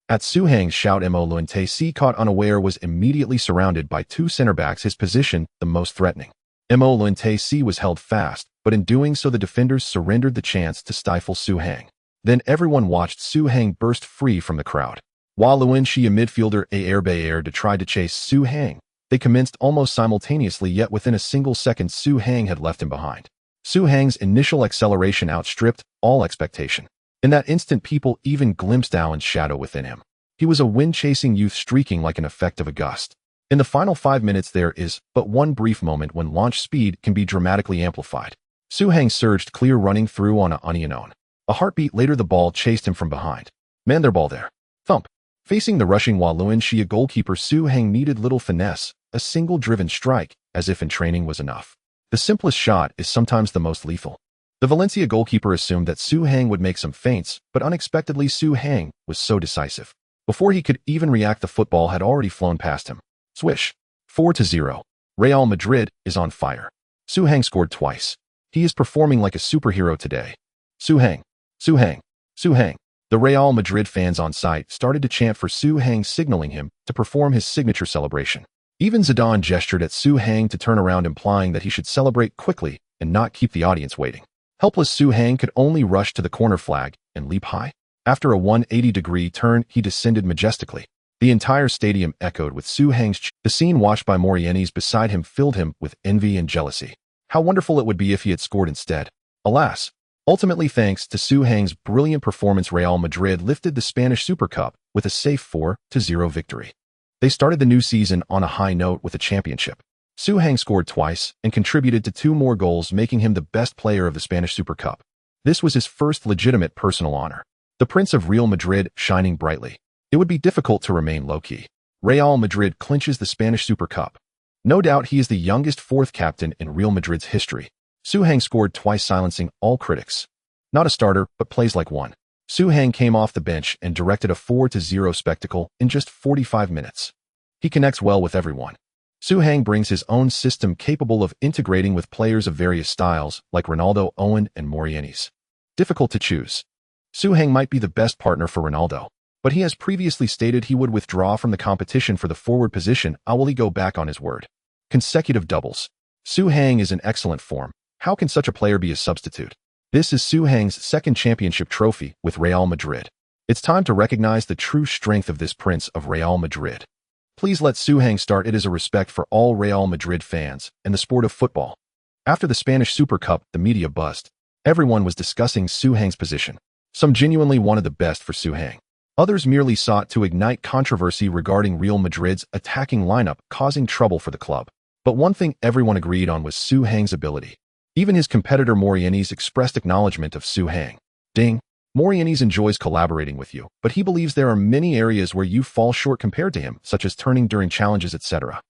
At Su Hang's shout, Mo Luente C, caught unaware, was immediately surrounded by two center-backs, his position the most threatening. Mo Luente C was held fast, but in doing so the defenders surrendered the chance to stifle Su Hang. Then everyone watched Su Hang burst free from the crowd. Valencia midfielder Air Bayer tried to chase Su Hang. They commenced almost simultaneously, yet within a single second Su Hang had left him behind. Su Hang's initial acceleration outstripped all expectation. In that instant, people even glimpsed Alan's shadow within him. He was a wind-chasing youth, streaking like an effect of a gust. In the final 5 minutes, there is but one brief moment when launch speed can be dramatically amplified. Su Hang surged clear, running through on a unknown. A heartbeat later, the ball chased him from behind. Man, their ball there. Thump. Facing the rushing Valencia goalkeeper, Su Hang needed little finesse. A single driven strike, as if in training, was enough. The simplest shot is sometimes the most lethal. The Valencia goalkeeper assumed that Su Hang would make some feints, but unexpectedly Su Hang was so decisive. Before he could even react, the football had already flown past him. Swish. 4-0. Real Madrid is on fire. Su Hang scored twice. He is performing like a superhero today. Su Hang. Su Hang. Su Hang. The Real Madrid fans on site started to chant for Su Hang, signaling him to perform his signature celebration. Even Zidane gestured at Su Hang to turn around, implying that he should celebrate quickly and not keep the audience waiting. Helpless Su Hang could only rush to the corner flag and leap high. After a 180-degree turn, he descended majestically. The entire stadium echoed with Su Hang's The scene watched by Morientes beside him filled him with envy and jealousy. How wonderful it would be if he had scored instead. Alas. Ultimately, thanks to Su Hang's brilliant performance, Real Madrid lifted the Spanish Super Cup with a safe 4-0 victory. They started the new season on a high note with a championship. Su Hang scored twice and contributed to 2 more goals, making him the best player of the Spanish Super Cup. This was his first legitimate personal honor. The Prince of Real Madrid shining brightly. It would be difficult to remain low-key. Real Madrid clinches the Spanish Super Cup. No doubt he is the youngest 4th captain in Real Madrid's history. Su Hang scored twice, silencing all critics. Not a starter, but plays like one. Su Hang came off the bench and directed a 4-0 spectacle in just 45 minutes. He connects well with everyone. Su Hang brings his own system capable of integrating with players of various styles like Ronaldo, Owen, and Morientes. Difficult to choose. Su Hang might be the best partner for Ronaldo, but he has previously stated he would withdraw from the competition for the forward position. Will he go back on his word? Consecutive doubles. Su Hang is in excellent form. How can such a player be a substitute? This is Su Hang's 2nd championship trophy with Real Madrid. It's time to recognize the true strength of this Prince of Real Madrid. Please let Su Hang start. It is a respect for all Real Madrid fans and the sport of football. After the Spanish Super Cup, the media buzzed. Everyone was discussing Su Hang's position. Some genuinely wanted the best for Su Hang. Others merely sought to ignite controversy regarding Real Madrid's attacking lineup, causing trouble for the club. But one thing everyone agreed on was Su Hang's ability. Even his competitor Morientes expressed acknowledgement of Su Hang. Ding. Morientes enjoys collaborating with you, but he believes there are many areas where you fall short compared to him, such as turning during challenges, etc.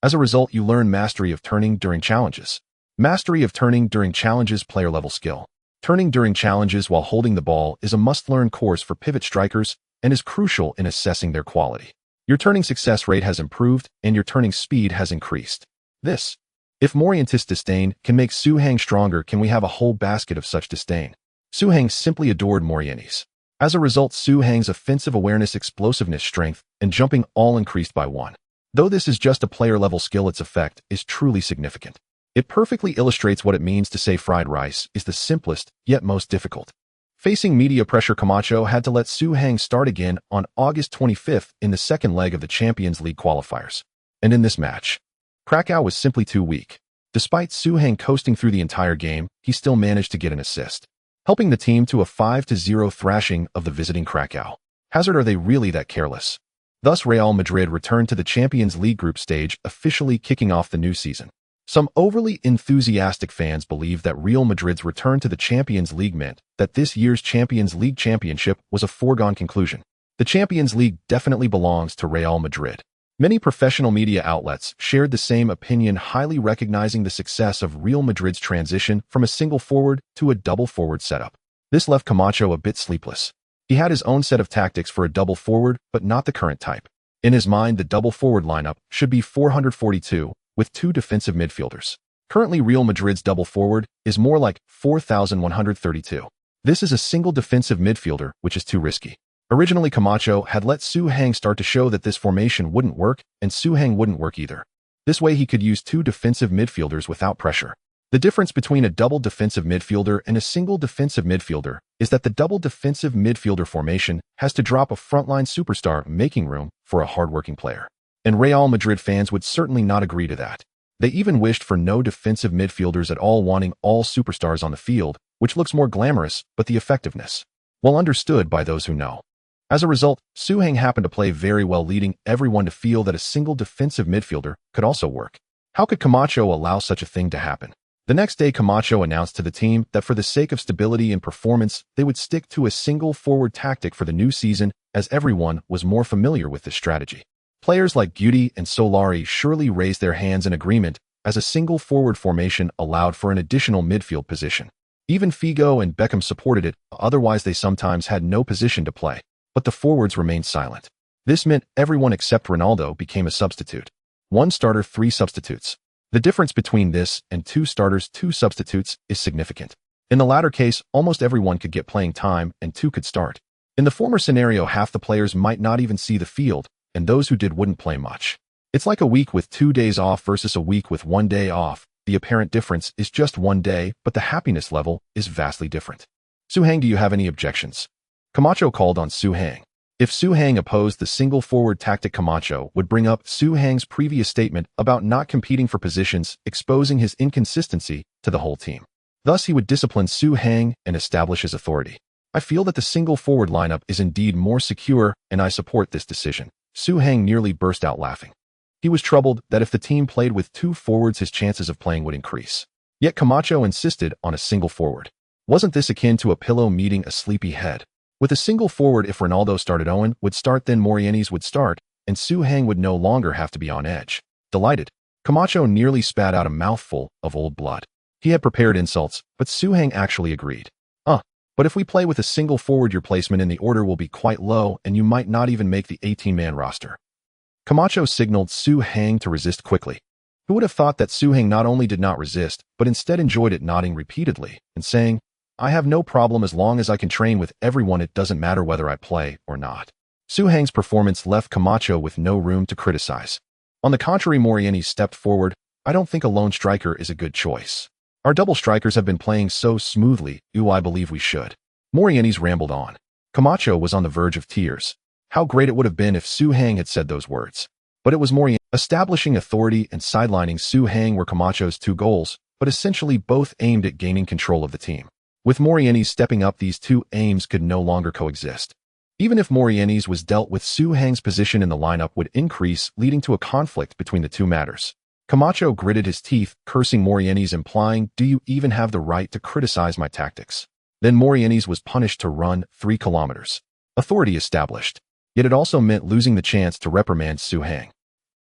As a result, you learn mastery of turning during challenges. Mastery of turning during challenges, player-level skill. Turning during challenges while holding the ball is a must-learn course for pivot strikers and is crucial in assessing their quality. Your turning success rate has improved and your turning speed has increased. This. If Morientes' disdain can make Su Hang stronger, can we have a whole basket of such disdain? Su Hang simply adored Morientes. As a result, Su Hang's offensive awareness, explosiveness, strength, and jumping all increased by 1. Though this is just a player-level skill, its effect is truly significant. It perfectly illustrates what it means to say fried rice is the simplest, yet most difficult. Facing media pressure, Camacho had to let Su Hang start again on August 25th in the second leg of the Champions League qualifiers. And in this match, Krakow was simply too weak. Despite Su Hang coasting through the entire game, he still managed to get an assist, helping the team to a 5-0 thrashing of the visiting Krakow. Hazard, are they really that careless? Thus, Real Madrid returned to the Champions League group stage, officially kicking off the new season. Some overly enthusiastic fans believe that Real Madrid's return to the Champions League meant that this year's Champions League championship was a foregone conclusion. The Champions League definitely belongs to Real Madrid. Many professional media outlets shared the same opinion, highly recognizing the success of Real Madrid's transition from a single forward to a double forward setup. This left Camacho a bit sleepless. He had his own set of tactics for a double forward, but not the current type. In his mind, the double forward lineup should be 442, with 2 defensive midfielders. Currently, Real Madrid's double forward is more like 4,132. This is a single defensive midfielder, which is too risky. Originally, Camacho had let Su Hang start to show that this formation wouldn't work, and Su Hang wouldn't work either. This way, he could use 2 defensive midfielders without pressure. The difference between a double defensive midfielder and a single defensive midfielder is that the double defensive midfielder formation has to drop a frontline superstar, making room for a hardworking player. And Real Madrid fans would certainly not agree to that. They even wished for no defensive midfielders at all, wanting all superstars on the field, which looks more glamorous, but the effectiveness, well understood by those who know. As a result, Su Hang happened to play very well, leading everyone to feel that a single defensive midfielder could also work. How could Camacho allow such a thing to happen? The next day, Camacho announced to the team that for the sake of stability and performance, they would stick to a single forward tactic for the new season, as everyone was more familiar with this strategy. Players like Guti and Solari surely raised their hands in agreement, as a single forward formation allowed for an additional midfield position. Even Figo and Beckham supported it, otherwise they sometimes had no position to play. But the forwards remained silent. This meant everyone except Ronaldo became a substitute. 1 starter, 3 substitutes. The difference between this and 2 starters, 2 substitutes is significant. In the latter case, almost everyone could get playing time and 2 could start. In the former scenario, half the players might not even see the field, and those who did wouldn't play much. It's like a week with 2 days off versus a week with 1 day off. The apparent difference is just 1 day, but the happiness level is vastly different. Su Hang, do you have any objections? Camacho called on Su Hang. If Su Hang opposed the single forward tactic, Camacho would bring up Su Hang's previous statement about not competing for positions, exposing his inconsistency to the whole team. Thus, he would discipline Su Hang and establish his authority. I feel that the single forward lineup is indeed more secure, and I support this decision. Su Hang nearly burst out laughing. He was troubled that if the team played with 2 forwards, his chances of playing would increase. Yet Camacho insisted on a single forward. Wasn't this akin to a pillow meeting a sleepy head? With a single forward, if Ronaldo started, Owen would start, then Morientes would start, and Su Hang would no longer have to be on edge. Delighted, Camacho nearly spat out a mouthful of old blood. He had prepared insults, but Su Hang actually agreed. But if we play with a single forward, your placement in the order will be quite low, and you might not even make the 18-man roster. Camacho signaled Su Hang to resist quickly. Who would have thought that Su Hang not only did not resist, but instead enjoyed it, nodding repeatedly and saying, I have no problem as long as I can train with everyone, it doesn't matter whether I play or not. Su Hang's performance left Camacho with no room to criticize. On the contrary, Morientes stepped forward. I don't think a lone striker is a good choice. Our double strikers have been playing so smoothly, I believe we should. Morientes rambled on. Camacho was on the verge of tears. How great it would have been if Su Hang had said those words. But it was Morientes establishing authority and sidelining Su Hang were Camacho's two goals, but essentially both aimed at gaining control of the team. With Morientes stepping up, these two aims could no longer coexist. Even if Morientes was dealt with, Su Hang's position in the lineup would increase, leading to a conflict between the two matters. Camacho gritted his teeth, cursing Morientes, implying, "Do you even have the right to criticize my tactics?" Then Morientes was punished to run 3 kilometers. Authority established. Yet it also meant losing the chance to reprimand Su Hang.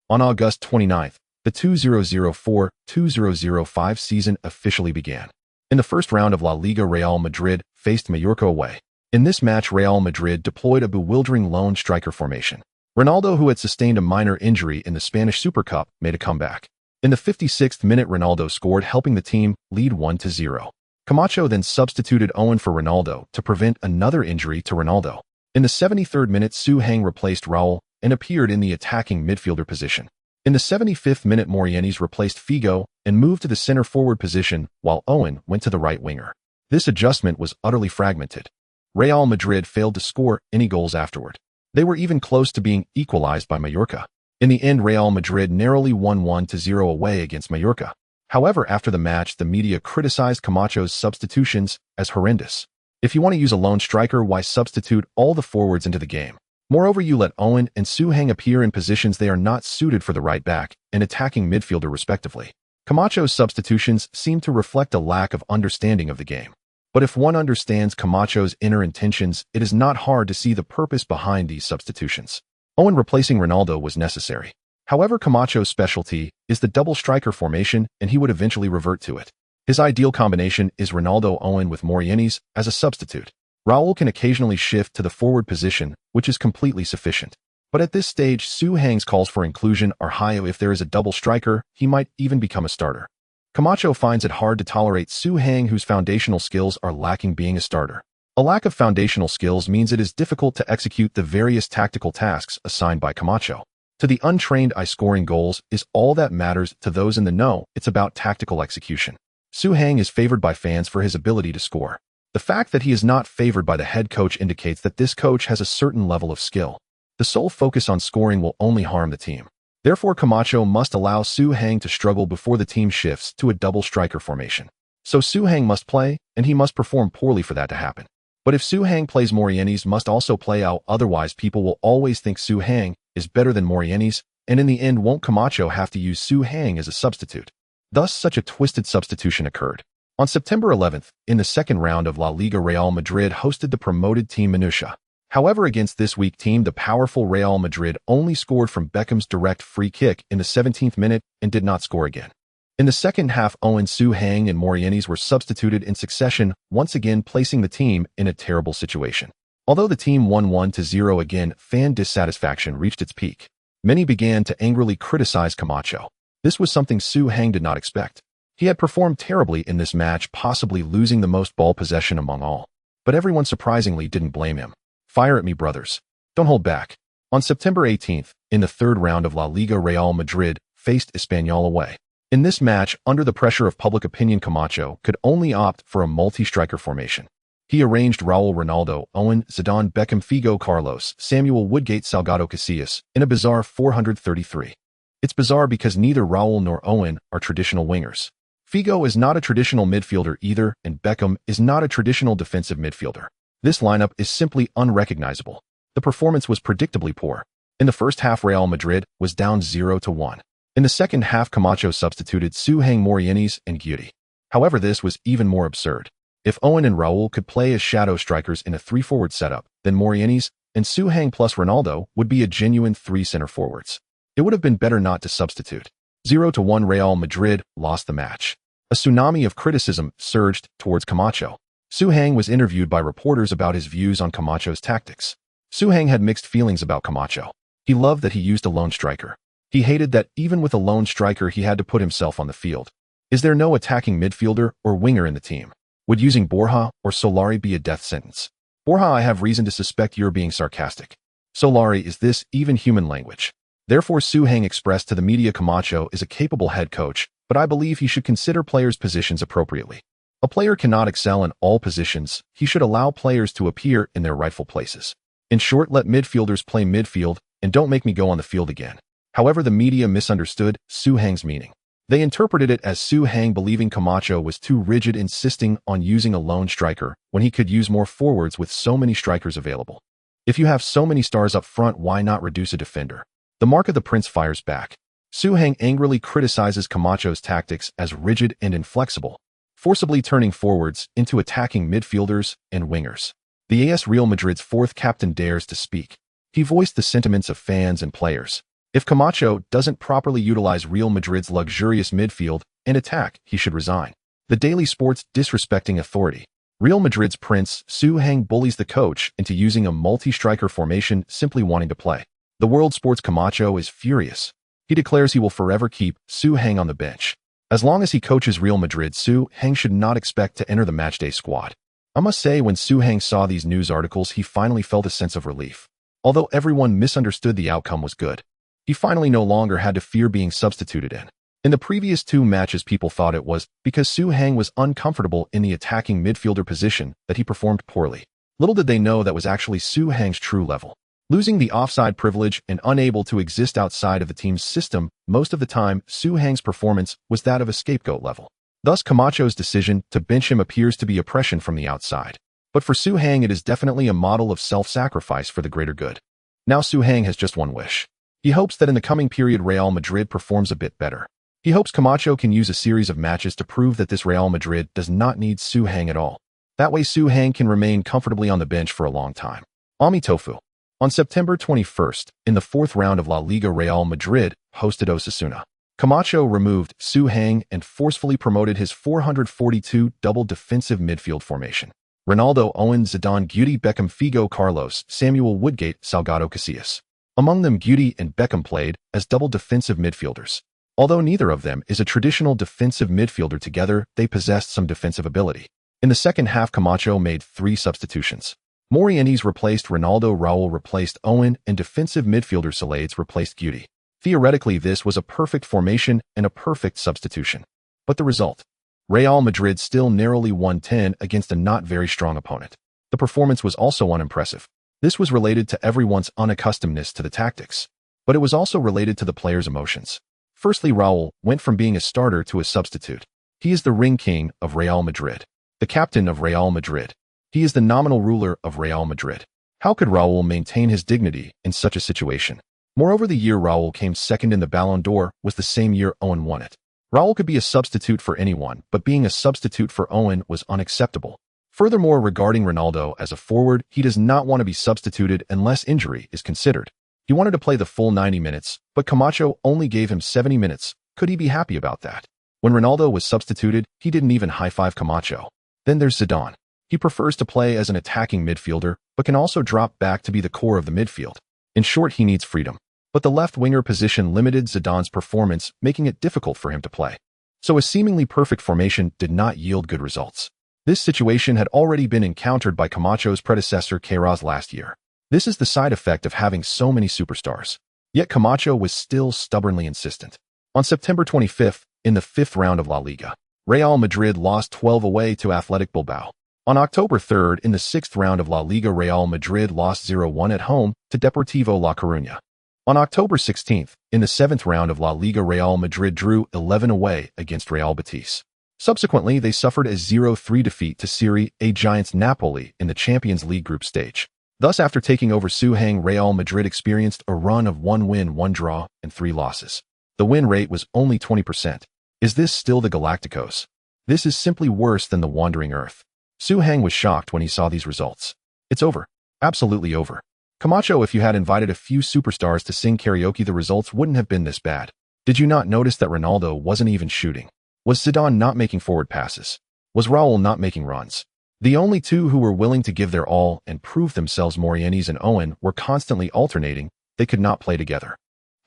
On August 29th, the 2004-2005 season officially began. In the first round of La Liga, Real Madrid faced Mallorca away. In this match, Real Madrid deployed a bewildering lone striker formation. Ronaldo, who had sustained a minor injury in the Spanish Super Cup, made a comeback. In the 56th minute, Ronaldo scored, helping the team lead 1-0. Camacho then substituted Owen for Ronaldo to prevent another injury to Ronaldo. In the 73rd minute, Su Hang replaced Raúl and appeared in the attacking midfielder position. In the 75th minute, Morientes replaced Figo and moved to the center-forward position, while Owen went to the right winger. This adjustment was utterly fragmented. Real Madrid failed to score any goals afterward. They were even close to being equalized by Mallorca. In the end, Real Madrid narrowly won 1-0 away against Mallorca. However, after the match, the media criticized Camacho's substitutions as horrendous. If you want to use a lone striker, why substitute all the forwards into the game? Moreover, you let Owen and Su Hang appear in positions they are not suited for the right back and attacking midfielder respectively. Camacho's substitutions seem to reflect a lack of understanding of the game. But if one understands Camacho's inner intentions, it is not hard to see the purpose behind these substitutions. Owen replacing Ronaldo was necessary. However, Camacho's specialty is the double striker formation, and he would eventually revert to it. His ideal combination is Ronaldo-Owen with Morientes as a substitute. Raúl can occasionally shift to the forward position, which is completely sufficient. But at this stage, Su Hang's calls for inclusion are high. If there is a double striker, he might even become a starter. Camacho finds it hard to tolerate Su Hang, whose foundational skills are lacking, being a starter. A lack of foundational skills means it is difficult to execute the various tactical tasks assigned by Camacho. To the untrained, scoring goals is all that matters. To those in the know, it's about tactical execution. Su Hang is favored by fans for his ability to score. The fact that he is not favored by the head coach indicates that this coach has a certain level of skill. The sole focus on scoring will only harm the team. Therefore, Camacho must allow Su Hang to struggle before the team shifts to a double striker formation. So Su Hang must play, and he must perform poorly for that to happen. But if Su Hang plays, Morientes must also play out, otherwise people will always think Su Hang is better than Morientes, and in the end, won't Camacho have to use Su Hang as a substitute? Thus, such a twisted substitution occurred. On September 11th, in the second round of La Liga, Real Madrid hosted the promoted team Minutia. However, against this weak team, the powerful Real Madrid only scored from Beckham's direct free kick in the 17th minute and did not score again. In the second half, Owen, Su Hang, and Morientes were substituted in succession, once again placing the team in a terrible situation. Although the team won 1-0 again, fan dissatisfaction reached its peak. Many began to angrily criticize Camacho. This was something Su Hang did not expect. He had performed terribly in this match, possibly losing the most ball possession among all. But everyone surprisingly didn't blame him. Fire at me, brothers. Don't hold back. On September 18th, in the third round of La Liga, Real Madrid faced Espanyol away. In this match, under the pressure of public opinion, Camacho could only opt for a multi-striker formation. He arranged Raúl, Ronaldo, Owen, Zidane, Beckham, Figo, Carlos, Samuel, Woodgate, Salgado, Casillas, in a bizarre 433. It's bizarre because neither Raúl nor Owen are traditional wingers. Figo is not a traditional midfielder either, and Beckham is not a traditional defensive midfielder. This lineup is simply unrecognizable. The performance was predictably poor. In the first half, Real Madrid was down 0-1. In the second half, Camacho substituted Su Hang, Morientes, and Guidi. However, this was even more absurd. If Owen and Raúl could play as shadow strikers in a 3-forward setup, then Morientes and Su Hang plus Ronaldo would be a genuine 3 center forwards. It would have been better not to substitute. 0-1, Real Madrid lost the match. A tsunami of criticism surged towards Camacho. Su Hang was interviewed by reporters about his views on Camacho's tactics. Su Hang had mixed feelings about Camacho. He loved that he used a lone striker. He hated that even with a lone striker, he had to put himself on the field. Is there no attacking midfielder or winger in the team? Would using Borja or Solari be a death sentence? Borja, I have reason to suspect you're being sarcastic. Solari, is this even human language? Therefore, Su Hang expressed to the media, Camacho is a capable head coach, but I believe he should consider players' positions appropriately. A player cannot excel in all positions. He should allow players to appear in their rightful places. In short, let midfielders play midfield and don't make me go on the field again. However, the media misunderstood Su Heng's meaning. They interpreted it as Su Heng believing Camacho was too rigid, insisting on using a lone striker when he could use more forwards with so many strikers available. If you have so many stars up front, why not reduce a defender? The mark of the prince fires back. Su Heng angrily criticizes Camacho's tactics as rigid and inflexible, forcibly turning forwards into attacking midfielders and wingers. The AS Real Madrid's fourth captain dares to speak. He voiced the sentiments of fans and players. If Camacho doesn't properly utilize Real Madrid's luxurious midfield and attack, he should resign. The Daily Sport's disrespecting authority. Real Madrid's prince, Su Heng, bullies the coach into using a multi-striker formation, simply wanting to play. The World Sports Camacho is furious. He declares he will forever keep Su Heng on the bench. As long as he coaches Real Madrid, Su Heng should not expect to enter the matchday squad. I must say, when Su Heng saw these news articles, he finally felt a sense of relief. Although everyone misunderstood the outcome was good. He finally no longer had to fear being substituted in. In the previous two matches, people thought it was because Su Heng was uncomfortable in the attacking midfielder position that he performed poorly. Little did they know that was actually Su Heng's true level. Losing the offside privilege and unable to exist outside of the team's system, most of the time, Su Heng's performance was that of a scapegoat level. Thus, Camacho's decision to bench him appears to be oppression from the outside. But for Su Heng, it is definitely a model of self-sacrifice for the greater good. Now Su Heng has just one wish. He hopes that in the coming period Real Madrid performs a bit better. He hopes Camacho can use a series of matches to prove that this Real Madrid does not need Su Heng at all. That way Su Heng can remain comfortably on the bench for a long time. Ami Tofu. On September 21st, in the fourth round of La Liga, Real Madrid hosted Osasuna. Camacho removed Su Heng and forcefully promoted his 442 double defensive midfield formation. Ronaldo, Owen, Zidane, Guti, Beckham, Figo, Carlos, Samuel, Woodgate, Salgado, Casillas. Among them, Guti and Beckham played as double defensive midfielders. Although neither of them is a traditional defensive midfielder, together they possessed some defensive ability. In the second half, Camacho made 3 substitutions. Morientes replaced Ronaldo, Raúl replaced Owen, and defensive midfielder Salades replaced Guti. Theoretically, this was a perfect formation and a perfect substitution. But the result? Real Madrid still narrowly won 10 against a not very strong opponent. The performance was also unimpressive. This was related to everyone's unaccustomedness to the tactics, but it was also related to the players' emotions. Firstly, Raúl went from being a starter to a substitute. He is the ring king of Real Madrid, the captain of Real Madrid. He is the nominal ruler of Real Madrid. How could Raúl maintain his dignity in such a situation? Moreover, the year Raúl came second in the Ballon d'Or was the same year Owen won it. Raúl could be a substitute for anyone, but being a substitute for Owen was unacceptable. Furthermore, regarding Ronaldo as a forward, he does not want to be substituted unless injury is considered. He wanted to play the full 90 minutes, but Camacho only gave him 70 minutes. Could he be happy about that? When Ronaldo was substituted, he didn't even high-five Camacho. Then there's Zidane. He prefers to play as an attacking midfielder, but can also drop back to be the core of the midfield. In short, he needs freedom. But the left winger position limited Zidane's performance, making it difficult for him to play. So a seemingly perfect formation did not yield good results. This situation had already been encountered by Camacho's predecessor Queiroz last year. This is the side effect of having so many superstars. Yet Camacho was still stubbornly insistent. On September 25th, in the 5th round of La Liga, Real Madrid lost 12 away to Athletic Bilbao. On October 3rd, in the 6th round of La Liga, Real Madrid lost 0-1 at home to Deportivo La Coruña. On October 16th, in the 7th round of La Liga, Real Madrid drew 11 away against Real Betis. Subsequently, they suffered a 0-3 defeat to Serie A giants Napoli in the Champions League group stage. Thus, after taking over Su Heng, Real Madrid experienced a run of 1 win, 1 draw, and 3 losses. The win rate was only 20%. Is this still the Galacticos? This is simply worse than the Wandering Earth. Su Heng was shocked when he saw these results. It's over. Absolutely over. Camacho, if you had invited a few superstars to sing karaoke, the results wouldn't have been this bad. Did you not notice that Ronaldo wasn't even shooting? Was Zidane not making forward passes? Was Raúl not making runs? The only two who were willing to give their all and prove themselves, Morientes and Owen, were constantly alternating. They could not play together.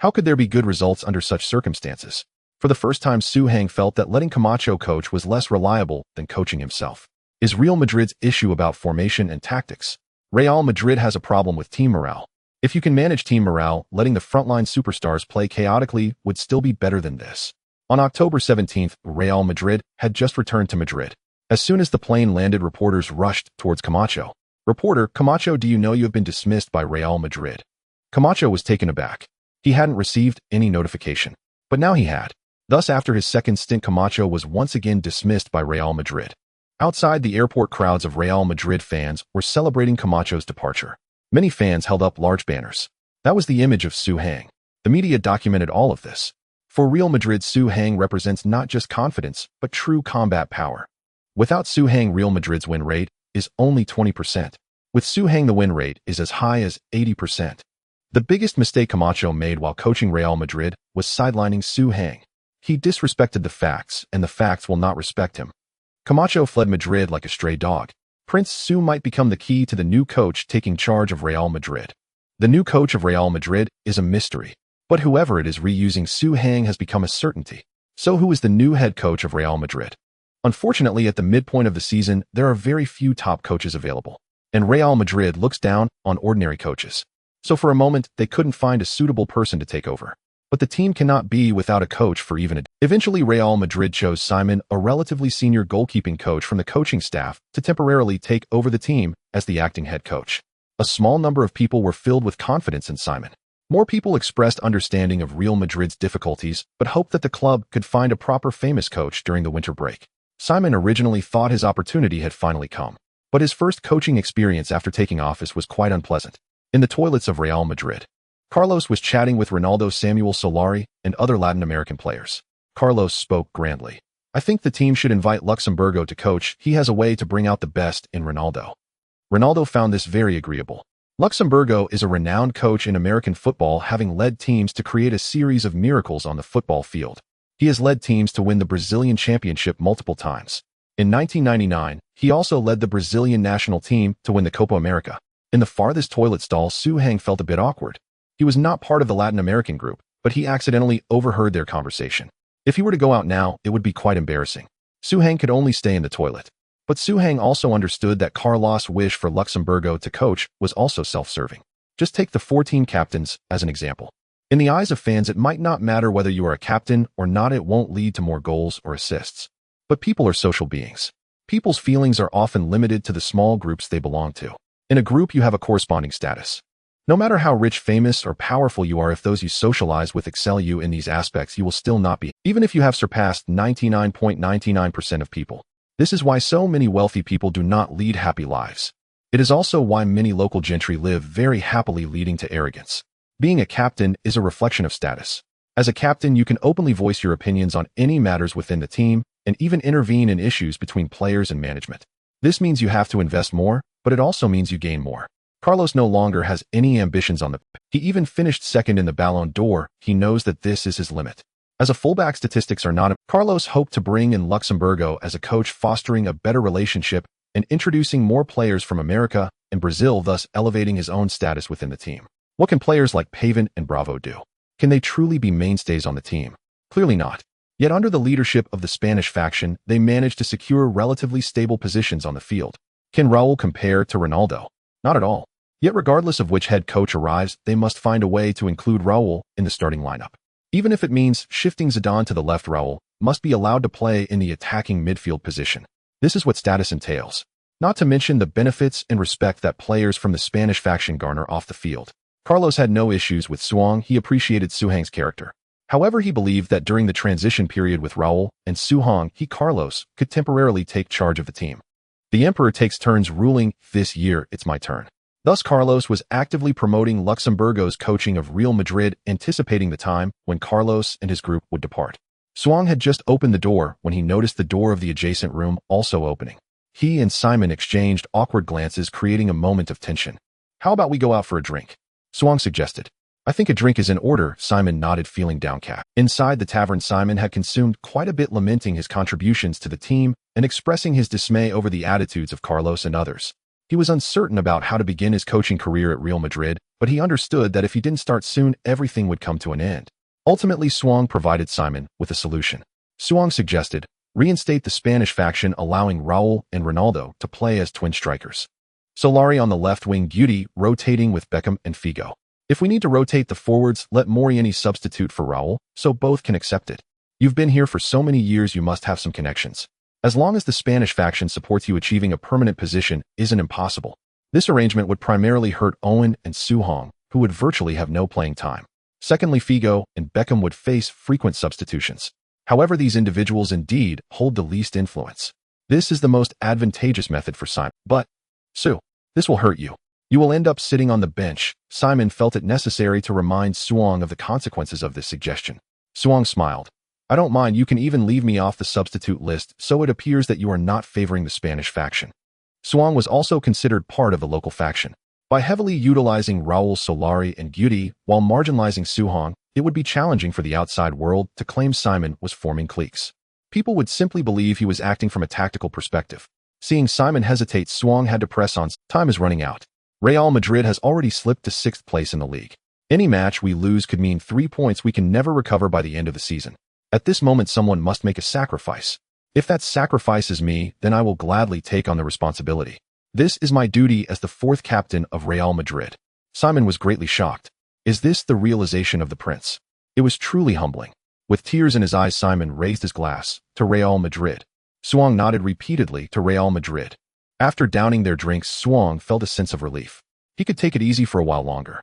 How could there be good results under such circumstances? For the first time, Su Heng felt that letting Camacho coach was less reliable than coaching himself. Is Real Madrid's issue about formation and tactics? Real Madrid has a problem with team morale. If you can manage team morale, letting the frontline superstars play chaotically would still be better than this. On October 17th, Real Madrid had just returned to Madrid. As soon as the plane landed, reporters rushed towards Camacho. Reporter: Camacho, do you know you have been dismissed by Real Madrid? Camacho was taken aback. He hadn't received any notification, but now he had. Thus, after his second stint, Camacho was once again dismissed by Real Madrid. Outside, the airport, crowds of Real Madrid fans were celebrating Camacho's departure. Many fans held up large banners. That was the image of Su Hang. The media documented all of this. For Real Madrid, Su Hang represents not just confidence, but true combat power. Without Su Hang, Real Madrid's win rate is only 20%. With Su Hang, the win rate is as high as 80%. The biggest mistake Camacho made while coaching Real Madrid was sidelining Su Hang. He disrespected the facts, and the facts will not respect him. Camacho fled Madrid like a stray dog. Prince Su might become the key to the new coach taking charge of Real Madrid. The new coach of Real Madrid is a mystery, but whoever it is reusing Su Hang has become a certainty. So who is the new head coach of Real Madrid? Unfortunately, at the midpoint of the season, there are very few top coaches available, and Real Madrid looks down on ordinary coaches. So for a moment, they couldn't find a suitable person to take over. But the team cannot be without a coach for even a day. Eventually, Real Madrid chose Simon, a relatively senior goalkeeping coach from the coaching staff, to temporarily take over the team as the acting head coach. A small number of people were filled with confidence in Simon. More people expressed understanding of Real Madrid's difficulties, but hoped that the club could find a proper famous coach during the winter break. Simon originally thought his opportunity had finally come, but his first coaching experience after taking office was quite unpleasant. In the toilets of Real Madrid, Carlos was chatting with Ronaldo, Samuel Solari, and other Latin American players. Carlos spoke grandly. "I think the team should invite Luxemburgo to coach. He has a way to bring out the best in Ronaldo." Ronaldo found this very agreeable. Luxemburgo is a renowned coach in American football, having led teams to create a series of miracles on the football field. He has led teams to win the Brazilian championship multiple times. In 1999, he also led the Brazilian national team to win the Copa America. In the farthest toilet stall, Su Hang felt a bit awkward. He was not part of the Latin American group, but he accidentally overheard their conversation. If he were to go out now, it would be quite embarrassing. Su Hang could only stay in the toilet. But Su Hang also understood that Carlos' wish for Luxemburgo to coach was also self-serving. Just take the 14 captains as an example. In the eyes of fans, it might not matter whether you are a captain or not. It won't lead to more goals or assists. But people are social beings. People's feelings are often limited to the small groups they belong to. In a group, you have a corresponding status. No matter how rich, famous, or powerful you are, if those you socialize with excel you in these aspects, you will still not be, even if you have surpassed 99.99% of people. This is why so many wealthy people do not lead happy lives. It is also why many local gentry live very happily, leading to arrogance. Being a captain is a reflection of status. As a captain, you can openly voice your opinions on any matters within the team and even intervene in issues between players and management. This means you have to invest more, but it also means you gain more. Carlos no longer has any ambitions on the pitch. He even finished second in the Ballon d'Or. He knows that this is his limit. As a fullback, statistics are not. Carlos hoped to bring in Luxemburgo as a coach, fostering a better relationship and introducing more players from America and Brazil, thus elevating his own status within the team. What can players like Pavin and Bravo do? Can they truly be mainstays on the team? Clearly not. Yet under the leadership of the Spanish faction, they managed to secure relatively stable positions on the field. Can Raúl compare to Ronaldo? Not at all. Yet regardless of which head coach arrives, they must find a way to include Raúl in the starting lineup. Even if it means shifting Zidane to the left, Raúl must be allowed to play in the attacking midfield position. This is what status entails. Not to mention the benefits and respect that players from the Spanish faction garner off the field. Carlos had no issues with Suang. He appreciated Su Hang's character. However, he believed that during the transition period with Raúl and Su Hang, Carlos could temporarily take charge of the team. The emperor takes turns ruling. This year, it's my turn. Thus, Carlos was actively promoting Luxemburgo's coaching of Real Madrid, anticipating the time when Carlos and his group would depart. Suang had just opened the door when he noticed the door of the adjacent room also opening. He and Simon exchanged awkward glances, creating a moment of tension. "How about we go out for a drink?" Suang suggested. "I think a drink is in order," Simon nodded, feeling downcast. Inside the tavern, Simon had consumed quite a bit, lamenting his contributions to the team and expressing his dismay over the attitudes of Carlos and others. He was uncertain about how to begin his coaching career at Real Madrid, but he understood that if he didn't start soon, everything would come to an end. Ultimately, Suang provided Simon with a solution. Suang suggested, reinstate the Spanish faction, allowing Raúl and Ronaldo to play as twin strikers. Solari on the left wing, Guti rotating with Beckham and Figo. If we need to rotate the forwards, let Morieni substitute for Raúl, so both can accept it. You've been here for so many years, you must have some connections. As long as the Spanish faction supports you, achieving a permanent position isn't impossible. This arrangement would primarily hurt Owen and Su Hang, who would virtually have no playing time. Secondly, Figo and Beckham would face frequent substitutions. However, these individuals indeed hold the least influence. This is the most advantageous method for Simon. But, Sue, this will hurt you. You will end up sitting on the bench. Simon felt it necessary to remind Suong of the consequences of this suggestion. Suong smiled. I don't mind, you can even leave me off the substitute list, so it appears that you are not favoring the Spanish faction. Suong was also considered part of the local faction. By heavily utilizing Raúl Solari and Guti while marginalizing Suong, it would be challenging for the outside world to claim Simon was forming cliques. People would simply believe he was acting from a tactical perspective. Seeing Simon hesitate, Suong had to press on. Time is running out. Real Madrid has already slipped to 6th place in the league. Any match we lose could mean 3 points we can never recover by the end of the season. At this moment, someone must make a sacrifice. If that sacrifice is me, then I will gladly take on the responsibility. This is my duty as the 4th captain of Real Madrid. Simon was greatly shocked. Is this the realization of the prince? It was truly humbling. With tears in his eyes, Simon raised his glass to Real Madrid. Suong nodded repeatedly to Real Madrid. After downing their drinks, Suong felt a sense of relief. He could take it easy for a while longer.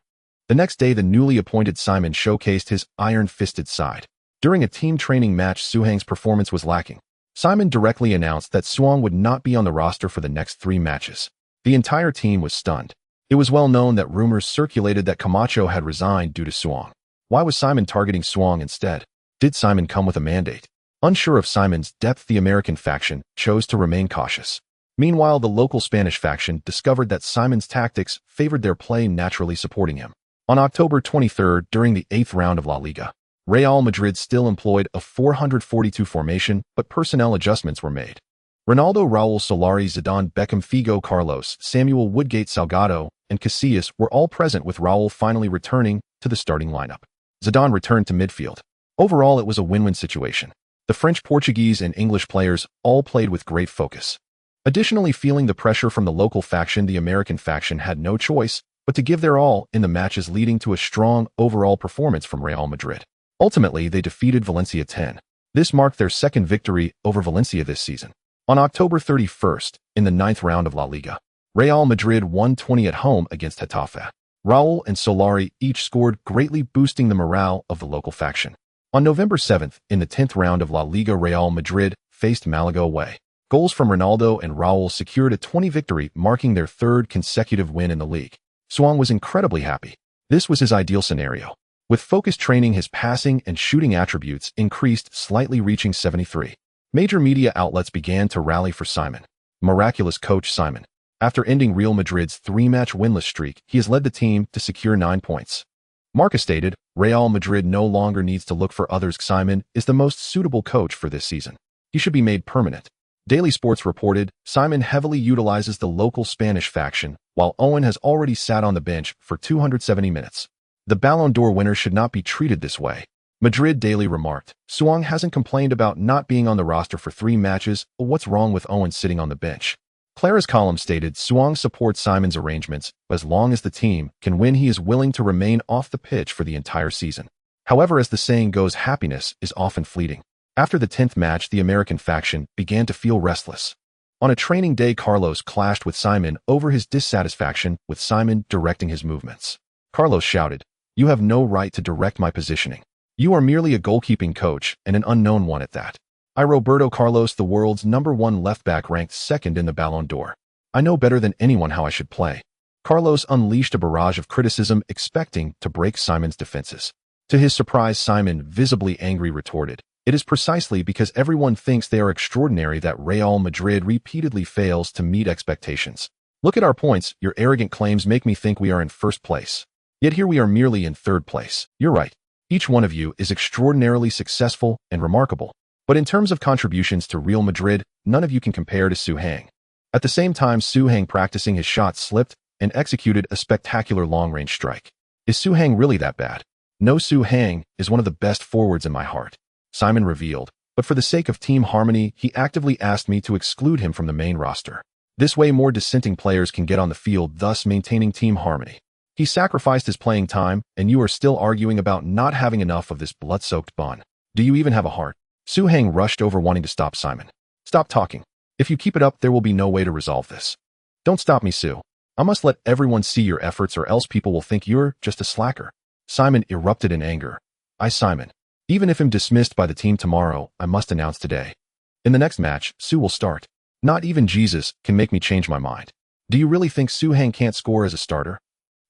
The next day, the newly appointed Simon showcased his iron-fisted side. During a team training match, Suhang's performance was lacking. Simon directly announced that Suong would not be on the roster for the next 3 matches. The entire team was stunned. It was well known that rumors circulated that Camacho had resigned due to Suong. Why was Simon targeting Suong instead? Did Simon come with a mandate? Unsure of Simon's depth, the American faction chose to remain cautious. Meanwhile, the local Spanish faction discovered that Simon's tactics favored their play, naturally supporting him. On October 23rd, during the 8th round of La Liga, Real Madrid still employed a 442 formation, but personnel adjustments were made. Ronaldo, Raúl, Solari, Zidane, Beckham, Figo, Carlos, Samuel, Woodgate, Salgado, and Casillas were all present, with Raúl finally returning to the starting lineup. Zidane returned to midfield. Overall, it was a win-win situation. The French, Portuguese, and English players all played with great focus. Additionally, feeling the pressure from the local faction, the American faction had no choice but to give their all in the matches, leading to a strong overall performance from Real Madrid. Ultimately, they defeated Valencia 10. This marked their 2nd victory over Valencia this season. On October 31st, in the 9th round of La Liga, Real Madrid won 20 at home against Getafe. Raúl and Solari each scored, greatly boosting the morale of the local faction. On November 7th, in the 10th round of La Liga, Real Madrid faced Malaga away. Goals from Ronaldo and Raúl secured a 20 victory, marking their 3rd consecutive win in the league. Suong was incredibly happy. This was his ideal scenario. With focused training, his passing and shooting attributes increased slightly, reaching 73. Major media outlets began to rally for Simon. Miraculous coach Simon. After ending Real Madrid's 3-match winless streak, he has led the team to secure 9 points. Marca stated, Real Madrid no longer needs to look for others. Simon is the most suitable coach for this season. He should be made permanent. Daily Sports reported, Simon heavily utilizes the local Spanish faction, while Owen has already sat on the bench for 270 minutes. The Ballon d'Or winner should not be treated this way. Madrid Daily remarked, Suong hasn't complained about not being on the roster for 3 matches, but what's wrong with Owen sitting on the bench? Clara's column stated, Suong supports Simon's arrangements, but as long as the team can win, he is willing to remain off the pitch for the entire season. However, as the saying goes, happiness is often fleeting. After the 10th match, the American faction began to feel restless. On a training day, Carlos clashed with Simon over his dissatisfaction with Simon directing his movements. Carlos shouted, You have no right to direct my positioning. You are merely a goalkeeping coach, and an unknown one at that. Roberto Carlos, the world's #1 left-back, ranked 2nd in the Ballon d'Or. I know better than anyone how I should play. Carlos unleashed a barrage of criticism, expecting to break Simon's defenses. To his surprise, Simon, visibly angry, retorted, It is precisely because everyone thinks they are extraordinary that Real Madrid repeatedly fails to meet expectations. Look at our points. Your arrogant claims make me think we are in 1st place. Yet here we are merely in 3rd place. You're right. Each one of you is extraordinarily successful and remarkable. But in terms of contributions to Real Madrid, none of you can compare to Suhang. At the same time, Suhang practicing his shot slipped and executed a spectacular long-range strike. Is Suhang really that bad? No, Suhang is one of the best forwards in my heart, Simon revealed, but for the sake of team harmony, he actively asked me to exclude him from the main roster. This way, more dissenting players can get on the field, thus maintaining team harmony. He sacrificed his playing time, and you are still arguing about not having enough of this blood-soaked bun. Do you even have a heart? Suhang rushed over, wanting to stop Simon. Stop talking. If you keep it up, there will be no way to resolve this. Don't stop me, Sue. I must let everyone see your efforts, or else people will think you're just a slacker. Simon erupted in anger. Simon. Even if I'm dismissed by the team tomorrow, I must announce today. In the next match, Su will start. Not even Jesus can make me change my mind. Do you really think Su Hang can't score as a starter?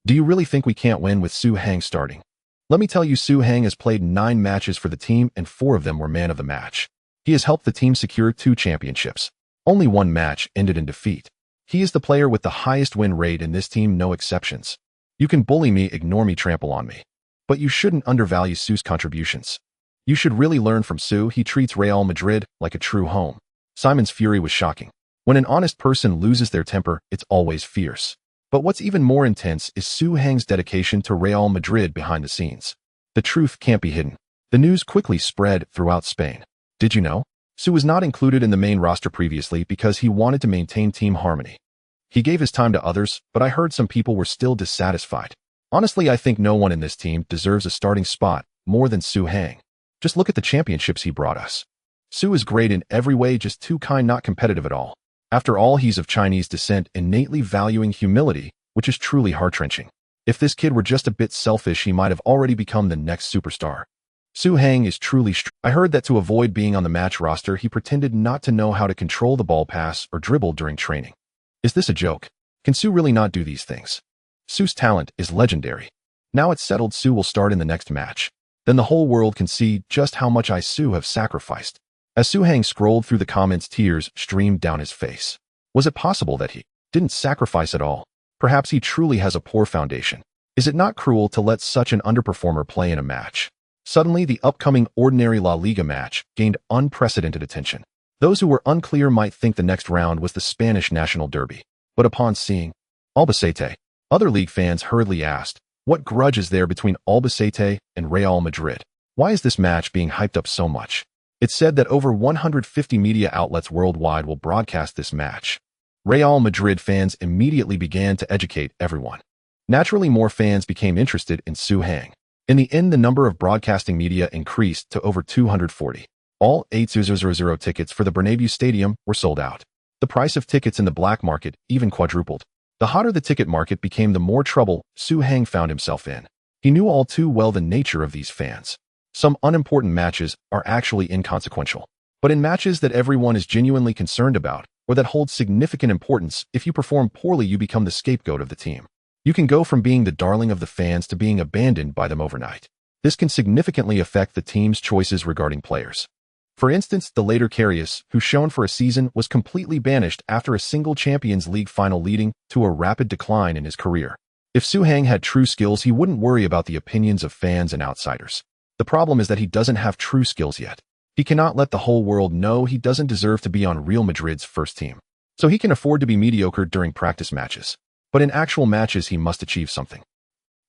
Do you really think we can't win with Su Hang starting? Let me tell you, Su Hang has played 9 matches for the team and 4 of them were man of the match. He has helped the team secure 2 championships. Only 1 match ended in defeat. He is the player with the highest win rate in this team, no exceptions. You can bully me, ignore me, trample on me. But you shouldn't undervalue Su's contributions. You should really learn from Su. He treats Real Madrid like a true home. Simon's fury was shocking. When an honest person loses their temper, it's always fierce. But what's even more intense is Su Hang's dedication to Real Madrid behind the scenes. The truth can't be hidden. The news quickly spread throughout Spain. Did you know? Su was not included in the main roster previously because he wanted to maintain team harmony. He gave his time to others, but I heard some people were still dissatisfied. Honestly, I think no one in this team deserves a starting spot more than Su Hang. Just look at the championships he brought us. Su is great in every way, just too kind, not competitive at all. After all, he's of Chinese descent, innately valuing humility, which is truly heart-wrenching. If this kid were just a bit selfish, he might have already become the next superstar. Su Hang is truly I heard that to avoid being on the match roster, he pretended not to know how to control the ball pass or dribble during training. Is this a joke? Can Su really not do these things? Su's talent is legendary. Now it's settled, Su will start in the next match. Then the whole world can see just how much Su have sacrificed. As Su Hang scrolled through the comments, tears streamed down his face. Was it possible that he didn't sacrifice at all? Perhaps he truly has a poor foundation. Is it not cruel to let such an underperformer play in a match? Suddenly, the upcoming ordinary La Liga match gained unprecedented attention. Those who were unclear might think the next round was the Spanish National Derby. But upon seeing Albacete, other league fans hurriedly asked, what grudge is there between Albacete and Real Madrid? Why is this match being hyped up so much? It's said that over 150 media outlets worldwide will broadcast this match. Real Madrid fans immediately began to educate everyone. Naturally, more fans became interested in Su Hang. In the end, the number of broadcasting media increased to over 240. All 8,000 tickets for the Bernabeu Stadium were sold out. The price of tickets in the black market even quadrupled. The hotter the ticket market became, the more trouble Su Hang found himself in. He knew all too well the nature of these fans. Some unimportant matches are actually inconsequential. But in matches that everyone is genuinely concerned about, or that hold significant importance, if you perform poorly, you become the scapegoat of the team. You can go from being the darling of the fans to being abandoned by them overnight. This can significantly affect the team's choices regarding players. For instance, the later Karius, who shone for a season, was completely banished after a single Champions League final, leading to a rapid decline in his career. If Su Hang had true skills, he wouldn't worry about the opinions of fans and outsiders. The problem is that he doesn't have true skills yet. He cannot let the whole world know he doesn't deserve to be on Real Madrid's first team. So he can afford to be mediocre during practice matches. But in actual matches, he must achieve something.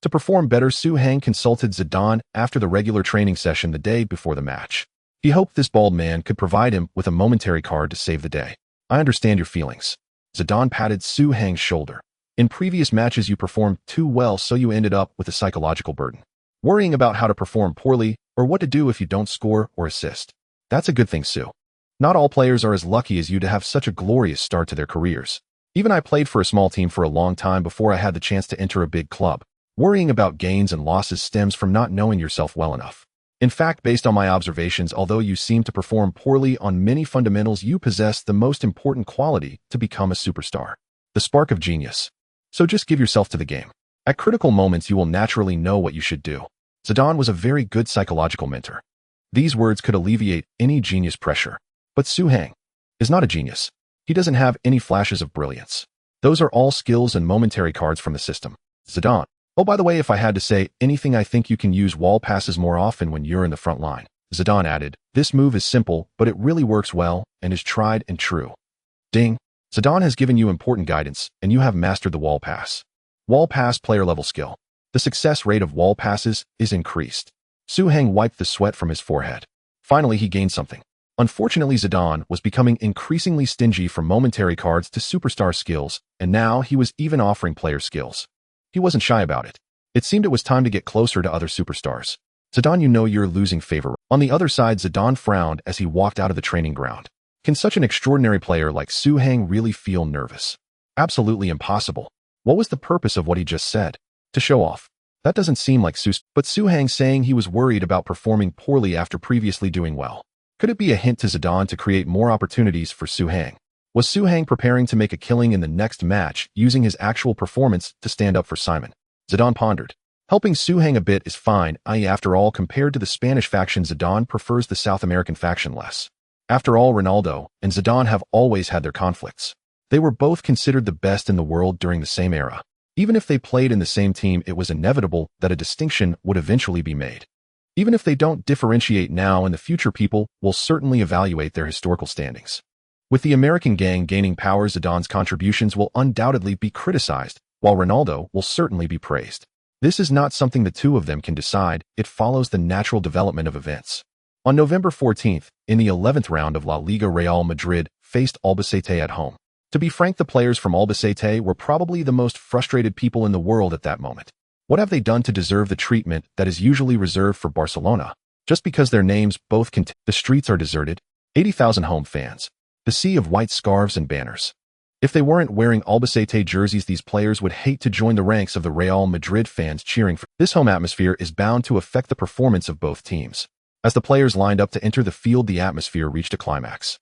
To perform better, Su Hang consulted Zidane after the regular training session the day before the match. He hoped this bald man could provide him with a momentary card to save the day. I understand your feelings. Zidane patted Su Hang's shoulder. In previous matches, you performed too well, so you ended up with a psychological burden. Worrying about how to perform poorly or what to do if you don't score or assist. That's a good thing, Su. Not all players are as lucky as you to have such a glorious start to their careers. Even I played for a small team for a long time before I had the chance to enter a big club. Worrying about gains and losses stems from not knowing yourself well enough. In fact, based on my observations, although you seem to perform poorly on many fundamentals, you possess the most important quality to become a superstar. The spark of genius. So just give yourself to the game. At critical moments, you will naturally know what you should do. Zidane was a very good psychological mentor. These words could alleviate any genius pressure. But Su Hang is not a genius. He doesn't have any flashes of brilliance. Those are all skills and momentary cards from the system. Zidane. Oh, by the way, if I had to say anything, I think you can use wall passes more often when you're in the front line. Zidane added, this move is simple, but it really works well and is tried and true. Ding. Zidane has given you important guidance, and you have mastered the wall pass. Wall pass player level skill. The success rate of wall passes is increased. Su Hang wiped the sweat from his forehead. Finally, he gained something. Unfortunately, Zidane was becoming increasingly stingy from momentary cards to superstar skills, and now he was even offering player skills. He wasn't shy about it. It seemed it was time to get closer to other superstars. Zidane, you know you're losing favor. On the other side, Zidane frowned as he walked out of the training ground. Can such an extraordinary player like Su Hang really feel nervous? Absolutely impossible. What was the purpose of what he just said? To show off. That doesn't seem like but Su Hang saying he was worried about performing poorly after previously doing well. Could it be a hint to Zidane to create more opportunities for Su Hang? Was Su Hang preparing to make a killing in the next match, using his actual performance to stand up for Simon? Zidane pondered. Helping Su Hang a bit is fine, i.e. after all, compared to the Spanish faction, Zidane prefers the South American faction less. After all, Ronaldo and Zidane have always had their conflicts. They were both considered the best in the world during the same era. Even if they played in the same team, it was inevitable that a distinction would eventually be made. Even if they don't differentiate now, in the future people will certainly evaluate their historical standings. With the American gang gaining power, Zidane's contributions will undoubtedly be criticized, while Ronaldo will certainly be praised. This is not something the two of them can decide, it follows the natural development of events. On November 14th, in the 11th round of La Liga, Real Madrid faced Albacete at home. To be frank, the players from Albacete were probably the most frustrated people in the world at that moment. What have they done to deserve the treatment that is usually reserved for Barcelona? Just because their names both contain, the streets are deserted, 80,000 home fans, the sea of white scarves and banners. If they weren't wearing Albacete jerseys, these players would hate to join the ranks of the Real Madrid fans cheering for. This home atmosphere is bound to affect the performance of both teams. As the players lined up to enter the field, the atmosphere reached a climax.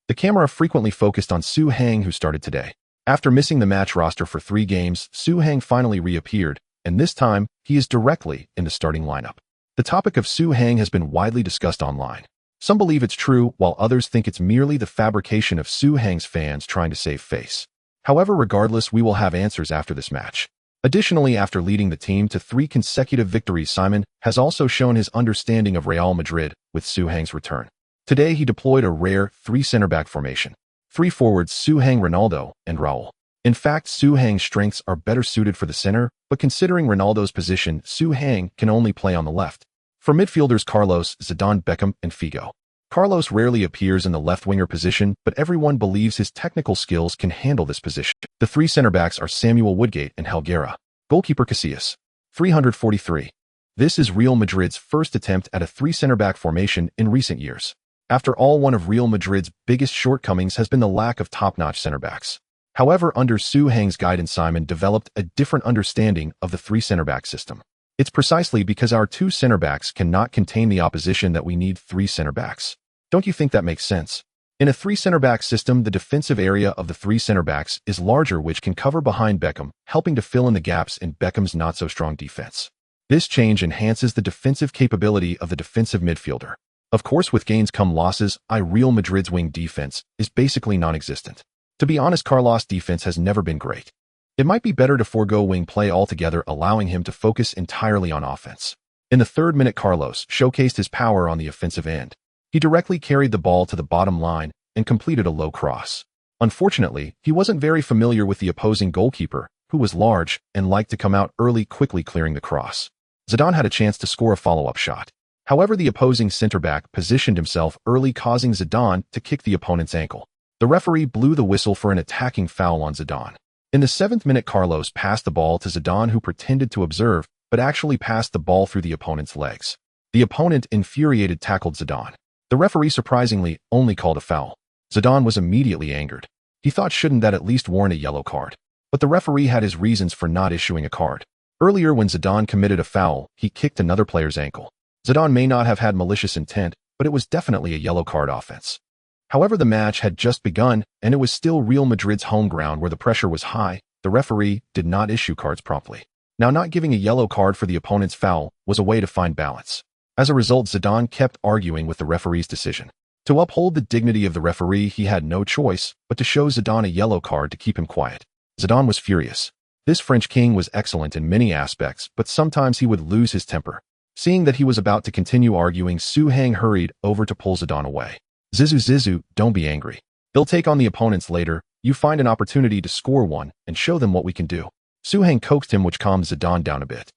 The camera frequently focused on Su Hang, who started today. After missing the match roster for 3 games, Su Hang finally reappeared, and this time, he is directly in the starting lineup. The topic of Su Hang has been widely discussed online. Some believe it's true, while others think it's merely the fabrication of Su Hang's fans trying to save face. However, regardless, we will have answers after this match. Additionally, after leading the team to 3 consecutive victories, Simon has also shown his understanding of Real Madrid with Su Hang's return. Today, he deployed a rare 3 center-back formation. 3 forwards, Su Hang, Ronaldo, and Raúl. In fact, Su Hang's strengths are better suited for the center, but considering Ronaldo's position, Su Hang can only play on the left. For midfielders, Carlos, Zidane, Beckham, and Figo. Carlos rarely appears in the left winger position, but everyone believes his technical skills can handle this position. The 3 center-backs are Samuel Woodgate and Helguera. Goalkeeper Casillas. 343. This is Real Madrid's first attempt at a 3 center-back formation in recent years. After all, one of Real Madrid's biggest shortcomings has been the lack of top-notch center-backs. However, under Su Hang's guidance, Simon developed a different understanding of the 3 center-back system. It's precisely because our 2 center-backs cannot contain the opposition that we need 3 center-backs. Don't you think that makes sense? In a 3 center-back system, the defensive area of the 3 center-backs is larger, which can cover behind Beckham, helping to fill in the gaps in Beckham's not-so-strong defense. This change enhances the defensive capability of the defensive midfielder. Of course, with gains come losses. Real Madrid's wing defense is basically non-existent. To be honest, Carlos' defense has never been great. It might be better to forego wing play altogether, allowing him to focus entirely on offense. In the 3rd minute, Carlos showcased his power on the offensive end. He directly carried the ball to the bottom line and completed a low cross. Unfortunately, he wasn't very familiar with the opposing goalkeeper, who was large and liked to come out early, quickly clearing the cross. Zidane had a chance to score a follow-up shot. However, the opposing center-back positioned himself early, causing Zidane to kick the opponent's ankle. The referee blew the whistle for an attacking foul on Zidane. In the 7th minute, Carlos passed the ball to Zidane, who pretended to observe, but actually passed the ball through the opponent's legs. The opponent, infuriated, tackled Zidane. The referee surprisingly only called a foul. Zidane was immediately angered. He thought, shouldn't that at least warrant a yellow card? But the referee had his reasons for not issuing a card. Earlier, when Zidane committed a foul, he kicked another player's ankle. Zidane may not have had malicious intent, but it was definitely a yellow card offense. However, the match had just begun, and it was still Real Madrid's home ground where the pressure was high. The referee did not issue cards promptly. Now, not giving a yellow card for the opponent's foul was a way to find balance. As a result, Zidane kept arguing with the referee's decision. To uphold the dignity of the referee, he had no choice but to show Zidane a yellow card to keep him quiet. Zidane was furious. This French king was excellent in many aspects, but sometimes he would lose his temper. Seeing that he was about to continue arguing, Su Hang hurried over to pull Zidane away. Zizou, don't be angry. They'll take on the opponents later. You find an opportunity to score one and show them what we can do. Su Hang coaxed him, which calmed Zidane down a bit.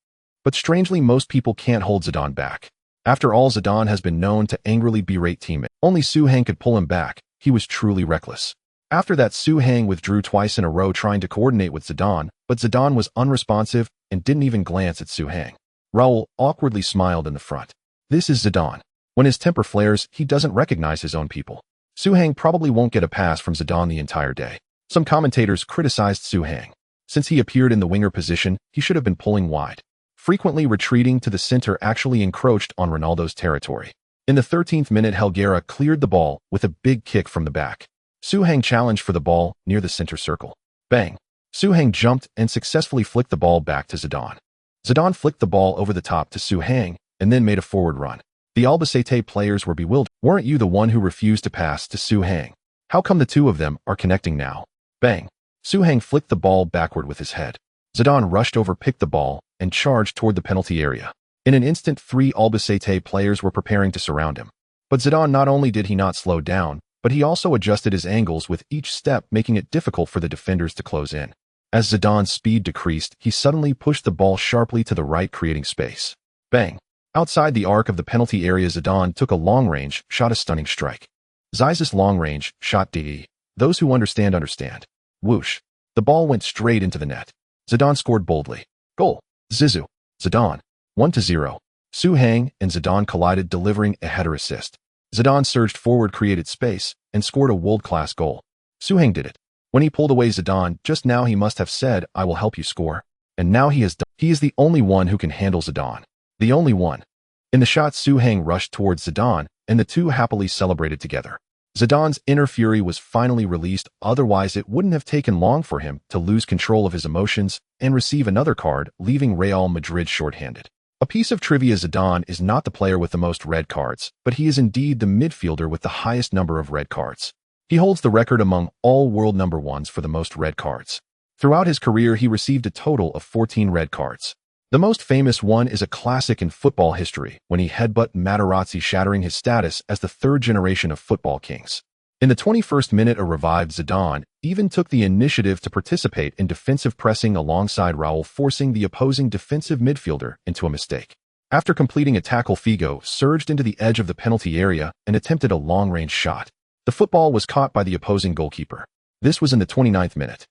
But strangely, most people can't hold Zidane back. After all, Zidane has been known to angrily berate teammates. Only Su Hang could pull him back. He was truly reckless. After that, Su Hang withdrew twice in a row, trying to coordinate with Zidane, but Zidane was unresponsive and didn't even glance at Su Hang. Raúl awkwardly smiled in the front. This is Zidane. When his temper flares, he doesn't recognize his own people. Su Hang probably won't get a pass from Zidane the entire day. Some commentators criticized Su Hang. Since he appeared in the winger position, he should have been pulling wide. frequently retreating to the center actually encroached on Ronaldo's territory. In the 13th minute, Helguera cleared the ball with a big kick from the back. Souhang challenged for the ball near the center circle. Bang! Souhang jumped and successfully flicked the ball back to Zidane. Zidane flicked the ball over the top to Souhang and then made a forward run. The Albacete players were bewildered. Weren't you the one who refused to pass to Souhang? How come the two of them are connecting now? Bang! Souhang flicked the ball backward with his head. Zidane rushed over, picked the ball, and charged toward the penalty area. In an instant, 3 Albacete players were preparing to surround him. But Zidane not only did he not slow down, but he also adjusted his angles with each step, making it difficult for the defenders to close in. As Zidane's speed decreased, he suddenly pushed the ball sharply to the right, creating space. Bang! Outside the arc of the penalty area, Zidane took a long-range shot, a stunning strike. Ziz's long-range shot DE. Those who understand, understand. Whoosh! The ball went straight into the net. Zidane scored boldly. Goal! Zizou. Zidane. 1-0. Souhang and Zidane collided, delivering a header assist. Zidane surged forward, created space, and scored a world-class goal. Souhang did it. When he pulled away Zidane, just now he must have said, "I will help you score." And now he has done. He is the only one who can handle Zidane. The only one. In the shot, Souhang rushed towards Zidane, and the two happily celebrated together. Zidane's inner fury was finally released, otherwise it wouldn't have taken long for him to lose control of his emotions and receive another card, leaving Real Madrid shorthanded. A piece of trivia: Zidane is not the player with the most red cards, but he is indeed the midfielder with the highest number of red cards. He holds the record among all world number ones for the most red cards. Throughout his career, he received a total of 14 red cards. The most famous one is a classic in football history, when he headbutted Materazzi, shattering his status as the third generation of football kings. In the 21st minute, a revived Zidane even took the initiative to participate in defensive pressing alongside Raúl, forcing the opposing defensive midfielder into a mistake. After completing a tackle, Figo surged into the edge of the penalty area and attempted a long-range shot. The football was caught by the opposing goalkeeper. This was in the 29th minute.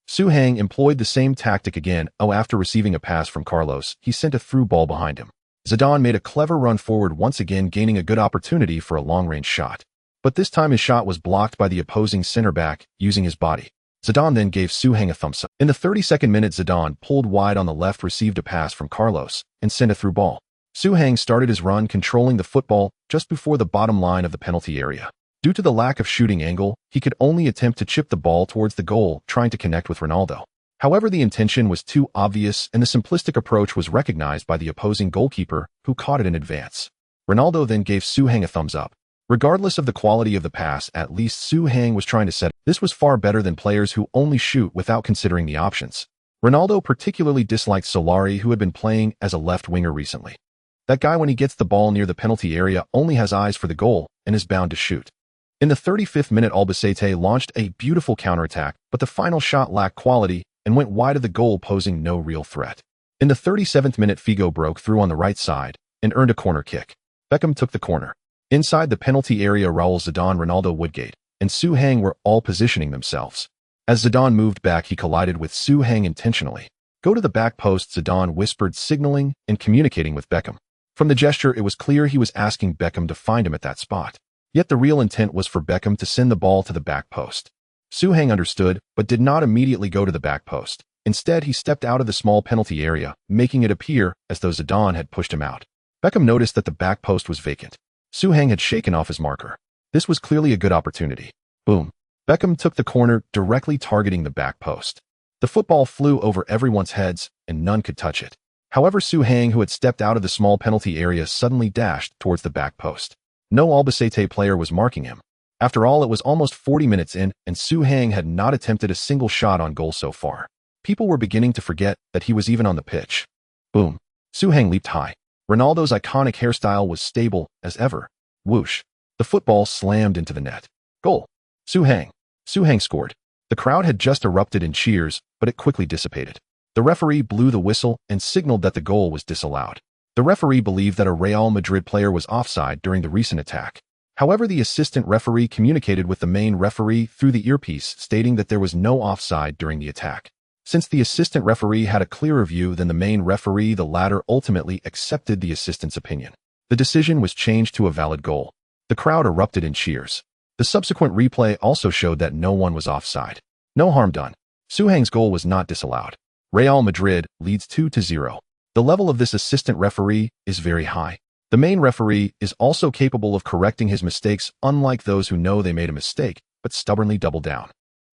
Souhang employed the same tactic again. After receiving a pass from Carlos, he sent a through ball behind him. Zidane made a clever run forward, once again gaining a good opportunity for a long-range shot. But this time his shot was blocked by the opposing center-back, using his body. Zidane then gave Souhang a thumbs up. In the 32nd minute, Zidane pulled wide on the left, received a pass from Carlos, and sent a through ball. Souhang started his run, controlling the football just before the bottom line of the penalty area. Due to the lack of shooting angle, he could only attempt to chip the ball towards the goal, trying to connect with Ronaldo. However, the intention was too obvious, and the simplistic approach was recognized by the opposing goalkeeper, who caught it in advance. Ronaldo then gave Souhang a thumbs up. Regardless of the quality of the pass, at least Souhang was trying to set it. This was far better than players who only shoot without considering the options. Ronaldo particularly disliked Solari, who had been playing as a left winger recently. That guy, when he gets the ball near the penalty area, only has eyes for the goal and is bound to shoot. In the 35th minute, Albacete launched a beautiful counterattack, but the final shot lacked quality and went wide of the goal, posing no real threat. In the 37th minute, Figo broke through on the right side and earned a corner kick. Beckham took the corner. Inside the penalty area, Raúl, Zidane, Ronaldo, Woodgate, and Souhang were all positioning themselves. As Zidane moved back, he collided with Souhang intentionally. "Go to the back post," Zidane whispered, signaling and communicating with Beckham. From the gesture, it was clear he was asking Beckham to find him at that spot. Yet the real intent was for Beckham to send the ball to the back post. Souhang understood, but did not immediately go to the back post. Instead, he stepped out of the small penalty area, making it appear as though Zidane had pushed him out. Beckham noticed that the back post was vacant. Souhang had shaken off his marker. This was clearly a good opportunity. Boom. Beckham took the corner, directly targeting the back post. The football flew over everyone's heads, and none could touch it. However, Souhang, who had stepped out of the small penalty area, suddenly dashed towards the back post. No Albacete player was marking him. After all, it was almost 40 minutes in, and Souhang had not attempted a single shot on goal so far. People were beginning to forget that he was even on the pitch. Boom. Souhang leaped high. Ronaldo's iconic hairstyle was stable as ever. Whoosh. The football slammed into the net. Goal. Souhang. Souhang scored. The crowd had just erupted in cheers, but it quickly dissipated. The referee blew the whistle and signaled that the goal was disallowed. The referee believed that a Real Madrid player was offside during the recent attack. However, the assistant referee communicated with the main referee through the earpiece, stating that there was no offside during the attack. Since the assistant referee had a clearer view than the main referee, the latter ultimately accepted the assistant's opinion. The decision was changed to a valid goal. The crowd erupted in cheers. The subsequent replay also showed that no one was offside. No harm done. Souhang's goal was not disallowed. Real Madrid leads 2-0. The level of this assistant referee is very high. The main referee is also capable of correcting his mistakes, unlike those who know they made a mistake, but stubbornly double down.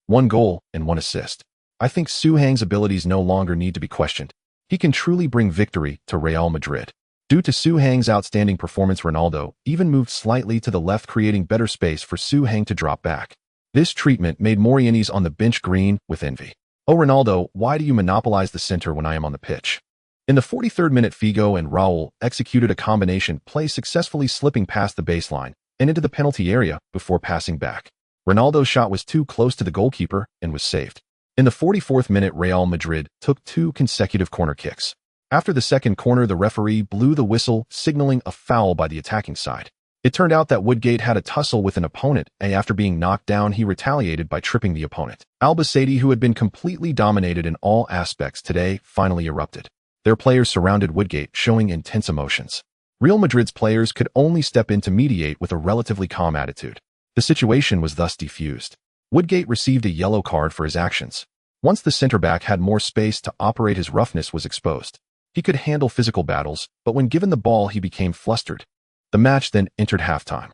1 goal and 1 assist. I think Su Heng's abilities no longer need to be questioned. He can truly bring victory to Real Madrid. Due to Su Heng's outstanding performance, Ronaldo even moved slightly to the left, creating better space for Su Heng to drop back. This treatment made Morientes on the bench green with envy. "Oh Ronaldo, why do you monopolize the center when I am on the pitch?" In the 43rd minute, Figo and Raúl executed a combination play, successfully slipping past the baseline and into the penalty area before passing back. Ronaldo's shot was too close to the goalkeeper and was saved. In the 44th minute, Real Madrid took 2 consecutive corner kicks. After the second corner, the referee blew the whistle, signaling a foul by the attacking side. It turned out that Woodgate had a tussle with an opponent, and after being knocked down, he retaliated by tripping the opponent. Albacete, who had been completely dominated in all aspects today, finally erupted. Their players surrounded Woodgate, showing intense emotions. Real Madrid's players could only step in to mediate with a relatively calm attitude. The situation was thus defused. Woodgate received a yellow card for his actions. Once the centre-back had more space to operate, his roughness was exposed. He could handle physical battles, but when given the ball, he became flustered. The match then entered halftime.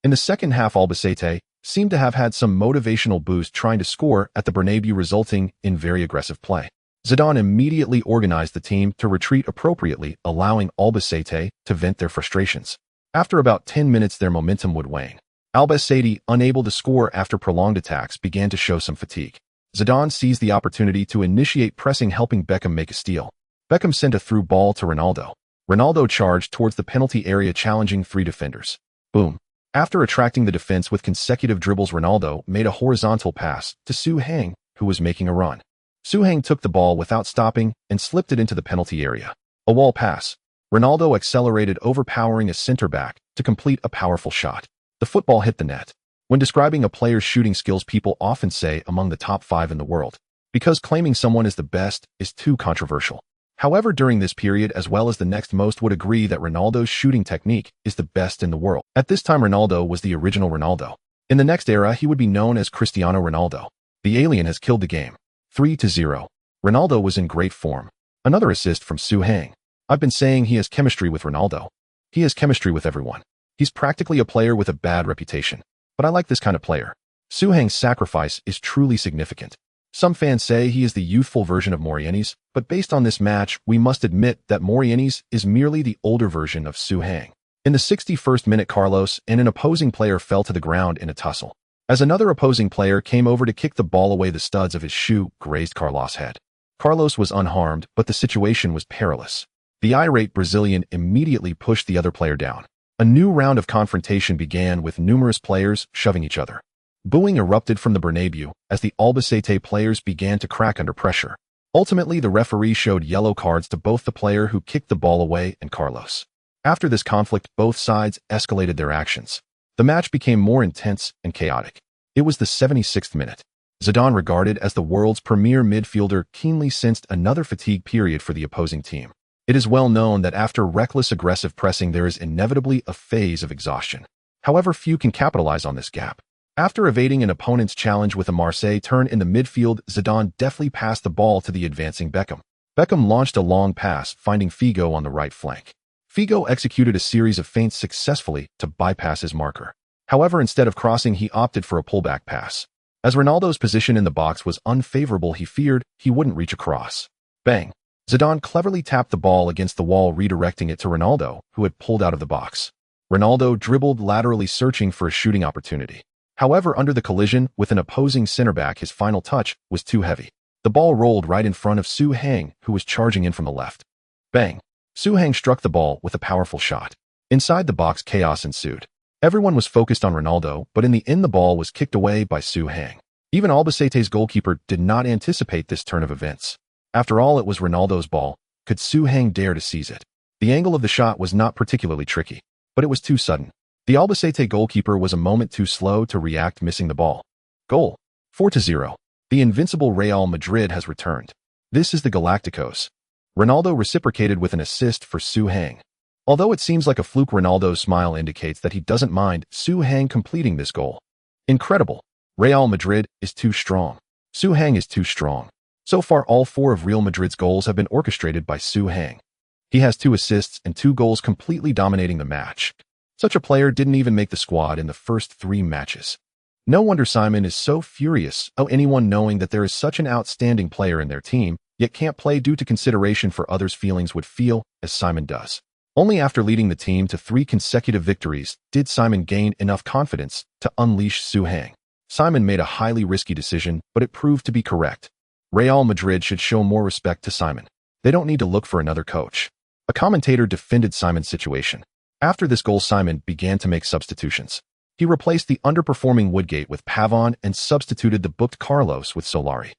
In the second half, Albacete seemed to have had some motivational boost trying to score at the Bernabeu, resulting in very aggressive play. Zidane immediately organized the team to retreat appropriately, allowing Albacete to vent their frustrations. After about 10 minutes, their momentum would wane. Albacete, unable to score after prolonged attacks, began to show some fatigue. Zidane seized the opportunity to initiate pressing, helping Beckham make a steal. Beckham sent a through ball to Ronaldo. Ronaldo charged towards the penalty area, challenging 3 defenders. Boom. After attracting the defense with consecutive dribbles, Ronaldo made a horizontal pass to Su Heng, who was making a run. Su Heng took the ball without stopping and slipped it into the penalty area. A wall pass. Ronaldo accelerated, overpowering a center-back to complete a powerful shot. The football hit the net. When describing a player's shooting skills, people often say among the top 5 in the world, because claiming someone is the best is too controversial. However, during this period as well as the next, most would agree that Ronaldo's shooting technique is the best in the world. At this time, Ronaldo was the original Ronaldo. In the next era, he would be known as Cristiano Ronaldo. The alien has killed the game. 3-0. Ronaldo was in great form. Another assist from Su Heng. I've been saying he has chemistry with Ronaldo. He has chemistry with everyone. He's practically a player with a bad reputation. But I like this kind of player. Su Heng's sacrifice is truly significant. Some fans say he is the youthful version of Morientes, but based on this match, we must admit that Morientes is merely the older version of Su Heng. In the 61st minute, Carlos and an opposing player fell to the ground in a tussle. As another opposing player came over to kick the ball away, the studs of his shoe grazed Carlos' head. Carlos was unharmed, but the situation was perilous. The irate Brazilian immediately pushed the other player down. A new round of confrontation began, with numerous players shoving each other. Booing erupted from the Bernabeu as the Albacete players began to crack under pressure. Ultimately, the referee showed yellow cards to both the player who kicked the ball away and Carlos. After this conflict, both sides escalated their actions. The match became more intense and chaotic. It was the 76th minute. Zidane, regarded as the world's premier midfielder, keenly sensed another fatigue period for the opposing team. It is well known that after reckless aggressive pressing, there is inevitably a phase of exhaustion. However, few can capitalize on this gap. After evading an opponent's challenge with a Marseille turn in the midfield, Zidane deftly passed the ball to the advancing Beckham. Beckham launched a long pass, finding Figo on the right flank. Figo executed a series of feints successfully to bypass his marker. However, instead of crossing, he opted for a pullback pass. As Ronaldo's position in the box was unfavorable, he feared he wouldn't reach across. Bang! Zidane cleverly tapped the ball against the wall, redirecting it to Ronaldo, who had pulled out of the box. Ronaldo dribbled laterally, searching for a shooting opportunity. However, under the collision with an opposing center-back, his final touch was too heavy. The ball rolled right in front of Su Heng, who was charging in from the left. Bang! Su Heng struck the ball with a powerful shot. Inside the box, chaos ensued. Everyone was focused on Ronaldo, but in the end, the ball was kicked away by Su Heng. Even Albacete's goalkeeper did not anticipate this turn of events. After all, it was Ronaldo's ball. Could Su Heng dare to seize it? The angle of the shot was not particularly tricky, but it was too sudden. The Albacete goalkeeper was a moment too slow to react, missing the ball. Goal. 4-0. The invincible Real Madrid has returned. This is the Galacticos. Ronaldo reciprocated with an assist for Su Heng. Although it seems like a fluke, Ronaldo's smile indicates that he doesn't mind Su Heng completing this goal. Incredible. Real Madrid is too strong. Su Heng is too strong. So far, all 4 of Real Madrid's goals have been orchestrated by Su Heng. He has 2 assists and 2 goals, completely dominating the match. Such a player didn't even make the squad in the first 3 matches. No wonder Simon is so furious. Anyone knowing that there is such an outstanding player in their team, yet can't play due to consideration for others' feelings, would feel as Simon does. Only after leading the team to 3 consecutive victories did Simon gain enough confidence to unleash Su Hang. Simon made a highly risky decision, but it proved to be correct. Real Madrid should show more respect to Simon. They don't need to look for another coach. A commentator defended Simon's situation. After this goal, Simon began to make substitutions. He replaced the underperforming Woodgate with Pavon and substituted the booked Carlos with Solari.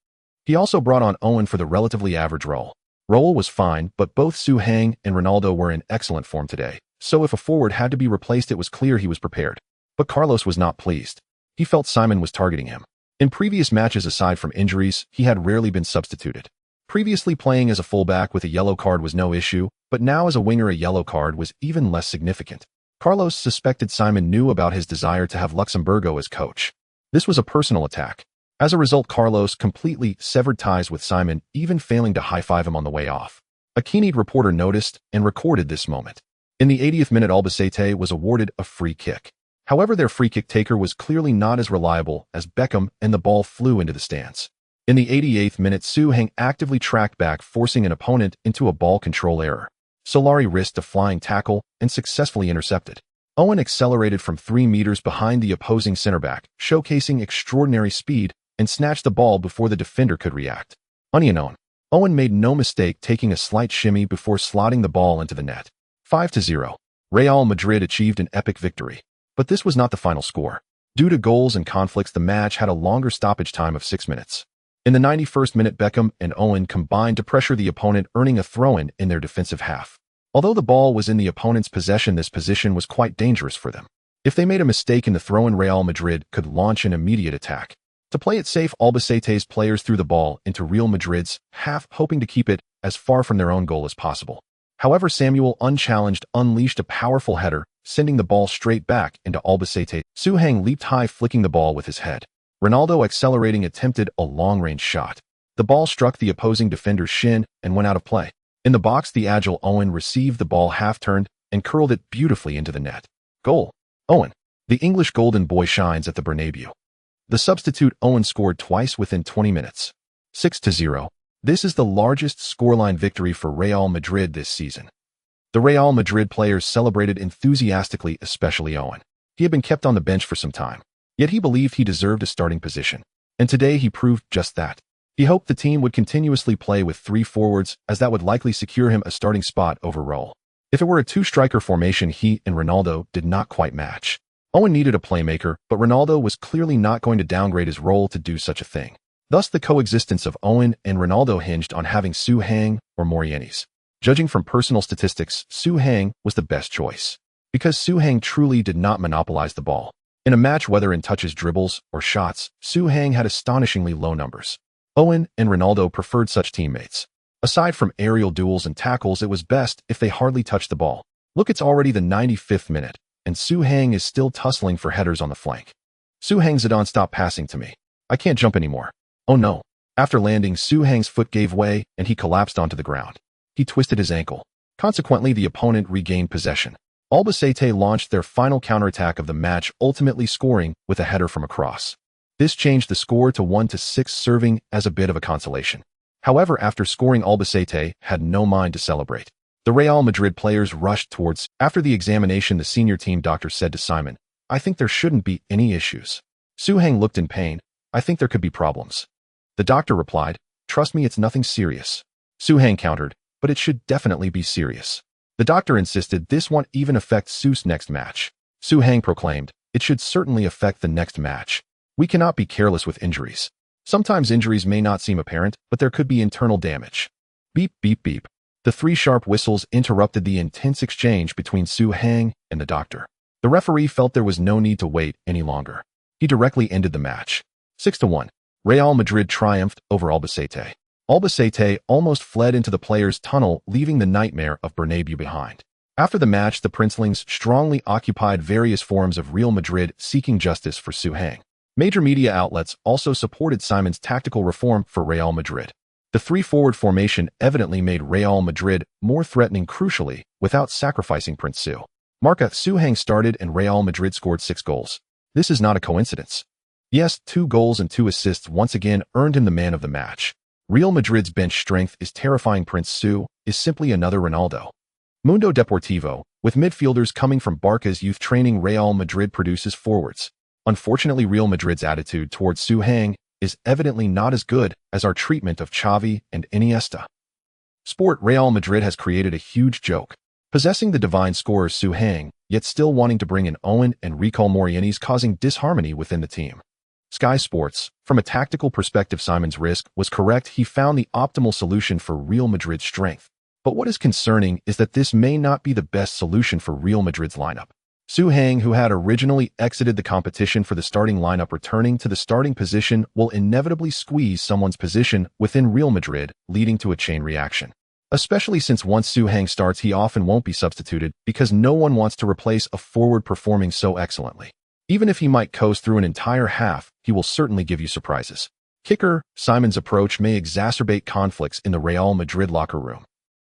He also brought on Owen for the relatively average role. Raúl was fine, but both Su Hang and Ronaldo were in excellent form today, so if a forward had to be replaced, it was clear he was prepared. But Carlos was not pleased. He felt Simon was targeting him. In previous matches, aside from injuries, he had rarely been substituted. Previously, playing as a fullback with a yellow card was no issue, but now as a winger, a yellow card was even less significant. Carlos suspected Simon knew about his desire to have Luxemburgo as coach. This was a personal attack. As a result, Carlos completely severed ties with Simon, even failing to high-five him on the way off. A keen-eyed reporter noticed and recorded this moment. In the 80th minute, Albacete was awarded a free kick. However, their free kick taker was clearly not as reliable as Beckham, and the ball flew into the stands. In the 88th minute, Su Hang actively tracked back, forcing an opponent into a ball control error. Solari risked a flying tackle and successfully intercepted. Owen accelerated from 3 meters behind the opposing center-back, showcasing extraordinary speed, and snatched the ball before the defender could react. Unknown. Owen made no mistake, taking a slight shimmy before slotting the ball into the net. 5-0. Real Madrid achieved an epic victory. But this was not the final score. Due to goals and conflicts, the match had a longer stoppage time of 6 minutes. In the 91st minute, Beckham and Owen combined to pressure the opponent, earning a throw-in in their defensive half. Although the ball was in the opponent's possession, this position was quite dangerous for them. If they made a mistake in the throw-in, Real Madrid could launch an immediate attack. To play it safe, Albacete's players threw the ball into Real Madrid's half, hoping to keep it as far from their own goal as possible. However, Samuel, unchallenged, unleashed a powerful header, sending the ball straight back into Albacete. Su Hang leaped high, flicking the ball with his head. Ronaldo, accelerating, attempted a long-range shot. The ball struck the opposing defender's shin and went out of play. In the box, the agile Owen received the ball, half-turned, and curled it beautifully into the net. Goal. Owen. The English golden boy shines at the Bernabeu. The substitute Owen scored twice within 20 minutes. 6-0. This is the largest scoreline victory for Real Madrid this season. The Real Madrid players celebrated enthusiastically, especially Owen. He had been kept on the bench for some time, yet he believed he deserved a starting position. And today he proved just that. He hoped the team would continuously play with 3 forwards, as that would likely secure him a starting spot over Raúl. If it were a 2-striker formation, he and Ronaldo did not quite match. Owen needed a playmaker, but Ronaldo was clearly not going to downgrade his role to do such a thing. Thus, the coexistence of Owen and Ronaldo hinged on having Su Hang or Morientes. Judging from personal statistics, Su Hang was the best choice. Because Su Hang truly did not monopolize the ball. In a match, whether in touches, dribbles, or shots, Su Hang had astonishingly low numbers. Owen and Ronaldo preferred such teammates. Aside from aerial duels and tackles, it was best if they hardly touched the ball. Look, it's already the 95th minute, and Su Hang is still tussling for headers on the flank. Su Hang, Zidane, stop passing to me. I can't jump anymore. Oh no. After landing, Su Hang's foot gave way and he collapsed onto the ground. He twisted his ankle. Consequently, the opponent regained possession. Albacete launched their final counterattack of the match, ultimately scoring with a header from a cross. This changed the score to 1-6, serving as a bit of a consolation. However, after scoring, Albacete had no mind to celebrate. The Real Madrid players rushed towards. After the examination, the senior team doctor said to Simon, "I think there shouldn't be any issues." Su Hang looked in pain. "I think there could be problems." The doctor replied, "Trust me, it's nothing serious." Su Hang countered, "But it should definitely be serious." The doctor insisted this won't even affect Su's next match. Su Hang proclaimed, "It should certainly affect the next match. We cannot be careless with injuries. Sometimes injuries may not seem apparent, but there could be internal damage." Beep, beep, beep. The 3 sharp whistles interrupted the intense exchange between Su Hang and the doctor. The referee felt there was no need to wait any longer. He directly ended the match. 6-1. Real Madrid triumphed over Albacete. Albacete almost fled into the players' tunnel, leaving the nightmare of Bernabeu behind. After the match, the Princelings strongly occupied various forums of Real Madrid, seeking justice for Su Hang. Major media outlets also supported Simon's tactical reform for Real Madrid. The three-forward formation evidently made Real Madrid more threatening crucially without sacrificing Prince Su. Marca Su-Hang started and Real Madrid scored 6 goals. This is not a coincidence. Yes, 2 goals and 2 assists once again earned him the man of the match. Real Madrid's bench strength is terrifying. Prince Su is simply another Ronaldo. Mundo Deportivo, with midfielders coming from Barca's youth training, Real Madrid produces forwards. Unfortunately, Real Madrid's attitude towards Su-Hang is evidently not as good as our treatment of Xavi and Iniesta. Sport Real Madrid has created a huge joke. Possessing the divine scorer Su-Hang, yet still wanting to bring in Owen and recall Morientes, causing disharmony within the team. Sky Sports, from a tactical perspective, Simon's risk was correct. He found the optimal solution for Real Madrid's strength. But what is concerning is that this may not be the best solution for Real Madrid's lineup. Su-Hang, who had originally exited the competition for the starting lineup, returning to the starting position will inevitably squeeze someone's position within Real Madrid, leading to a chain reaction. Especially since once Su-Hang starts, he often won't be substituted because no one wants to replace a forward performing so excellently. Even if he might coast through an entire half, he will certainly give you surprises. Kicker, Simon's approach may exacerbate conflicts in the Real Madrid locker room.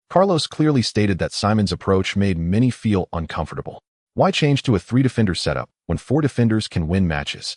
Carlos clearly stated that Simon's approach made many feel uncomfortable. Why change to a 3-defender setup when 4 defenders can win matches?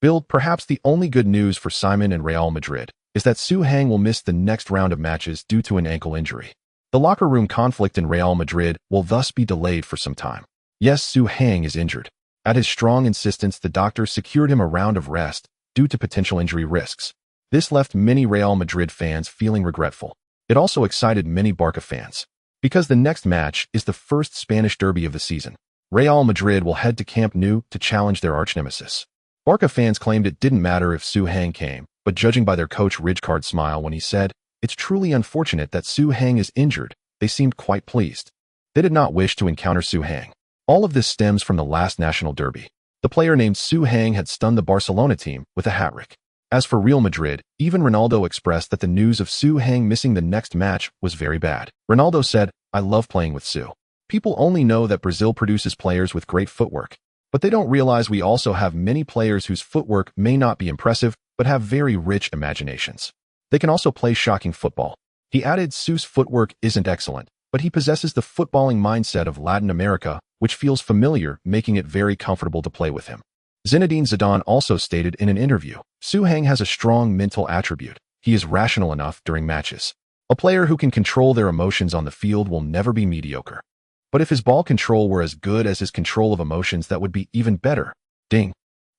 Build, perhaps the only good news for Simon and Real Madrid is that Su-Hang will miss the next round of matches due to an ankle injury. The locker room conflict in Real Madrid will thus be delayed for some time. Yes, Su-Hang is injured. At his strong insistence, the doctors secured him a round of rest due to potential injury risks. This left many Real Madrid fans feeling regretful. It also excited many Barca fans. Because the next match is the first Spanish derby of the season. Real Madrid will head to Camp Nou to challenge their arch-nemesis. Barca fans claimed it didn't matter if Su-Hang came, but judging by their coach Rijkaard's smile when he said, "It's truly unfortunate that Su-Hang is injured," they seemed quite pleased. They did not wish to encounter Su-Hang. All of this stems from the last national derby. The player named Su-Hang had stunned the Barcelona team with a hat-trick. As for Real Madrid, even Ronaldo expressed that the news of Su-Hang missing the next match was very bad. Ronaldo said, "I love playing with Su. People only know that Brazil produces players with great footwork, but they don't realize we also have many players whose footwork may not be impressive, but have very rich imaginations. They can also play shocking football." He added, "Su's footwork isn't excellent, but he possesses the footballing mindset of Latin America, which feels familiar, making it very comfortable to play with him." Zinedine Zidane also stated in an interview, "Su-Hang has a strong mental attribute. He is rational enough during matches. A player who can control their emotions on the field will never be mediocre. But if his ball control were as good as his control of emotions, that would be even better." Ding.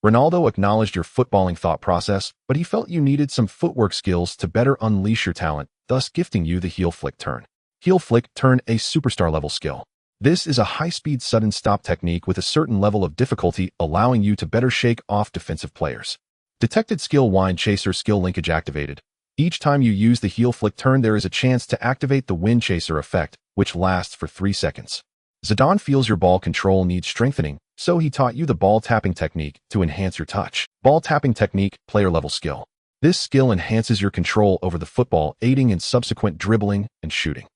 Ronaldo acknowledged your footballing thought process, but he felt you needed some footwork skills to better unleash your talent, thus gifting you the heel flick turn. Heel flick turn, a superstar-level skill. This is a high-speed sudden stop technique with a certain level of difficulty, allowing you to better shake off defensive players. Detected skill wind chaser skill linkage activated. Each time you use the heel flick turn, there is a chance to activate the wind chaser effect, which lasts for 3 seconds. Zidane feels your ball control needs strengthening, so he taught you the ball tapping technique to enhance your touch. Ball tapping technique, player-level skill. This skill enhances your control over the football, aiding in subsequent dribbling and shooting.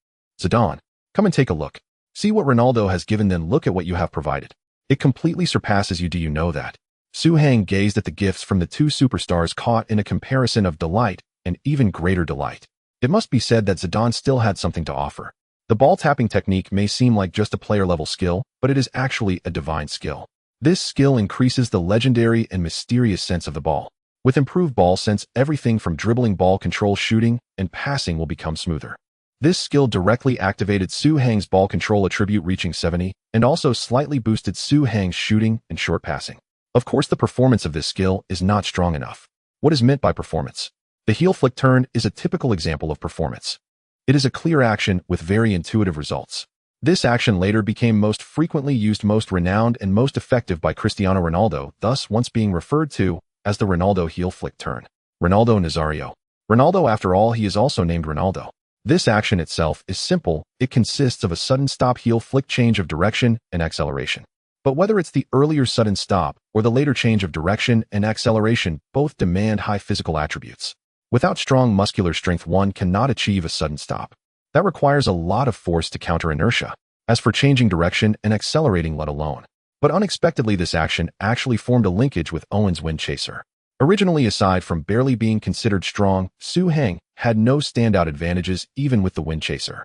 Zidane, come and take a look. See what Ronaldo has given, then look at what you have provided. It completely surpasses you. Do you know that? Su-Hang gazed at the gifts from the 2 superstars, caught in a comparison of delight and even greater delight. It must be said that Zidane still had something to offer. The ball tapping technique may seem like just a player-level skill, but it is actually a divine skill. This skill increases the legendary and mysterious sense of the ball. With improved ball sense, everything from dribbling, ball control, shooting, and passing will become smoother. This skill directly activated Su-Hang's ball control attribute, reaching 70, and also slightly boosted Su-Hang's shooting and short passing. Of course, the performance of this skill is not strong enough. What is meant by performance? The heel flick turn is a typical example of performance. It is a clear action with very intuitive results. This action later became most frequently used, most renowned, and most effective by Cristiano Ronaldo, thus once being referred to as the Ronaldo heel flick turn. Ronaldo Nazario. Ronaldo, after all, he is also named Ronaldo. This action itself is simple. It consists of a sudden stop heel flick, change of direction and acceleration. But whether it's the earlier sudden stop or the later change of direction and acceleration, both demand high physical attributes. Without strong muscular strength, one cannot achieve a sudden stop. That requires a lot of force to counter inertia. As for changing direction and accelerating, let alone. But unexpectedly, this action actually formed a linkage with Owen's wind chaser. Originally, aside from barely being considered strong, Su-Hang had no standout advantages even with the wind chaser.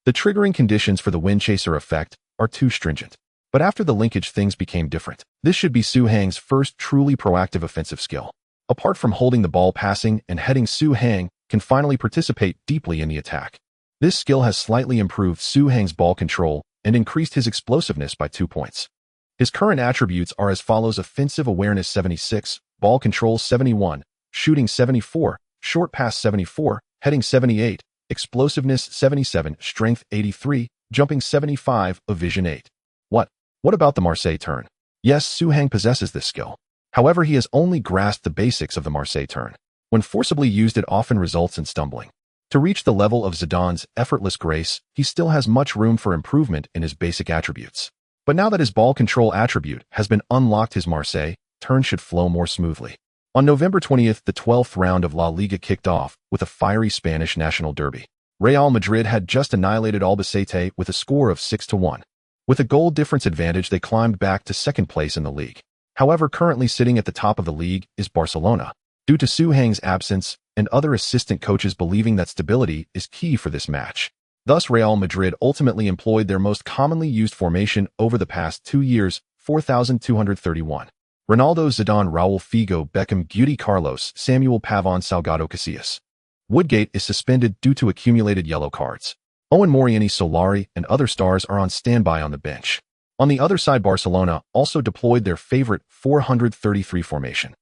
The triggering conditions for the wind chaser effect are too stringent. But after the linkage, things became different. This should be Su Hang's first truly proactive offensive skill. Apart from holding the ball, passing and heading, Su Hang can finally participate deeply in the attack. This skill has slightly improved Su Hang's ball control and increased his explosiveness by 2 points. His current attributes are as follows: offensive awareness 76, ball control 71, shooting 74, short pass 74, heading 78, explosiveness 77, strength 83, jumping 75, evasion 8. What about the Marseille turn? Yes, Su Hang possesses this skill. However, he has only grasped the basics of the Marseille turn. When forcibly used, it often results in stumbling. To reach the level of Zidane's effortless grace, he still has much room for improvement in his basic attributes. But now that his ball control attribute has been unlocked, his Marseille turn should flow more smoothly. On November 20th, the 12th round of La Liga kicked off with a fiery Spanish national derby. Real Madrid had just annihilated Albacete with a score of 6-1. With a goal difference advantage, they climbed back to second place in the league. However, currently sitting at the top of the league is Barcelona, due to Su Hang's absence and other assistant coaches believing that stability is key for this match. Thus, Real Madrid ultimately employed their most commonly used formation over the past 2 years, 4,231. Ronaldo, Zidane, Raúl, Figo, Beckham, Guti, Carlos, Samuel, Pavon, Salgado, Casillas. Woodgate is suspended due to accumulated yellow cards. Owen Morieni, Solari, and other stars are on standby on the bench. On the other side, Barcelona also deployed their favorite 433 formation.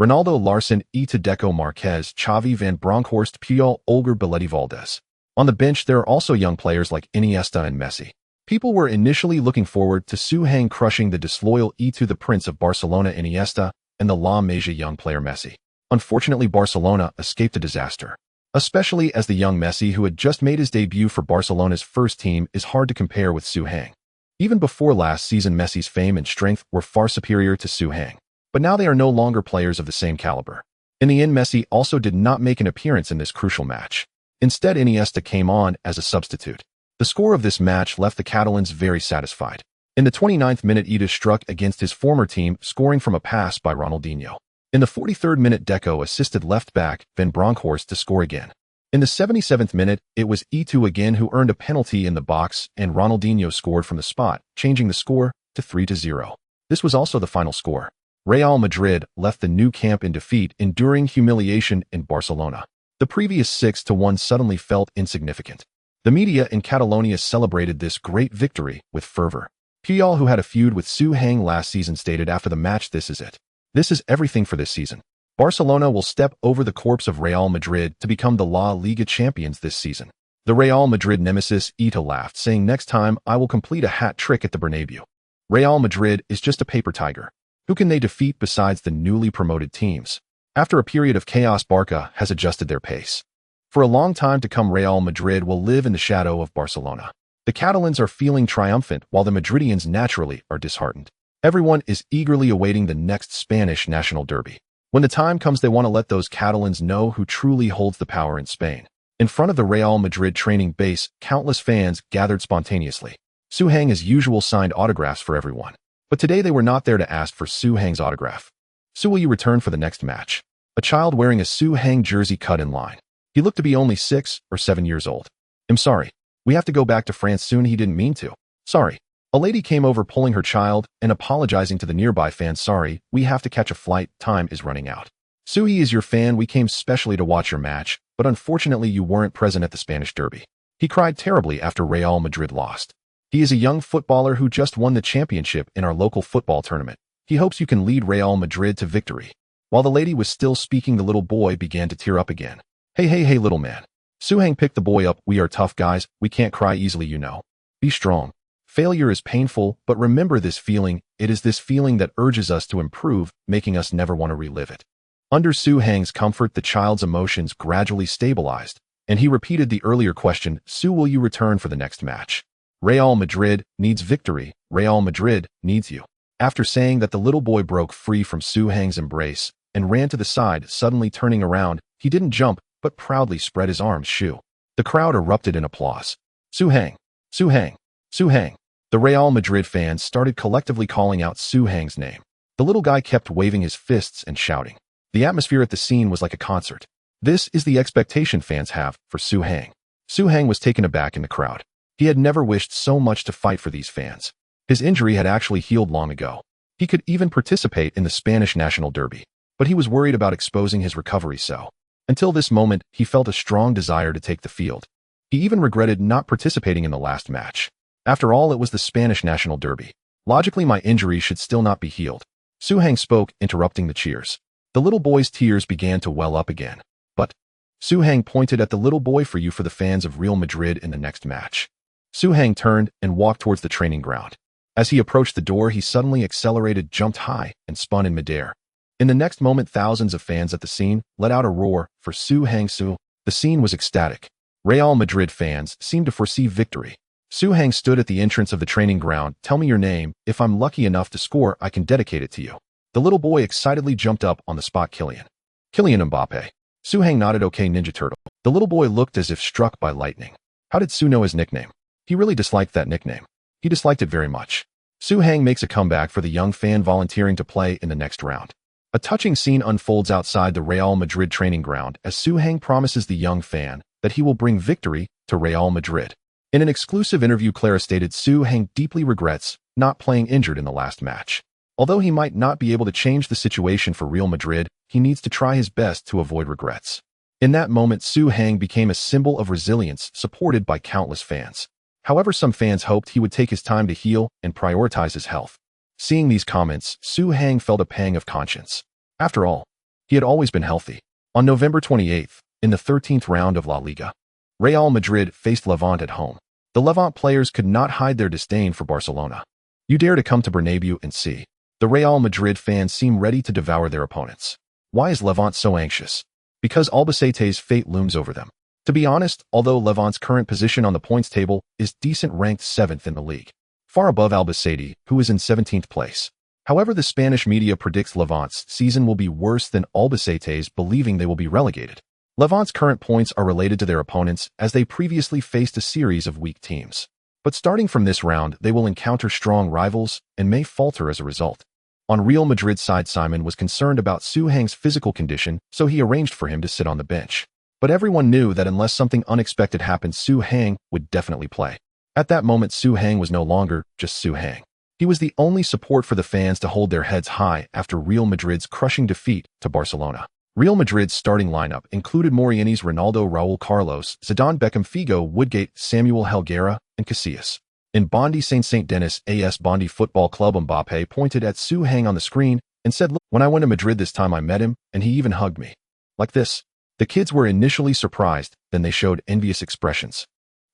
Ronaldo, Larson, Ita, Deco, Marquez, Xavi, Van Bronckhorst, Puyol, Olger, Belletti, Valdez. On the bench, there are also young players like Iniesta and Messi. People were initially looking forward to Su Hang crushing the disloyal the Prince of Barcelona, Iniesta, and the La Masia young player Messi. Unfortunately, Barcelona escaped a disaster. Especially as the young Messi, who had just made his debut for Barcelona's first team, is hard to compare with Su Hang. Even before last season, Messi's fame and strength were far superior to Su Hang. But now they are no longer players of the same caliber. In the end, Messi also did not make an appearance in this crucial match. Instead, Iniesta came on as a substitute. The score of this match left the Catalans very satisfied. In the 29th minute, Ida struck against his former team, scoring from a pass by Ronaldinho. In the 43rd minute, Deco assisted left-back Van Bronckhorst to score again. In the 77th minute, it was Itu again who earned a penalty in the box, and Ronaldinho scored from the spot, changing the score to 3-0. This was also the final score. Real Madrid left the new camp in defeat, enduring humiliation in Barcelona. The previous 6-1 suddenly felt insignificant. The media in Catalonia celebrated this great victory with fervor. Puyol, who had a feud with Su Hang last season, stated after the match, "This is it. This is everything for this season. Barcelona will step over the corpse of Real Madrid to become the La Liga champions this season." The Real Madrid nemesis Ita laughed, saying, "Next time I will complete a hat trick at the Bernabeu." Real Madrid is just a paper tiger. Who can they defeat besides the newly promoted teams? After a period of chaos, Barca has adjusted their pace. For a long time to come, Real Madrid will live in the shadow of Barcelona. The Catalans are feeling triumphant, while the Madridians naturally are disheartened. Everyone is eagerly awaiting the next Spanish national derby. When the time comes, they want to let those Catalans know who truly holds the power in Spain. In front of the Real Madrid training base, countless fans gathered spontaneously. Su Hang, as usual, signed autographs for everyone. But today they were not there to ask for Su Hang's autograph. "Su, will you return for the next match?" A child wearing a Su Hang jersey cut in line. He looked to be only 6 or 7 years old. "I'm sorry. We have to go back to France soon. He didn't mean to. Sorry." A lady came over, pulling her child and apologizing to the nearby fans. "Sorry, we have to catch a flight. Time is running out." "Su, he is your fan. We came specially to watch your match, but unfortunately you weren't present at the Spanish derby." He cried terribly after Real Madrid lost. "He is a young footballer who just won the championship in our local football tournament. He hopes you can lead Real Madrid to victory." While the lady was still speaking, the little boy began to tear up again. Hey, little man." Su Hang picked the boy up. "We are tough guys. We can't cry easily, you know. Be strong. Failure is painful, but remember this feeling. It is this feeling that urges us to improve, making us never want to relive it." Under Su Hang's comfort, the child's emotions gradually stabilized, and he repeated the earlier question, "Su, will you return for the next match? Real Madrid needs victory. Real Madrid needs you." After saying that, the little boy broke free from Su Hang's embrace and ran to the side. Suddenly turning around, he didn't jump, but proudly spread his arms. "Shoo." The crowd erupted in applause. "Su Hang! Su Hang! Su Hang!" The Real Madrid fans started collectively calling out Su Hang's name. The little guy kept waving his fists and shouting. The atmosphere at the scene was like a concert. This is the expectation fans have for Su Hang. Su Hang was taken aback in the crowd. He had never wished so much to fight for these fans. His injury had actually healed long ago. He could even participate in the Spanish national derby, but he was worried about exposing his recovery so. Until this moment, he felt a strong desire to take the field. He even regretted not participating in the last match. After all, it was the Spanish national derby. Logically, my injury should still not be healed. Su Hang spoke, interrupting the cheers. The little boy's tears began to well up again. But Su Hang pointed at the little boy for the fans of Real Madrid in the next match. Su Hang turned and walked towards the training ground. As he approached the door, he suddenly accelerated, jumped high, and spun in midair. In the next moment, thousands of fans at the scene let out a roar for Su Hang. The scene was ecstatic. Real Madrid fans seemed to foresee victory. Su Hang stood at the entrance of the training ground. Tell me your name. If I'm lucky enough to score, I can dedicate it to you. The little boy excitedly jumped up on the spot. Kylian Mbappe. Su Hang nodded. Okay, Ninja Turtle. The little boy looked as if struck by lightning. How did Su know his nickname? He really disliked that nickname. He disliked it very much. Su Hang makes a comeback for the young fan volunteering to play in the next round. A touching scene unfolds outside the Real Madrid training ground as Su Hang promises the young fan that he will bring victory to Real Madrid. In an exclusive interview, Clara stated Su Hang deeply regrets not playing injured in the last match. Although he might not be able to change the situation for Real Madrid, he needs to try his best to avoid regrets. In that moment, Su Hang became a symbol of resilience supported by countless fans. However, some fans hoped he would take his time to heal and prioritize his health. Seeing these comments, Su Hang felt a pang of conscience. After all, he had always been healthy. On November 28th, in the 13th round of La Liga, Real Madrid faced Levante at home. The Levante players could not hide their disdain for Barcelona. You dare to come to Bernabeu and see. The Real Madrid fans seem ready to devour their opponents. Why is Levante so anxious? Because Albacete's fate looms over them. To be honest, although Levante's current position on the points table is decent, ranked 7th in the league, far above Albacete, who is in 17th place. However, the Spanish media predicts Levante's season will be worse than Albacete's, believing they will be relegated. Levante's current points are related to their opponents as they previously faced a series of weak teams. But starting from this round, they will encounter strong rivals and may falter as a result. On Real Madrid's side, Simon was concerned about Su Hang's physical condition, so he arranged for him to sit on the bench. But everyone knew that unless something unexpected happened, Su Hang would definitely play. At that moment, Su Hang was no longer just Su Hang. He was the only support for the fans to hold their heads high after Real Madrid's crushing defeat to Barcelona. Real Madrid's starting lineup included Morientes, Ronaldo, Raúl, Carlos, Zidane, Beckham, Figo, Woodgate, Samuel Helguera, and Casillas. In Bondi Saint Denis AS Bondi Football Club, Mbappe pointed at Su Hang on the screen and said, "Look, when I went to Madrid this time I met him, and he even hugged me. Like this." The kids were initially surprised, then they showed envious expressions.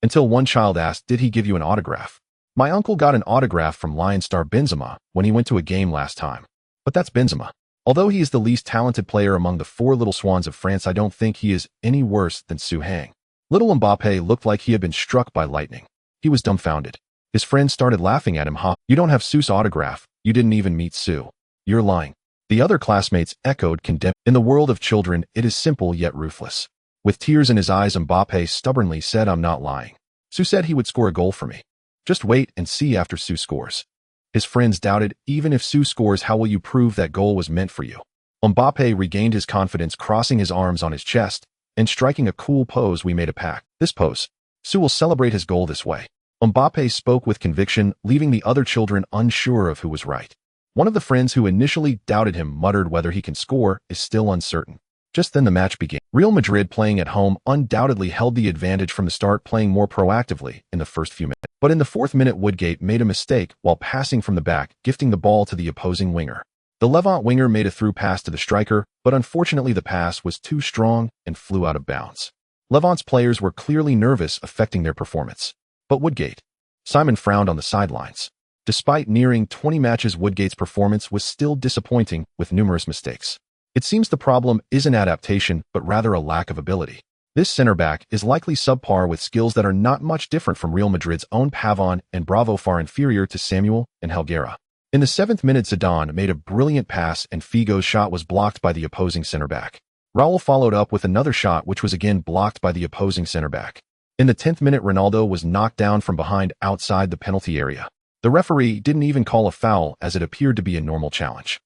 Until one child asked, "Did he give you an autograph?" "My uncle got an autograph from Lion star Benzema when he went to a game last time." But that's Benzema. Although he is the least talented player among the four little swans of France, I don't think he is any worse than Su Hang. Little Mbappe looked like he had been struck by lightning. He was dumbfounded. His friends started laughing at him. "Ha, you don't have Su's autograph. You didn't even meet Su. You're lying." The other classmates echoed condemn. In the world of children, it is simple yet ruthless. With tears in his eyes, Mbappe stubbornly said, "I'm not lying. Su said he would score a goal for me. Just wait and see after Su scores." His friends doubted, "Even if Su scores, how will you prove that goal was meant for you?" Mbappe regained his confidence, crossing his arms on his chest and striking a cool pose. "We made a pact. This pose. Su will celebrate his goal this way." Mbappe spoke with conviction, leaving the other children unsure of who was right. One of the friends who initially doubted him muttered, "Whether he can score is still uncertain." Just then the match began. Real Madrid, playing at home, undoubtedly held the advantage from the start, playing more proactively in the first few minutes. But in the 4th minute, Woodgate made a mistake while passing from the back, gifting the ball to the opposing winger. The Levante winger made a through pass to the striker, but unfortunately the pass was too strong and flew out of bounds. Levante's players were clearly nervous, affecting their performance. But Woodgate. Simon frowned on the sidelines. Despite nearing 20 matches, Woodgate's performance was still disappointing, with numerous mistakes. It seems the problem isn't adaptation, but rather a lack of ability. This center-back is likely subpar with skills that are not much different from Real Madrid's own Pavon and Bravo, far inferior to Samuel and Helguera. In the 7th minute, Zidane made a brilliant pass and Figo's shot was blocked by the opposing center-back. Raúl followed up with another shot which was again blocked by the opposing center-back. In the 10th minute, Ronaldo was knocked down from behind outside the penalty area. The referee didn't even call a foul as it appeared to be a normal challenge.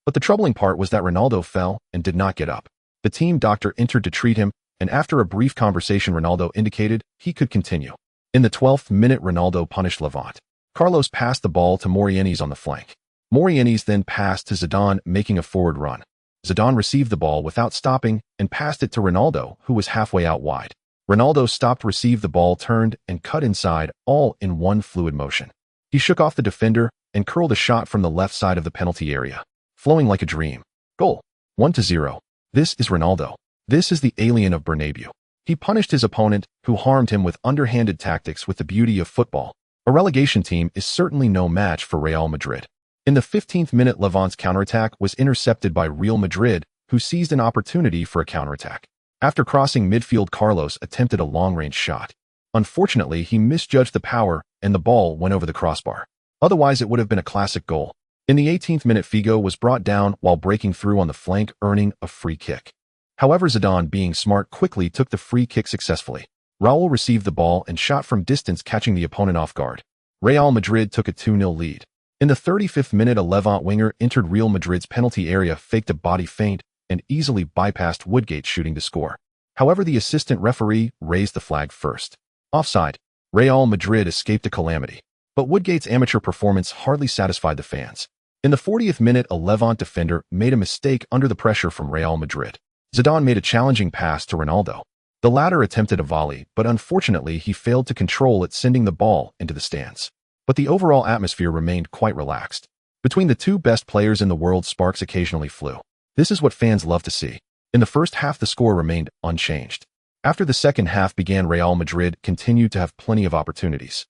But the troubling part was that Ronaldo fell and did not get up. The team doctor entered to treat him, and after a brief conversation Ronaldo indicated he could continue. In the 12th minute Ronaldo punished Levant. Carlos passed the ball to Morientes on the flank. Morientes then passed to Zidane, making a forward run. Zidane received the ball without stopping and passed it to Ronaldo, who was halfway out wide. Ronaldo stopped, received the ball, turned, and cut inside, all in one fluid motion. He shook off the defender and curled a shot from the left side of the penalty area, flowing like a dream. Goal. 1-0. This is Ronaldo. This is the alien of Bernabeu. He punished his opponent, who harmed him with underhanded tactics with the beauty of football. A relegation team is certainly no match for Real Madrid. In the 15th minute, Levant's counterattack was intercepted by Real Madrid, who seized an opportunity for a counterattack. After crossing midfield, Carlos attempted a long-range shot. Unfortunately, he misjudged the power, and the ball went over the crossbar. Otherwise, it would have been a classic goal. In the 18th minute, Figo was brought down while breaking through on the flank, earning a free kick. However, Zidane, being smart, quickly took the free kick successfully. Raúl received the ball and shot from distance, catching the opponent off guard. Real Madrid took a 2-0 lead. In the 35th minute, a Levant winger entered Real Madrid's penalty area, faked a body feint, and easily bypassed Woodgate, shooting to score. However, the assistant referee raised the flag first. Offside. Real Madrid escaped a calamity. But Woodgate's amateur performance hardly satisfied the fans. In the 40th minute, a Levant defender made a mistake under the pressure from Real Madrid. Zidane made a challenging pass to Ronaldo. The latter attempted a volley, but unfortunately he failed to control it, sending the ball into the stands. But the overall atmosphere remained quite relaxed. Between the two best players in the world, sparks occasionally flew. This is what fans love to see. In the first half, the score remained unchanged. After the second half began, Real Madrid continued to have plenty of opportunities.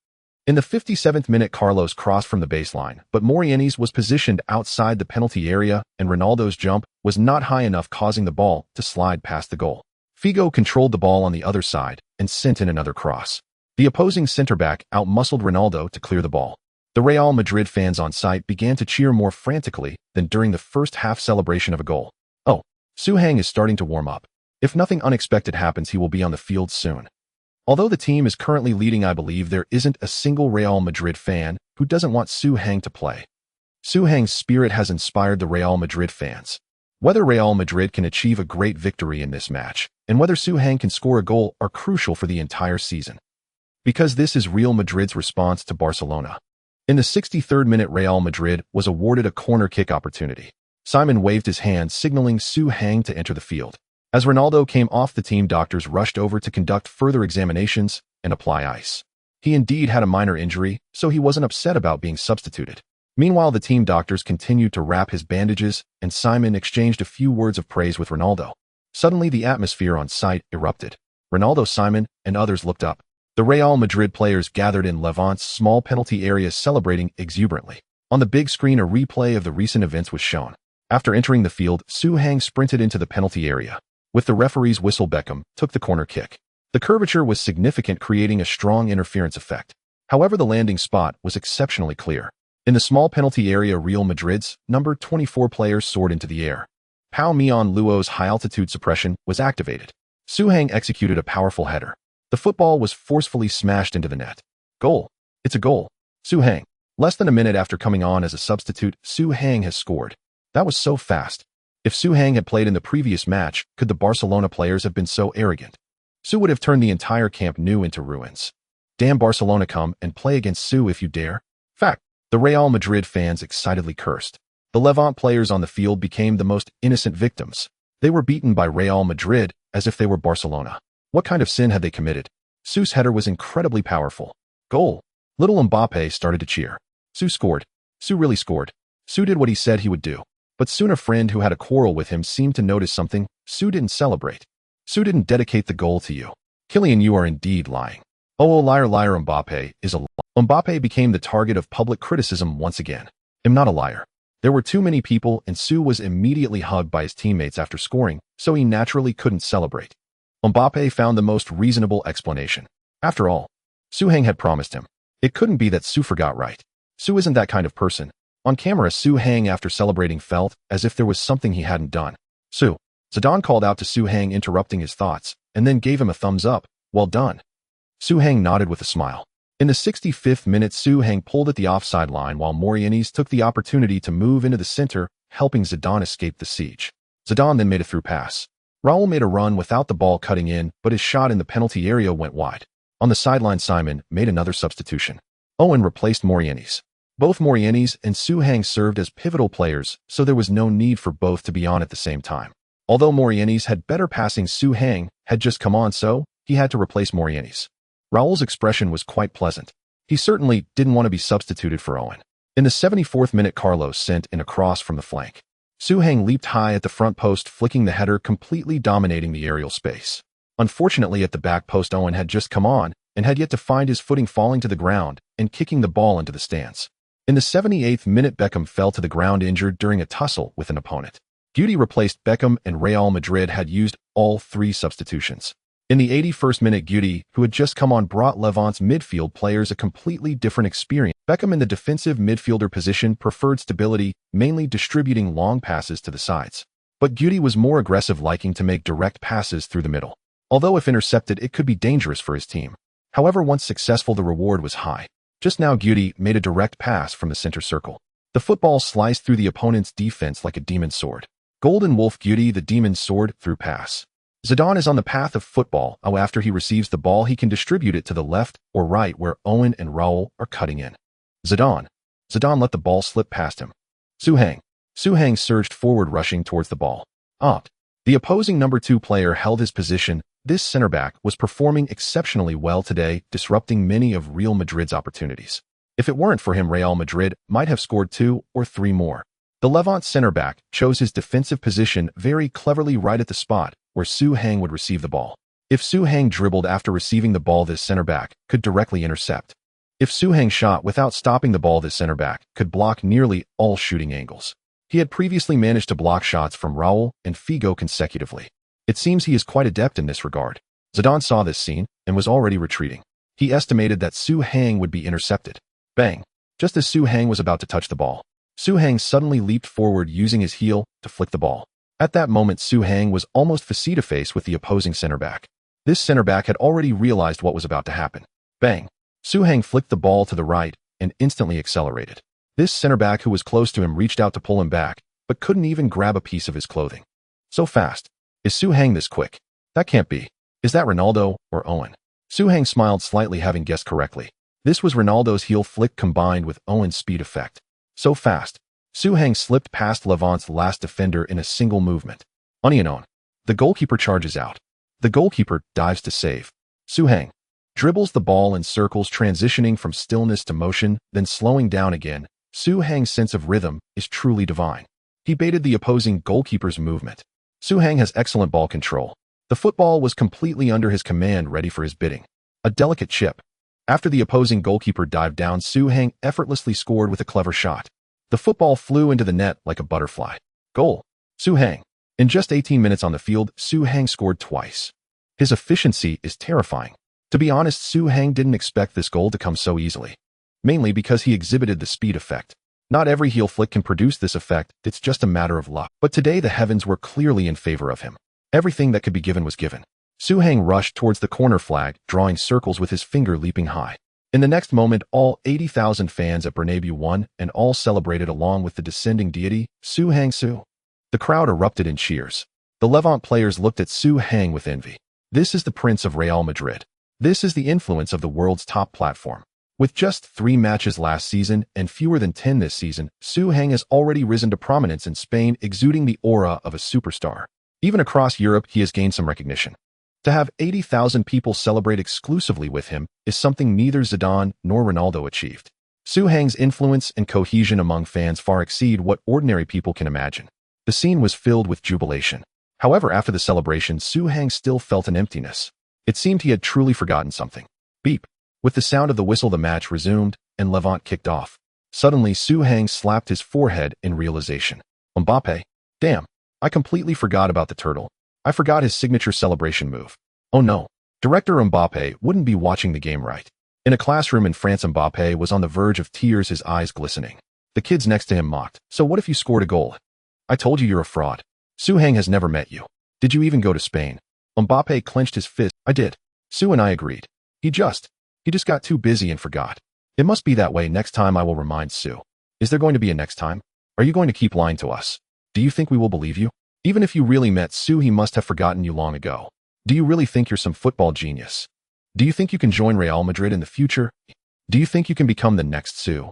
In the 57th minute, Carlos crossed from the baseline, but Morientes was positioned outside the penalty area, and Ronaldo's jump was not high enough, causing the ball to slide past the goal. Figo controlled the ball on the other side and sent in another cross. The opposing center-back outmuscled Ronaldo to clear the ball. The Real Madrid fans on site began to cheer more frantically than during the first half celebration of a goal. Oh, Souhang is starting to warm up. If nothing unexpected happens, he will be on the field soon. Although the team is currently leading, I believe there isn't a single Real Madrid fan who doesn't want Souhang to play. Souhang's spirit has inspired the Real Madrid fans. Whether Real Madrid can achieve a great victory in this match, and whether Souhang can score a goal, are crucial for the entire season. Because this is Real Madrid's response to Barcelona. In the 63rd minute, Real Madrid was awarded a corner kick opportunity. Simon waved his hand, signaling Souhang to enter the field. As Ronaldo came off, the team doctors rushed over to conduct further examinations and apply ice. He indeed had a minor injury, so he wasn't upset about being substituted. Meanwhile, the team doctors continued to wrap his bandages, and Simon exchanged a few words of praise with Ronaldo. Suddenly, the atmosphere on site erupted. Ronaldo, Simon, and others looked up. The Real Madrid players gathered in Levant's small penalty area, celebrating exuberantly. On the big screen, a replay of the recent events was shown. After entering the field, Souhang sprinted into the penalty area. With the referee's whistle, Beckham took the corner kick. The curvature was significant, creating a strong interference effect. However, the landing spot was exceptionally clear. In the small penalty area, Real Madrid's number 24 players soared into the air. Pau Mion Luo's high-altitude suppression was activated. Souhang executed a powerful header. The football was forcefully smashed into the net. Goal. It's a goal. Souhang. Less than a minute after coming on as a substitute, Souhang has scored. That was so fast. If Souhang had played in the previous match, could the Barcelona players have been so arrogant? Sou would have turned the entire Camp Nou into ruins. Damn Barcelona, come and play against Sou if you dare. Fact. The Real Madrid fans excitedly cursed. The Levant players on the field became the most innocent victims. They were beaten by Real Madrid as if they were Barcelona. What kind of sin had they committed? Sou's header was incredibly powerful. Goal. Little Mbappe started to cheer. Sou scored. Sou really scored. Sou did what he said he would do. But soon a friend who had a quarrel with him seemed to notice something. Sou didn't celebrate. Sou didn't dedicate the goal to you. Kylian, you are indeed lying. Oh, liar, liar, Mbappe is a liar. Mbappe became the target of public criticism once again. I'm not a liar. There were too many people, and Sou was immediately hugged by his teammates after scoring, so he naturally couldn't celebrate. Mbappe found the most reasonable explanation. After all, Souhang had promised him. It couldn't be that Sou forgot, right? Sou isn't that kind of person. On camera, Souhang, after celebrating, felt as if there was something he hadn't done. Sou. Zidane called out to Souhang, interrupting his thoughts, and then gave him a thumbs up. Well done. Souhang nodded with a smile. In the 65th minute, Souhang pulled at the offside line while Morientes took the opportunity to move into the center, helping Zidane escape the siege. Zidane then made a through pass. Raúl made a run without the ball cutting in, but his shot in the penalty area went wide. On the sideline, Simon made another substitution. Owen replaced Morientes. Both Morientes and Su Hang served as pivotal players, so there was no need for both to be on at the same time. Although Morientes had better passing, Su Hang had just come on, so he had to replace Morientes. Raúl's expression was quite pleasant. He certainly didn't want to be substituted for Owen. In the 74th minute, Carlos sent in a cross from the flank. Su Hang leaped high at the front post, flicking the header, completely dominating the aerial space. Unfortunately, at the back post, Owen had just come on and had yet to find his footing, falling to the ground and kicking the ball into the stands. In the 78th minute, Beckham fell to the ground injured during a tussle with an opponent. Guti replaced Beckham, and Real Madrid had used all three substitutions. In the 81st minute, Guti, who had just come on, brought Levant's midfield players a completely different experience. Beckham, in the defensive midfielder position, preferred stability, mainly distributing long passes to the sides. But Guti was more aggressive, liking to make direct passes through the middle. Although if intercepted, it could be dangerous for his team. However, once successful, the reward was high. Just now, Guti made a direct pass from the center circle. The football sliced through the opponent's defense like a demon sword. Golden Wolf Guti, the demon sword through pass. Zidane is on the path of football. After he receives the ball, he can distribute it to the left or right where Owen and Raúl are cutting in. Zidane let the ball slip past him. Su Hang surged forward, rushing towards the ball. The opposing number 2 player held his position. This center back was performing exceptionally well today, disrupting many of Real Madrid's opportunities. If it weren't for him, Real Madrid might have scored 2 or 3 more. The Levant center back chose his defensive position very cleverly, right at the spot where Su Hang would receive the ball. If Su Hang dribbled after receiving the ball, this center back could directly intercept. If Su Hang shot without stopping the ball, this center back could block nearly all shooting angles. He had previously managed to block shots from Raúl and Figo consecutively. It seems he is quite adept in this regard. Zidane saw this scene and was already retreating. He estimated that Su Hang would be intercepted. Bang! Just as Su Hang was about to touch the ball, Su Hang suddenly leaped forward, using his heel to flick the ball. At that moment, Su Hang was almost face-to-face with the opposing center back. This center back had already realized what was about to happen. Bang! Su Hang flicked the ball to the right and instantly accelerated. This center back, who was close to him, reached out to pull him back, but couldn't even grab a piece of his clothing. So fast. Is Su Hang this quick? That can't be. Is that Ronaldo or Owen? Su Hang smiled slightly, having guessed correctly. This was Ronaldo's heel flick combined with Owen's speed effect. So fast. Su Hang slipped past Levant's last defender in a single movement. Onion. The goalkeeper charges out. The goalkeeper dives to save. Su Hang dribbles the ball in circles, transitioning from stillness to motion, then slowing down again. Su Hang's sense of rhythm is truly divine. He baited the opposing goalkeeper's movement. Su Hang has excellent ball control. The football was completely under his command, ready for his bidding. A delicate chip. After the opposing goalkeeper dived down, Su Hang effortlessly scored with a clever shot. The football flew into the net like a butterfly. Goal. Su Hang. In just 18 minutes on the field, Su Hang scored twice. His efficiency is terrifying. To be honest, Su Hang didn't expect this goal to come so easily. Mainly because he exhibited the speed effect. Not every heel flick can produce this effect, it's just a matter of luck. But today the heavens were clearly in favor of him. Everything that could be given was given. Su Hang rushed towards the corner flag, drawing circles with his finger, leaping high. In the next moment, all 80,000 fans at Bernabeu won, and all celebrated along with the descending deity, Su Hang Su. The crowd erupted in cheers. The Levant players looked at Su Hang with envy. This is the Prince of Real Madrid. This is the influence of the world's top platform. With just 3 matches last season and fewer than 10 this season, Su Hang has already risen to prominence in Spain, exuding the aura of a superstar. Even across Europe, he has gained some recognition. To have 80,000 people celebrate exclusively with him is something neither Zidane nor Ronaldo achieved. Su Hang's influence and cohesion among fans far exceed what ordinary people can imagine. The scene was filled with jubilation. However, after the celebration, Su Hang still felt an emptiness. It seemed he had truly forgotten something. Beep. With the sound of the whistle, the match resumed, and Levant kicked off. Suddenly, Su Hang slapped his forehead in realization. Mbappe? Damn. I completely forgot about the turtle. I forgot his signature celebration move. Oh no. Director Mbappe wouldn't be watching the game right. In a classroom in France, Mbappe was on the verge of tears, his eyes glistening. The kids next to him mocked. So what if you scored a goal? I told you you're a fraud. Su Hang has never met you. Did you even go to Spain? Mbappe clenched his fist. I did. Su and I agreed. He just got too busy and forgot. It must be that way. Next time I will remind Su. Is there going to be a next time? Are you going to keep lying to us? Do you think we will believe you? Even if you really met Su, he must have forgotten you long ago. Do you really think you're some football genius? Do you think you can join Real Madrid in the future? Do you think you can become the next Su?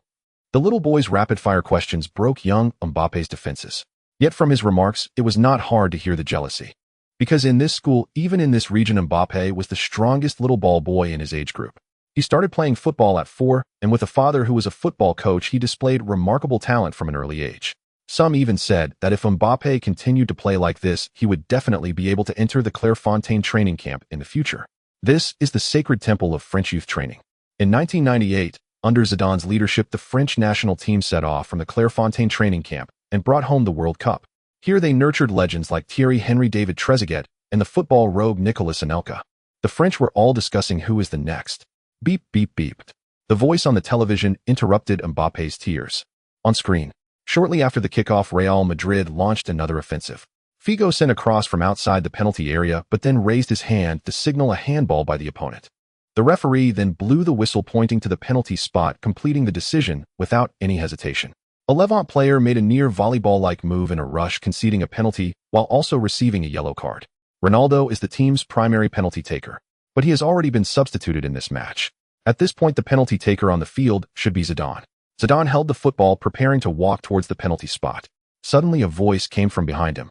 The little boy's rapid-fire questions broke young Mbappe's defenses. Yet from his remarks, it was not hard to hear the jealousy. Because in this school, even in this region, Mbappe was the strongest little ball boy in his age group. He started playing football at 4, and with a father who was a football coach, he displayed remarkable talent from an early age. Some even said that if Mbappe continued to play like this, he would definitely be able to enter the Clairefontaine training camp in the future. This is the sacred temple of French youth training. In 1998, under Zidane's leadership, the French national team set off from the Clairefontaine training camp and brought home the World Cup. Here they nurtured legends like Thierry Henry, David Trezeguet, and the football rogue Nicolas Anelka. The French were all discussing who is the next. Beep, beep, beeped. The voice on the television interrupted Mbappe's tears. On screen, shortly after the kickoff, Real Madrid launched another offensive. Figo sent a cross from outside the penalty area but then raised his hand to signal a handball by the opponent. The referee then blew the whistle pointing to the penalty spot, completing the decision without any hesitation. A Levant player made a near volleyball-like move in a rush, conceding a penalty while also receiving a yellow card. Ronaldo is the team's primary penalty taker, but he has already been substituted in this match. At this point, the penalty taker on the field should be Zidane. Zidane held the football, preparing to walk towards the penalty spot. Suddenly, a voice came from behind him.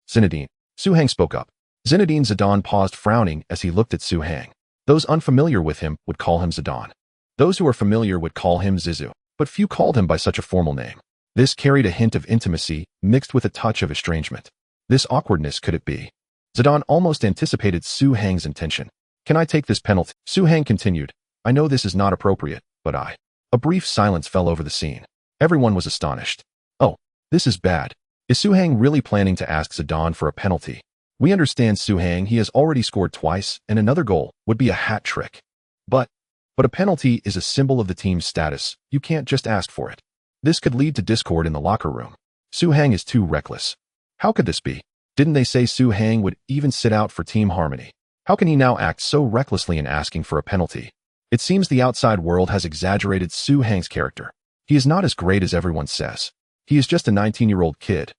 Zinedine. Su-Hang spoke up. Zinedine Zidane paused, frowning as he looked at Su-Hang. Those unfamiliar with him would call him Zidane. Those who were familiar would call him Zizou, but few called him by such a formal name. This carried a hint of intimacy, mixed with a touch of estrangement. This awkwardness, could it be? Zidane almost anticipated Su-Hang's intention. Can I take this penalty? Su-Hang continued. I know this is not appropriate, but I. A brief silence fell over the scene. Everyone was astonished. Oh, this is bad. Is Su-Hang really planning to ask Zidane for a penalty? We understand Su-Hang, he has already scored twice, and another goal would be a hat trick. But a penalty is a symbol of the team's status. You can't just ask for it. This could lead to discord in the locker room. Su-Hang is too reckless. How could this be? Didn't they say Su-Hang would even sit out for team harmony? How can he now act so recklessly in asking for a penalty? It seems the outside world has exaggerated Su-Hang's character. He is not as great as everyone says. He is just a 19-year-old kid.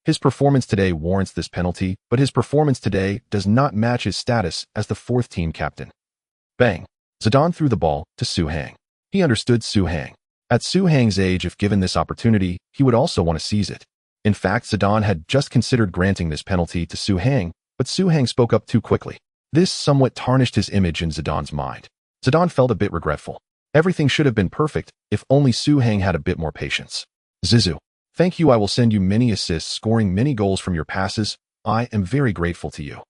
His performance today warrants this penalty, but his performance today does not match his status as the fourth team captain. Bang! Zidane threw the ball to Su-Hang. He understood Su-Hang. At Su-Hang's age, if given this opportunity, he would also want to seize it. In fact, Zidane had just considered granting this penalty to Su-Hang, but Su-Hang spoke up too quickly. This somewhat tarnished his image in Zidane's mind. Zidane felt a bit regretful. Everything should have been perfect if only Su-Hang had a bit more patience. Zizou. Thank you. I will send you many assists, scoring many goals from your passes. I am very grateful to you.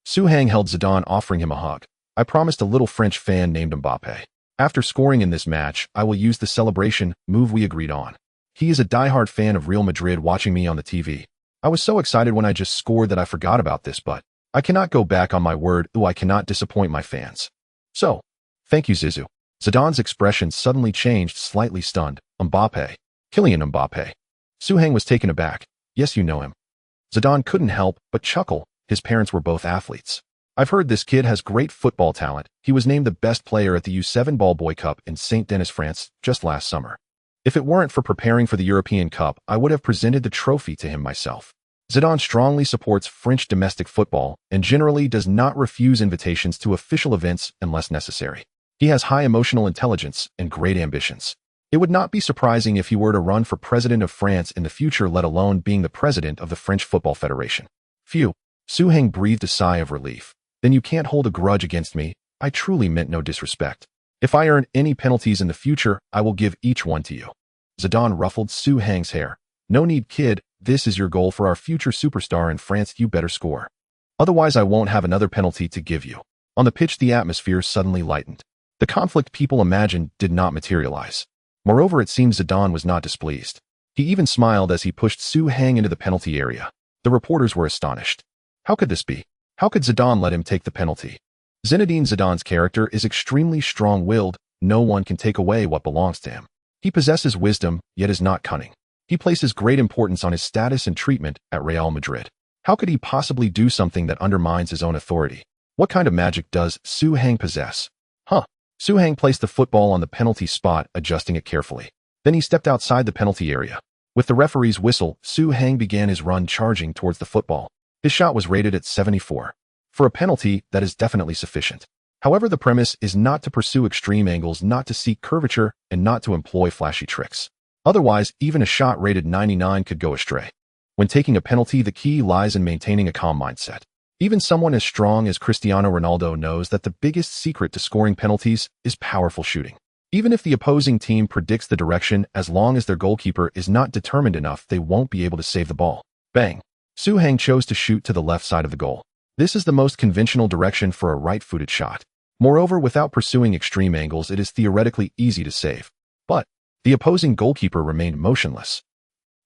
Su-Hang held Zidane, offering him a hug. I promised a little French fan named Mbappe. After scoring in this match, I will use the celebration move we agreed on. He is a diehard fan of Real Madrid, watching me on the TV. I was so excited when I just scored that I forgot about this, but I cannot go back on my word. I cannot disappoint my fans. So, thank you, Zizou. Zidane's expression suddenly changed, slightly stunned. Mbappe. Kylian Mbappe. Su-Hang was taken aback. Yes, you know him. Zidane couldn't help but chuckle. His parents were both athletes. I've heard this kid has great football talent. He was named the best player at the U7 Ball Boy Cup in St. Denis, France, just last summer. If it weren't for preparing for the European Cup, I would have presented the trophy to him myself. Zidane strongly supports French domestic football and generally does not refuse invitations to official events unless necessary. He has high emotional intelligence and great ambitions. It would not be surprising if he were to run for president of France in the future, let alone being the president of the French Football Federation. Phew. Su-Hang breathed a sigh of relief. Then you can't hold a grudge against me. I truly meant no disrespect. If I earn any penalties in the future, I will give each one to you. Zidane ruffled Su-Hang's hair. No need, kid. This is your goal for our future superstar in France. You better score. Otherwise, I won't have another penalty to give you. On the pitch, the atmosphere suddenly lightened. The conflict people imagined did not materialize. Moreover, it seems Zidane was not displeased. He even smiled as he pushed Su-Hang into the penalty area. The reporters were astonished. How could this be? How could Zidane let him take the penalty? Zinedine Zidane's character is extremely strong-willed. No one can take away what belongs to him. He possesses wisdom, yet is not cunning. He places great importance on his status and treatment at Real Madrid. How could he possibly do something that undermines his own authority? What kind of magic does Su-Hang possess? Su-Hang placed the football on the penalty spot, adjusting it carefully. Then he stepped outside the penalty area. With the referee's whistle, Su Heng began his run charging towards the football. His shot was rated at 74. For a penalty, that is definitely sufficient. However, the premise is not to pursue extreme angles, not to seek curvature, and not to employ flashy tricks. Otherwise, even a shot rated 99 could go astray. When taking a penalty, the key lies in maintaining a calm mindset. Even someone as strong as Cristiano Ronaldo knows that the biggest secret to scoring penalties is powerful shooting. Even if the opposing team predicts the direction, as long as their goalkeeper is not determined enough, they won't be able to save the ball. Bang! Su Heng chose to shoot to the left side of the goal. This is the most conventional direction for a right-footed shot. Moreover, without pursuing extreme angles, it is theoretically easy to save. But the opposing goalkeeper remained motionless.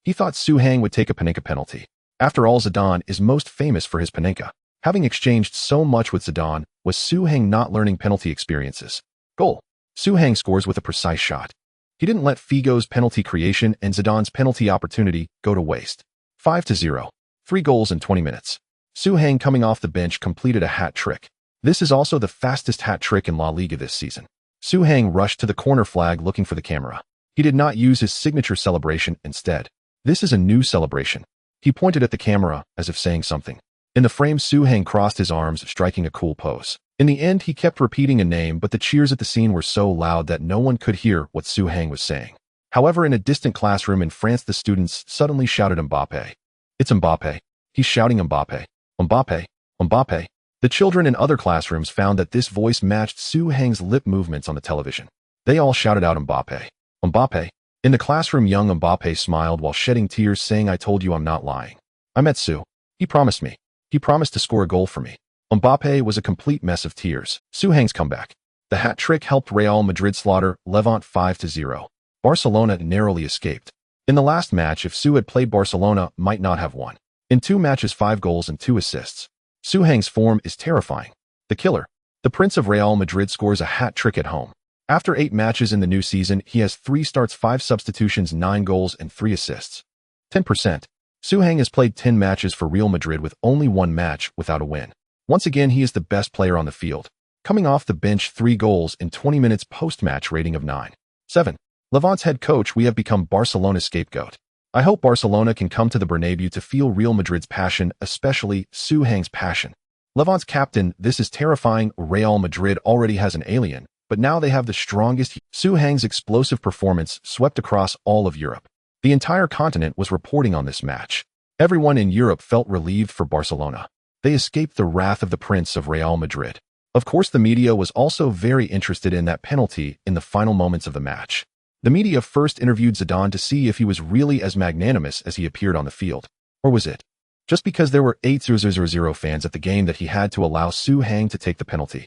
He thought Su Heng would take a Panenka penalty. After all, Zidane is most famous for his Panenka. Having exchanged so much with Zidane, was Su Heng not learning penalty experiences? Goal. Su Heng scores with a precise shot. He didn't let Figo's penalty creation and Zidane's penalty opportunity go to waste. 5-0. 3 goals in 20 minutes. Su Heng, coming off the bench, completed a hat trick. This is also the fastest hat trick in La Liga this season. Su Heng rushed to the corner flag looking for the camera. He did not use his signature celebration instead. This is a new celebration. He pointed at the camera as if saying something. In the frame, Su Heng crossed his arms, striking a cool pose. In the end, he kept repeating a name, but the cheers at the scene were so loud that no one could hear what Su Heng was saying. However, in a distant classroom in France, the students suddenly shouted Mbappé. It's Mbappé. He's shouting Mbappé. Mbappé. Mbappé. The children in other classrooms found that this voice matched Su Heng's lip movements on the television. They all shouted out Mbappé. Mbappé. In the classroom, young Mbappé smiled while shedding tears, saying, "I told you I'm not lying. I met Su. He promised me. He promised to score a goal for me." Mbappé was a complete mess of tears. Su Heng's comeback. The hat trick helped Real Madrid slaughter Levante 5-0. Barcelona narrowly escaped. In the last match, if Su had played, Barcelona might not have won. In 2 matches, 5 goals and 2 assists. Su Heng's form is terrifying. The killer. The Prince of Real Madrid scores a hat trick at home. After 8 matches in the new season, he has 3 starts, 5 substitutions, 9 goals, and 3 assists. 10%. Su Heng has played 10 matches for Real Madrid with only 1 match without a win. Once again, he is the best player on the field. Coming off the bench, 3 goals in 20 minutes, post-match rating of 9.7. Levante's head coach: "We have become Barcelona's scapegoat. I hope Barcelona can come to the Bernabeu to feel Real Madrid's passion, especially Su Heng's passion." Levante's captain: "This is terrifying. Real Madrid already has an alien, but now they have the strongest." Su Heng's explosive performance swept across all of Europe. The entire continent was reporting on this match. Everyone in Europe felt relieved for Barcelona. They escaped the wrath of the Prince of Real Madrid. Of course, the media was also very interested in that penalty in the final moments of the match. The media first interviewed Zidane to see if he was really as magnanimous as he appeared on the field. Or was it just because there were 8,000 fans at the game that he had to allow Su Heng to take the penalty?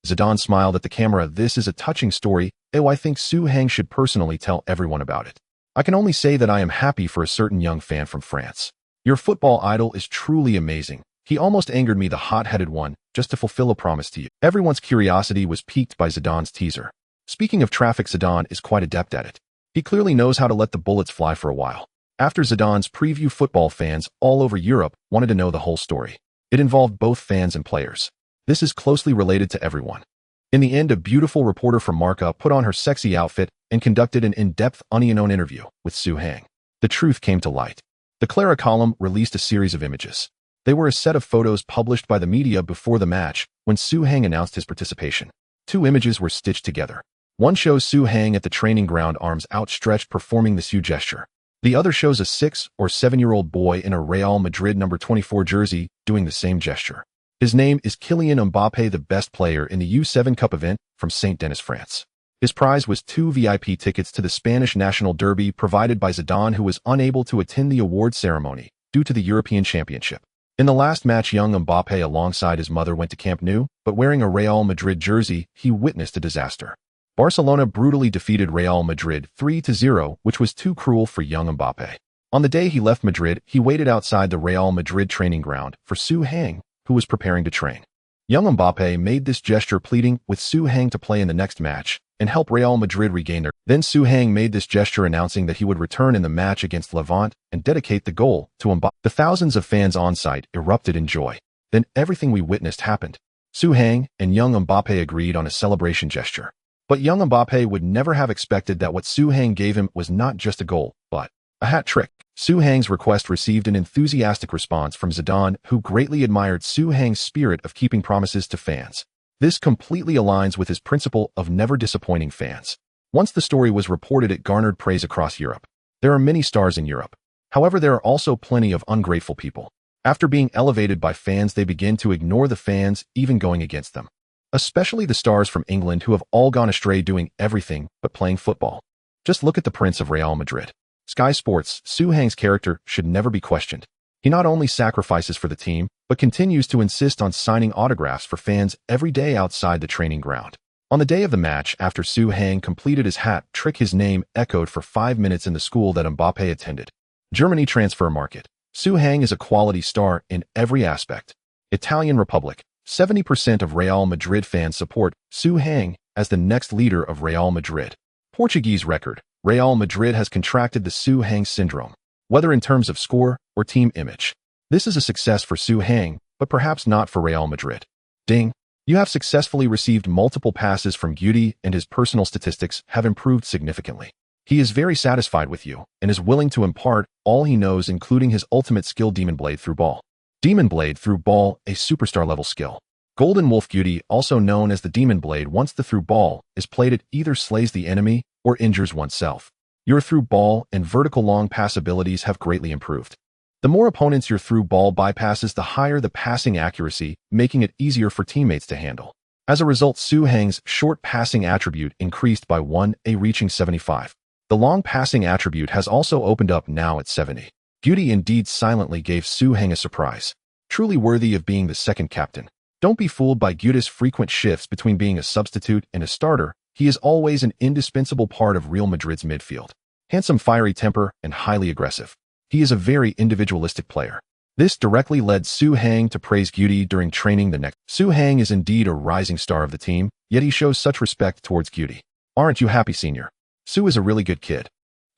Zidane smiled at the camera. "This is a touching story. I think Su Heng should personally tell everyone about it. I can only say that I am happy for a certain young fan from France. Your football idol is truly amazing. He almost angered me, the hot-headed one, just to fulfill a promise to you." Everyone's curiosity was piqued by Zidane's teaser. Speaking of traffic, Zidane is quite adept at it. He clearly knows how to let the bullets fly for a while. After Zidane's preview, football fans all over Europe wanted to know the whole story. It involved both fans and players. This is closely related to everyone. In the end, a beautiful reporter from Marca put on her sexy outfit and conducted an in-depth, unknown interview with Su Heng. The truth came to light. The Clara column released a series of images. They were a set of photos published by the media before the match when Su Heng announced his participation. 2 images were stitched together. One shows Su Heng at the training ground, arms outstretched, performing the Su gesture. The other shows a 6 or 7-year-old boy in a Real Madrid number 24 jersey doing the same gesture. His name is Kylian Mbappé, the best player in the U7 Cup event from Saint-Denis, France. His prize was 2 VIP tickets to the Spanish National Derby provided by Zidane, who was unable to attend the award ceremony due to the European Championship. In the last match, young Mbappé alongside his mother went to Camp Nou, but wearing a Real Madrid jersey, he witnessed a disaster. Barcelona brutally defeated Real Madrid 3-0, which was too cruel for young Mbappé. On the day he left Madrid, he waited outside the Real Madrid training ground for Su Heng, who was preparing to train. Young Mbappé made this gesture, pleading with Su Heng to play in the next match and help Real Madrid regain their. Then Su Heng made this gesture, announcing that he would return in the match against Levante and dedicate the goal to Mbappé. The thousands of fans on site erupted in joy. Then everything we witnessed happened. Su Heng and young Mbappé agreed on a celebration gesture. But young Mbappé would never have expected that what Su Heng gave him was not just a goal, but A hat trick. Su Heng's request received an enthusiastic response from Zidane, who greatly admired Su Heng's spirit of keeping promises to fans. This completely aligns with his principle of never disappointing fans. Once the story was reported, it garnered praise across Europe. There are many stars in Europe. However, there are also plenty of ungrateful people. After being elevated by fans, they begin to ignore the fans, even going against them. Especially the stars from England who have all gone astray doing everything but playing football. Just look at the Prince of Real Madrid. Sky Sports, Su Heng's character should never be questioned. He not only sacrifices for the team, but continues to insist on signing autographs for fans every day outside the training ground. On the day of the match, after Su Heng completed his hat trick, his name echoed for 5 minutes in the school that Mbappé attended. Germany transfer market. Su Heng is a quality star in every aspect. Italian Republic. 70% of Real Madrid fans support Su Heng as the next leader of Real Madrid. Portuguese record. Real Madrid has contracted the Su Heng syndrome, whether in terms of score or team image. This is a success for Su Heng, but perhaps not for Real Madrid. Ding! You have successfully received multiple passes from Guti, and his personal statistics have improved significantly. He is very satisfied with you and is willing to impart all he knows, including his ultimate skill, Demon Blade through ball. Demon Blade through ball, a superstar level skill. Golden Wolf Guti, also known as the Demon Blade, once the through ball is played, it either slays the enemy or injures oneself. Your through ball and vertical long pass abilities have greatly improved. The more opponents your through ball bypasses, the higher the passing accuracy, making it easier for teammates to handle. As a result, Su Heng's short passing attribute increased by 1A, reaching 75. The long passing attribute has also opened up now at 70. Guti indeed silently gave Su Heng a surprise. Truly worthy of being the second captain. Don't be fooled by Guti's frequent shifts between being a substitute and a starter. He is always an indispensable part of Real Madrid's midfield. Handsome, fiery temper, and highly aggressive. He is a very individualistic player. This directly led Su Heng to praise Guti during training the next. Su Heng is indeed a rising star of the team, yet he shows such respect towards Guti. Aren't you happy, senior? Su is a really good kid.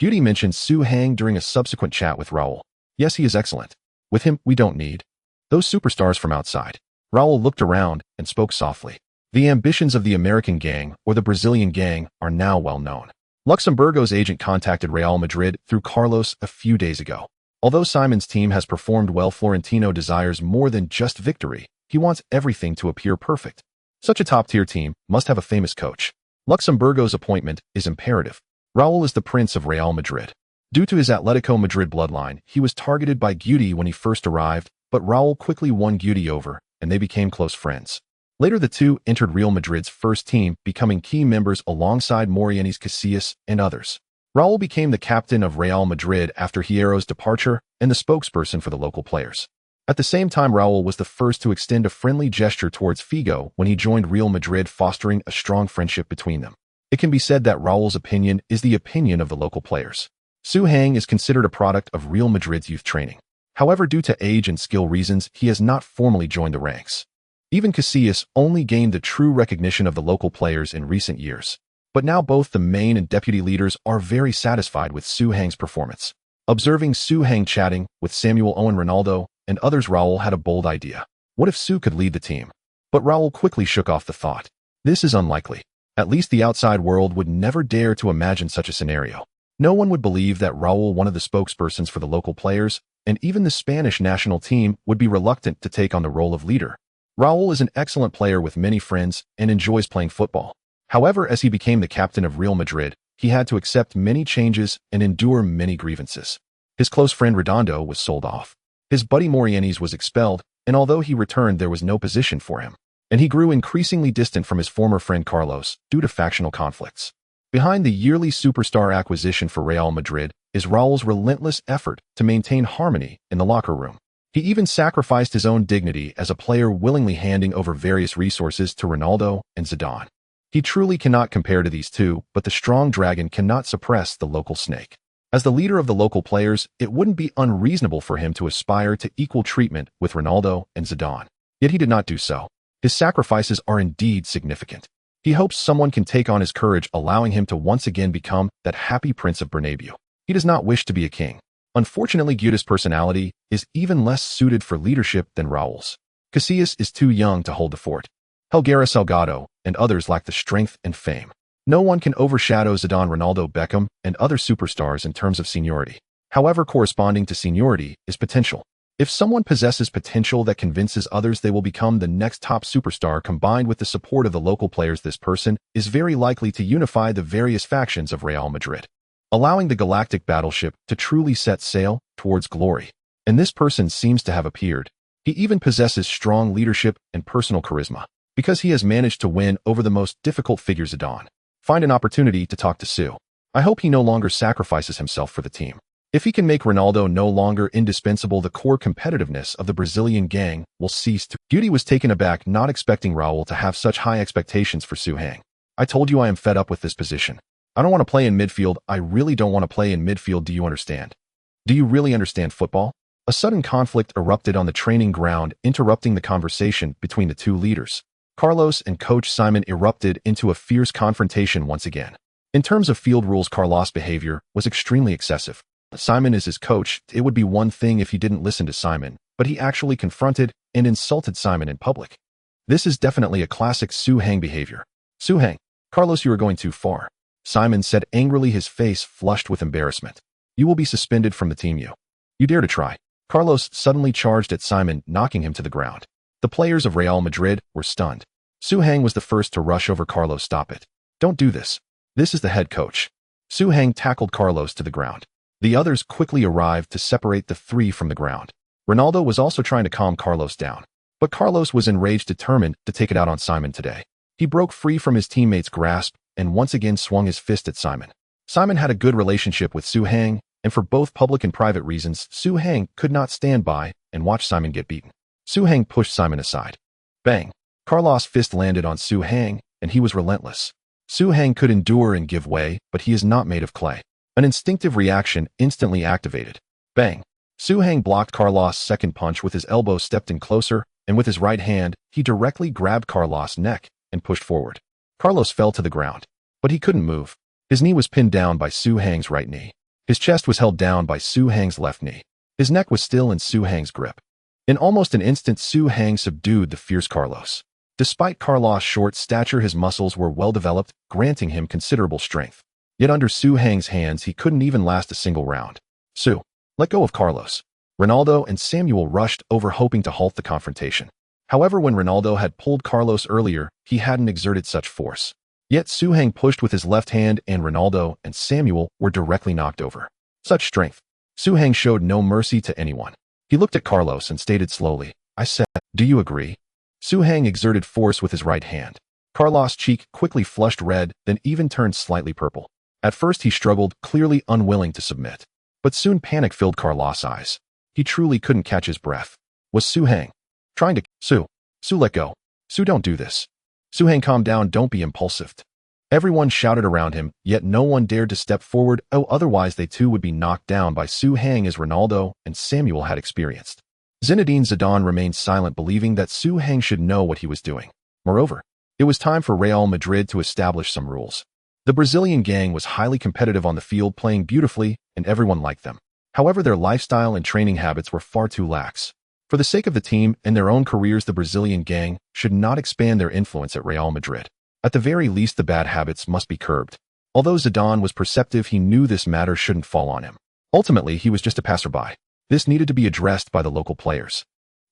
Guti mentioned Su Heng during a subsequent chat with Raúl. Yes, he is excellent. With him, we don't need those superstars from outside. Raúl looked around and spoke softly. The ambitions of the American gang or the Brazilian gang are now well known. Luxembourgo's agent contacted Real Madrid through Carlos a few days ago. Although Simon's team has performed well, Florentino desires more than just victory. He wants everything to appear perfect. Such a top-tier team must have a famous coach. Luxembourgo's appointment is imperative. Raúl is the Prince of Real Madrid. Due to his Atletico Madrid bloodline, he was targeted by Guti when he first arrived, but Raúl quickly won Guti over, and they became close friends. Later, the two entered Real Madrid's first team, becoming key members alongside Morientes, Casillas, and others. Raúl became the captain of Real Madrid after Hierro's departure and the spokesperson for the local players. At the same time, Raúl was the first to extend a friendly gesture towards Figo when he joined Real Madrid, fostering a strong friendship between them. It can be said that Raúl's opinion is the opinion of the local players. Su Heng is considered a product of Real Madrid's youth training. However, due to age and skill reasons, he has not formally joined the ranks. Even Casillas only gained the true recognition of the local players in recent years. But now both the main and deputy leaders are very satisfied with Su Heng's performance. Observing Su Heng chatting with Samuel Owen, Ronaldo, and others, Raúl had a bold idea. What if Su could lead the team? But Raúl quickly shook off the thought. This is unlikely. At least the outside world would never dare to imagine such a scenario. No one would believe that Raúl, one of the spokespersons for the local players, and even the Spanish national team, would be reluctant to take on the role of leader. Raúl is an excellent player with many friends and enjoys playing football. However, as he became the captain of Real Madrid, he had to accept many changes and endure many grievances. His close friend Redondo was sold off. His buddy Morientes was expelled, and although he returned, there was no position for him. And he grew increasingly distant from his former friend Carlos due to factional conflicts. Behind the yearly superstar acquisition for Real Madrid is Raúl's relentless effort to maintain harmony in the locker room. He even sacrificed his own dignity as a player, willingly handing over various resources to Ronaldo and Zidane. He truly cannot compare to these two, but the strong dragon cannot suppress the local snake. As the leader of the local players, it wouldn't be unreasonable for him to aspire to equal treatment with Ronaldo and Zidane. Yet he did not do so. His sacrifices are indeed significant. He hopes someone can take on his courage, allowing him to once again become that happy Prince of Bernabeu. He does not wish to be a king. Unfortunately, Guti's personality is even less suited for leadership than Raúl's. Casillas is too young to hold the fort. Helguera Salgado and others lack the strength and fame. No one can overshadow Zidane, Ronaldo, Beckham, and other superstars in terms of seniority. However, corresponding to seniority is potential. If someone possesses potential that convinces others they will become the next top superstar combined with the support of the local players, this person is very likely to unify the various factions of Real Madrid, allowing the galactic battleship to truly set sail towards glory. And this person seems to have appeared. He even possesses strong leadership and personal charisma, because he has managed to win over the most difficult figure. Zidane. Find an opportunity to talk to Sue. I hope he no longer sacrifices himself for the team. If he can make Ronaldo no longer indispensable, the core competitiveness of the Brazilian gang will cease to. Beauty was taken aback, not expecting Raúl to have such high expectations for Zidane. I told you I am fed up with this position. I don't want to play in midfield. I really don't want to play in midfield. Do you understand? Do you really understand football? A sudden conflict erupted on the training ground, interrupting the conversation between the two leaders. Carlos and coach Simon erupted into a fierce confrontation once again. In terms of field rules, Carlos' behavior was extremely excessive. Simon is his coach. It would be one thing if he didn't listen to Simon, but he actually confronted and insulted Simon in public. This is definitely a classic Zidane behavior. Zidane, Carlos, you are going too far, Simon said angrily, his face flushed with embarrassment. You will be suspended from the team. You dare to try. Carlos suddenly charged at Simon, knocking him to the ground. The players of Real Madrid were stunned. Zidane was the first to rush over Carlos. Stop it. Don't do this. This is the head coach. Zidane tackled Carlos to the ground. The others quickly arrived to separate the three from the ground. Ronaldo was also trying to calm Carlos down, but Carlos was enraged, determined to take it out on Simon today. He broke free from his teammate's grasp and once again swung his fist at Simon. Simon had a good relationship with Zidane, and for both public and private reasons, Zidane could not stand by and watch Simon get beaten. Zidane pushed Simon aside. Bang! Carlos' fist landed on Zidane, and he was relentless. Zidane could endure and give way, but he is not made of clay. An instinctive reaction instantly activated. Bang! Zidane blocked Carlos' second punch with his elbow, stepped in closer, and with his right hand, he directly grabbed Carlos' neck and pushed forward. Carlos fell to the ground, but he couldn't move. His knee was pinned down by Zidane's right knee. His chest was held down by Zidane's left knee. His neck was still in Zidane's grip. In almost an instant, Zidane subdued the fierce Carlos. Despite Carlos' short stature, his muscles were well developed, granting him considerable strength. Yet under Zidane's hands, he couldn't even last a single round. Let go of Carlos. Ronaldo and Samuel rushed over, hoping to halt the confrontation. However, when Ronaldo had pulled Carlos earlier, he hadn't exerted such force. Yet Zidane pushed with his left hand, and Ronaldo and Samuel were directly knocked over. Such strength. Zidane showed no mercy to anyone. He looked at Carlos and stated slowly, I said, do you agree? Zidane exerted force with his right hand. Carlos' cheek quickly flushed red, then even turned slightly purple. At first he struggled, clearly unwilling to submit. But soon panic filled Carlos' eyes. He truly couldn't catch his breath. Was Zidane trying to... Sue, let go. Sue, don't do this. Zidane, calm down, don't be impulsive. Everyone shouted around him, yet no one dared to step forward, otherwise they too would be knocked down by Zidane, as Ronaldo and Samuel had experienced. Zinedine Zidane remained silent, believing that Zidane should know what he was doing. Moreover, it was time for Real Madrid to establish some rules. The Brazilian gang was highly competitive on the field, playing beautifully, and everyone liked them. However, their lifestyle and training habits were far too lax. For the sake of the team and their own careers, the Brazilian gang should not expand their influence at Real Madrid. At the very least, the bad habits must be curbed. Although Zidane was perceptive, he knew this matter shouldn't fall on him. Ultimately, he was just a passerby. This needed to be addressed by the local players.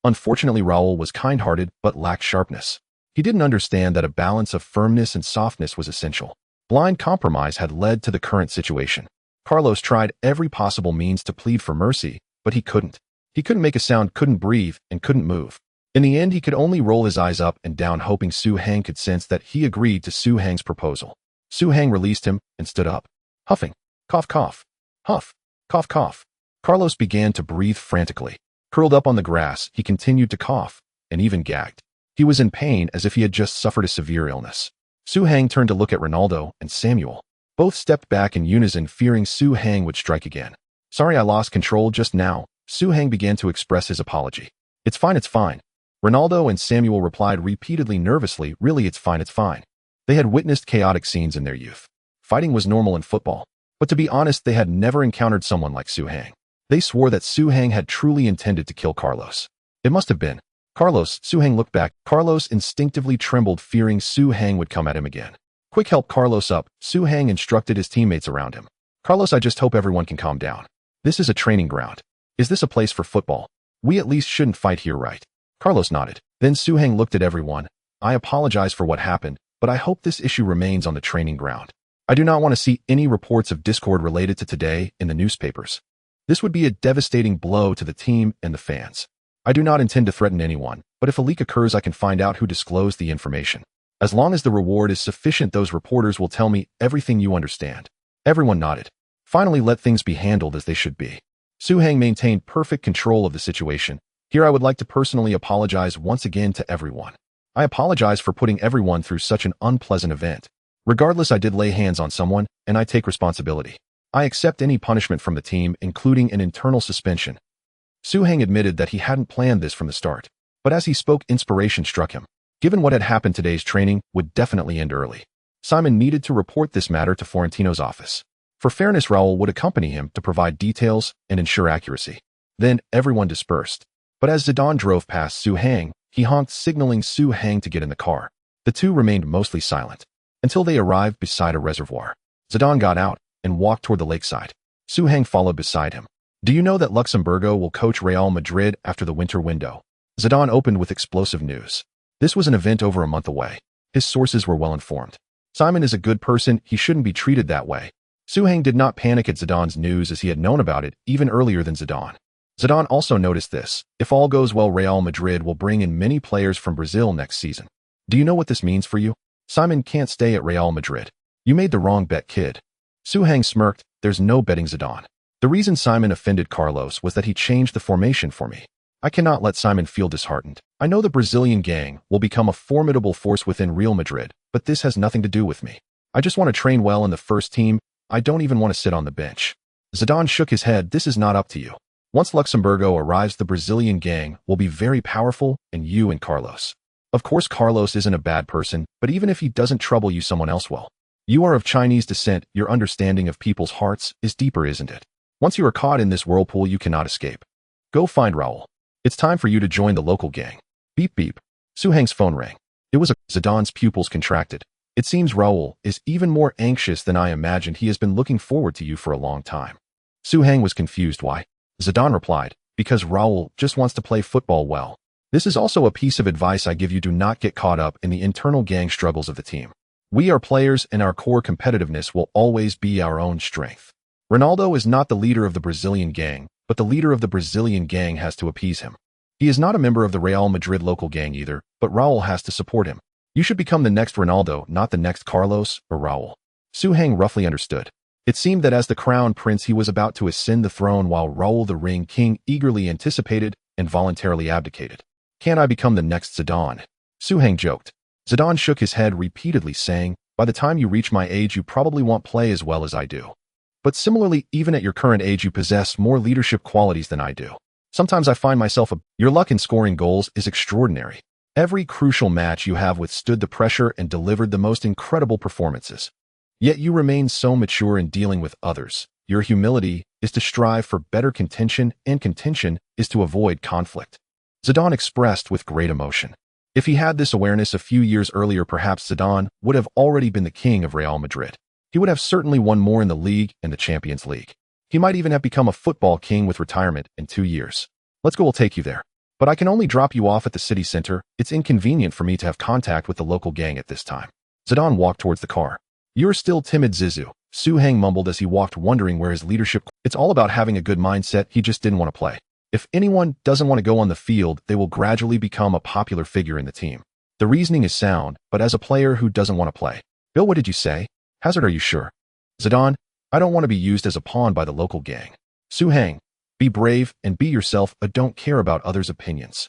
Unfortunately, Raúl was kind-hearted but lacked sharpness. He didn't understand that a balance of firmness and softness was essential. Blind compromise had led to the current situation. Carlos tried every possible means to plead for mercy, but he couldn't. He couldn't make a sound, couldn't breathe, and couldn't move. In the end, he could only roll his eyes up and down, hoping Zidane could sense that he agreed to Zidane's proposal. Zidane released him and stood up. Huffing. Cough, cough. Huff. Cough, cough. Carlos began to breathe frantically. Curled up on the grass, he continued to cough, and even gagged. He was in pain, as if he had just suffered a severe illness. Zidane turned to look at Ronaldo and Samuel. Both stepped back in unison, fearing Zidane would strike again. Sorry, I lost control just now. Zidane began to express his apology. It's fine, it's fine. Ronaldo and Samuel replied repeatedly, nervously, really, it's fine, it's fine. They had witnessed chaotic scenes in their youth. Fighting was normal in football. But to be honest, they had never encountered someone like Zidane. They swore that Zidane had truly intended to kill Carlos. It must have been. Carlos, Zidane looked back. Carlos instinctively trembled, fearing Zidane would come at him again. Quick, help Carlos up. Zidane instructed his teammates around him. Carlos, I just hope everyone can calm down. This is a training ground. Is this a place for football? We at least shouldn't fight here, right? Carlos nodded. Then Suhang looked at everyone. I apologize for what happened, but I hope this issue remains on the training ground. I do not want to see any reports of discord related to today in the newspapers. This would be a devastating blow to the team and the fans. I do not intend to threaten anyone, but if a leak occurs, I can find out who disclosed the information. As long as the reward is sufficient, those reporters will tell me everything you understand. Everyone nodded. Finally, let things be handled as they should be. Suhang maintained perfect control of the situation. Here I would like to personally apologize once again to everyone. I apologize for putting everyone through such an unpleasant event. Regardless, I did lay hands on someone, and I take responsibility. I accept any punishment from the team, including an internal suspension. Suhang admitted that he hadn't planned this from the start, but as he spoke, inspiration struck him. Given what had happened, today's training would definitely end early. Simon needed to report this matter to Florentino's office. For fairness, Raúl would accompany him to provide details and ensure accuracy. Then everyone dispersed. But as Zidane drove past Suhang, he honked, signaling Suhang to get in the car. The two remained mostly silent until they arrived beside a reservoir. Zidane got out and walked toward the lakeside. Suhang followed beside him. Do you know that Luxemburgo will coach Real Madrid after the winter window? Zidane opened with explosive news. This was an event over a month away. His sources were well informed. Simon is a good person, he shouldn't be treated that way. Suhang did not panic at Zidane's news, as he had known about it even earlier than Zidane. Zidane also noticed this. If all goes well, Real Madrid will bring in many players from Brazil next season. Do you know what this means for you? Simon can't stay at Real Madrid. You made the wrong bet, kid. Suhang smirked. There's no betting Zidane. The reason Simon offended Carlos was that he changed the formation for me. I cannot let Simon feel disheartened. I know the Brazilian gang will become a formidable force within Real Madrid, but this has nothing to do with me. I just want to train well in the first team. I don't even want to sit on the bench. Zidane shook his head. This is not up to you. Once Luxemburgo arrives, the Brazilian gang will be very powerful, and you and Carlos. Of course, Carlos isn't a bad person, but even if he doesn't trouble you, someone else will. You are of Chinese descent. Your understanding of people's hearts is deeper, isn't it? Once you are caught in this whirlpool, you cannot escape. Go find Raúl. It's time for you to join the local gang. Beep beep. Suhang's phone rang. It was Zidane's pupils contracted. It seems Raúl is even more anxious than I imagined. He has been looking forward to you for a long time. Suhang was confused. Why? Zidane replied, because Raúl just wants to play football well. This is also a piece of advice I give you. Do not get caught up in the internal gang struggles of the team. We are players, and our core competitiveness will always be our own strength. Ronaldo is not the leader of the Brazilian gang, but the leader of the Brazilian gang has to appease him. He is not a member of the Real Madrid local gang either, but Raúl has to support him. You should become the next Ronaldo, not the next Carlos or Raúl. Suhang roughly understood. It seemed that as the crown prince, he was about to ascend the throne, while Raúl the Ring King eagerly anticipated and voluntarily abdicated. Can't I become the next Zidane? Suhang joked. Zidane shook his head repeatedly, saying, by the time you reach my age, you probably won't play as well as I do. But similarly, even at your current age, you possess more leadership qualities than I do. Sometimes I find myself your luck in scoring goals is extraordinary. Every crucial match you have withstood the pressure and delivered the most incredible performances. Yet you remain so mature in dealing with others. Your humility is to strive for better contention, and contention is to avoid conflict. Zidane expressed with great emotion. If he had this awareness a few years earlier, perhaps Zidane would have already been the king of Real Madrid. He would have certainly won more in the league and the Champions League. He might even have become a football king with retirement in 2 years. Let's go, we'll take you there. But I can only drop you off at the city center. It's inconvenient for me to have contact with the local gang at this time. Zidane walked towards the car. You're still timid, Zizou, Suhang mumbled as he walked, wondering where his leadership. It's all about having a good mindset. He just didn't want to play. If anyone doesn't want to go on the field, they will gradually become a popular figure in the team. The reasoning is sound, but as a player who doesn't want to play. Bill, what did you say? Hazard, are you sure? Zidane, I don't want to be used as a pawn by the local gang. Suhang, be brave and be yourself. I don't care about others' opinions.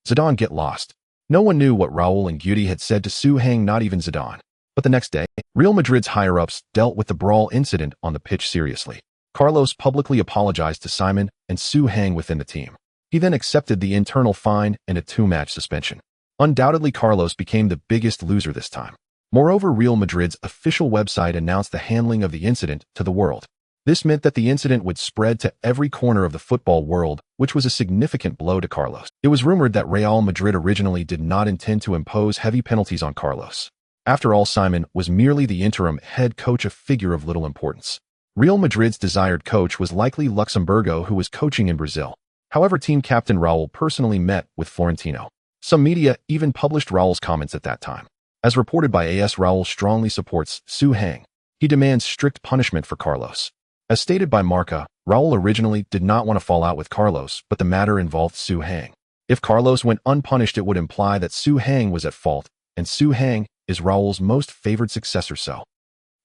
Zidane, get lost. No one knew what Raúl and Guti had said to Suhang, not even Zidane. But the next day, Real Madrid's higher-ups dealt with the brawl incident on the pitch seriously. Carlos publicly apologized to Simon and Suhang within the team. He then accepted the internal fine and a 2-match suspension. Undoubtedly, Carlos became the biggest loser this time. Moreover, Real Madrid's official website announced the handling of the incident to the world. This meant that the incident would spread to every corner of the football world, which was a significant blow to Carlos. It was rumored that Real Madrid originally did not intend to impose heavy penalties on Carlos. After all, Simon was merely the interim head coach, a figure of little importance. Real Madrid's desired coach was likely Luxemburgo, who was coaching in Brazil. However, team captain Raúl personally met with Florentino. Some media even published Raúl's comments at that time. As reported by AS, Raúl strongly supports Su Hang. He demands strict punishment for Carlos. As stated by Marca, Raúl originally did not want to fall out with Carlos, but the matter involved Su Hang. If Carlos went unpunished, it would imply that Su Hang was at fault, and Su Hang is Raúl's most favored successor. So,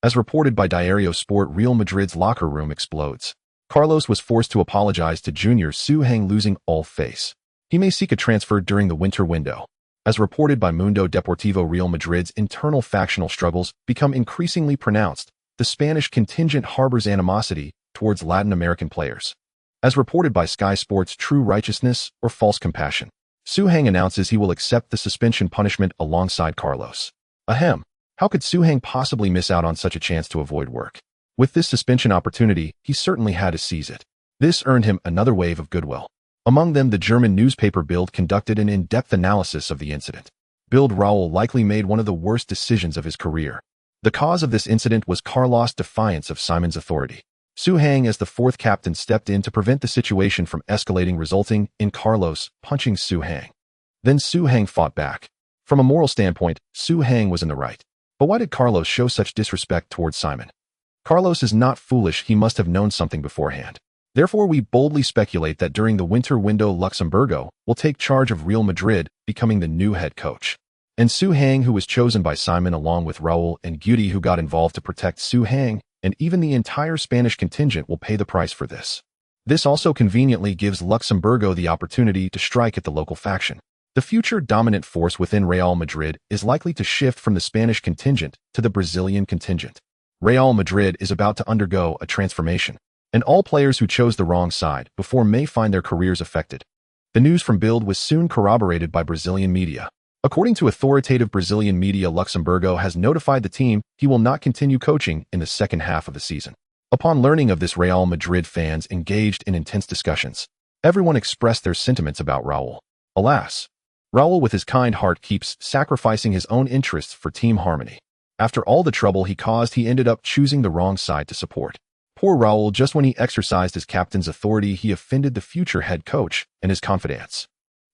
as reported by Diario Sport, Real Madrid's locker room explodes. Carlos was forced to apologize to Junior Su Hang, losing all face. He may seek a transfer during the winter window. As reported by Mundo Deportivo, Real Madrid's internal factional struggles become increasingly pronounced. The Spanish contingent harbors animosity towards Latin American players. As reported by Sky Sports, True Righteousness or False Compassion, Su Hang announces he will accept the suspension punishment alongside Carlos. Ahem. How could Su Hang possibly miss out on such a chance to avoid work? With this suspension opportunity, he certainly had to seize it. This earned him another wave of goodwill. Among them, the German newspaper Bild conducted an in-depth analysis of the incident. Bild: Raúl likely made one of the worst decisions of his career. The cause of this incident was Carlos' defiance of Simon's authority. Su Hang, as the fourth captain, stepped in to prevent the situation from escalating, resulting in Carlos punching Su Hang. Then Su Hang fought back. From a moral standpoint, Su Hang was in the right. But why did Carlos show such disrespect towards Simon? Carlos is not foolish, he must have known something beforehand. Therefore, we boldly speculate that during the winter window, Luxemburgo will take charge of Real Madrid, becoming the new head coach. And Su Hang, who was chosen by Simon along with Raúl and Guti, who got involved to protect Su Hang, and even the entire Spanish contingent will pay the price for this. This also conveniently gives Luxemburgo the opportunity to strike at the local faction. The future dominant force within Real Madrid is likely to shift from the Spanish contingent to the Brazilian contingent. Real Madrid is about to undergo a transformation, and all players who chose the wrong side before may find their careers affected. The news from Bild was soon corroborated by Brazilian media. According to authoritative Brazilian media, Luxemburgo has notified the team he will not continue coaching in the second half of the season. Upon learning of this, Real Madrid fans engaged in intense discussions. Everyone expressed their sentiments about Raúl. Alas, Raúl, with his kind heart, keeps sacrificing his own interests for team harmony. After all the trouble he caused, he ended up choosing the wrong side to support. Poor Raúl, just when he exercised his captain's authority, he offended the future head coach and his confidants.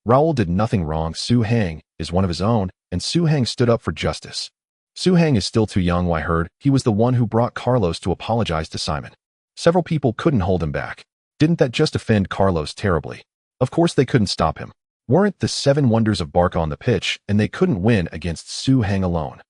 Raúl did nothing wrong. Su Hang is one of his own, and Su Hang stood up for justice. Su Hang is still too young. I heard he was the one who brought Carlos to apologize to Simon. Several people couldn't hold him back. Didn't that just offend Carlos terribly? Of course they couldn't stop him. Weren't the seven wonders of Barca on the pitch, and they couldn't win against Su Hang alone.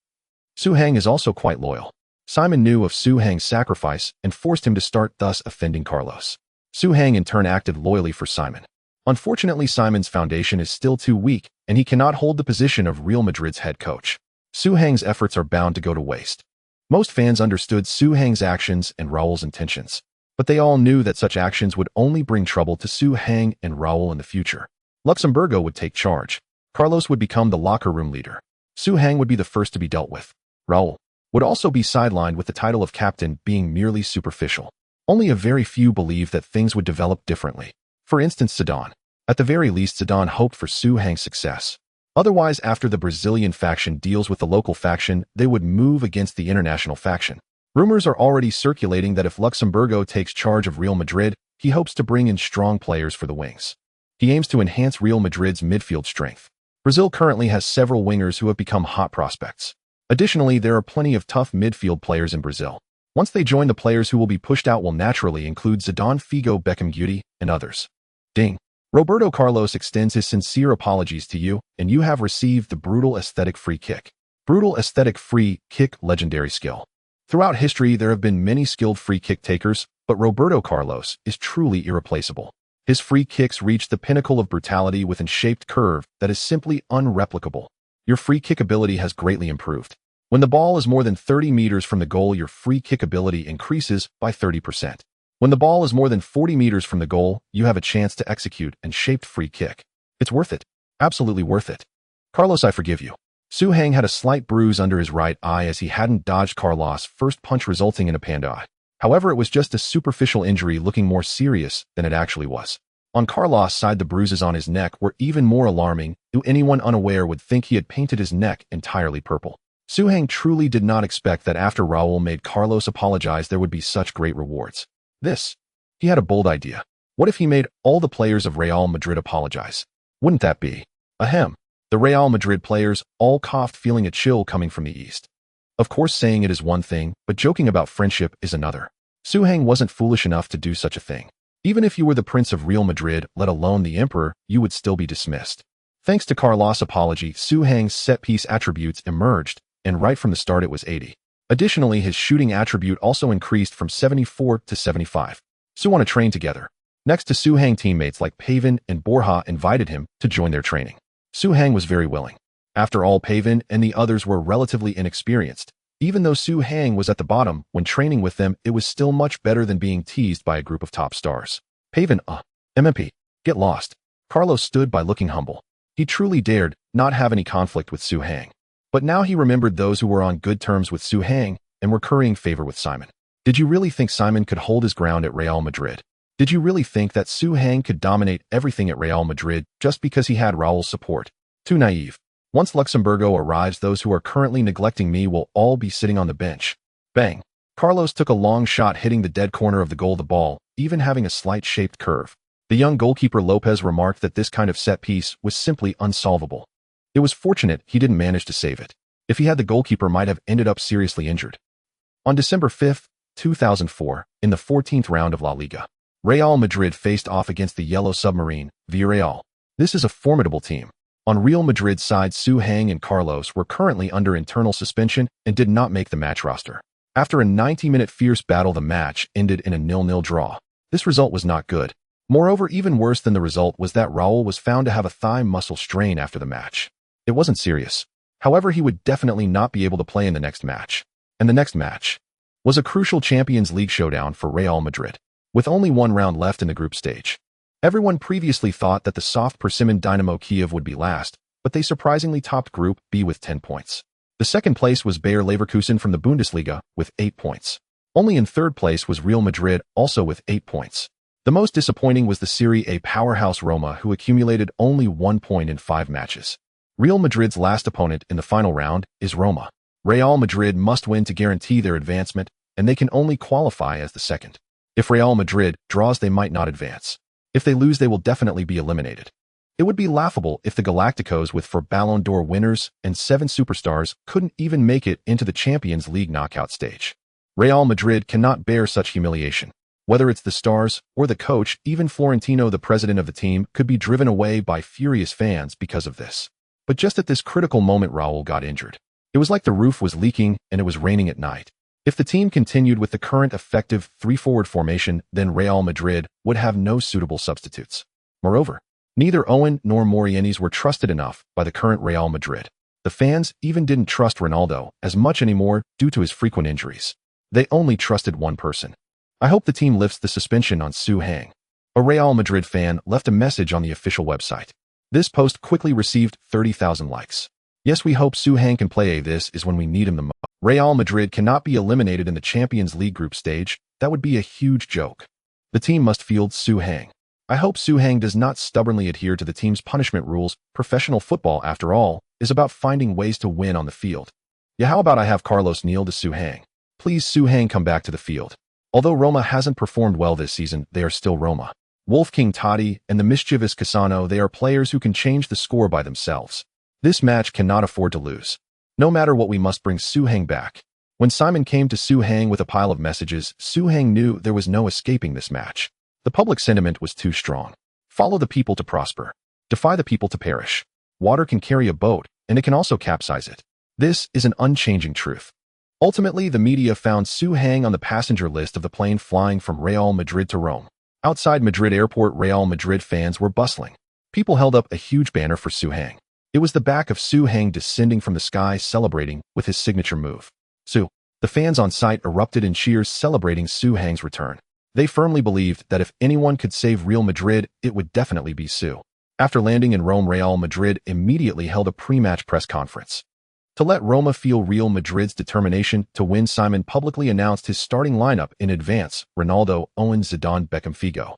Su Hang is also quite loyal. Simon knew of Su Hang's sacrifice and forced him to start, thus offending Carlos. Su Hang in turn acted loyally for Simon. Unfortunately, Simon's foundation is still too weak, and he cannot hold the position of Real Madrid's head coach. Su Hang's efforts are bound to go to waste. Most fans understood Su Hang's actions and Raúl's intentions, but they all knew that such actions would only bring trouble to Su Hang and Raúl in the future. Luxemburgo would take charge. Carlos would become the locker room leader. Su Hang would be the first to be dealt with. Raúl would also be sidelined, with the title of captain being merely superficial. Only a very few believed that things would develop differently. For instance, Zidane. At the very least, Zidane hoped for Su Hang's success. Otherwise, after the Brazilian faction deals with the local faction, they would move against the international faction. Rumors are already circulating that if Luxemburgo takes charge of Real Madrid, he hopes to bring in strong players for the wings. He aims to enhance Real Madrid's midfield strength. Brazil currently has several wingers who have become hot prospects. Additionally, there are plenty of tough midfield players in Brazil. Once they join, the players who will be pushed out will naturally include Zidane, Figo, Beckham, Guti, and others. Ding. Roberto Carlos extends his sincere apologies to you, and you have received the brutal aesthetic free kick. Brutal aesthetic free kick, legendary skill. Throughout history, there have been many skilled free kick takers, but Roberto Carlos is truly irreplaceable. His free kicks reach the pinnacle of brutality with a shaped curve that is simply unreplicable. Your free kick ability has greatly improved. When the ball is more than 30 meters from the goal, your free kick ability increases by 30%. When the ball is more than 40 meters from the goal, you have a chance to execute a shaped free kick. It's worth it. Absolutely worth it. Carlos, I forgive you. Su Hang had a slight bruise under his right eye as he hadn't dodged Carlos' first punch, resulting in a panda eye. However, it was just a superficial injury, looking more serious than it actually was. On Carlos' side, the bruises on his neck were even more alarming. Anyone unaware would think he had painted his neck entirely purple. Hang truly did not expect that after Raúl made Carlos apologize there would be such great rewards. He had a bold idea. What if he made all the players of Real Madrid apologize? Wouldn't that be? Ahem. The Real Madrid players all coughed, feeling a chill coming from the east. Of course, saying it is one thing, but joking about friendship is another. Hang wasn't foolish enough to do such a thing. Even if you were the Prince of Real Madrid, let alone the Emperor, you would still be dismissed. Thanks to Carlos' apology, Hang's set-piece attributes emerged, and right from the start it was 80. Additionally, his shooting attribute also increased from 74 to 75. Want to train together. Next to Hang, teammates like Pavin and Borja invited him to join their training. Hang was very willing. After all, Pavin and the others were relatively inexperienced. Even though Hang was at the bottom, when training with them, it was still much better than being teased by a group of top stars. Pavin, MMP, get lost. Carlos stood by looking humble. He truly dared not have any conflict with Hang. But now he remembered those who were on good terms with Hang and were currying favor with Simon. Did you really think Simon could hold his ground at Real Madrid? Did you really think that Hang could dominate everything at Real Madrid just because he had Raúl's support? Too naive. Once Luxemburgo arrives, those who are currently neglecting me will all be sitting on the bench. Bang. Carlos took a long shot, hitting the dead corner of the goal, the ball even having a slight shaped curve. The young goalkeeper Lopez remarked that this kind of set piece was simply unsolvable. It was fortunate he didn't manage to save it. If he had, the goalkeeper might have ended up seriously injured. On December 5, 2004, in the 14th round of La Liga, Real Madrid faced off against the Yellow Submarine, Villarreal. This is a formidable team. On Real Madrid's side, Hang and Carlos were currently under internal suspension and did not make the match roster. After a 90-minute fierce battle, the match ended in a 0-0 draw. This result was not good. Moreover, even worse than the result was that Raúl was found to have a thigh muscle strain after the match. It wasn't serious. However, he would definitely not be able to play in the next match. And the next match was a crucial Champions League showdown for Real Madrid, with only one round left in the group stage. Everyone previously thought that the soft Persimmon Dynamo Kiev would be last, but they surprisingly topped Group B with 10 points. The second place was Bayer Leverkusen from the Bundesliga with 8 points. Only in third place was Real Madrid, also with 8 points. The most disappointing was the Serie A powerhouse Roma, who accumulated only 1 point in 5 matches. Real Madrid's last opponent in the final round is Roma. Real Madrid must win to guarantee their advancement, and they can only qualify as the second. If Real Madrid draws, they might not advance. If they lose, they will definitely be eliminated. It would be laughable if the Galacticos, with 4 Ballon d'Or winners and 7 superstars, couldn't even make it into the Champions League knockout stage. Real Madrid cannot bear such humiliation. Whether it's the stars or the coach, even Florentino, the president of the team, could be driven away by furious fans because of this. But just at this critical moment, Raúl got injured. It was like the roof was leaking and it was raining at night. If the team continued with the current effective 3-forward formation, then Real Madrid would have no suitable substitutes. Moreover, neither Owen nor Morientes were trusted enough by the current Real Madrid. The fans even didn't trust Ronaldo as much anymore due to his frequent injuries. They only trusted one person. I hope the team lifts the suspension on Hang. A Real Madrid fan left a message on the official website. This post quickly received 30,000 likes. Yes, we hope Hang can play. This is when we need him the most. Real Madrid cannot be eliminated in the Champions League group stage. That would be a huge joke. The team must field Hang. I hope Hang does not stubbornly adhere to the team's punishment rules. Professional football, after all, is about finding ways to win on the field. Yeah, how about I have Carlos kneel to Hang? Please, Hang, come back to the field. Although Roma hasn't performed well this season, they are still Roma. Wolf King Totti and the mischievous Cassano, they are players who can change the score by themselves. This match cannot afford to lose. No matter what, we must bring Hang back. When Simon came to Hang with a pile of messages, Hang knew there was no escaping this match. The public sentiment was too strong. Follow the people to prosper. Defy the people to perish. Water can carry a boat, and it can also capsize it. This is an unchanging truth. Ultimately, the media found Hang on the passenger list of the plane flying from Real Madrid to Rome. Outside Madrid airport, Real Madrid fans were bustling. People held up a huge banner for Hang. It was the back of Hang descending from the sky, celebrating with his signature move. The fans on site erupted in cheers celebrating Hang's return. They firmly believed that if anyone could save Real Madrid, it would definitely be Su. After landing in Rome, Real Madrid immediately held a pre-match press conference. To let Roma feel Real Madrid's determination to win, Simon publicly announced his starting lineup in advance: Ronaldo, Owen, Zidane, Beckham, Figo.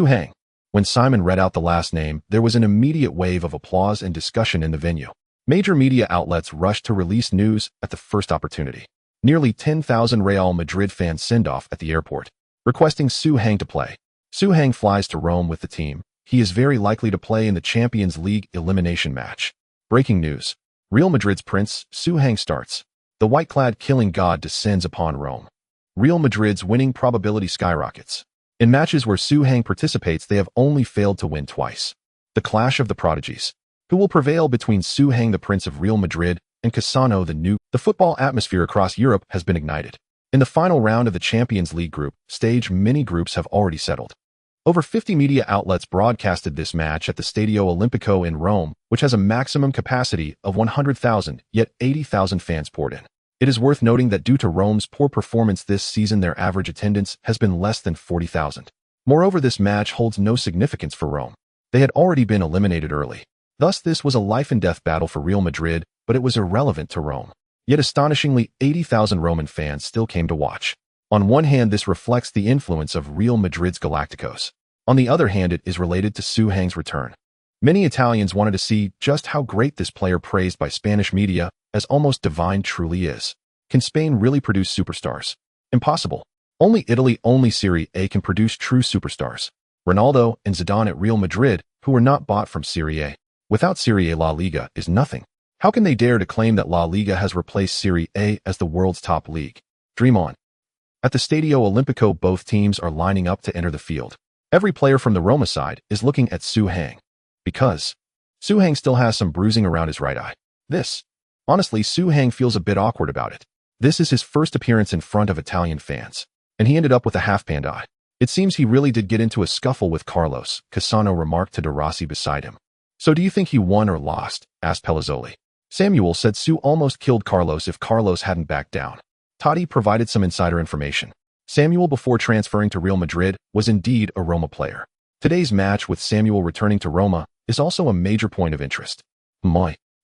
Hang. When Simon read out the last name, there was an immediate wave of applause and discussion in the venue. Major media outlets rushed to release news at the first opportunity. Nearly 10,000 Real Madrid fans send off at the airport, requesting Zidane to play. Zidane flies to Rome with the team. He is very likely to play in the Champions League elimination match. Breaking news. Real Madrid's Prince, Zidane starts. The white-clad killing god descends upon Rome. Real Madrid's winning probability skyrockets. In matches where Zidane participates, they have only failed to win twice. The clash of the prodigies. Who will prevail between Zidane, the Prince of Real Madrid, and Cassano, the new? The football atmosphere across Europe has been ignited. In the final round of the Champions League group stage, many groups have already settled. Over 50 media outlets broadcasted this match at the Stadio Olimpico in Rome, which has a maximum capacity of 100,000, yet 80,000 fans poured in. It is worth noting that due to Rome's poor performance this season, their average attendance has been less than 40,000. Moreover, this match holds no significance for Rome. They had already been eliminated early. Thus, this was a life-and-death battle for Real Madrid, but it was irrelevant to Rome. Yet astonishingly, 80,000 Roman fans still came to watch. On one hand, this reflects the influence of Real Madrid's Galacticos. On the other hand, it is related to Zidane's return. Many Italians wanted to see just how great this player, praised by Spanish media as almost divine, truly is. Can Spain really produce superstars? Impossible. Only Italy, only Serie A can produce true superstars. Ronaldo and Zidane at Real Madrid, who were not bought from Serie A. Without Serie A, La Liga is nothing. How can they dare to claim that La Liga has replaced Serie A as the world's top league? Dream on. At the Stadio Olimpico, both teams are lining up to enter the field. Every player from the Roma side is looking at Zidane, because Zidane still has some bruising around his right eye. Honestly, Zidane feels a bit awkward about it. This is his first appearance in front of Italian fans, and he ended up with a half-panned eye. It seems he really did get into a scuffle with Carlos, Cassano remarked to De Rossi beside him. So do you think he won or lost? Asked Pelazzoli. Samuel said Su almost killed Carlos if Carlos hadn't backed down. Totti provided some insider information. Samuel, before transferring to Real Madrid, was indeed a Roma player. Today's match, with Samuel returning to Roma, is also a major point of interest.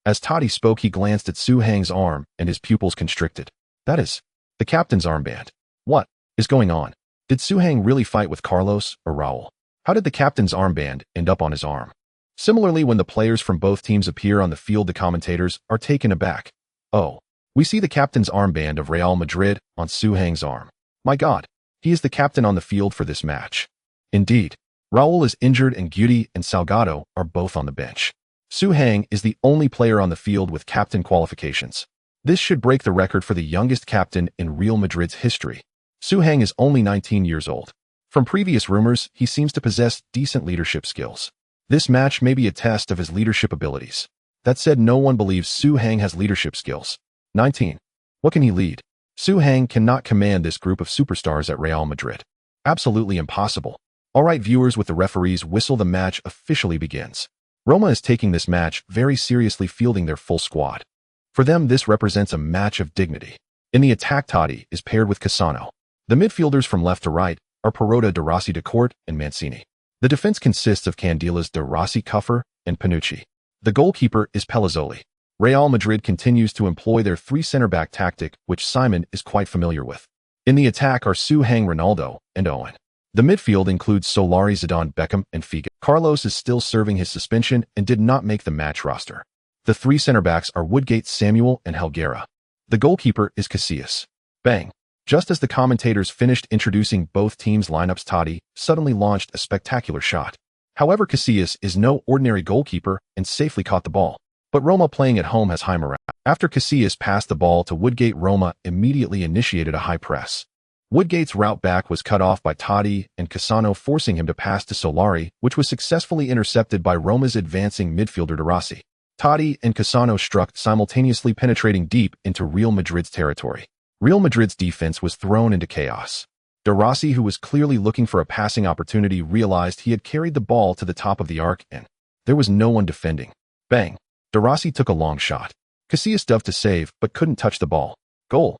As Totti spoke, he glanced at Zidane's arm, and his pupils constricted. That is the captain's armband. What is going on? Did Zidane really fight with Carlos or Raúl? How did the captain's armband end up on his arm? Similarly, when the players from both teams appear on the field, the commentators are taken aback. Oh, we see the captain's armband of Real Madrid on Zidane's arm. My God, he is the captain on the field for this match. Indeed, Raúl is injured and Guti and Salgado are both on the bench. Zidane is the only player on the field with captain qualifications. This should break the record for the youngest captain in Real Madrid's history. Zidane is only 19 years old. From previous rumors, he seems to possess decent leadership skills. This match may be a test of his leadership abilities. That said, no one believes Zidane has leadership skills. 19. What can he lead? Zidane cannot command this group of superstars at Real Madrid. Absolutely impossible. Alright viewers, with the referee's whistle, the match officially begins. Roma is taking this match very seriously, fielding their full squad. For them, this represents a match of dignity. In the attack, Totti is paired with Cassano. The midfielders from left to right are Perrotta, De Rossi, De Court, and Mancini. The defense consists of Candelas, De Rossi, Cuffer, and Panucci. The goalkeeper is Pelazzoli. Real Madrid continues to employ their three center-back tactic, which Simon is quite familiar with. In the attack are Zidane, Ronaldo, and Owen. The midfield includes Solari, Zidane, Beckham, and Figo. Carlos is still serving his suspension and did not make the match roster. The three center-backs are Woodgate, Samuel, and Helguera. The goalkeeper is Casillas. Bang! Just as the commentators finished introducing both teams' lineups, Totti suddenly launched a spectacular shot. However, Casillas is no ordinary goalkeeper and safely caught the ball. But Roma, playing at home, has high morale. After Casillas passed the ball to Woodgate, Roma immediately initiated a high press. Woodgate's route back was cut off by Totti and Cassano, forcing him to pass to Solari, which was successfully intercepted by Roma's advancing midfielder De Rossi. Totti and Cassano struck simultaneously, penetrating deep into Real Madrid's territory. Real Madrid's defense was thrown into chaos. De Rossi, who was clearly looking for a passing opportunity, realized he had carried the ball to the top of the arc and there was no one defending. Bang! De Rossi took a long shot. Casillas dove to save, but couldn't touch the ball. Goal.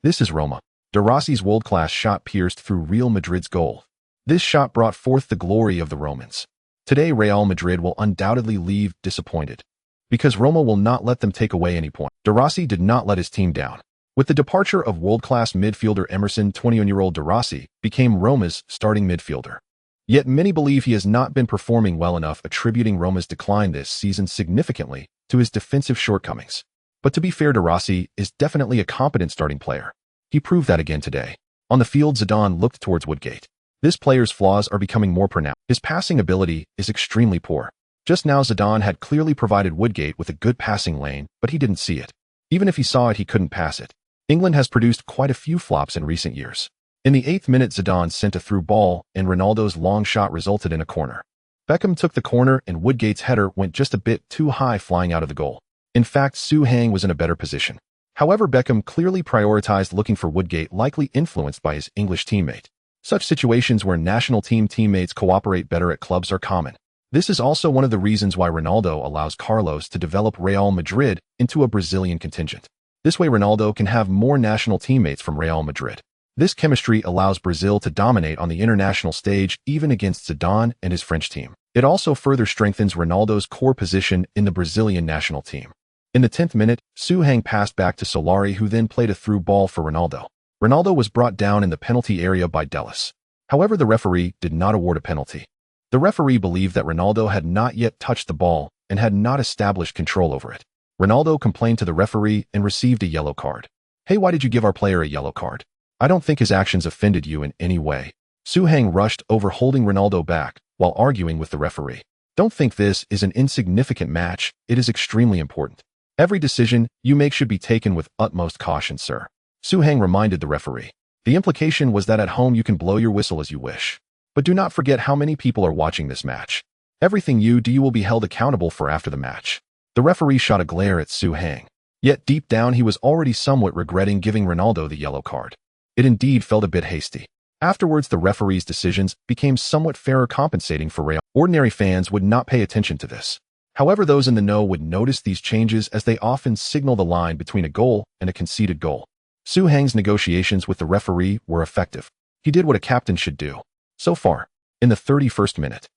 This is Roma. De Rossi's world-class shot pierced through Real Madrid's goal. This shot brought forth the glory of the Romans. Today, Real Madrid will undoubtedly leave disappointed, because Roma will not let them take away any point. De Rossi did not let his team down. With the departure of world-class midfielder Emerson, 21-year-old De Rossi became Roma's starting midfielder. Yet many believe he has not been performing well enough, attributing Roma's decline this season significantly to his defensive shortcomings. But to be fair, De Rossi is definitely a competent starting player. He proved that again today. On the field, Zidane looked towards Woodgate. This player's flaws are becoming more pronounced. His passing ability is extremely poor. Just now, Zidane had clearly provided Woodgate with a good passing lane, but he didn't see it. Even if he saw it, he couldn't pass it. England has produced quite a few flops in recent years. In the 8th minute, Zidane sent a through ball, and Ronaldo's long shot resulted in a corner. Beckham took the corner, and Woodgate's header went just a bit too high, flying out of the goal. In fact, Su Hang was in a better position. However, Beckham clearly prioritized looking for Woodgate, likely influenced by his English teammate. Such situations where national team teammates cooperate better at clubs are common. This is also one of the reasons why Ronaldo allows Carlos to develop Real Madrid into a Brazilian contingent. This way, Ronaldo can have more national teammates from Real Madrid. This chemistry allows Brazil to dominate on the international stage, even against Zidane and his French team. It also further strengthens Ronaldo's core position in the Brazilian national team. In the 10th minute, Su Hang passed back to Solari, who then played a through ball for Ronaldo. Ronaldo was brought down in the penalty area by Delis. However, the referee did not award a penalty. The referee believed that Ronaldo had not yet touched the ball and had not established control over it. Ronaldo complained to the referee and received a yellow card. "Hey, why did you give our player a yellow card? I don't think his actions offended you in any way." Su Hang rushed over, holding Ronaldo back while arguing with the referee. "Don't think this is an insignificant match. It is extremely important. Every decision you make should be taken with utmost caution, sir." Su Hang reminded the referee. The implication was that at home you can blow your whistle as you wish. But do not forget how many people are watching this match. Everything you do will be held accountable for after the match. The referee shot a glare at Su Hang. Yet deep down he was already somewhat regretting giving Ronaldo the yellow card. It indeed felt a bit hasty. Afterwards, the referee's decisions became somewhat fairer, compensating for Real. Ordinary fans would not pay attention to this. However, those in the know would notice these changes, as they often signal the line between a goal and a conceded goal. Su Hang's negotiations with the referee were effective. He did what a captain should do. So far, in the 31st minute,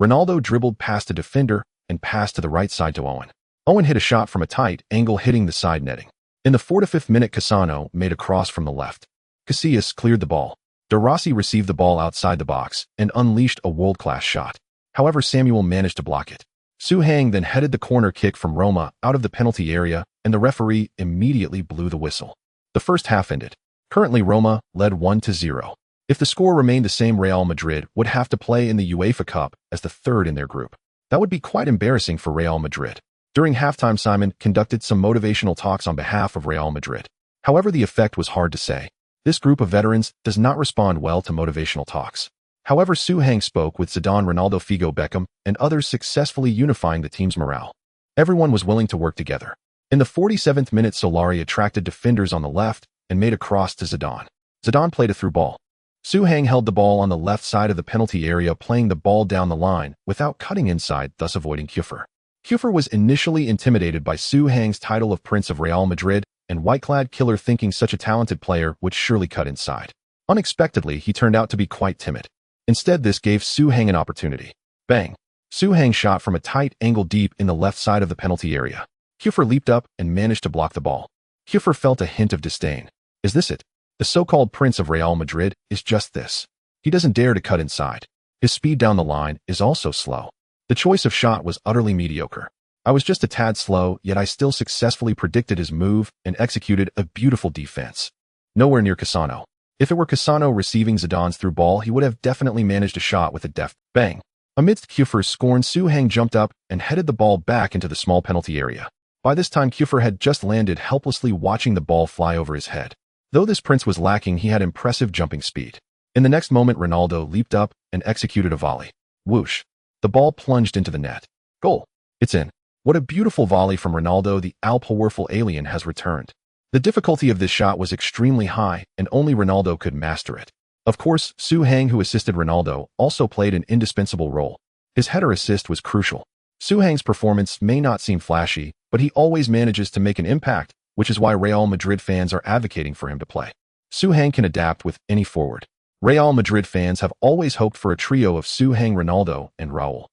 Ronaldo dribbled past a defender and passed to the right side to Owen. Owen hit a shot from a tight angle, hitting the side netting. In the 45th minute, Cassano made a cross from the left. Casillas cleared the ball. De Rossi received the ball outside the box and unleashed a world-class shot. However, Samuel managed to block it. Su Hang then headed the corner kick from Roma out of the penalty area, and the referee immediately blew the whistle. The first half ended. Currently, Roma led 1-0. If the score remained the same, Real Madrid would have to play in the UEFA Cup as the third in their group. That would be quite embarrassing for Real Madrid. During halftime, Simon conducted some motivational talks on behalf of Real Madrid. However, the effect was hard to say. This group of veterans does not respond well to motivational talks. However, Su Hang spoke with Zidane, Ronaldo, Figo, Beckham, and others, successfully unifying the team's morale. Everyone was willing to work together. In the 47th minute, Solari attracted defenders on the left and made a cross to Zidane. Zidane played a through ball. Su Hang held the ball on the left side of the penalty area, playing the ball down the line without cutting inside, thus avoiding Kufur. Kufur was initially intimidated by Su Hang's title of Prince of Real Madrid and white-clad killer, thinking such a talented player would surely cut inside. Unexpectedly, he turned out to be quite timid. Instead, this gave Su Hang an opportunity. Bang! Su Hang shot from a tight angle deep in the left side of the penalty area. Kufur leaped up and managed to block the ball. Kufur felt a hint of disdain. Is this it? The so-called Prince of Real Madrid is just this. He doesn't dare to cut inside. His speed down the line is also slow. The choice of shot was utterly mediocre. I was just a tad slow, yet I still successfully predicted his move and executed a beautiful defense. Nowhere near Cassano. If it were Cassano receiving Zidane's through ball, he would have definitely managed a shot with a deft bang. Amidst Kufur's scorn, Su Hang jumped up and headed the ball back into the small penalty area. By this time, Kufur had just landed, helplessly watching the ball fly over his head. Though this prince was lacking, he had impressive jumping speed. In the next moment, Ronaldo leaped up and executed a volley. Whoosh! The ball plunged into the net. Goal! It's in. What a beautiful volley from Ronaldo. The all-powerful alien has returned. The difficulty of this shot was extremely high, and only Ronaldo could master it. Of course, Su Hang, who assisted Ronaldo, also played an indispensable role. His header assist was crucial. Su Hang's performance may not seem flashy, but he always manages to make an impact, which is why Real Madrid fans are advocating for him to play. Su Hang can adapt with any forward. Real Madrid fans have always hoped for a trio of Su Hang, Ronaldo, and Raúl.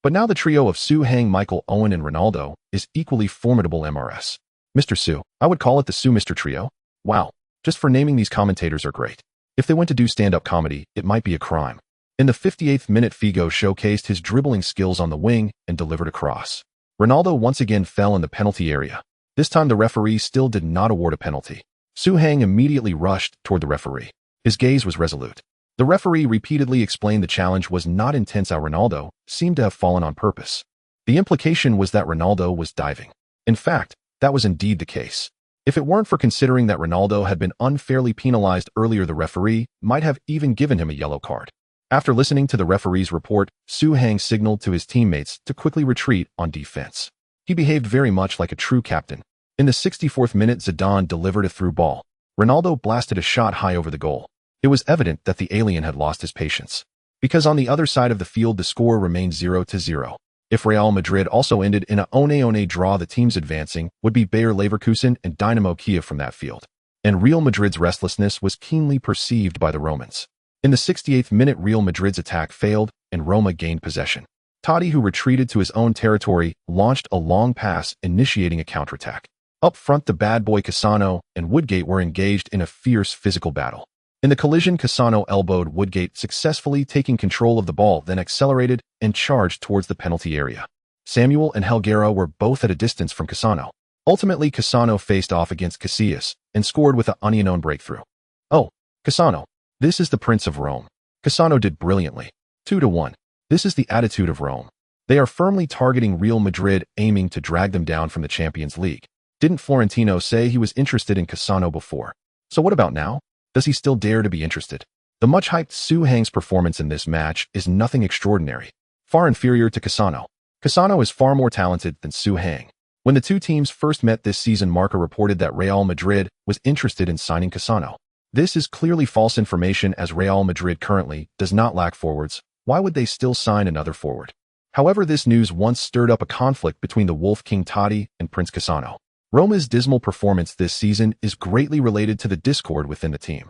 But now the trio of Su Hang, Michael Owen, and Ronaldo is equally formidable. MRS. Mr. Su. I would call it the Su-Mr. Trio. Wow, just for naming these commentators are great. If they went to do stand-up comedy, it might be a crime. In the 58th minute, Figo showcased his dribbling skills on the wing and delivered a cross. Ronaldo once again fell in the penalty area. This time the referee still did not award a penalty. Su-Hang immediately rushed toward the referee. His gaze was resolute. The referee repeatedly explained the challenge was not intense how Ronaldo seemed to have fallen on purpose. The implication was that Ronaldo was diving. In fact, that was indeed the case. If it weren't for considering that Ronaldo had been unfairly penalized earlier, the referee might have even given him a yellow card. After listening to the referee's report, Su-Hang signaled to his teammates to quickly retreat on defense. He behaved very much like a true captain. In the 64th minute, Zidane delivered a through ball. Ronaldo blasted a shot high over the goal. It was evident that the alien had lost his patience, because on the other side of the field the score remained 0-0. If Real Madrid also ended in a 1-1 draw, the teams advancing would be Bayer Leverkusen and Dynamo Kiev from that field. And Real Madrid's restlessness was keenly perceived by the Romans. In the 68th minute, Real Madrid's attack failed and Roma gained possession. Totti, who retreated to his own territory, launched a long pass, initiating a counterattack. Up front, the bad boy Cassano and Woodgate were engaged in a fierce physical battle. In the collision, Cassano elbowed Woodgate, successfully taking control of the ball, then accelerated and charged towards the penalty area. Samuel and Helguera were both at a distance from Cassano. Ultimately, Cassano faced off against Casillas and scored with an unknown breakthrough. Oh, Cassano. This is the Prince of Rome. Cassano did brilliantly. 2-1. This is the attitude of Rome. They are firmly targeting Real Madrid, aiming to drag them down from the Champions League. Didn't Florentino say he was interested in Cassano before? So what about now? Does he still dare to be interested? The much-hyped Su-Hang's performance in this match is nothing extraordinary, far inferior to Cassano. Cassano is far more talented than Su-Hang. When the two teams first met this season, Marca reported that Real Madrid was interested in signing Cassano. This is clearly false information, as Real Madrid currently does not lack forwards. Why would they still sign another forward? However, this news once stirred up a conflict between the Wolf King Totti and Prince Cassano. Roma's dismal performance this season is greatly related to the discord within the team.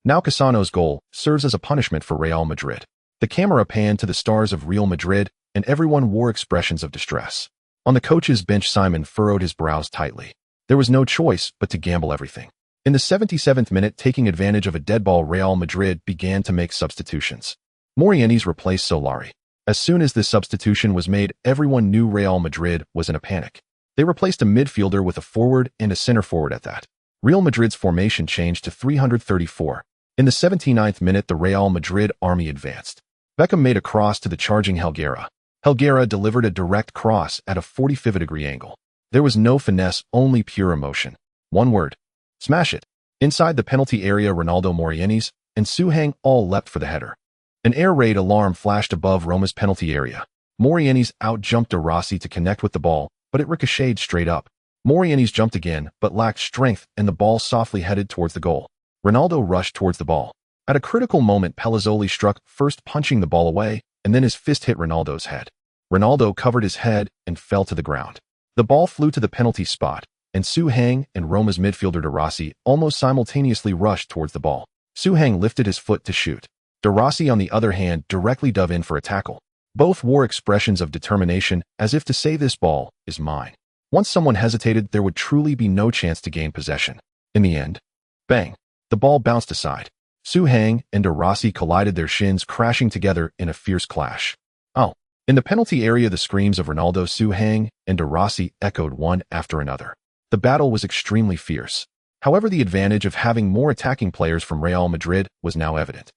Now Cassano's goal serves as a punishment for Real Madrid. The camera panned to the stars of Real Madrid, and everyone wore expressions of distress. On the coach's bench, Simon furrowed his brows tightly. There was no choice but to gamble everything. In the 77th minute, taking advantage of a dead ball, Real Madrid began to make substitutions. Morientes replaced Solari. As soon as this substitution was made, everyone knew Real Madrid was in a panic. They replaced a midfielder with a forward and a center forward at that. Real Madrid's formation changed to 334. In the 79th minute, the Real Madrid army advanced. Beckham made a cross to the charging Helguera. Helguera delivered a direct cross at a 45-degree angle. There was no finesse, only pure emotion. One word. Smash it. Inside the penalty area, Ronaldo, Morientes, and Su-Hang all leapt for the header. An air raid alarm flashed above Roma's penalty area. Morientes out-jumped De Rossi to connect with the ball, but it ricocheted straight up. Morientes jumped again, but lacked strength, and the ball softly headed towards the goal. Ronaldo rushed towards the ball. At a critical moment, Pelazzoli struck, first punching the ball away, and then his fist hit Ronaldo's head. Ronaldo covered his head and fell to the ground. The ball flew to the penalty spot, and Su-Hang and Roma's midfielder De Rossi almost simultaneously rushed towards the ball. Su-Hang lifted his foot to shoot. De Rossi, on the other hand, directly dove in for a tackle. Both wore expressions of determination, as if to say, "This ball is mine." Once someone hesitated, there would truly be no chance to gain possession. In the end, bang, the ball bounced aside. Su-Hang and De Rossi collided, their shins crashing together in a fierce clash. Oh. In the penalty area, the screams of Ronaldo, Su-Hang, and De Rossi echoed one after another. The battle was extremely fierce. However, the advantage of having more attacking players from Real Madrid was now evident.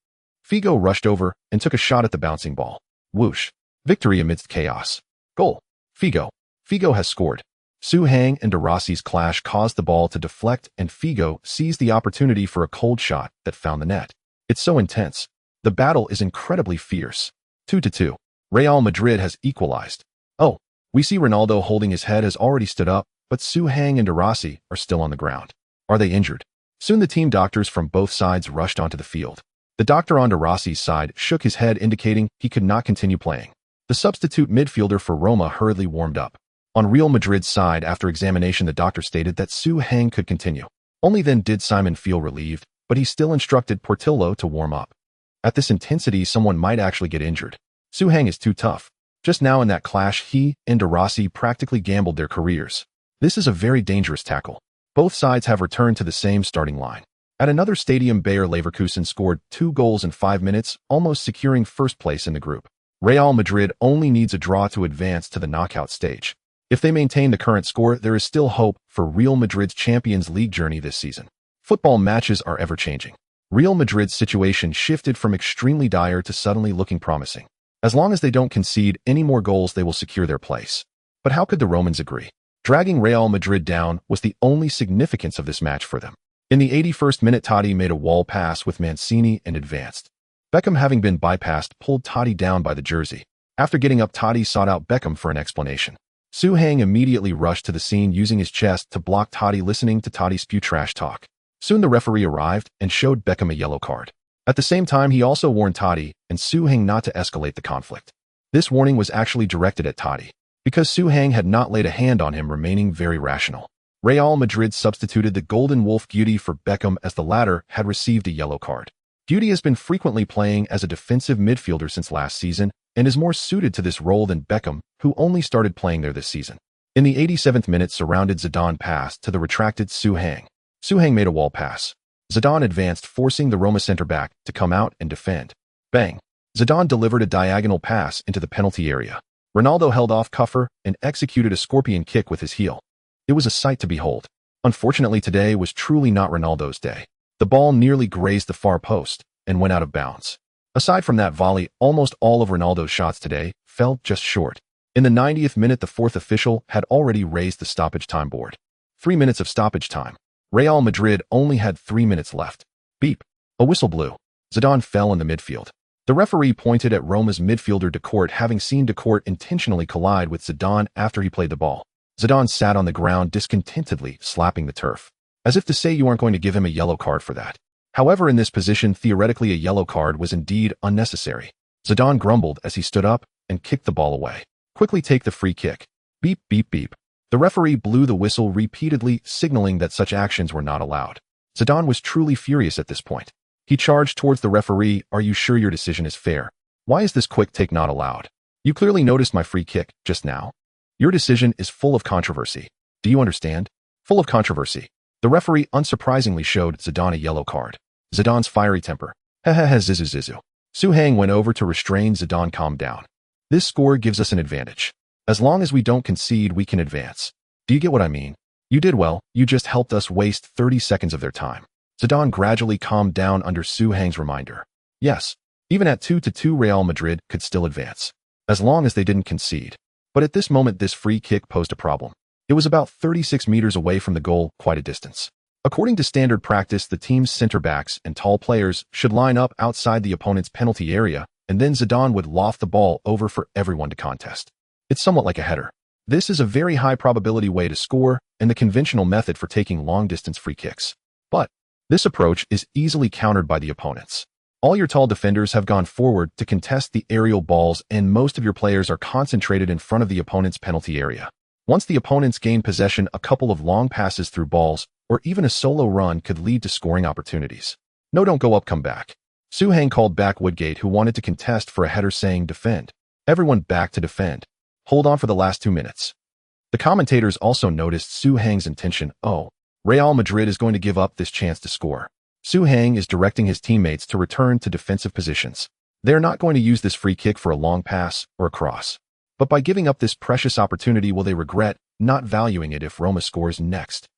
Figo rushed over and took a shot at the bouncing ball. Whoosh. Victory amidst chaos. Goal. Figo. Figo has scored. Su-Hang and De Rossi's clash caused the ball to deflect, and Figo seized the opportunity for a cold shot that found the net. It's so intense. The battle is incredibly fierce. 2-2. Real Madrid has equalized. Oh, we see Ronaldo holding his head has already stood up, but Su-Hang and De Rossi are still on the ground. Are they injured? Soon the team doctors from both sides rushed onto the field. The doctor on De Rossi's side shook his head, indicating he could not continue playing. The substitute midfielder for Roma hurriedly warmed up. On Real Madrid's side, after examination, the doctor stated that Su-Hang could continue. Only then did Simon feel relieved, but he still instructed Portillo to warm up. At this intensity, someone might actually get injured. Su-Hang is too tough. Just now in that clash, he and De Rossi practically gambled their careers. This is a very dangerous tackle. Both sides have returned to the same starting line. At another stadium, Bayer Leverkusen scored 2 goals in 5 minutes, almost securing first place in the group. Real Madrid only needs a draw to advance to the knockout stage. If they maintain the current score, there is still hope for Real Madrid's Champions League journey this season. Football matches are ever-changing. Real Madrid's situation shifted from extremely dire to suddenly looking promising. As long as they don't concede any more goals, they will secure their place. But how could the Romans agree? Dragging Real Madrid down was the only significance of this match for them. In the 81st minute, Totti made a wall pass with Mancini and advanced. Beckham, having been bypassed, pulled Totti down by the jersey. After getting up, Totti sought out Beckham for an explanation. Hang immediately rushed to the scene using his chest to block Totti, listening to Totti spew trash talk. Soon the referee arrived and showed Beckham a yellow card. At the same time, he also warned Totti and Hang not to escalate the conflict. This warning was actually directed at Totti, because Hang had not laid a hand on him, remaining very rational. Real Madrid substituted the Golden Wolf Guti for Beckham, as the latter had received a yellow card. Guti has been frequently playing as a defensive midfielder since last season and is more suited to this role than Beckham, who only started playing there this season. In the 87th minute, surrounded Zidane passed to the retracted Hang. Hang made a wall pass. Zidane advanced, forcing the Roma centre-back to come out and defend. Bang! Zidane delivered a diagonal pass into the penalty area. Ronaldo held off Cuffer and executed a scorpion kick with his heel. It was a sight to behold. Unfortunately, today was truly not Ronaldo's day. The ball nearly grazed the far post and went out of bounds. Aside from that volley, almost all of Ronaldo's shots today fell just short. In the 90th minute, the fourth official had already raised the stoppage time board. 3 minutes of stoppage time. Real Madrid only had 3 minutes left. Beep. A whistle blew. Zidane fell in the midfield. The referee pointed at Roma's midfielder Decourt, having seen Decourt intentionally collide with Zidane after he played the ball. Zidane sat on the ground discontentedly, slapping the turf, as if to say you aren't going to give him a yellow card for that. However, in this position, theoretically a yellow card was indeed unnecessary. Zidane grumbled as he stood up and kicked the ball away. Quickly take the free kick. Beep, beep, beep. The referee blew the whistle repeatedly, signaling that such actions were not allowed. Zidane was truly furious at this point. He charged towards the referee. Are you sure your decision is fair? Why is this quick take not allowed? You clearly noticed my free kick just now. Your decision is full of controversy. Do you understand? Full of controversy. The referee unsurprisingly showed Zidane a yellow card. Zidane's fiery temper. Hehehe, zizu. Hang went over to restrain Zidane. Calm down. This score gives us an advantage. As long as we don't concede, we can advance. Do you get what I mean? You did well. You just helped us waste 30 seconds of their time. Zidane gradually calmed down under Hang's reminder. Yes, even at 2-2, Real Madrid could still advance, as long as they didn't concede. But at this moment, this free kick posed a problem. It was about 36 meters away from the goal, quite a distance. According to standard practice, the team's center-backs and tall players should line up outside the opponent's penalty area, and then Zidane would loft the ball over for everyone to contest. It's somewhat like a header. This is a very high probability way to score and the conventional method for taking long-distance free kicks. But this approach is easily countered by the opponents. All your tall defenders have gone forward to contest the aerial balls, and most of your players are concentrated in front of the opponent's penalty area. Once the opponents gain possession, a couple of long passes through balls or even a solo run could lead to scoring opportunities. No, don't go up, come back. Hang called back Woodgate, who wanted to contest for a header, saying, defend. Everyone back to defend. Hold on for the last 2 minutes. The commentators also noticed Hang's intention. Oh, Real Madrid is going to give up this chance to score. Hang is directing his teammates to return to defensive positions. They're not going to use this free kick for a long pass or a cross. But by giving up this precious opportunity, will they regret not valuing it if Roma scores next?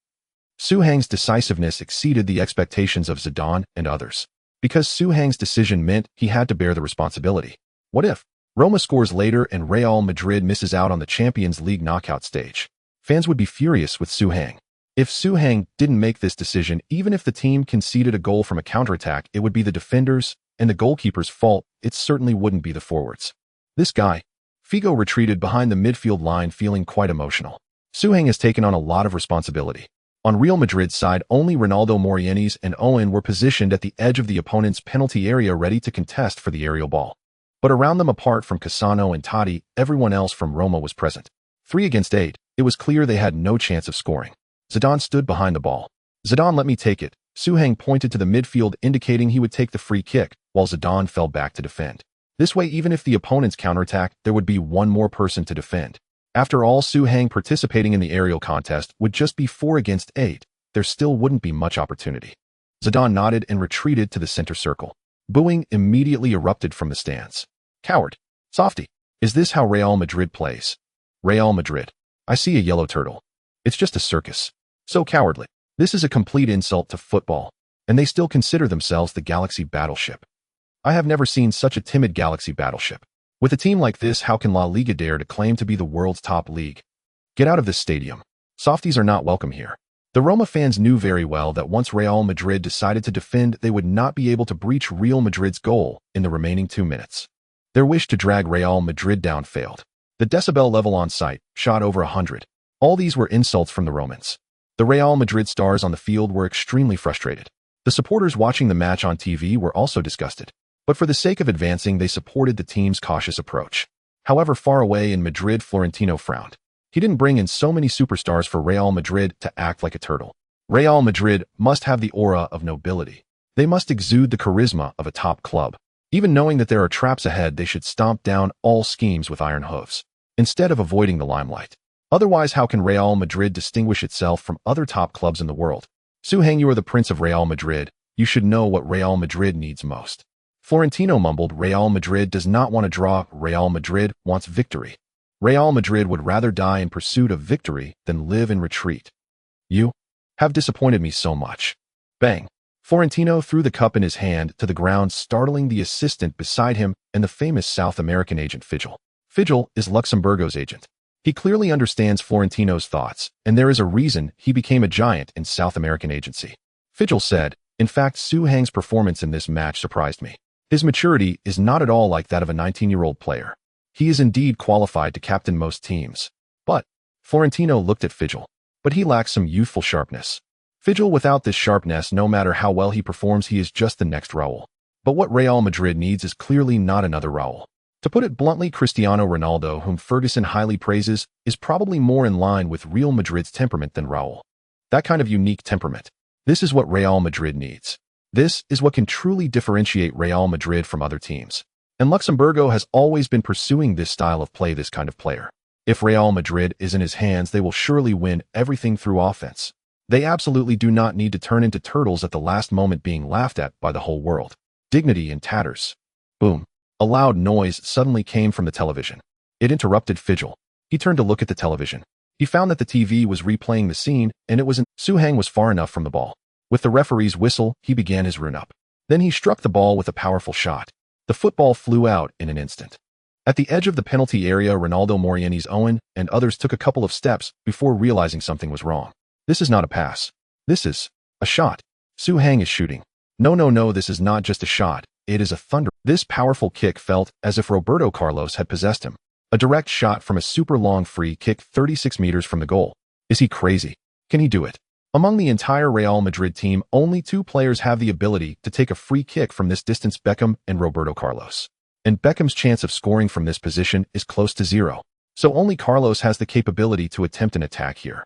Hang's decisiveness exceeded the expectations of Zidane and others, because Hang's decision meant he had to bear the responsibility. What if Roma scores later and Real Madrid misses out on the Champions League knockout stage? Fans would be furious with Hang. If Hang didn't make this decision, even if the team conceded a goal from a counterattack, it would be the defenders and the goalkeeper's fault. It certainly wouldn't be the forwards. This guy, Figo, retreated behind the midfield line, feeling quite emotional. Hang has taken on a lot of responsibility. On Real Madrid's side, only Ronaldo, Morientes, and Owen were positioned at the edge of the opponent's penalty area, ready to contest for the aerial ball. But around them, apart from Cassano and Totti, everyone else from Roma was present. 3 against 8, it was clear they had no chance of scoring. Zidane stood behind the ball. Zidane, let me take it. Hang pointed to the midfield, indicating he would take the free kick, while Zidane fell back to defend. This way, even if the opponents counterattack, there would be one more person to defend. After all, Hang participating in the aerial contest would just be 4 against 8. There still wouldn't be much opportunity. Zidane nodded and retreated to the center circle. Booing immediately erupted from the stands. Coward. Softy. Is this how Real Madrid plays? Real Madrid. I see a yellow turtle. It's just a circus. So cowardly. This is a complete insult to football, and they still consider themselves the Galaxy Battleship. I have never seen such a timid Galaxy Battleship. With a team like this, how can La Liga dare to claim to be the world's top league? Get out of this stadium. Softies are not welcome here. The Roma fans knew very well that once Real Madrid decided to defend, they would not be able to breach Real Madrid's goal in the remaining 2 minutes. Their wish to drag Real Madrid down failed. The decibel level on site shot over 100. All these were insults from the Romans. The Real Madrid stars on the field were extremely frustrated. The supporters watching the match on TV were also disgusted. But for the sake of advancing, they supported the team's cautious approach. However, far away in Madrid, Florentino frowned. He didn't bring in so many superstars for Real Madrid to act like a turtle. Real Madrid must have the aura of nobility. They must exude the charisma of a top club. Even knowing that there are traps ahead, they should stomp down all schemes with iron hooves, instead of avoiding the limelight. Otherwise, how can Real Madrid distinguish itself from other top clubs in the world? Zidane, you are the prince of Real Madrid. You should know what Real Madrid needs most. Florentino mumbled, Real Madrid does not want to draw. Real Madrid wants victory. Real Madrid would rather die in pursuit of victory than live in retreat. You have disappointed me so much. Bang. Florentino threw the cup in his hand to the ground, startling the assistant beside him and the famous South American agent Fidel. Fidel is Luxembourgo's agent. He clearly understands Florentino's thoughts, and there is a reason he became a giant in South American agency. Fidel said, in fact, Zidane's performance in this match surprised me. His maturity is not at all like that of a 19-year-old player. He is indeed qualified to captain most teams. But Florentino looked at Fidel, but he lacks some youthful sharpness. Fidel, without this sharpness, no matter how well he performs, he is just the next Raúl. But what Real Madrid needs is clearly not another Raúl. To put it bluntly, Cristiano Ronaldo, whom Ferguson highly praises, is probably more in line with Real Madrid's temperament than Raúl. That kind of unique temperament. This is what Real Madrid needs. This is what can truly differentiate Real Madrid from other teams. And Luxembourgo has always been pursuing this style of play, this kind of player. If Real Madrid is in his hands, they will surely win everything through offense. They absolutely do not need to turn into turtles at the last moment, being laughed at by the whole world. Dignity in tatters. Boom. A loud noise suddenly came from the television. It interrupted Fidel. He turned to look at the television. He found that the TV was replaying the scene, and it wasn't. Zidane was far enough from the ball. With the referee's whistle, he began his run-up. Then he struck the ball with a powerful shot. The football flew out in an instant. At the edge of the penalty area, Ronaldo, Morientes, Owen, and others took a couple of steps before realizing something was wrong. This is not a pass. This is a shot. Zidane is shooting. No, this is not just a shot. It is a thunder. This powerful kick felt as if Roberto Carlos had possessed him. A direct shot from a super long free kick 36 meters from the goal. Is he crazy? Can he do it? Among the entire Real Madrid team, only 2 players have the ability to take a free kick from this distance, Beckham and Roberto Carlos. And Beckham's chance of scoring from this position is close to 0. So only Carlos has the capability to attempt an attack here.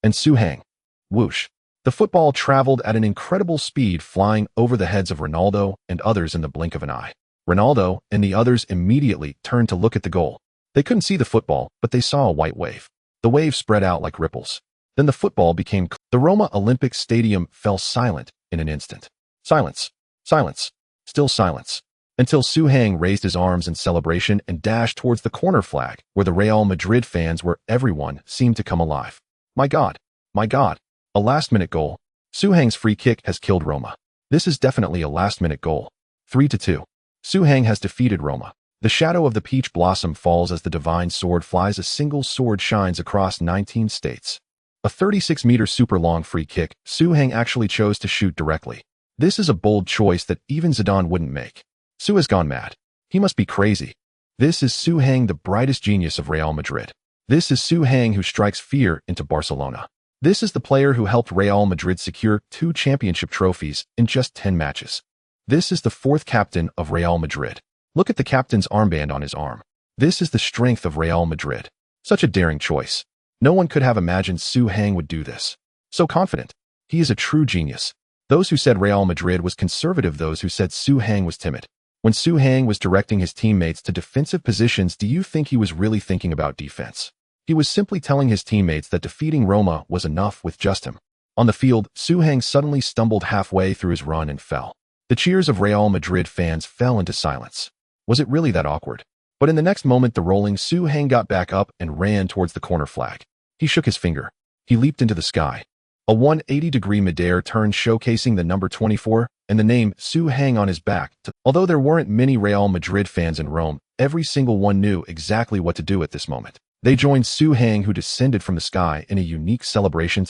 And Zidane. Whoosh. The football traveled at an incredible speed, flying over the heads of Ronaldo and others in the blink of an eye. Ronaldo and the others immediately turned to look at the goal. They couldn't see the football, but they saw a white wave. The wave spread out like ripples. Then the football became clear. The Roma Olympic Stadium fell silent in an instant. Silence. Silence. Still silence. Until Zidane raised his arms in celebration and dashed towards the corner flag, where the Real Madrid fans were. Everyone seemed to come alive. My God. My God. A last-minute goal. Zidane's free kick has killed Roma. This is definitely a last-minute goal. 3-2. Zidane has defeated Roma. The shadow of the peach blossom falls as the divine sword flies. A single sword shines across 19 states. A 36-meter super-long free kick. Zidane actually chose to shoot directly. This is a bold choice that even Zidane wouldn't make. Zidane has gone mad. He must be crazy. This is Zidane, the brightest genius of Real Madrid. This is Zidane who strikes fear into Barcelona. This is the player who helped Real Madrid secure 2 championship trophies in just 10 matches. This is the 4th captain of Real Madrid. Look at the captain's armband on his arm. This is the strength of Real Madrid. Such a daring choice. No one could have imagined Zidane would do this. So confident. He is a true genius. Those who said Real Madrid was conservative, those who said Zidane was timid. When Zidane was directing his teammates to defensive positions, do you think he was really thinking about defense? He was simply telling his teammates that defeating Roma was enough with just him. On the field, Zidane suddenly stumbled halfway through his run and fell. The cheers of Real Madrid fans fell into silence. Was it really that awkward? But in the next moment, the rolling Zidane got back up and ran towards the corner flag. He shook his finger. He leaped into the sky. A 180-degree midair turn showcasing the number 24 and the name Su Hang on his back. Although there weren't many Real Madrid fans in Rome, every single one knew exactly what to do at this moment. They joined Su Hang, who descended from the sky in a unique celebration.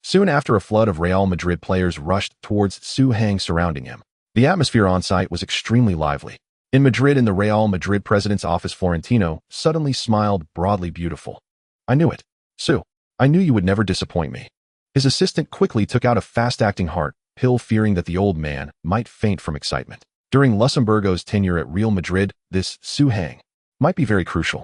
Soon after, a flood of Real Madrid players rushed towards Su Hang, surrounding him. The atmosphere on site was extremely lively. In Madrid, in the Real Madrid president's office, Florentino suddenly smiled broadly. Beautiful. I knew it. Su, I knew you would never disappoint me. His assistant quickly took out a fast-acting heart pill, fearing that the old man might faint from excitement. During Luxemburgo's tenure at Real Madrid, this Su Hang might be very crucial.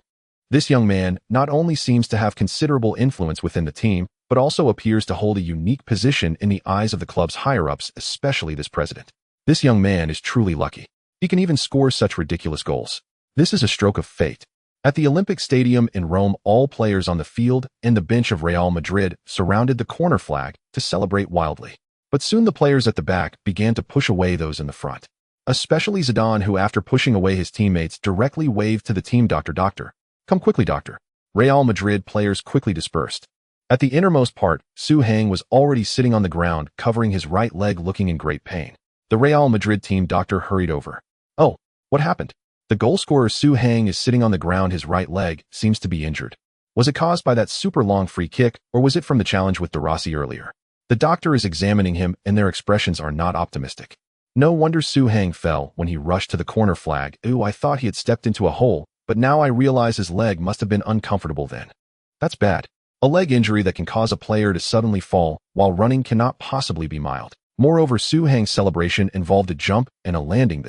This young man not only seems to have considerable influence within the team, but also appears to hold a unique position in the eyes of the club's higher-ups, especially this president. This young man is truly lucky. He can even score such ridiculous goals. This is a stroke of fate. At the Olympic Stadium in Rome, all players on the field and the bench of Real Madrid surrounded the corner flag to celebrate wildly. But soon the players at the back began to push away those in the front. Especially Zidane, who after pushing away his teammates directly waved to the team, Doctor, come quickly, doctor. Real Madrid players quickly dispersed. At the innermost part, Su Hang was already sitting on the ground, covering his right leg, looking in great pain. The Real Madrid team doctor hurried over. Oh, what happened? The goal scorer Su Hang is sitting on the ground. His right leg seems to be injured. Was it caused by that super long free kick, or was it from the challenge with De Rossi earlier? The doctor is examining him, and their expressions are not optimistic. No wonder Su Hang fell when he rushed to the corner flag. Ooh, I thought he had stepped into a hole, but now I realize his leg must have been uncomfortable then. That's bad. A leg injury that can cause a player to suddenly fall while running cannot possibly be mild. Moreover, Su Hang's celebration involved a jump and a landing.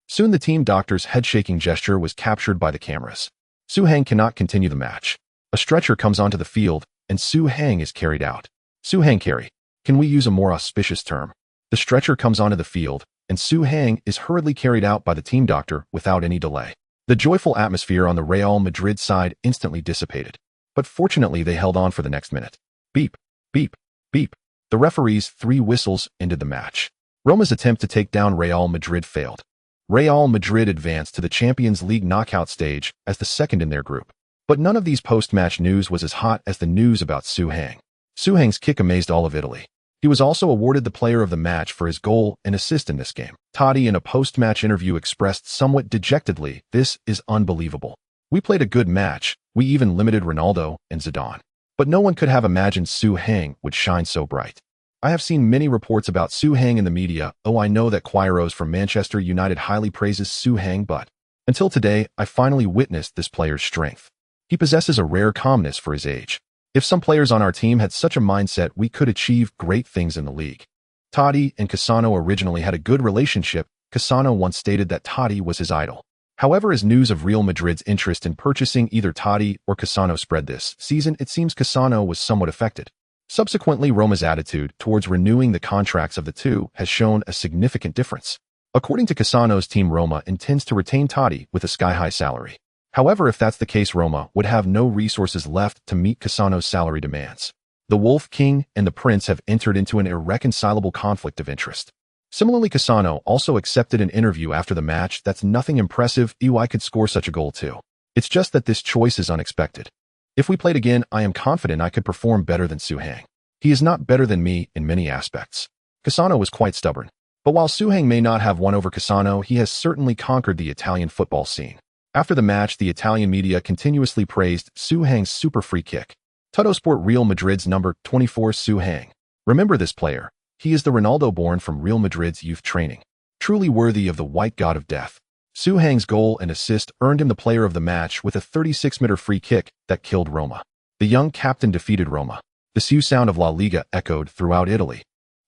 Soon the team doctor's head-shaking gesture was captured by the cameras. Su Hang cannot continue the match. A stretcher comes onto the field, and Su Hang is carried out. Su Hang carry. Can we use a more auspicious term? The stretcher comes onto the field, and Su Hang is hurriedly carried out by the team doctor without any delay. The joyful atmosphere on the Real Madrid side instantly dissipated. But fortunately, they held on for the next minute. Beep, beep, beep. The referee's 3 whistles ended the match. Roma's attempt to take down Real Madrid failed. Real Madrid advanced to the Champions League knockout stage as the second in their group. But none of these post-match news was as hot as the news about Su Hang. Su Hang's kick amazed all of Italy. He was also awarded the player of the match for his goal and assist in this game. Totti, in a post-match interview, expressed somewhat dejectedly, "This is unbelievable. We played a good match. We even limited Ronaldo and Zidane. But no one could have imagined Su Hang would shine so bright. I have seen many reports about Su Hang in the media. Oh, I know that Queiroz from Manchester United highly praises Su Hang, but until today, I finally witnessed this player's strength. He possesses a rare calmness for his age. If some players on our team had such a mindset, we could achieve great things in the league." Totti and Cassano originally had a good relationship. Cassano once stated that Totti was his idol. However, as news of Real Madrid's interest in purchasing either Totti or Cassano spread this season, it seems Cassano was somewhat affected. Subsequently, Roma's attitude towards renewing the contracts of the two has shown a significant difference. According to Cassano's team, Roma intends to retain Totti with a sky-high salary. However, if that's the case, Roma would have no resources left to meet Cassano's salary demands. The Wolf King and the Prince have entered into an irreconcilable conflict of interest. Similarly, Cassano also accepted an interview after the match. "That's nothing impressive. I could score such a goal too. It's just that this choice is unexpected. If we played again, I am confident I could perform better than Su Hang. He is not better than me in many aspects." Cassano was quite stubborn. But while Su Hang may not have won over Cassano, he has certainly conquered the Italian football scene. After the match, the Italian media continuously praised Su Hang's super free kick. Tuttosport: Real Madrid's number 24 Su Hang. Remember this player. He is the Ronaldo born from Real Madrid's youth training. Truly worthy of the white god of death. Su Hang's goal and assist earned him the player of the match with a 36-meter free kick that killed Roma. The young captain defeated Roma. The Su sound of La Liga echoed throughout Italy.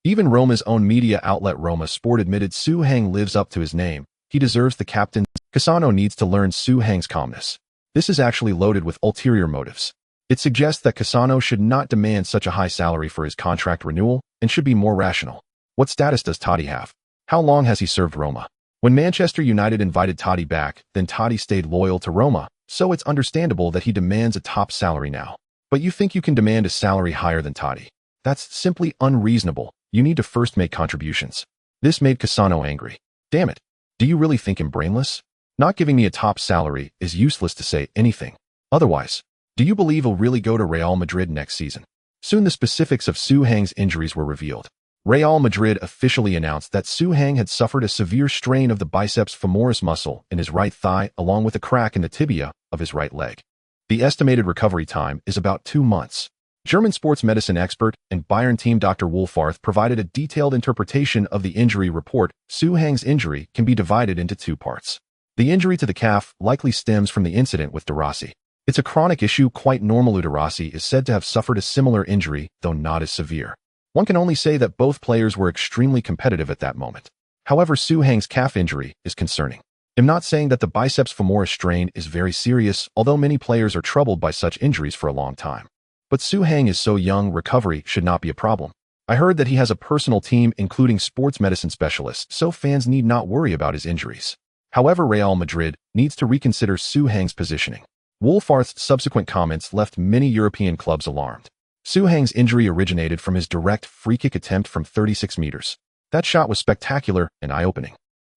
Even Roma's own media outlet Roma Sport admitted Su Hang lives up to his name. He deserves the captain. Cassano needs to learn Su Hang's calmness. This is actually loaded with ulterior motives. It suggests that Cassano should not demand such a high salary for his contract renewal and should be more rational. What status does Totti have? How long has he served Roma? When Manchester United invited Totti back, then Totti stayed loyal to Roma, so it's understandable that he demands a top salary now. But you think you can demand a salary higher than Totti? That's simply unreasonable. You need to first make contributions. This made Cassano angry. Damn it. Do you really think I'm brainless? Not giving me a top salary is useless to say anything. Otherwise, Do you believe he'll really go to Real Madrid next season? Soon the specifics of Su Heng's injuries were revealed. Real Madrid officially announced that Su Heng had suffered a severe strain of the biceps femoris muscle in his right thigh along with a crack in the tibia of his right leg. The estimated recovery time is about 2 months. German sports medicine expert and Bayern team Dr. Wohlfarth provided a detailed interpretation of the injury report. Su Heng's injury can be divided into 2 parts. The injury to the calf likely stems from the incident with De Rossi. It's a chronic issue quite normal. De Rossi is said to have suffered a similar injury, though not as severe. One can only say that both players were extremely competitive at that moment. However, Su Heng's calf injury is concerning. I'm not saying that the biceps femoris strain is very serious, although many players are troubled by such injuries for a long time. But Su Heng is so young, recovery should not be a problem. I heard that he has a personal team including sports medicine specialists, so fans need not worry about his injuries. However, Real Madrid needs to reconsider Su Heng's positioning. Wohlfarth's subsequent comments left many European clubs alarmed. Su Heng's injury originated from his direct free-kick attempt from 36 meters. That shot was spectacular and eye-opening.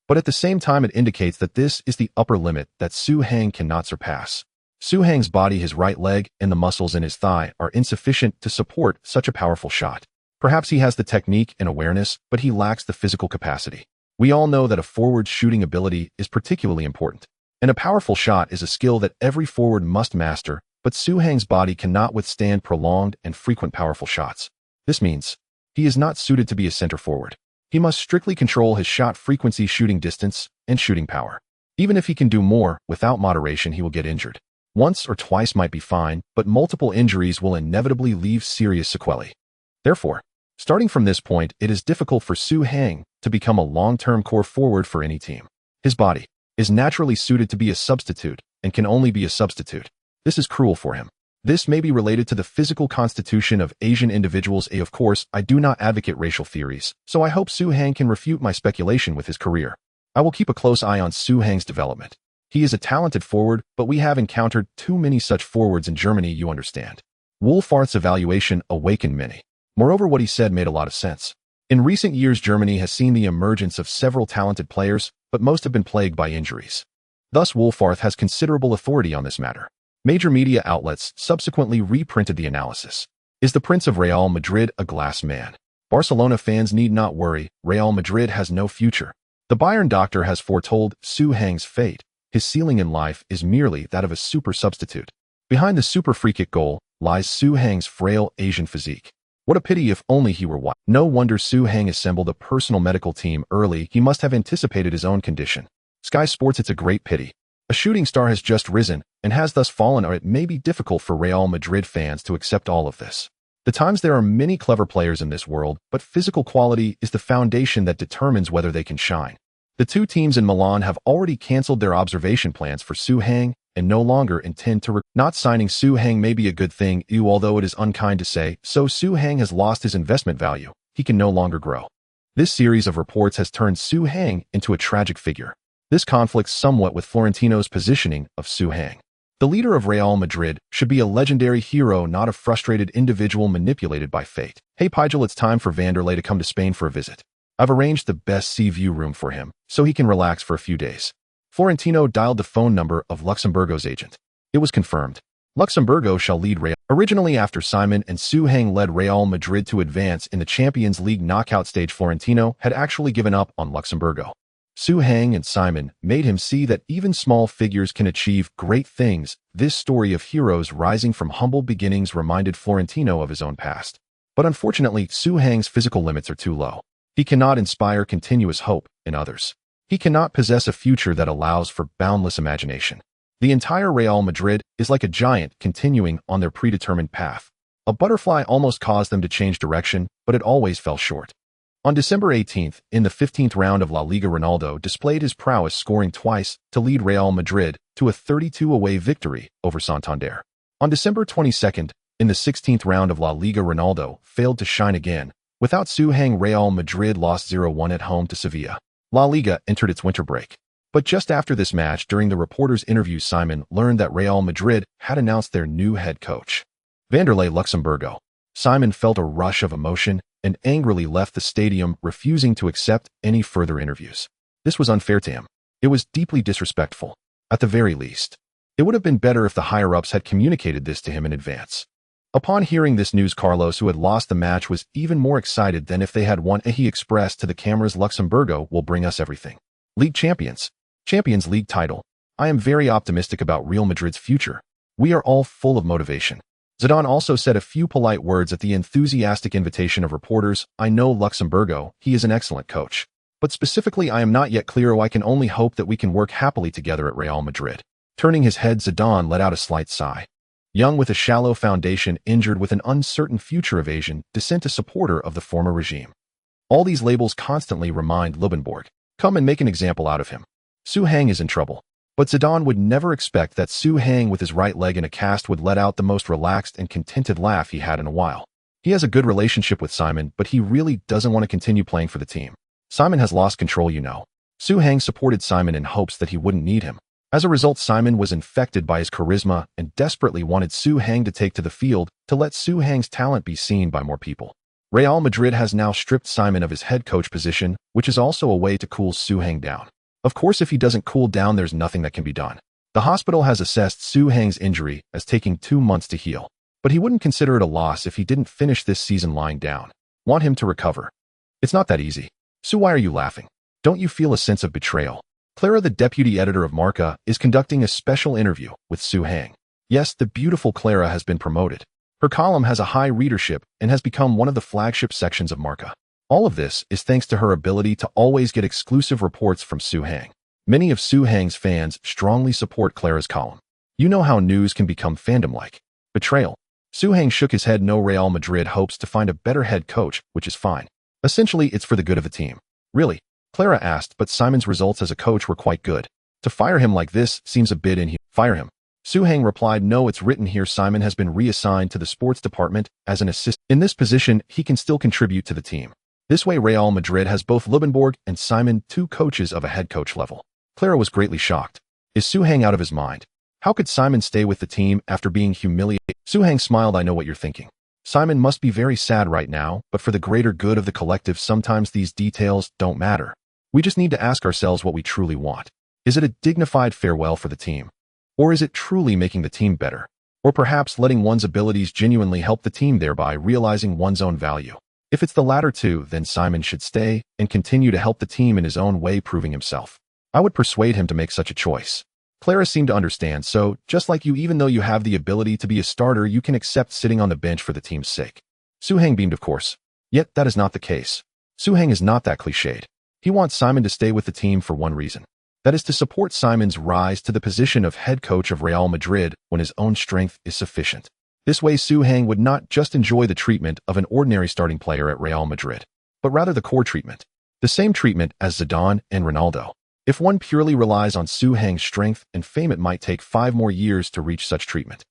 But at the same time it indicates that this is the upper limit that Su Heng cannot surpass. Su Heng's body, his right leg, and the muscles in his thigh are insufficient to support such a powerful shot. Perhaps he has the technique and awareness, but he lacks the physical capacity. We all know that a forward's shooting ability is particularly important. And a powerful shot is a skill that every forward must master, but Su Heng's body cannot withstand prolonged and frequent powerful shots. This means he is not suited to be a center forward. He must strictly control his shot frequency, shooting distance, and shooting power. Even if he can do more, without moderation he will get injured. Once or twice might be fine, but multiple injuries will inevitably leave serious sequelae. Therefore, starting from this point, it is difficult for Su Heng to become a long-term core forward for any team. His body is naturally suited to be a substitute and can only be a substitute. This is cruel for him. This may be related to the physical constitution of Asian individuals. Of course, I do not advocate racial theories, so I hope Su Heng can refute my speculation with his career. I will keep a close eye on Su Heng's development. He is a talented forward, but we have encountered too many such forwards in Germany, you understand. Wohlfarth's evaluation awakened many. Moreover, what he said made a lot of sense. In recent years, Germany has seen the emergence of several talented players, but most have been plagued by injuries. Thus, Wohlfarth has considerable authority on this matter. Major media outlets subsequently reprinted the analysis. Is the Prince of Real Madrid a glass man? Barcelona fans need not worry, Real Madrid has no future. The Bayern doctor has foretold Su Heng's fate. His ceiling in life is merely that of a super substitute. Behind the super free-kick goal lies Su Heng's frail Asian physique. What a pity if only he were white. No wonder Su Heng assembled a personal medical team early. He must have anticipated his own condition. Sky Sports, it's a great pity. A shooting star has just risen and has thus fallen, or it may be difficult for Real Madrid fans to accept all of this. The times there are many clever players in this world, but physical quality is the foundation that determines whether they can shine. The 2 teams in Milan have already cancelled their observation plans for Su Heng and no longer intend to not signing Su Heng may be a good thing, although it is unkind to say, so Su Heng has lost his investment value. He can no longer grow. This series of reports has turned Su Heng into a tragic figure. This conflicts somewhat with Florentino's positioning of Su Heng. The leader of Real Madrid should be a legendary hero, not a frustrated individual manipulated by fate. Hey Pigel, it's time for Vanderlei to come to Spain for a visit. I've arranged the best sea view room for him, so he can relax for a few days. Florentino dialed the phone number of Luxemburgo's agent. It was confirmed. Luxemburgo shall lead Real. Originally, after Simon and Su Heng led Real Madrid to advance in the Champions League knockout stage, Florentino had actually given up on Luxemburgo. Su Heng and Simon made him see that even small figures can achieve great things. This story of heroes rising from humble beginnings reminded Florentino of his own past. But unfortunately, Su Heng's physical limits are too low. He cannot inspire continuous hope in others. He cannot possess a future that allows for boundless imagination. The entire Real Madrid is like a giant continuing on their predetermined path. A butterfly almost caused them to change direction, but it always fell short. On December 18th, in the 15th round of La Liga, Ronaldo displayed his prowess, scoring twice to lead Real Madrid to a 32 away victory over Santander. On December 22nd, in the 16th round of La Liga, Ronaldo failed to shine again. Without Su Heng, Real Madrid lost 0-1 at home to Sevilla. La Liga entered its winter break. But just after this match, during the reporter's interview, Simon learned that Real Madrid had announced their new head coach, Vanderlei Luxemburgo. Simon felt a rush of emotion and angrily left the stadium, refusing to accept any further interviews. This was unfair to him. It was deeply disrespectful. At the very least, It would have been better if the higher-ups had communicated this to him in advance. Upon hearing this news, Carlos, who had lost the match, was even more excited than if they had won. He expressed to the cameras, "Luxemburgo will bring us everything. League champions. Champions League title. I am very optimistic about Real Madrid's future. We are all full of motivation." Zidane also said a few polite words at the enthusiastic invitation of reporters. "I know Luxemburgo, he is an excellent coach. But specifically, I am not yet clear. I can only hope that we can work happily together at Real Madrid." Turning his head, Zidane let out a slight sigh. Young with a shallow foundation, injured with an uncertain future, evasion, dissent, a supporter of the former regime. All these labels constantly remind Lubenborg, "Come and make an example out of him." Su Hang is in trouble. But Zidane would never expect that Su Hang, with his right leg in a cast, would let out the most relaxed and contented laugh he had in a while. He has a good relationship with Simon, but he really doesn't want to continue playing for the team. Simon has lost control, you know. Su Hang supported Simon in hopes that he wouldn't need him. As a result, Simon was infected by his charisma and desperately wanted Su Hang to take to the field to let Su Hang's talent be seen by more people. Real Madrid has now stripped Simon of his head coach position, which is also a way to cool Su Hang down. Of course, if he doesn't cool down, there's nothing that can be done. The hospital has assessed Su Hang's injury as taking 2 months to heal, but he wouldn't consider it a loss if he didn't finish this season lying down. Want him to recover. It's not that easy. Su, why are you laughing? Don't you feel a sense of betrayal? Clara, the deputy editor of Marca, is conducting a special interview with Su Hang. Yes, the beautiful Clara has been promoted. Her column has a high readership and has become one of the flagship sections of Marca. All of this is thanks to her ability to always get exclusive reports from Su Hang. Many of Su Hang's fans strongly support Clara's column. You know how news can become fandom-like. Betrayal. Su Hang shook his head. No, Real Madrid hopes to find a better head coach, which is fine. Essentially, it's for the good of the team. Really? Clara asked, but Simon's results as a coach were quite good. To fire him like this seems a bit inhuman. Fire him. Su Hang replied, "No, it's written here. Simon has been reassigned to the sports department as an assistant. In this position, he can still contribute to the team. This way, Real Madrid has both Lubenborg and Simon, 2 coaches of a head coach level." Clara was greatly shocked. Is Su Hang out of his mind? How could Simon stay with the team after being humiliated? Su Hang smiled. "I know what you're thinking. Simon must be very sad right now, but for the greater good of the collective, sometimes these details don't matter. We just need to ask ourselves what we truly want. Is it a dignified farewell for the team? Or is it truly making the team better? Or perhaps letting one's abilities genuinely help the team, thereby realizing one's own value? If it's the latter two, then Simon should stay and continue to help the team in his own way, proving himself. I would persuade him to make such a choice." Clara seemed to understand. "So, just like you, even though you have the ability to be a starter, you can accept sitting on the bench for the team's sake." Su Hang beamed, "Of course. Yet that is not the case. Su Hang is not that cliched. He wants Simon to stay with the team for one reason. That is to support Simon's rise to the position of head coach of Real Madrid when his own strength is sufficient. This way, Su Hang would not just enjoy the treatment of an ordinary starting player at Real Madrid, but rather the core treatment. The same treatment as Zidane and Ronaldo. If one purely relies on Su Hang's strength and fame, it might take 5 more years to reach such treatment.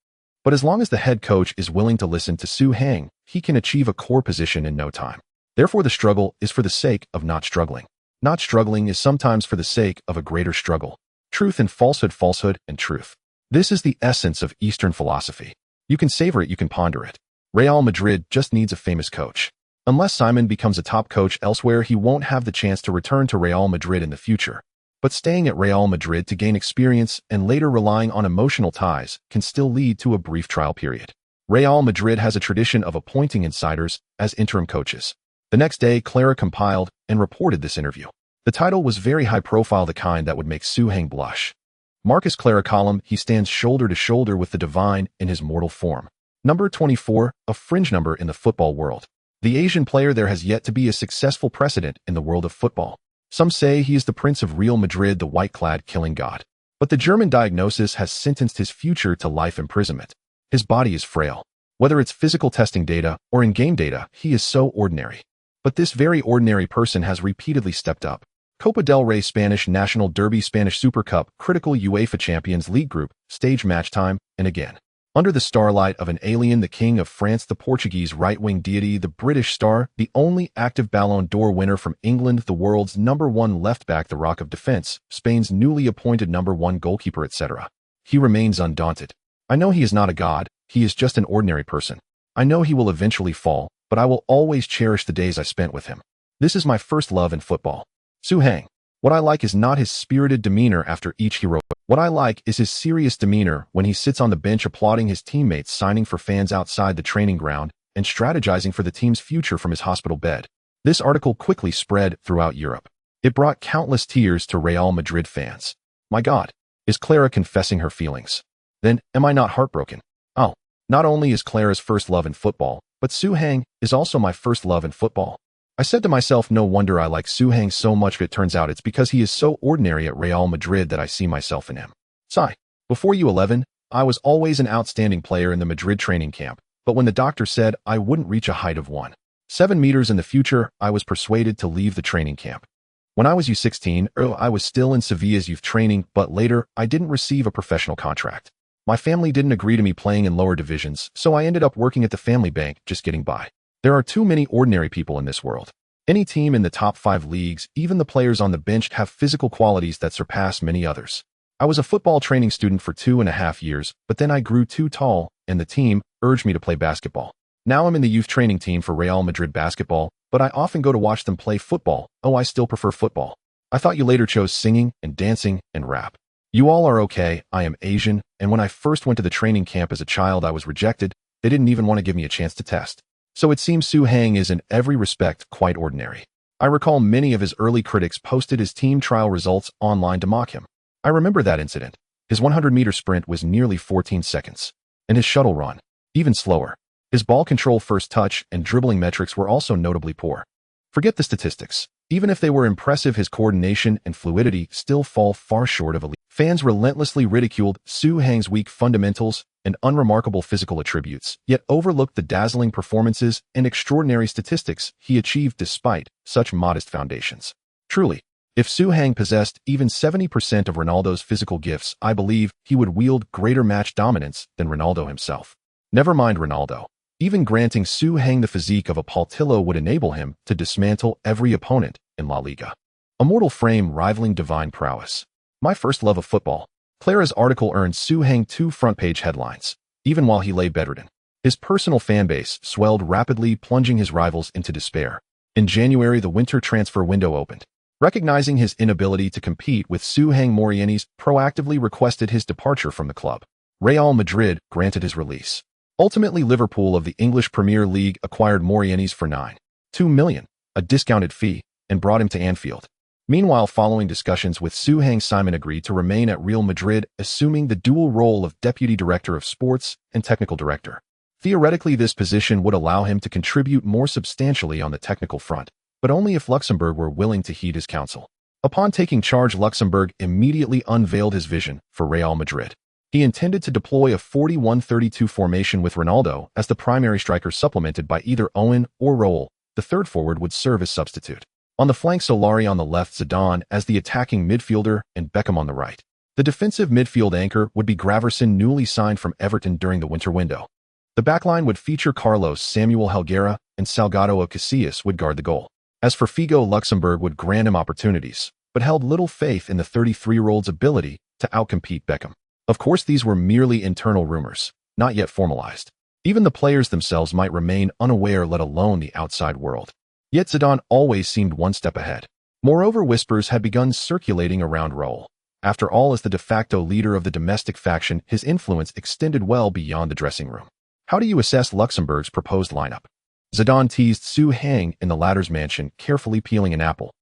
But as long as the head coach is willing to listen to Su Hang, he can achieve a core position in no time. Therefore, the struggle is for the sake of not struggling. Not struggling is sometimes for the sake of a greater struggle. Truth and falsehood, falsehood and truth. This is the essence of Eastern philosophy. You can savor it, you can ponder it. Real Madrid just needs a famous coach. Unless Simon becomes a top coach elsewhere, he won't have the chance to return to Real Madrid in the future. But staying at Real Madrid to gain experience and later relying on emotional ties can still lead to a brief trial period. Real Madrid has a tradition of appointing insiders as interim coaches. The next day, Clara compiled and reported this interview. The title was very high profile, the kind that would make Su Hang blush. Marcus Clara column, he stands shoulder to shoulder with the divine in his mortal form. Number 24, a fringe number in the football world. The Asian player, there has yet to be a successful precedent in the world of football. Some say he is the Prince of Real Madrid, the white-clad killing god. But the German diagnosis has sentenced his future to life imprisonment. His body is frail. Whether it's physical testing data or in-game data, he is so ordinary. But this very ordinary person has repeatedly stepped up. Copa del Rey, Spanish National Derby, Spanish Super Cup, critical UEFA Champions League group, stage match time, and again. Under the starlight of an alien, the King of France, the Portuguese right-wing deity, the British star, the only active Ballon d'Or winner from England, the world's #1 left-back, the Rock of Defense, Spain's newly appointed #1 goalkeeper, etc. He remains undaunted. I know he is not a god, he is just an ordinary person. I know he will eventually fall, but I will always cherish the days I spent with him. This is my first love in football. Su Hang. What I like is not his spirited demeanor after each heroic What I like is his serious demeanor when he sits on the bench applauding his teammates signing for fans outside the training ground and strategizing for the team's future from his hospital bed. This article quickly spread throughout Europe. It brought countless tears to Real Madrid fans. My God, is Clara confessing her feelings? Then, am I not heartbroken? Oh, not only is Clara's first love in football, but Su Hang is also my first love in football. I said to myself, no wonder I like Su Hang so much. It turns out it's because he is so ordinary at Real Madrid that I see myself in him. Sigh. Before U11, I was always an outstanding player in the Madrid training camp, but when the doctor said I wouldn't reach a height of 1.7 meters in the future, I was persuaded to leave the training camp. When I was U16, I was still in Sevilla's youth training, but later, I didn't receive a professional contract. My family didn't agree to me playing in lower divisions, so I ended up working at the family bank, just getting by. There are too many ordinary people in this world. Any team in the top 5 leagues, even the players on the bench, have physical qualities that surpass many others. I was a football training student for 2.5 years, but then I grew too tall, and the team urged me to play basketball. Now I'm in the youth training team for Real Madrid basketball, but I often go to watch them play football. Oh, I still prefer football. I thought you later chose singing and dancing and rap. You all are okay. I am Asian, and when I first went to the training camp as a child, I was rejected. They didn't even want to give me a chance to test. So it seems Su Hang is in every respect quite ordinary. I recall many of his early critics posted his team trial results online to mock him. I remember that incident. His 100-meter sprint was nearly 14 seconds, and his shuttle run, even slower. His ball control, first touch, and dribbling metrics were also notably poor. Forget the statistics. Even if they were impressive, his coordination and fluidity still fall far short of elite. Fans relentlessly ridiculed Su Hang's weak fundamentals and unremarkable physical attributes, yet overlooked the dazzling performances and extraordinary statistics he achieved despite such modest foundations. Truly, if Su Hang possessed even 70% of Ronaldo's physical gifts, I believe he would wield greater match dominance than Ronaldo himself. Never mind Ronaldo. Even granting Su Hang the physique of a Portillo would enable him to dismantle every opponent in La Liga. A mortal frame rivaling divine prowess. My first love of football. Clara's article earned Su Hang 2 front-page headlines, even while he lay bedridden. His personal fanbase swelled rapidly, plunging his rivals into despair. In January, the winter transfer window opened. Recognizing his inability to compete with Su Hang, Morientes proactively requested his departure from the club. Real Madrid granted his release. Ultimately, Liverpool of the English Premier League acquired Morientes for $9.2 million, a discounted fee, and brought him to Anfield. Meanwhile, following discussions with Su Hang, Simon agreed to remain at Real Madrid, assuming the dual role of Deputy Director of Sports and Technical Director. Theoretically, this position would allow him to contribute more substantially on the technical front, but only if Luxembourg were willing to heed his counsel. Upon taking charge, Luxembourg immediately unveiled his vision for Real Madrid. He intended to deploy a 41-32 formation with Ronaldo as the primary striker, supplemented by either Owen or Raúl. The third forward would serve as substitute. On the flank, Solari; on the left, Zidane as the attacking midfielder, and Beckham on the right. The defensive midfield anchor would be Graverson, newly signed from Everton during the winter window. The backline would feature Carlos, Samuel Helguera, and Salgado of Casillas would guard the goal. As for Figo, Luxembourg would grant him opportunities, but held little faith in the 33-year-old's ability to outcompete Beckham. Of course, these were merely internal rumors, not yet formalized. Even the players themselves might remain unaware, let alone the outside world. Yet Zidane always seemed one step ahead. Moreover, whispers had begun circulating around Raúl. After all, as the de facto leader of the domestic faction, his influence extended well beyond the dressing room. How do you assess Luxembourg's proposed lineup? Zidane teased Su Hang in the latter's mansion, carefully peeling an apple.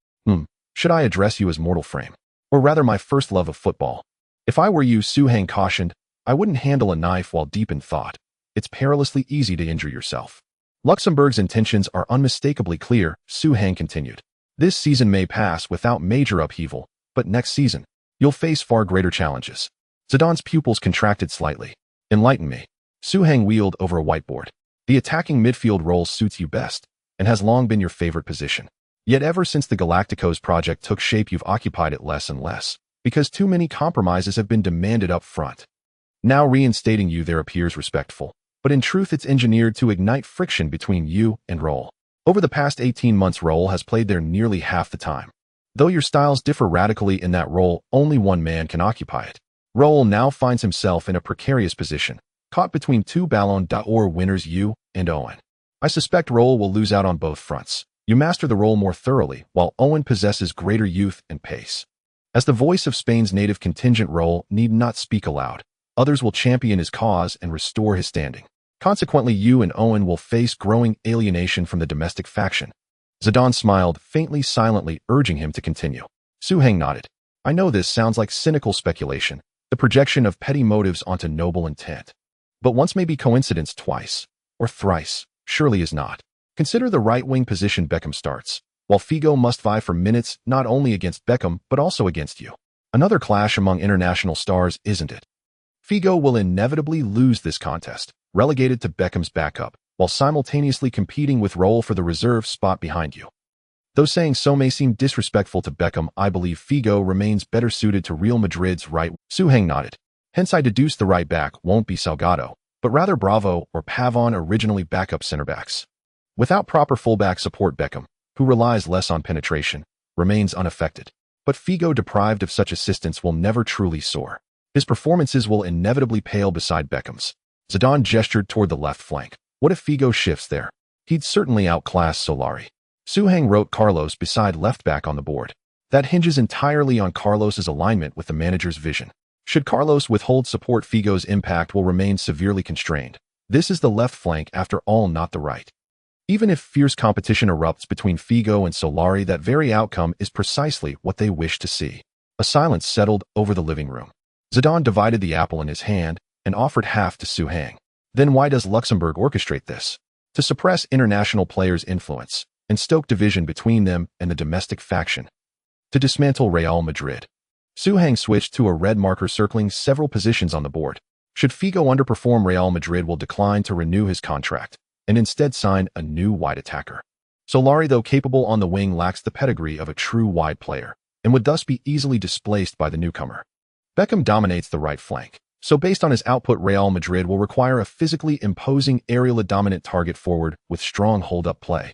Should I address you as mortal frame? Or rather, my first love of football? If I were you, Su Hang cautioned, I wouldn't handle a knife while deep in thought. It's perilously easy to injure yourself. Luxembourg's intentions are unmistakably clear, Su Hang continued. This season may pass without major upheaval, but next season, you'll face far greater challenges. Zidane's pupils contracted slightly. Enlighten me. Su Hang wheeled over a whiteboard. The attacking midfield role suits you best, and has long been your favorite position. Yet ever since the Galacticos project took shape, you've occupied it less and less, because too many compromises have been demanded up front. Now reinstating you there appears respectful, but in truth it's engineered to ignite friction between you and Raúl. Over the past 18 months, Raúl has played there nearly half the time. Though your styles differ radically in that role, only one man can occupy it. Raúl now finds himself in a precarious position, caught between two Ballon d'Or winners, you and Owen. I suspect Raúl will lose out on both fronts. You master the role more thoroughly, while Owen possesses greater youth and pace. As the voice of Spain's native contingent role need not speak aloud, others will champion his cause and restore his standing. Consequently, you and Owen will face growing alienation from the domestic faction. Zidane smiled, faintly, silently, urging him to continue. Souhang nodded. I know this sounds like cynical speculation, the projection of petty motives onto noble intent. But once may be coincidence, twice, or thrice, surely is not. Consider the right-wing position Beckham starts, while Figo must vie for minutes not only against Beckham but also against you. Another clash among international stars, isn't it? Figo will inevitably lose this contest, relegated to Beckham's backup, while simultaneously competing with Raúl for the reserve spot behind you. Though saying so may seem disrespectful to Beckham, I believe Figo remains better suited to Real Madrid's right. Souhang nodded. Hence I deduce the right back won't be Salgado, but rather Bravo or Pavon, originally backup center-backs. Without proper fullback support, Beckham, who relies less on penetration, remains unaffected. But Figo, deprived of such assistance, will never truly soar. His performances will inevitably pale beside Beckham's. Zidane gestured toward the left flank. What if Figo shifts there? He'd certainly outclass Solari. Souhang wrote Carlos beside left-back on the board. That hinges entirely on Carlos's alignment with the manager's vision. Should Carlos withhold support, Figo's impact will remain severely constrained. This is the left flank, after all, not the right. Even if fierce competition erupts between Figo and Solari, that very outcome is precisely what they wish to see. A silence settled over the living room. Zidane divided the apple in his hand and offered half to Souhang. Then why does Luxembourg orchestrate this? To suppress international players' influence and stoke division between them and the domestic faction. To dismantle Real Madrid. Souhang switched to a red marker circling several positions on the board. Should Figo underperform, Real Madrid will decline to renew his contract and instead sign a new wide attacker. Solari, though capable on the wing, lacks the pedigree of a true wide player and would thus be easily displaced by the newcomer. Beckham dominates the right flank, so based on his output, Real Madrid will require a physically imposing, aerially dominant target forward with strong hold-up play.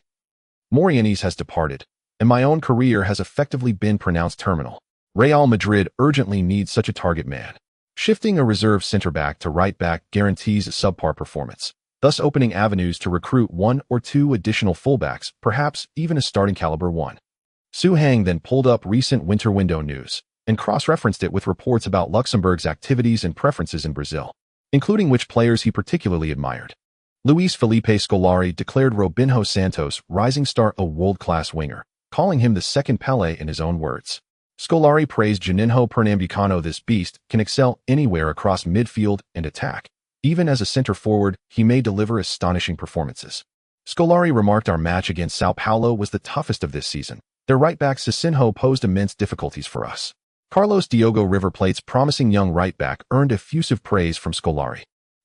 Morientes has departed, and my own career has effectively been pronounced terminal. Real Madrid urgently needs such a target man. Shifting a reserve center-back to right-back guarantees a subpar performance, thus opening avenues to recruit one or two additional fullbacks, perhaps even a starting caliber one. Souhang then pulled up recent winter window news and cross-referenced it with reports about Luxembourg's activities and preferences in Brazil, including which players he particularly admired. Luis Felipe Scolari declared Robinho Santos rising star a world-class winger, calling him the second Pelé in his own words. Scolari praised Juninho Pernambucano. This beast can excel anywhere across midfield and attack. Even as a center forward, he may deliver astonishing performances. Scolari remarked, our match against Sao Paulo was the toughest of this season. Their right-back Cicinho posed immense difficulties for us. Carlos Diogo River Plate's promising young right-back earned effusive praise from Scolari.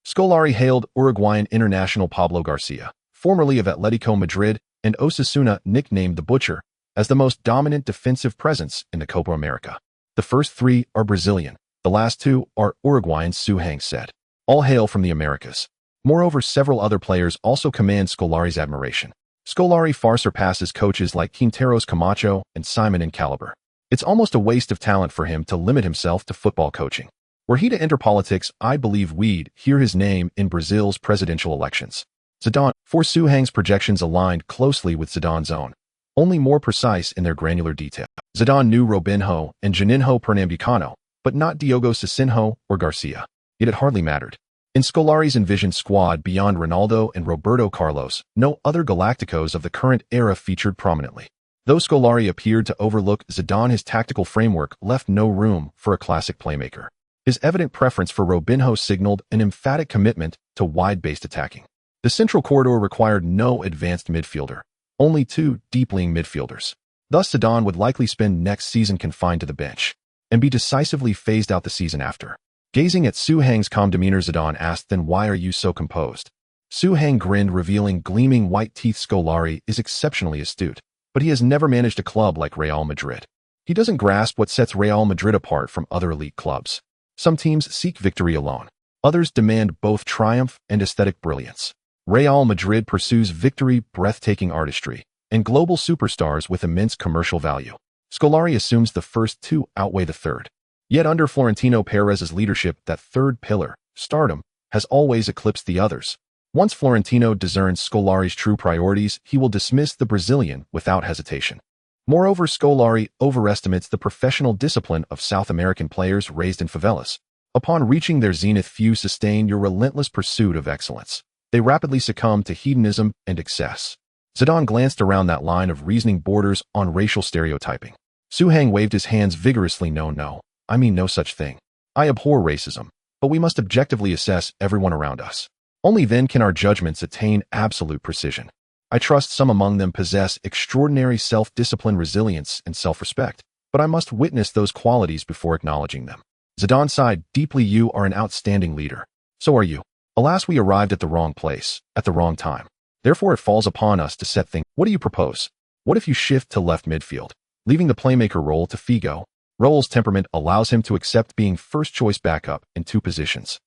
Scolari hailed Uruguayan international Pablo Garcia, formerly of Atletico Madrid, and Osasuna, nicknamed the Butcher, as the most dominant defensive presence in the Copa America. The first three are Brazilian, the last two are Uruguayan, Souhang said. All hail from the Americas. Moreover, several other players also command Scolari's admiration. Scolari far surpasses coaches like Quinteros Camacho and Simon and Caliber. It's almost a waste of talent for him to limit himself to football coaching. Were he to enter politics, I believe we'd hear his name in Brazil's presidential elections. Zidane, for Souhang's projections aligned closely with Zidane's own, only more precise in their granular detail. Zidane knew Robinho and Juninho Pernambucano, but not Diogo Cicinho or Garcia. Yet it hardly mattered. In Scolari's envisioned squad beyond Ronaldo and Roberto Carlos, no other Galacticos of the current era featured prominently. Though Scolari appeared to overlook Zidane, his tactical framework left no room for a classic playmaker. His evident preference for Robinho signaled an emphatic commitment to wide-based attacking. The central corridor required no advanced midfielder, only two deep-lying midfielders. Thus, Zidane would likely spend next season confined to the bench and be decisively phased out the season after. Gazing at Souhang's calm demeanor, Zidane asked, then why are you so composed? Souhang grinned, revealing gleaming white teeth. Scolari is exceptionally astute, but he has never managed a club like Real Madrid. He doesn't grasp what sets Real Madrid apart from other elite clubs. Some teams seek victory alone. Others demand both triumph and aesthetic brilliance. Real Madrid pursues victory, breathtaking artistry, and global superstars with immense commercial value. Scolari assumes the first two outweigh the third. Yet under Florentino Perez's leadership, that third pillar, stardom, has always eclipsed the others. Once Florentino discerns Scolari's true priorities, he will dismiss the Brazilian without hesitation. Moreover, Scolari overestimates the professional discipline of South American players raised in favelas. Upon reaching their zenith, few sustain your relentless pursuit of excellence. They rapidly succumb to hedonism and excess. Zidane glanced around that line of reasoning borders on racial stereotyping. Suhang waved his hands vigorously. No, I mean no such thing. I abhor racism, but we must objectively assess everyone around us. Only then can our judgments attain absolute precision. I trust some among them possess extraordinary self-discipline, resilience, and self-respect, but I must witness those qualities before acknowledging them. Zidane sighed deeply. You are an outstanding leader. So are you. Alas, we arrived at the wrong place, at the wrong time. Therefore, it falls upon us to set things. What do you propose? What if you shift to left midfield, leaving the playmaker role to Figo? Raúl's temperament allows him to accept being first-choice backup in two positions.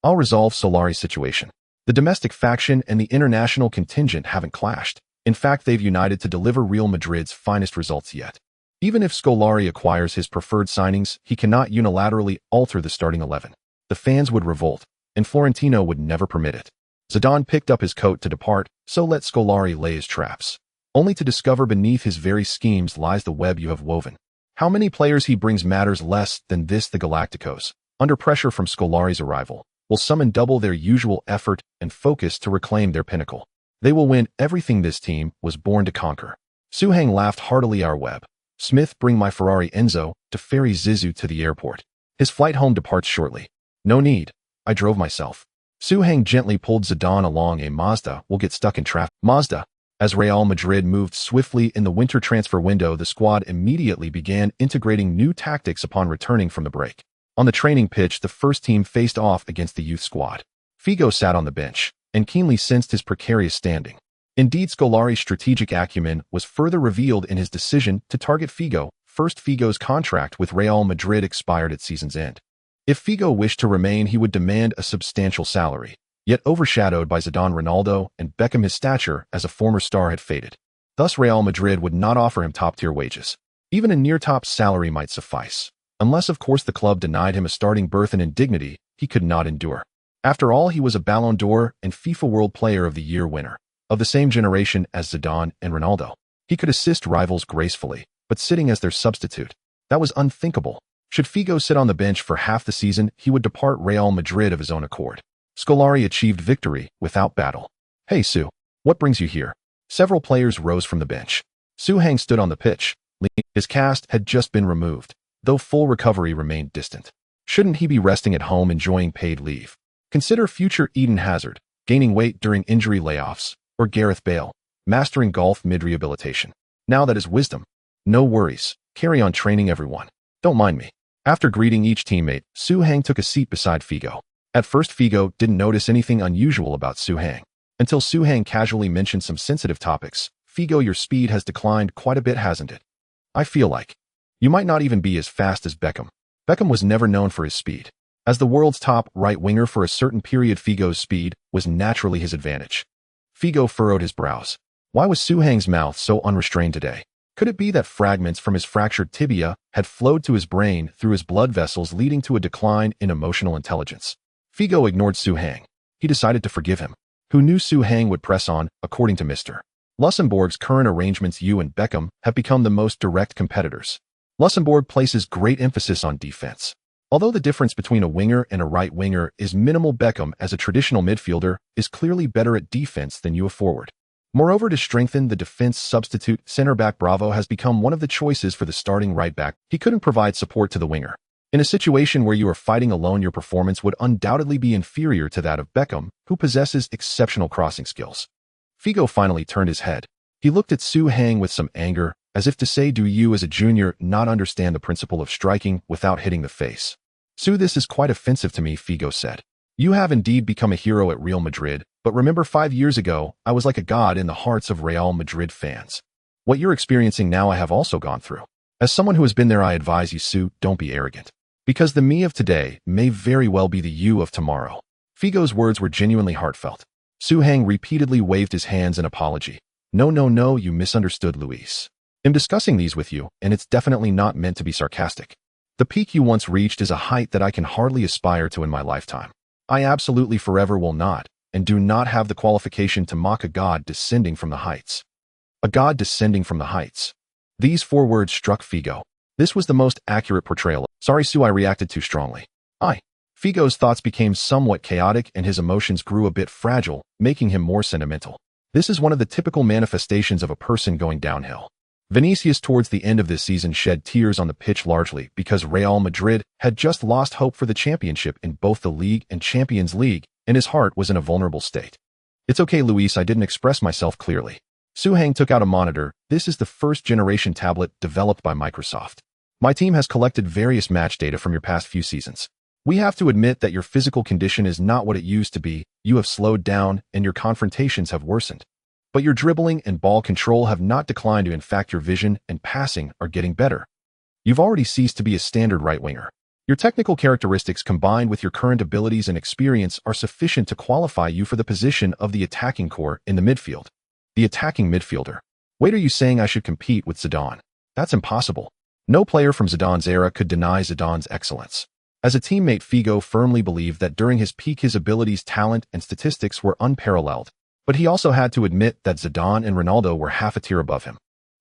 I'll resolve Solari's situation. The domestic faction and the international contingent haven't clashed. In fact, they've united to deliver Real Madrid's finest results yet. Even if Scolari acquires his preferred signings, he cannot unilaterally alter the starting 11. The fans would revolt, and Florentino would never permit it. Zidane picked up his coat to depart, so let Scolari lay his traps. Only to discover beneath his very schemes lies the web you have woven. How many players he brings matters less than this. The Galacticos, under pressure from Scolari's arrival, will summon double their usual effort and focus to reclaim their pinnacle. They will win everything. This team was born to conquer. Suhang laughed heartily. Our web. Smith, bring my Ferrari Enzo to ferry Zizou to the airport. His flight home departs shortly. No need. I drove myself. Suhang gently pulled Zidane along. A Mazda will get stuck in traffic. Mazda. As Real Madrid moved swiftly in the winter transfer window, the squad immediately began integrating new tactics upon returning from the break. On the training pitch, the first team faced off against the youth squad. Figo sat on the bench and keenly sensed his precarious standing. Indeed, Scolari's strategic acumen was further revealed in his decision to target Figo. First, Figo's contract with Real Madrid expired at season's end. If Figo wished to remain, he would demand a substantial salary. Yet overshadowed by Zidane, Ronaldo, and Beckham, his stature as a former star had faded. Thus, Real Madrid would not offer him top-tier wages. Even a near-top salary might suffice. Unless, of course, the club denied him a starting berth, an indignity he could not endure. After all, he was a Ballon d'Or and FIFA World Player of the Year winner, of the same generation as Zidane and Ronaldo. He could assist rivals gracefully, but sitting as their substitute, that was unthinkable. Should Figo sit on the bench for half the season, he would depart Real Madrid of his own accord. Scolari achieved victory without battle. Hey, Su, what brings you here? Several players rose from the bench. Suhang stood on the pitch. His cast had just been removed, though full recovery remained distant. Shouldn't he be resting at home enjoying paid leave? Consider future Eden Hazard, gaining weight during injury layoffs, or Gareth Bale, mastering golf mid-rehabilitation. Now that is wisdom. No worries. Carry on training, everyone. Don't mind me. After greeting each teammate, Suhang took a seat beside Figo. At first, Figo didn't notice anything unusual about Suhang, until Suhang casually mentioned some sensitive topics. Figo, your speed has declined quite a bit, hasn't it? I feel like you might not even be as fast as Beckham. Beckham was never known for his speed. As the world's top right winger for a certain period, Figo's speed was naturally his advantage. Figo furrowed his brows. Why was Suhang's mouth so unrestrained today? Could it be that fragments from his fractured tibia had flowed to his brain through his blood vessels, leading to a decline in emotional intelligence? Figo ignored Suhang. He decided to forgive him. Who knew Suhang would press on? According to Mr. Luxembourg's current arrangements, you and Beckham have become the most direct competitors. Luxembourg places great emphasis on defense. Although the difference between a winger and a right winger is minimal, Beckham, as a traditional midfielder, is clearly better at defense than you a forward. Moreover, to strengthen the defense, substitute center-back Bravo has become one of the choices for the starting right-back. He couldn't provide support to the winger. In a situation where you are fighting alone, your performance would undoubtedly be inferior to that of Beckham, who possesses exceptional crossing skills. Figo finally turned his head. He looked at Suhang with some anger, as if to say, do you as a junior not understand the principle of striking without hitting the face? Su, this is quite offensive to me, Figo said. You have indeed become a hero at Real Madrid, but remember 5 years ago, I was like a god in the hearts of Real Madrid fans. What you're experiencing now I have also gone through. As someone who has been there, I advise you, Su, don't be arrogant. Because the me of today may very well be the you of tomorrow. Figo's words were genuinely heartfelt. Suhang repeatedly waved his hands in apology. No, you misunderstood, Luis. I'm discussing these with you, and it's definitely not meant to be sarcastic. The peak you once reached is a height that I can hardly aspire to in my lifetime. I absolutely forever will not, and do not have the qualification to mock a god descending from the heights. A god descending from the heights. These 4 words struck Figo. This was the most accurate portrayal. Sorry, Sue, I reacted too strongly. Figo's thoughts became somewhat chaotic and his emotions grew a bit fragile, making him more sentimental. This is one of the typical manifestations of a person going downhill. Vinicius towards the end of this season shed tears on the pitch largely because Real Madrid had just lost hope for the championship in both the League and Champions League, and his heart was in a vulnerable state. It's okay, Luis, I didn't express myself clearly. Suhang took out a monitor. This is the first-generation tablet developed by Microsoft. My team has collected various match data from your past few seasons. We have to admit that your physical condition is not what it used to be. You have slowed down and your confrontations have worsened. But your dribbling and ball control have not declined. In fact, your vision and passing are getting better. You've already ceased to be a standard right-winger. Your technical characteristics combined with your current abilities and experience are sufficient to qualify you for the position of the attacking core in the midfield. The attacking midfielder. Wait, are you saying I should compete with Zidane? That's impossible. No player from Zidane's era could deny Zidane's excellence. As a teammate, Figo firmly believed that during his peak his abilities, talent, and statistics were unparalleled. But he also had to admit that Zidane and Ronaldo were half a tier above him.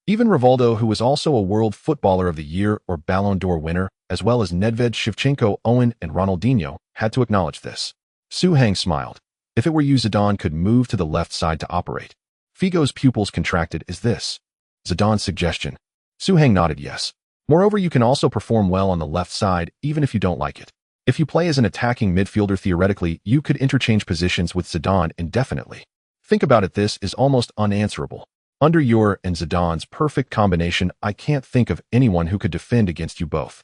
Even Rivaldo, who was also a World Footballer of the Year or Ballon d'Or winner, as well as Nedved, Shevchenko, Owen, and Ronaldinho, had to acknowledge this. Suhang smiled. If it were you, Zidane could move to the left side to operate. Figo's pupils contracted. Is this Zidane's suggestion? Suhang nodded yes. Moreover, you can also perform well on the left side, even if you don't like it. If you play as an attacking midfielder, theoretically, you could interchange positions with Zidane indefinitely. Think about it, this is almost unanswerable. Under your and Zidane's perfect combination, I can't think of anyone who could defend against you both.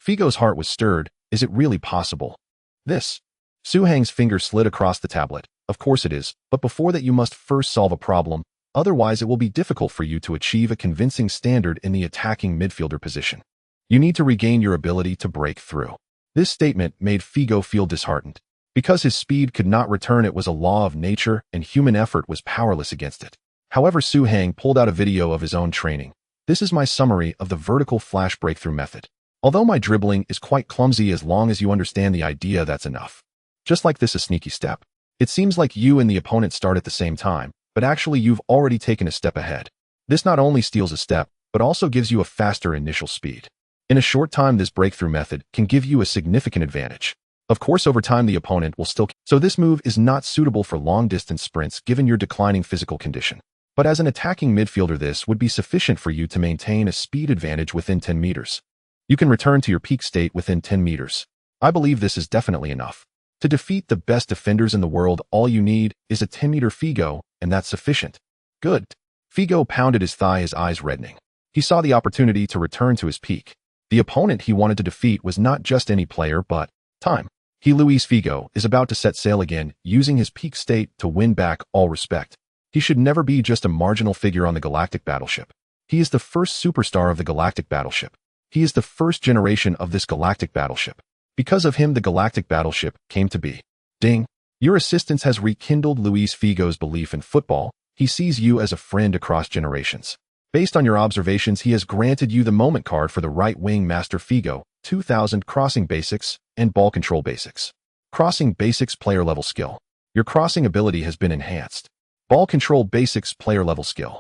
Figo's heart was stirred. Is it really possible? This. Suhang's finger slid across the tablet. Of course it is, but before that you must first solve a problem. Otherwise, it will be difficult for you to achieve a convincing standard in the attacking midfielder position. You need to regain your ability to break through. This statement made Figo feel disheartened. Because his speed could not return, it was a law of nature and human effort was powerless against it. However, Suhang pulled out a video of his own training. This is my summary of the vertical flash breakthrough method. Although my dribbling is quite clumsy, as long as you understand the idea, that's enough. Just like this, a sneaky step. It seems like you and the opponent start at the same time, but actually you've already taken a step ahead. This not only steals a step, but also gives you a faster initial speed. In a short time, this breakthrough method can give you a significant advantage. Of course, over time the opponent will still. So this move is not suitable for long-distance sprints given your declining physical condition. But as an attacking midfielder, this would be sufficient for you to maintain a speed advantage within 10 meters. You can return to your peak state within 10 meters. I believe this is definitely enough. To defeat the best defenders in the world, all you need is a 10-meter Figo, and that's sufficient. Good. Figo pounded his thigh, his eyes reddening. He saw the opportunity to return to his peak. The opponent he wanted to defeat was not just any player, but time. Luis Figo is about to set sail again, using his peak state to win back all respect. He should never be just a marginal figure on the galactic battleship. He is the first superstar of the galactic battleship. He is the first generation of this galactic battleship. Because of him, the galactic battleship came to be. Ding. Your assistance has rekindled Luis Figo's belief in football. He sees you as a friend across generations. Based on your observations, he has granted you the moment card for the right wing Master Figo, 2000 crossing basics and ball control basics. Crossing basics player level skill. Your crossing ability has been enhanced. Ball control basics player level skill.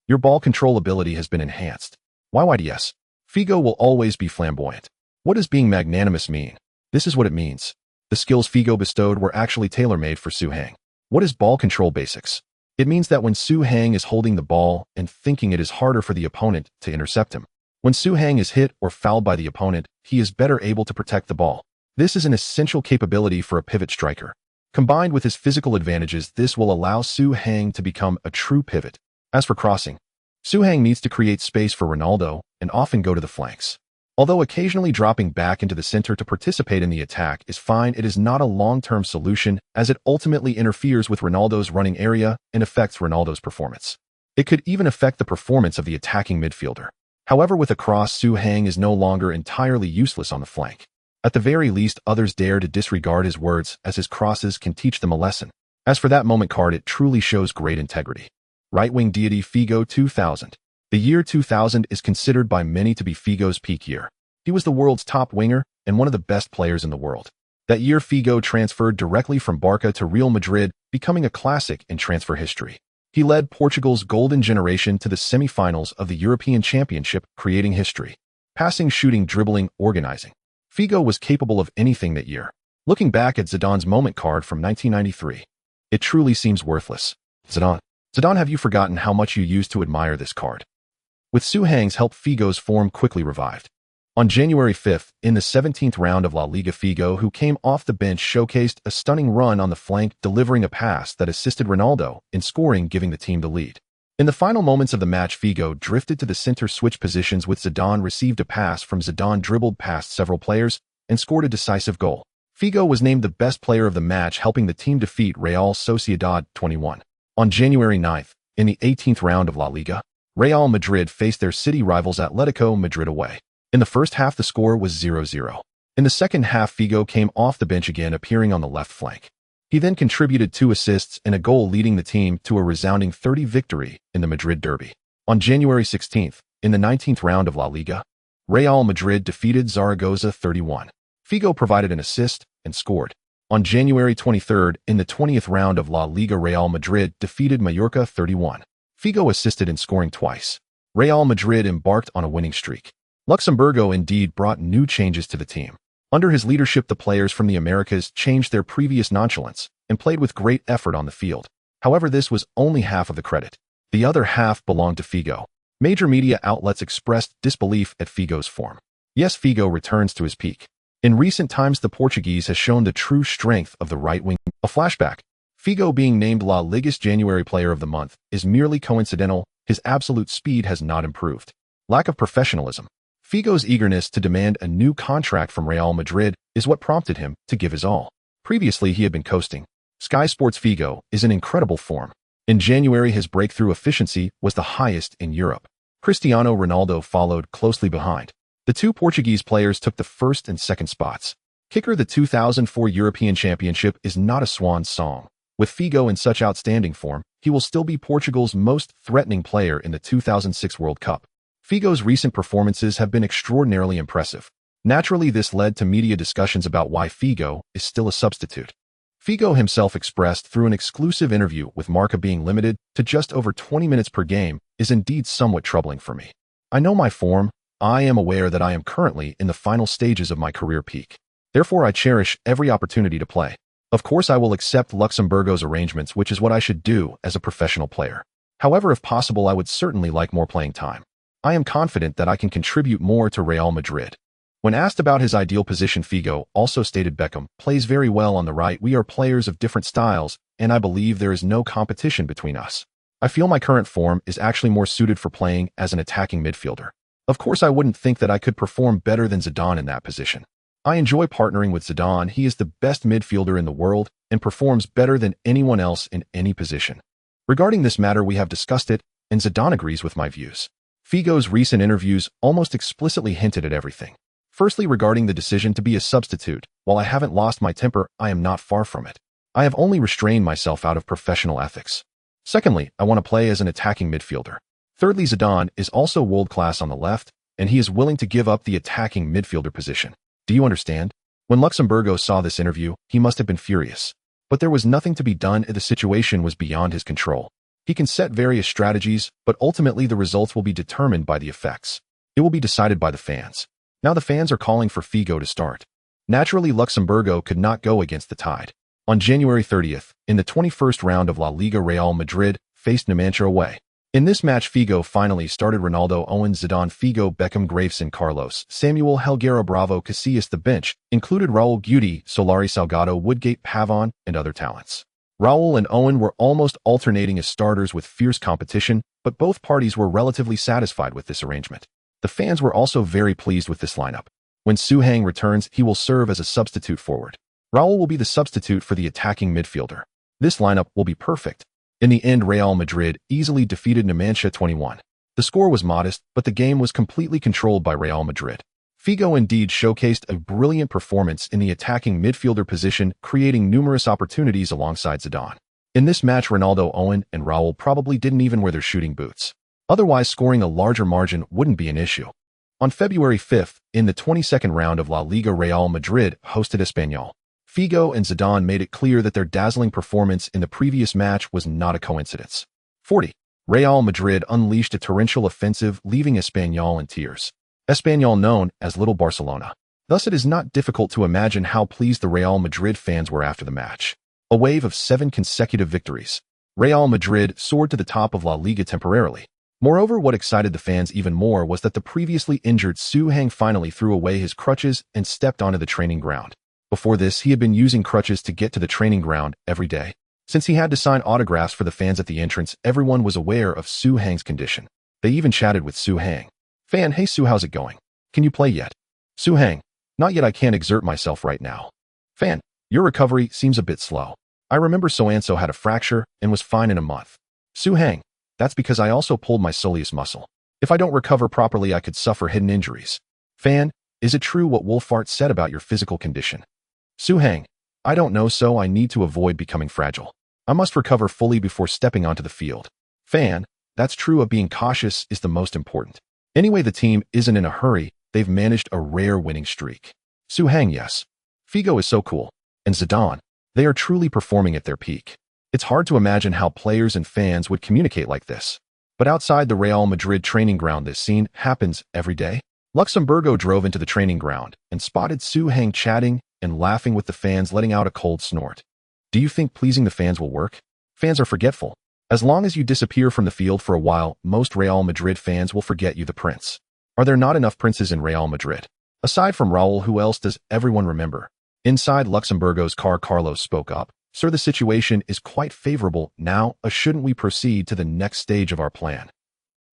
Your ball control ability has been enhanced. Yes. Figo will always be flamboyant. What does being magnanimous mean? This is what it means. The skills Figo bestowed were actually tailor-made for Suhang. What is ball control basics? It means that when Suhang is holding the ball and thinking, it is harder for the opponent to intercept him. When Suhang is hit or fouled by the opponent, he is better able to protect the ball. This is an essential capability for a pivot striker. Combined with his physical advantages, this will allow Suhang to become a true pivot. As for crossing, Suhang needs to create space for Ronaldo and often go to the flanks. Although occasionally dropping back into the center to participate in the attack is fine, it is not a long-term solution as it ultimately interferes with Ronaldo's running area and affects Ronaldo's performance. It could even affect the performance of the attacking midfielder. However, with a cross, Suhang is no longer entirely useless on the flank. At the very least, others dare to disregard his words, as his crosses can teach them a lesson. As for that moment card, it truly shows great integrity. Right-wing deity Figo 2000. The year 2000 is considered by many to be Figo's peak year. He was the world's top winger and one of the best players in the world. That year, Figo transferred directly from Barca to Real Madrid, becoming a classic in transfer history. He led Portugal's golden generation to the semi-finals of the European Championship, creating history. Passing, shooting, dribbling, organizing. Figo was capable of anything that year. Looking back at Zidane's moment card from 1993, it truly seems worthless. Zidane, have you forgotten how much you used to admire this card? With Su Hang's help, Figo's form quickly revived. On January 5th, in the 17th round of La Liga, Figo, who came off the bench, showcased a stunning run on the flank, delivering a pass that assisted Ronaldo in scoring, giving the team the lead. In the final moments of the match, Figo drifted to the center switch positions with Zidane, received a pass from Zidane, dribbled past several players, and scored a decisive goal. Figo was named the best player of the match, helping the team defeat Real Sociedad 21. On January 9th, in the 18th round of La Liga, Real Madrid faced their city rivals Atletico Madrid away. In the first half, the score was 0-0. In the second half, Figo came off the bench again, appearing on the left flank. He then contributed 2 assists and a goal, leading the team to a resounding 30 victory in the Madrid derby. On January 16th, in the 19th round of La Liga, Real Madrid defeated Zaragoza 31. Figo provided an assist and scored. On January 23rd, in the 20th round of La Liga, Real Madrid defeated Mallorca 31. Figo assisted in scoring twice. Real Madrid embarked on a winning streak. Luxemburgo indeed brought new changes to the team. Under his leadership, the players from the Americas changed their previous nonchalance and played with great effort on the field. However, this was only half of the credit. The other half belonged to Figo. Major media outlets expressed disbelief at Figo's form. Yes, Figo returns to his peak. In recent times, the Portuguese has shown the true strength of the right wing. A flashback. Figo being named La Liga's January Player of the Month is merely coincidental. His absolute speed has not improved. Lack of professionalism. Figo's eagerness to demand a new contract from Real Madrid is what prompted him to give his all. Previously, he had been coasting. Sky Sports: Figo is in incredible form. In January, his breakthrough efficiency was the highest in Europe. Cristiano Ronaldo followed closely behind. The 2 Portuguese players took the first and second spots. Kicker: the 2004 European Championship is not a swan song. With Figo in such outstanding form, he will still be Portugal's most threatening player in the 2006 World Cup. Figo's recent performances have been extraordinarily impressive. Naturally, this led to media discussions about why Figo is still a substitute. Figo himself expressed through an exclusive interview with Marca, being limited to just over 20 minutes per game is indeed somewhat troubling for me. I know my form. I am aware that I am currently in the final stages of my career peak. Therefore, I cherish every opportunity to play. Of course, I will accept Luxemburgo's arrangements, which is what I should do as a professional player. However, if possible, I would certainly like more playing time. I am confident that I can contribute more to Real Madrid. When asked about his ideal position, Figo also stated, Beckham plays very well on the right. We are players of different styles, and I believe there is no competition between us. I feel my current form is actually more suited for playing as an attacking midfielder. Of course, I wouldn't think that I could perform better than Zidane in that position. I enjoy partnering with Zidane. He is the best midfielder in the world and performs better than anyone else in any position. Regarding this matter, we have discussed it, and Zidane agrees with my views. Figo's recent interviews almost explicitly hinted at everything. Firstly, regarding the decision to be a substitute, while I haven't lost my temper, I am not far from it. I have only restrained myself out of professional ethics. Secondly, I want to play as an attacking midfielder. Thirdly, Zidane is also world-class on the left, and he is willing to give up the attacking midfielder position. Do you understand? When Luxemburgo saw this interview, he must have been furious. But there was nothing to be done. The situation was beyond his control. He can set various strategies, but ultimately the results will be determined by the effects. It will be decided by the fans. Now the fans are calling for Figo to start. Naturally, Luxemburgo could not go against the tide. On January 30th, in the 21st round of La Liga, Real Madrid faced Numancia away. In this match, Figo finally started. Ronaldo, Owen, Zidane, Figo, Beckham, Graveson, Carlos, Samuel, Helguera, Bravo, Casillas. The bench included Raúl, Guti, Solari, Salgado, Woodgate, Pavon, and other talents. Raúl and Owen were almost alternating as starters with fierce competition, but both parties were relatively satisfied with this arrangement. The fans were also very pleased with this lineup. When Su Hang returns, he will serve as a substitute forward. Raúl will be the substitute for the attacking midfielder. This lineup will be perfect. In the end, Real Madrid easily defeated Numancia 21. The score was modest, but the game was completely controlled by Real Madrid. Figo indeed showcased a brilliant performance in the attacking midfielder position, creating numerous opportunities alongside Zidane. In this match, Ronaldo, Owen, and Raúl probably didn't even wear their shooting boots. Otherwise, scoring a larger margin wouldn't be an issue. On February 5th, in the 22nd round of La Liga, Real Madrid hosted Espanyol. Figo and Zidane made it clear that their dazzling performance in the previous match was not a coincidence. 40. Real Madrid unleashed a torrential offensive, leaving Espanyol in tears. Espanyol known as Little Barcelona. Thus it is not difficult to imagine how pleased the Real Madrid fans were after the match. A wave of 7 consecutive victories. Real Madrid soared to the top of La Liga temporarily. Moreover, what excited the fans even more was that the previously injured Zidane finally threw away his crutches and stepped onto the training ground. Before this, he had been using crutches to get to the training ground every day. Since he had to sign autographs for the fans at the entrance, everyone was aware of Zidane's condition. They even chatted with Zidane. Fan, hey Su, how's it going? Can you play yet? Zidane, not yet, I can't exert myself right now. Fan, your recovery seems a bit slow. I remember so-and-so had a fracture and was fine in a month. Zidane, that's because I also pulled my soleus muscle. If I don't recover properly, I could suffer hidden injuries. Fan, is it true what Wolfart said about your physical condition? Zidane, I don't know, so I need to avoid becoming fragile. I must recover fully before stepping onto the field. Fan, that's true, being cautious is the most important. Anyway, the team isn't in a hurry, they've managed a rare winning streak. Zidane, yes. Figo is so cool. And Zidane, they are truly performing at their peak. It's hard to imagine how players and fans would communicate like this. But outside the Real Madrid training ground, this scene happens every day. Luxemburgo drove into the training ground and spotted Zidane chatting and laughing with the fans, letting out a cold snort. Do you think pleasing the fans will work? Fans are forgetful. As long as you disappear from the field for a while, most Real Madrid fans will forget you, the prince. Are there not enough princes in Real Madrid? Aside from Raúl, who else does everyone remember? Inside Luxemburgo's car, Carlos spoke up. Sir, the situation is quite favorable now. Shouldn't we proceed to the next stage of our plan?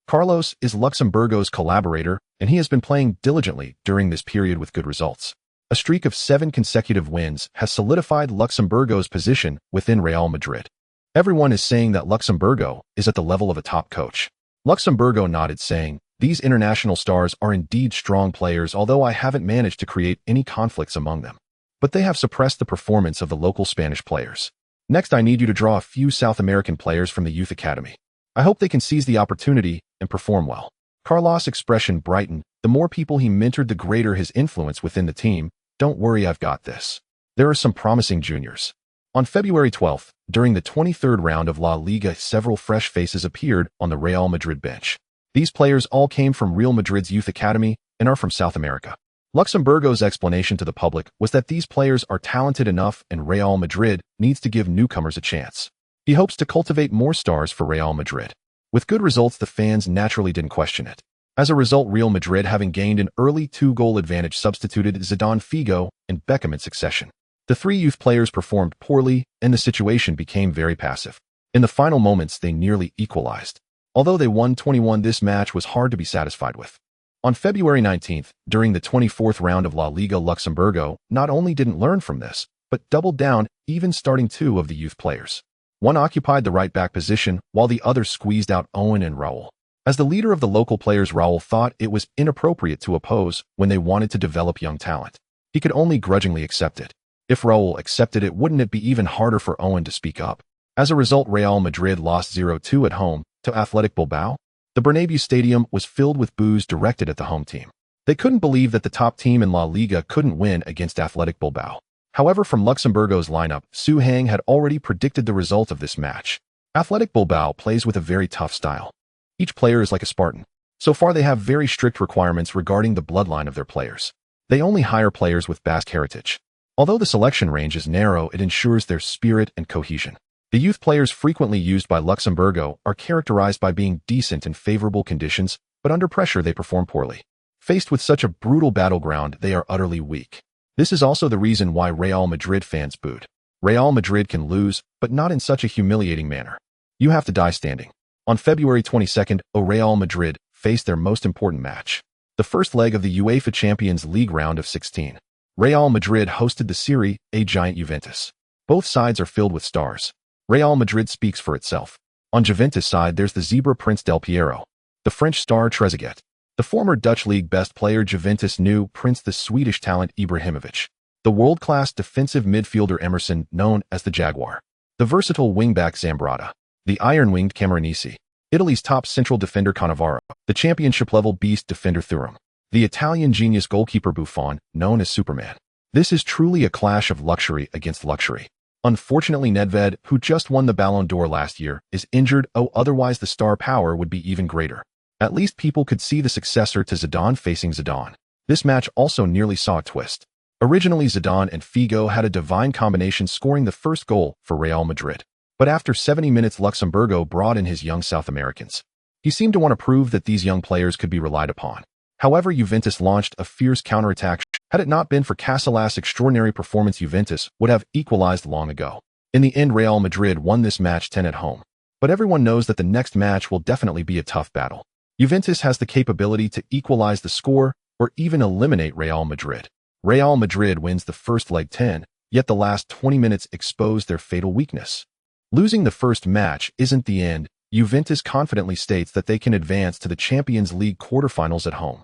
Carlos is Luxemburgo's collaborator, and he has been playing diligently during this period with good results. A streak of 7 consecutive wins has solidified Luxemburgo's position within Real Madrid. Everyone is saying that Luxemburgo is at the level of a top coach. Luxemburgo nodded, saying, these international stars are indeed strong players, although I haven't managed to create any conflicts among them. But they have suppressed the performance of the local Spanish players. Next, I need you to draw a few South American players from the youth academy. I hope they can seize the opportunity and perform well. Carlos' expression brightened. The more people he mentored, the greater his influence within the team. Don't worry, I've got this. There are some promising juniors. On February 12th, during the 23rd round of La Liga, several fresh faces appeared on the Real Madrid bench. These players all came from Real Madrid's youth academy and are from South America. Luxemburgo's explanation to the public was that these players are talented enough and Real Madrid needs to give newcomers a chance. He hopes to cultivate more stars for Real Madrid. With good results, the fans naturally didn't question it. As a result, Real Madrid, having gained an early 2-goal advantage, substituted Zidane, Figo, and Beckham in succession. The 3 youth players performed poorly, and the situation became very passive. In the final moments, they nearly equalized. Although they won 21, this match was hard to be satisfied with. On February 19th, during the 24th round of La Liga, Luxemburgo not only didn't learn from this, but doubled down, even starting 2 of the youth players. One occupied the right-back position, while the other squeezed out Owen and Raúl. As the leader of the local players, Raúl thought it was inappropriate to oppose when they wanted to develop young talent. He could only grudgingly accept it. If Raúl accepted it, wouldn't it be even harder for Owen to speak up? As a result, Real Madrid lost 0-2 at home to Athletic Bilbao. The Bernabeu Stadium was filled with boos directed at the home team. They couldn't believe that the top team in La Liga couldn't win against Athletic Bilbao. However, from Luxemburgo's lineup, Zidane had already predicted the result of this match. Athletic Bilbao plays with a very tough style. Each player is like a Spartan. So far, they have very strict requirements regarding the bloodline of their players. They only hire players with Basque heritage. Although the selection range is narrow, it ensures their spirit and cohesion. The youth players frequently used by Luxemburgo are characterized by being decent in favorable conditions, but under pressure they perform poorly. Faced with such a brutal battleground, they are utterly weak. This is also the reason why Real Madrid fans booed. Real Madrid can lose, but not in such a humiliating manner. You have to die standing. On February 22nd, Real Madrid faced their most important match. The first leg of the UEFA Champions League round of 16. Real Madrid hosted the Serie A giant Juventus. Both sides are filled with stars. Real Madrid speaks for itself. On Juventus' side, there's the Zebra Prince Del Piero, the French star Trezeguet, the former Dutch League best player Juventus new Prince, the Swedish talent Ibrahimovic, the world-class defensive midfielder Emerson, known as the Jaguar, the versatile wingback Zambrotta, the iron-winged Camoranesi, Italy's top central defender Cannavaro, the championship-level beast defender Thuram, the Italian genius goalkeeper Buffon, known as Superman. This is truly a clash of luxury against luxury. Unfortunately, Nedved, who just won the Ballon d'Or last year, is injured. Otherwise the star power would be even greater. At least people could see the successor to Zidane facing Zidane. This match also nearly saw a twist. Originally, Zidane and Figo had a divine combination, scoring the first goal for Real Madrid. But after 70 minutes, Luxemburgo brought in his young South Americans. He seemed to want to prove that these young players could be relied upon. However, Juventus launched a fierce counterattack. Had it not been for Casillas' extraordinary performance, Juventus would have equalized long ago. In the end, Real Madrid won this match 10 at home. But everyone knows that the next match will definitely be a tough battle. Juventus has the capability to equalize the score or even eliminate Real Madrid. Real Madrid wins the first leg 10, yet the last 20 minutes exposed their fatal weakness. Losing the first match isn't the end. Juventus confidently states that they can advance to the Champions League quarterfinals at home.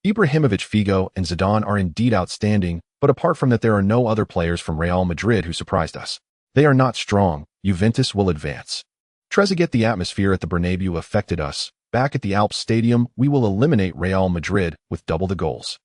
Ibrahimovic, Figo, and Zidane are indeed outstanding, but apart from that, there are no other players from Real Madrid who surprised us. They are not strong. Juventus will advance. Trezeguet, the atmosphere at the Bernabeu affected us. Back at the Alps Stadium, we will eliminate Real Madrid with double the goals.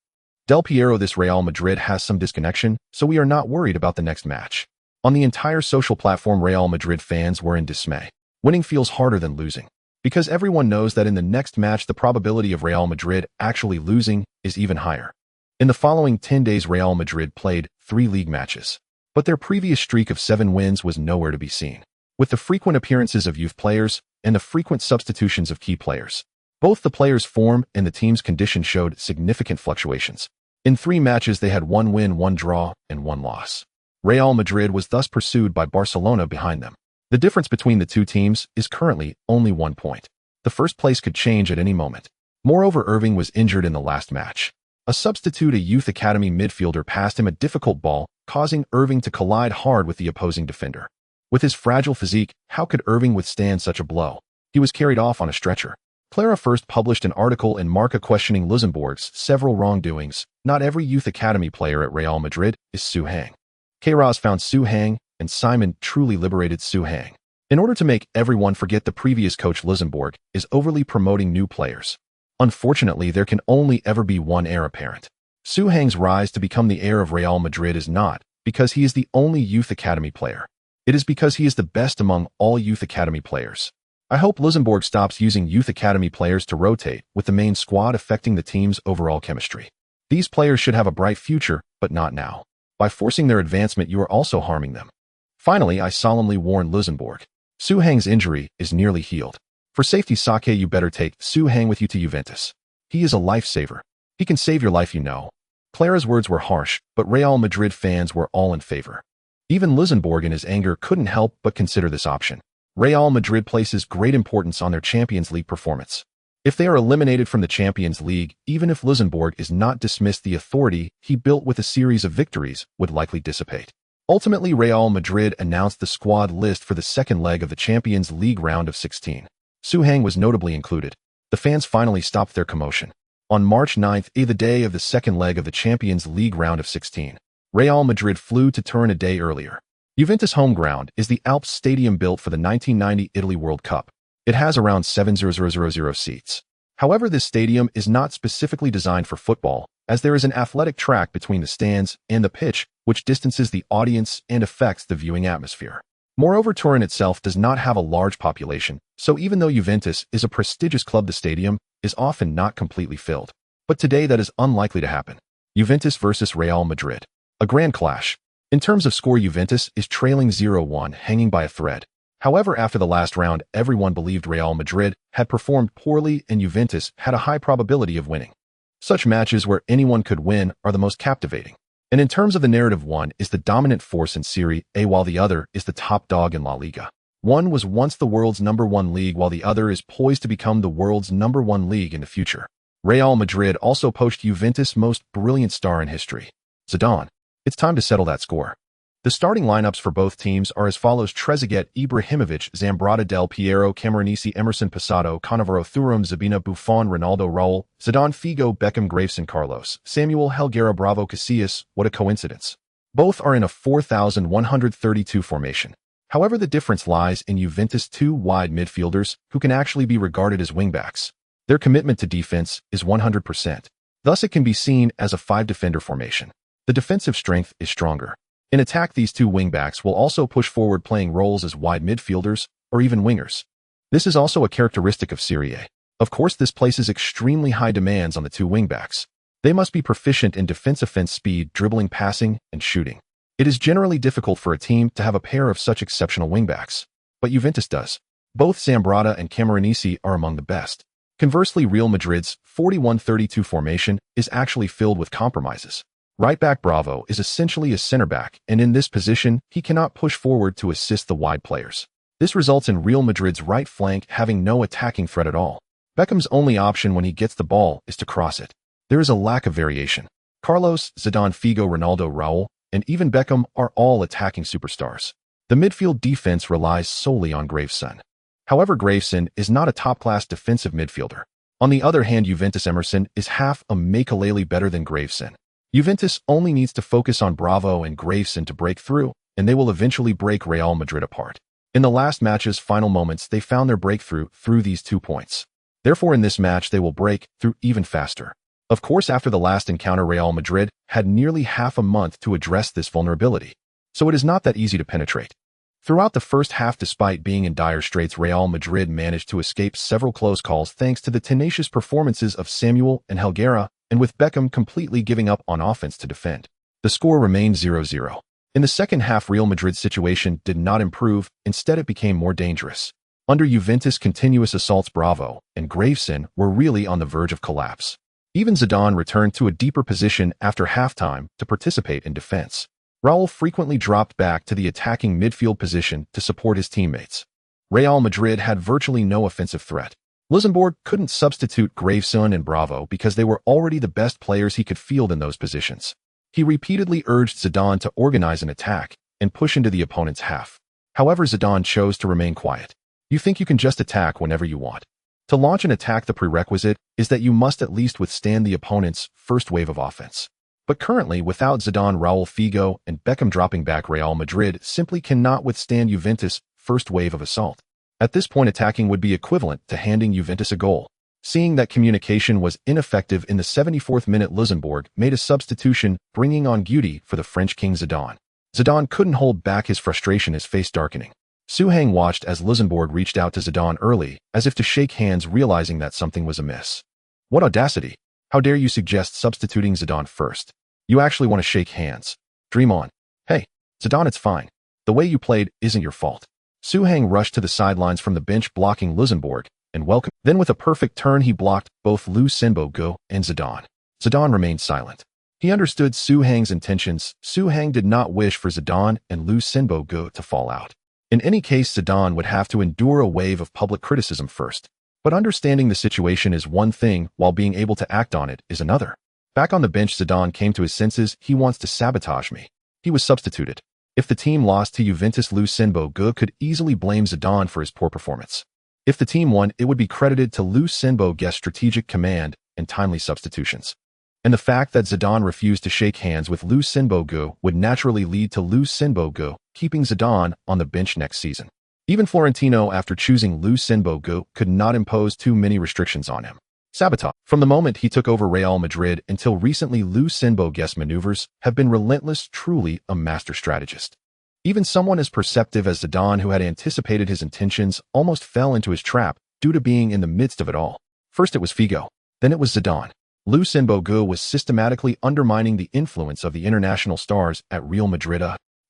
Del Piero, this Real Madrid has some disconnection, so we are not worried about the next match. On the entire social platform, Real Madrid fans were in dismay. Winning feels harder than losing, because everyone knows that in the next match the probability of Real Madrid actually losing is even higher. In the following 10 days, Real Madrid played 3 league matches, but their previous streak of 7 wins was nowhere to be seen. With the frequent appearances of youth players and the frequent substitutions of key players, both the players' form and the team's condition showed significant fluctuations. In 3 matches, they had 1 win, 1 draw, and 1 loss. Real Madrid was thus pursued by Barcelona behind them. The difference between the two teams is currently only 1 point. The first place could change at any moment. Moreover, Irving was injured in the last match. A substitute, a youth academy midfielder, passed him a difficult ball, causing Irving to collide hard with the opposing defender. With his fragile physique, how could Irving withstand such a blow? He was carried off on a stretcher. Clara first published an article in Marca questioning Luxembourg's several wrongdoings. Not every youth academy player at Real Madrid is Su Hang. Queiroz found Su Hang, and Simon truly liberated Su Hang. In order to make everyone forget the previous coach, Luxembourg is overly promoting new players. Unfortunately, there can only ever be one heir apparent. Su Hang's rise to become the heir of Real Madrid is not because he is the only youth academy player. It is because he is the best among all youth academy players. I hope Luxembourg stops using youth academy players to rotate with the main squad, affecting the team's overall chemistry. These players should have a bright future, but not now. By forcing their advancement, you are also harming them. Finally, I solemnly warn Luxembourg. Su Hang's injury is nearly healed. For safety's sake, you better take Su Hang with you to Juventus. He is a lifesaver. He can save your life, you know. Clara's words were harsh, but Real Madrid fans were all in favor. Even Luxembourg in his anger couldn't help but consider this option. Real Madrid places great importance on their Champions League performance. If they are eliminated from the Champions League, even if Luxembourg is not dismissed, the authority he built with a series of victories would likely dissipate. Ultimately, Real Madrid announced the squad list for the second leg of the Champions League round of 16. Su Hang was notably included. The fans finally stopped their commotion. On March 9th, the day of the second leg of the Champions League round of 16, Real Madrid flew to Turin a day earlier. Juventus' home ground is the Alps Stadium, built for the 1990 Italy World Cup. It has around 7,000 seats. However, this stadium is not specifically designed for football, as there is an athletic track between the stands and the pitch, which distances the audience and affects the viewing atmosphere. Moreover, Turin itself does not have a large population, so even though Juventus is a prestigious club, the stadium is often not completely filled. But today that is unlikely to happen. Juventus versus Real Madrid. A grand clash. In terms of score, Juventus is trailing 0-1, hanging by a thread. However, after the last round, everyone believed Real Madrid had performed poorly and Juventus had a high probability of winning. Such matches where anyone could win are the most captivating. And in terms of the narrative, one is the dominant force in Serie A while the other is the top dog in La Liga. One was once the world's #1 league while the other is poised to become the world's #1 league in the future. Real Madrid also poached Juventus' most brilliant star in history, Zidane. It's time to settle that score. The starting lineups for both teams are as follows: Trezeguet, Ibrahimovic, Zambrata, Del Piero, Camoranesi, Emerson, Passado, Cannavaro, Thuram, Zabina, Buffon, Ronaldo, Raúl, Zidane, Figo, Beckham, Graveson, Carlos, Samuel, Helguera, Bravo, Casillas. What a coincidence. Both are in a 4,132 formation. However, the difference lies in Juventus' 2 wide midfielders who can actually be regarded as wingbacks. Their commitment to defense is 100%. Thus, it can be seen as a 5-defender formation. The defensive strength is stronger. In attack, these two wingbacks will also push forward, playing roles as wide midfielders or even wingers. This is also a characteristic of Serie A. Of course, this places extremely high demands on the two wingbacks. They must be proficient in defense speed, dribbling, passing, and shooting. It is generally difficult for a team to have a pair of such exceptional wingbacks, but Juventus does. Both Zambrotta and Camoranesi are among the best. Conversely, Real Madrid's 41-32 formation is actually filled with compromises. Right-back Bravo is essentially a center-back, and in this position, he cannot push forward to assist the wide players. This results in Real Madrid's right flank having no attacking threat at all. Beckham's only option when he gets the ball is to cross it. There is a lack of variation. Carlos, Zidane, Figo, Ronaldo, Raúl, and even Beckham are all attacking superstars. The midfield defense relies solely on Gravesen. However, Gravesen is not a top-class defensive midfielder. On the other hand, Juventus Emerson is half a makelele better than Gravesen. Juventus only needs to focus on Bravo and Gravesen to break through, and they will eventually break Real Madrid apart. In the last match's final moments, they found their breakthrough through these 2 points. Therefore, in this match, they will break through even faster. Of course, after the last encounter, Real Madrid had nearly half a month to address this vulnerability, so it is not that easy to penetrate. Throughout the first half, despite being in dire straits, Real Madrid managed to escape several close calls thanks to the tenacious performances of Samuel and Helguera, and with Beckham completely giving up on offense to defend. The score remained 0-0. In the second half, Real Madrid's situation did not improve, instead it became more dangerous. Under Juventus' continuous assaults, Bravo and Gravesen were really on the verge of collapse. Even Zidane returned to a deeper position after halftime to participate in defense. Raúl frequently dropped back to the attacking midfield position to support his teammates. Real Madrid had virtually no offensive threat. Luxembourg couldn't substitute Gravesen and Bravo because they were already the best players he could field in those positions. He repeatedly urged Zidane to organize an attack and push into the opponent's half. However, Zidane chose to remain quiet. You think you can just attack whenever you want. To launch an attack, the prerequisite is that you must at least withstand the opponent's first wave of offense. But currently, without Zidane, Raúl, Figo, and Beckham dropping back, Real Madrid simply cannot withstand Juventus' first wave of assault. At this point, attacking would be equivalent to handing Juventus a goal. Seeing that communication was ineffective in the 74th minute, Luxembourg made a substitution, bringing on Guti for the French king Zidane. Zidane couldn't hold back his frustration, his face darkening. Suhang watched as Luxembourg reached out to Zidane early, as if to shake hands, realizing that something was amiss. What audacity! How dare you suggest substituting Zidane first? You actually want to shake hands. Dream on. Hey, Zidane, it's fine. The way you played isn't your fault. Suhang rushed to the sidelines from the bench, blocking Luxembourg, and welcome. Then with a perfect turn, he blocked both Luxembourg and Zidane. Zidane remained silent. He understood Suhang's intentions. Suhang did not wish for Zidane and Luxembourg to fall out. In any case, Zidane would have to endure a wave of public criticism first. But understanding the situation is one thing, while being able to act on it is another. Back on the bench, Zidane came to his senses. He wants to sabotage me. He was substituted. If the team lost to Juventus, Luxembourg could easily blame Zidane for his poor performance. If the team won, it would be credited to Luxembourg's strategic command and timely substitutions. And the fact that Zidane refused to shake hands with Luxembourg would naturally lead to Luxembourg keeping Zidane on the bench next season. Even Florentino, after choosing Luxembourg, could not impose too many restrictions on him. Sabotage. From the moment he took over Real Madrid until recently, Luxembourg's maneuvers have been relentless, truly a master strategist. Even someone as perceptive as Zidane, who had anticipated his intentions, almost fell into his trap due to being in the midst of it all. First it was Figo, then it was Zidane. Luxembourg was systematically undermining the influence of the international stars at Real Madrid,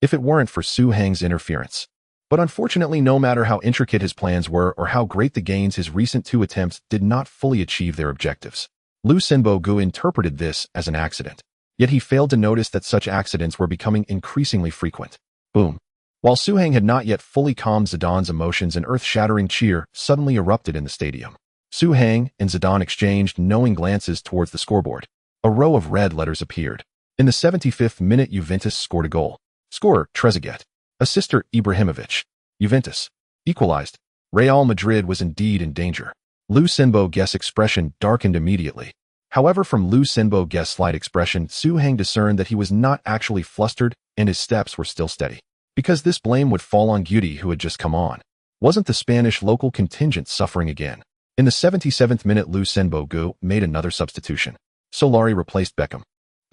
if it weren't for Suhang's interference. But unfortunately, no matter how intricate his plans were or how great the gains, his recent 2 attempts did not fully achieve their objectives. Luxembourg interpreted this as an accident. Yet he failed to notice that such accidents were becoming increasingly frequent. Boom. While Suhang had not yet fully calmed Zidane's emotions, an earth-shattering cheer suddenly erupted in the stadium. Suhang and Zidane exchanged knowing glances towards the scoreboard. A row of red letters appeared. In the 75th minute, Juventus scored a goal. Scorer, Trezeguet. Assister, Ibrahimovic. Juventus equalized. Real Madrid was indeed in danger. Luxembourg's expression darkened immediately. However, from Luxembourg's slight expression, Suhang discerned that he was not actually flustered, and his steps were still steady. Because this blame would fall on Guti, who had just come on. Wasn't the Spanish local contingent suffering again? In the 77th minute, Luxembourg made another substitution. Solari replaced Beckham.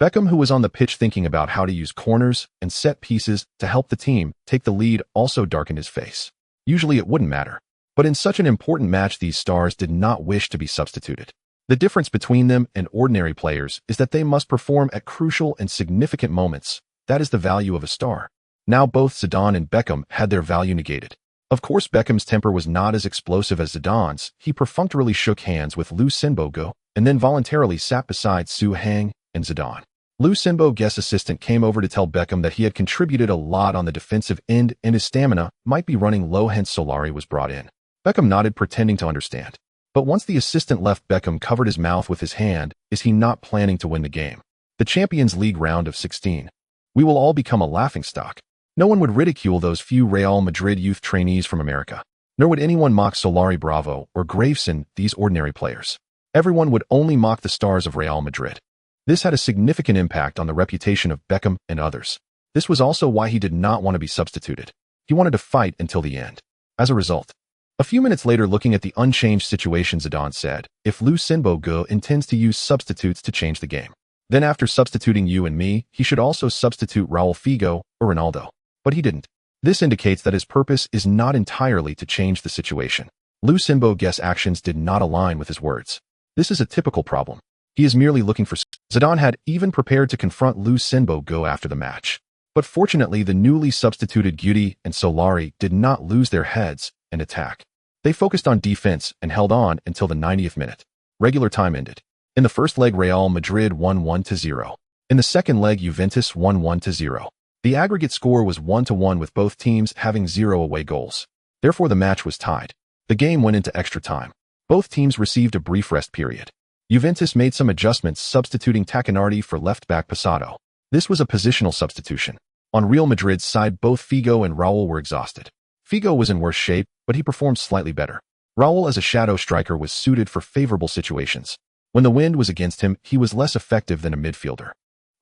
Beckham, who was on the pitch thinking about how to use corners and set pieces to help the team take the lead, also darkened his face. Usually it wouldn't matter, but in such an important match these stars did not wish to be substituted. The difference between them and ordinary players is that they must perform at crucial and significant moments. That is the value of a star. Now both Zidane and Beckham had their value negated. Of course, Beckham's temper was not as explosive as Zidane's. He perfunctorily shook hands with Lu Sinbo and then voluntarily sat beside Su Hang and Zidane. Lu Sinbo's assistant came over to tell Beckham that he had contributed a lot on the defensive end and his stamina might be running low, hence Solari was brought in. Beckham nodded, pretending to understand. But once the assistant left, Beckham covered his mouth with his hand. Is he not planning to win the game? The Champions League round of 16. We will all become a laughingstock. No one would ridicule those few Real Madrid youth trainees from America. Nor would anyone mock Solari, Bravo, or Graveson, these ordinary players. Everyone would only mock the stars of Real Madrid. This had a significant impact on the reputation of Beckham and others. This was also why he did not want to be substituted. He wanted to fight until the end. As a result, a few minutes later, looking at the unchanged situation, Zidane said, if Lu Sinbo intends to use substitutes to change the game, then after substituting you and me, he should also substitute Raúl Figo or Ronaldo. But he didn't. This indicates that his purpose is not entirely to change the situation. Lu Sinbo's actions did not align with his words. This is a typical problem. He is merely looking for... Zidane had even prepared to confront Lu Sinbo after the match. But fortunately, the newly substituted Guti and Solari did not lose their heads and attack. They focused on defense and held on until the 90th minute. Regular time ended. In the first leg, Real Madrid won 1-0. In the second leg, Juventus won 1-0. The aggregate score was 1-1 with both teams having 0 away goals. Therefore, the match was tied. The game went into extra time. Both teams received a brief rest period. Juventus made some adjustments, substituting Tacchinardi for left-back Posado. This was a positional substitution. On Real Madrid's side, both Figo and Raúl were exhausted. Figo was in worse shape, but he performed slightly better. Raúl, as a shadow striker, was suited for favorable situations. When the wind was against him, he was less effective than a midfielder.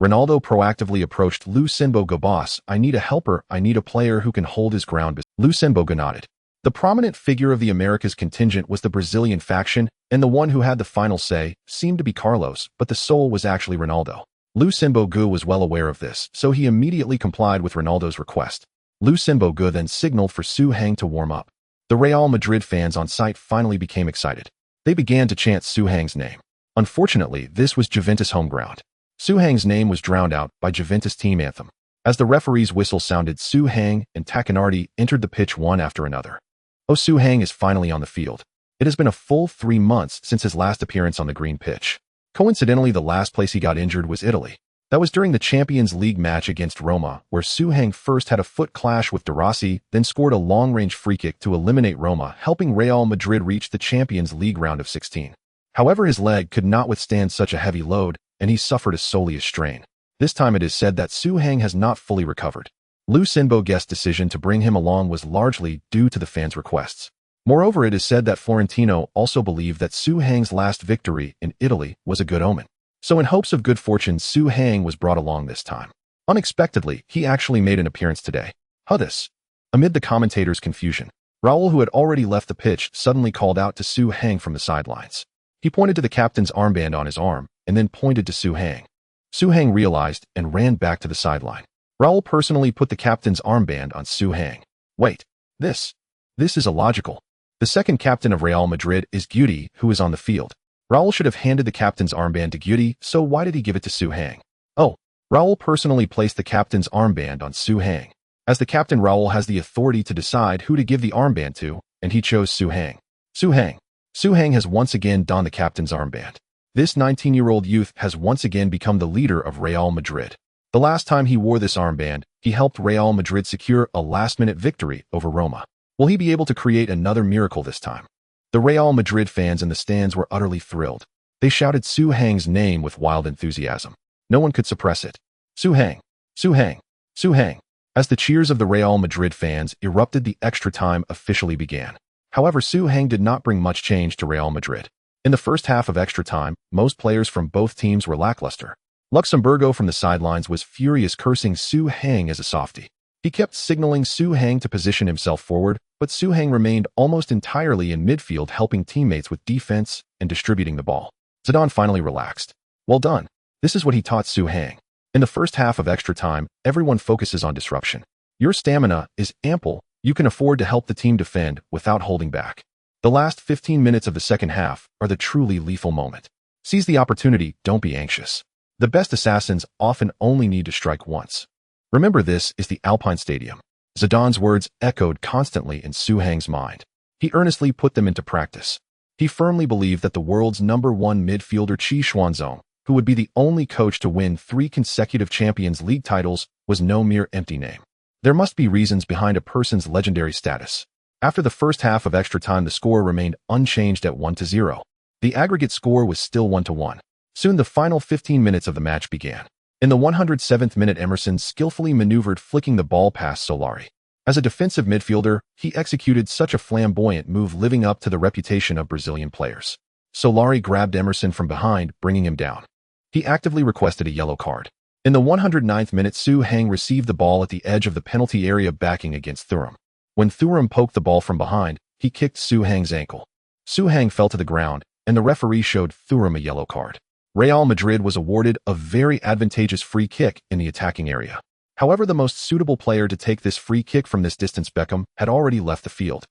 Ronaldo proactively approached Lu Sinbo. Boss, I need a helper. I need a player who can hold his ground. Lu Sinbo nodded. The prominent figure of the Americas contingent was the Brazilian faction, and the one who had the final say seemed to be Carlos, but the soul was actually Ronaldo. Lu Sinbo was well aware of this, so he immediately complied with Ronaldo's request. Lu Sinbo then signaled for Su Hang to warm up. The Real Madrid fans on site finally became excited. They began to chant Su Hang's name. Unfortunately, this was Juventus' home ground. Su Hang's name was drowned out by Juventus team anthem. As the referee's whistle sounded, Su Hang and Tacchinardi entered the pitch one after another. Su Hang is finally on the field. It has been a full 3 months since his last appearance on the green pitch. Coincidentally, the last place he got injured was Italy. That was during the Champions League match against Roma, where Su Hang first had a foot clash with De Rossi, then scored a long-range free kick to eliminate Roma, helping Real Madrid reach the Champions League round of 16. However, his leg could not withstand such a heavy load, and he suffered a soleus strain. This time it is said that Su Hang has not fully recovered. Lu Sinbo's decision to bring him along was largely due to the fans' requests. Moreover, it is said that Florentino also believed that Su Hang's last victory in Italy was a good omen. So in hopes of good fortune, Su Hang was brought along this time. Unexpectedly, he actually made an appearance today. This. Amid the commentators' confusion, Raúl, who had already left the pitch, suddenly called out to Su Hang from the sidelines. He pointed to the captain's armband on his arm, and then pointed to Su Hang. Su Hang realized and ran back to the sideline. Raúl personally put the captain's armband on Su Hang. Wait, this is illogical. The second captain of Real Madrid is Guti, who is on the field. Raúl should have handed the captain's armband to Guti, so why did he give it to Su Hang? Raúl personally placed the captain's armband on Su Hang. As the captain, Raúl has the authority to decide who to give the armband to, and he chose Su Hang. Su Hang has once again donned the captain's armband. This 19-year-old youth has once again become the leader of Real Madrid. The last time he wore this armband, he helped Real Madrid secure a last-minute victory over Roma. Will he be able to create another miracle this time? The Real Madrid fans in the stands were utterly thrilled. They shouted Su Hang's name with wild enthusiasm. No one could suppress it. Su Hang! Su Hang! Su Hang! As the cheers of the Real Madrid fans erupted, the extra time officially began. However, Su Hang did not bring much change to Real Madrid. In the first half of extra time, most players from both teams were lackluster. Luxemburgo from the sidelines was furious, cursing Su Hang as a softie. He kept signaling Su Hang to position himself forward, but Su Hang remained almost entirely in midfield, helping teammates with defense and distributing the ball. Zidane finally relaxed. Well done. This is what he taught Su Hang. In the first half of extra time, everyone focuses on disruption. Your stamina is ample. You can afford to help the team defend without holding back. The last 15 minutes of the second half are the truly lethal moment. Seize the opportunity, don't be anxious. The best assassins often only need to strike once. Remember, this is the Alpine Stadium. Zidane's words echoed constantly in Su Hang's mind. He earnestly put them into practice. He firmly believed that the world's #1 midfielder Qi Xuanzong, who would be the only coach to win 3 consecutive Champions League titles, was no mere empty name. There must be reasons behind a person's legendary status. After the first half of extra time, the score remained unchanged at 1-0. The aggregate score was still 1-1. Soon the final 15 minutes of the match began. In the 107th minute, Emerson skillfully maneuvered, flicking the ball past Solari. As a defensive midfielder, he executed such a flamboyant move, living up to the reputation of Brazilian players. Solari grabbed Emerson from behind, bringing him down. He actively requested a yellow card. In the 109th minute, Su Hang received the ball at the edge of the penalty area, backing against Thuram. When Thuram poked the ball from behind, he kicked Su Hang's ankle. Su Hang fell to the ground, and the referee showed Thuram a yellow card. Real Madrid was awarded a very advantageous free kick in the attacking area. However, the most suitable player to take this free kick from this distance, Beckham, had already left the field.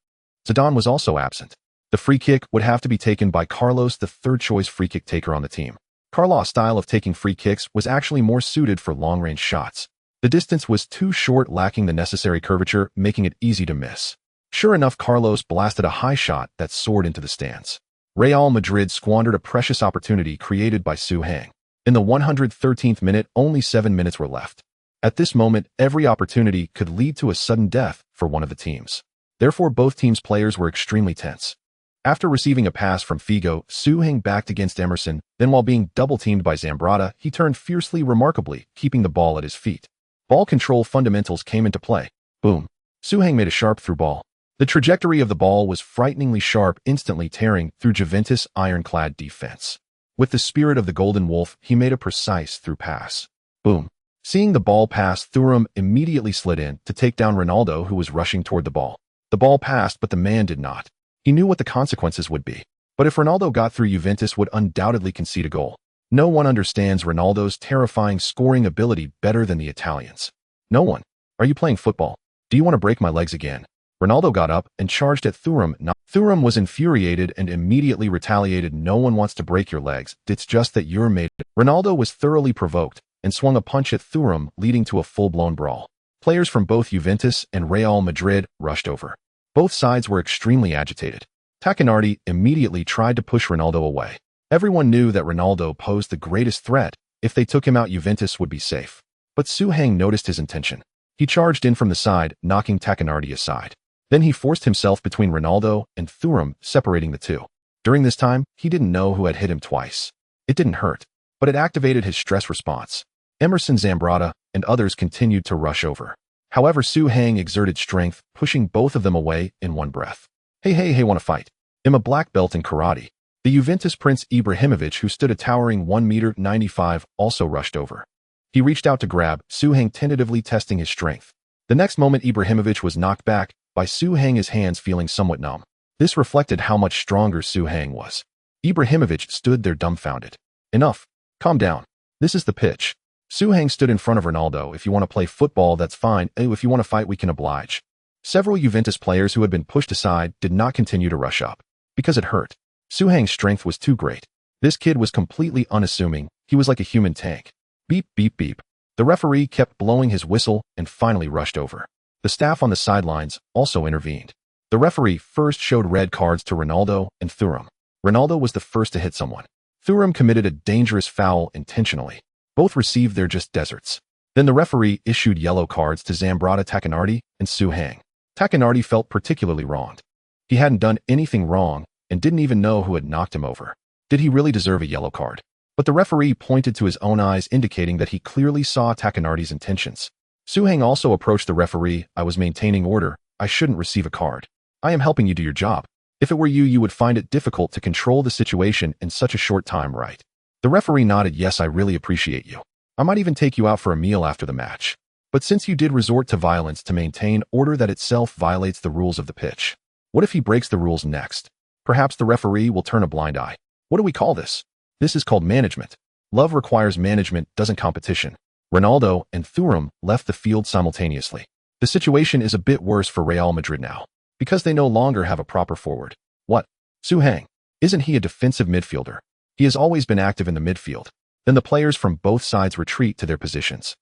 Zidane was also absent. The free kick would have to be taken by Carlos, the third-choice free kick taker on the team. Carlos' style of taking free kicks was actually more suited for long-range shots. The distance was too short, lacking the necessary curvature, making it easy to miss. Sure enough, Carlos blasted a high shot that soared into the stands. Real Madrid squandered a precious opportunity created by Su Hang. In the 113th minute, only 7 minutes were left. At this moment, every opportunity could lead to a sudden death for one of the teams. Therefore, both teams' players were extremely tense. After receiving a pass from Figo, Su Hang backed against Emerson, then while being double-teamed by Zambrata, he turned fiercely, remarkably, keeping the ball at his feet. Ball control fundamentals came into play. Boom. Su Hang made a sharp through ball. The trajectory of the ball was frighteningly sharp, instantly tearing through Juventus' ironclad defense. With the spirit of the Golden Wolf, he made a precise through pass. Boom. Seeing the ball pass, Thuram immediately slid in to take down Ronaldo, who was rushing toward the ball. The ball passed, but the man did not. He knew what the consequences would be. But if Ronaldo got through, Juventus would undoubtedly concede a goal. No one understands Ronaldo's terrifying scoring ability better than the Italians. No one. Are you playing football? Do you want to break my legs again? Ronaldo got up and charged at Thuram. Thuram was infuriated and immediately retaliated. No one wants to break your legs. It's just that you're made. Ronaldo was thoroughly provoked and swung a punch at Thuram, leading to a full-blown brawl. Players from both Juventus and Real Madrid rushed over. Both sides were extremely agitated. Tacchinardi immediately tried to push Ronaldo away. Everyone knew that Ronaldo posed the greatest threat. If they took him out, Juventus would be safe. But Su Hang noticed his intention. He charged in from the side, knocking Tacchinardi aside. Then he forced himself between Ronaldo and Thuram, separating the two. During this time, he didn't know who had hit him twice. It didn't hurt, but it activated his stress response. Emerson, Zambrata, and others continued to rush over. However, Su Hang exerted strength, pushing both of them away in one breath. Hey, wanna fight? I'm a black belt in karate. The Juventus Prince Ibrahimovic, who stood a towering 1.95 m, also rushed over. He reached out to grab Su Hang, tentatively testing his strength. The next moment, Ibrahimovic was knocked back by Su Hang, his hands feeling somewhat numb. This reflected how much stronger Su Hang was. Ibrahimovic stood there dumbfounded. Enough. Calm down. This is the pitch. Su Hang stood in front of Ronaldo. If you want to play football, that's fine. If you want to fight, we can oblige. Several Juventus players who had been pushed aside did not continue to rush up. Because it hurt. Su Hang's strength was too great. This kid was completely unassuming. He was like a human tank. Beep, beep, beep. The referee kept blowing his whistle and finally rushed over. The staff on the sidelines also intervened. The referee first showed red cards to Ronaldo and Thuram. Ronaldo was the first to hit someone. Thuram committed a dangerous foul intentionally. Both received their just deserts. Then the referee issued yellow cards to Zambrata, Tacchinardi, and Su Hang. Tacchinardi felt particularly wronged. He hadn't done anything wrong and didn't even know who had knocked him over. Did he really deserve a yellow card? But the referee pointed to his own eyes, indicating that he clearly saw Tacchinardi's intentions. Su Hang also approached the referee. I was maintaining order. I shouldn't receive a card. I am helping you do your job. If it were you, you would find it difficult to control the situation in such a short time, right? The referee nodded. Yes, I really appreciate you. I might even take you out for a meal after the match. But since you did resort to violence to maintain order, that itself violates the rules of the pitch. What if he breaks the rules next? Perhaps the referee will turn a blind eye. What do we call this? This is called management. Love requires management, doesn't competition. Ronaldo and Thuram left the field simultaneously. The situation is a bit worse for Real Madrid now, because they no longer have a proper forward. What? Su Hang. Isn't he a defensive midfielder? He has always been active in the midfield. Then the players from both sides retreat to their positions.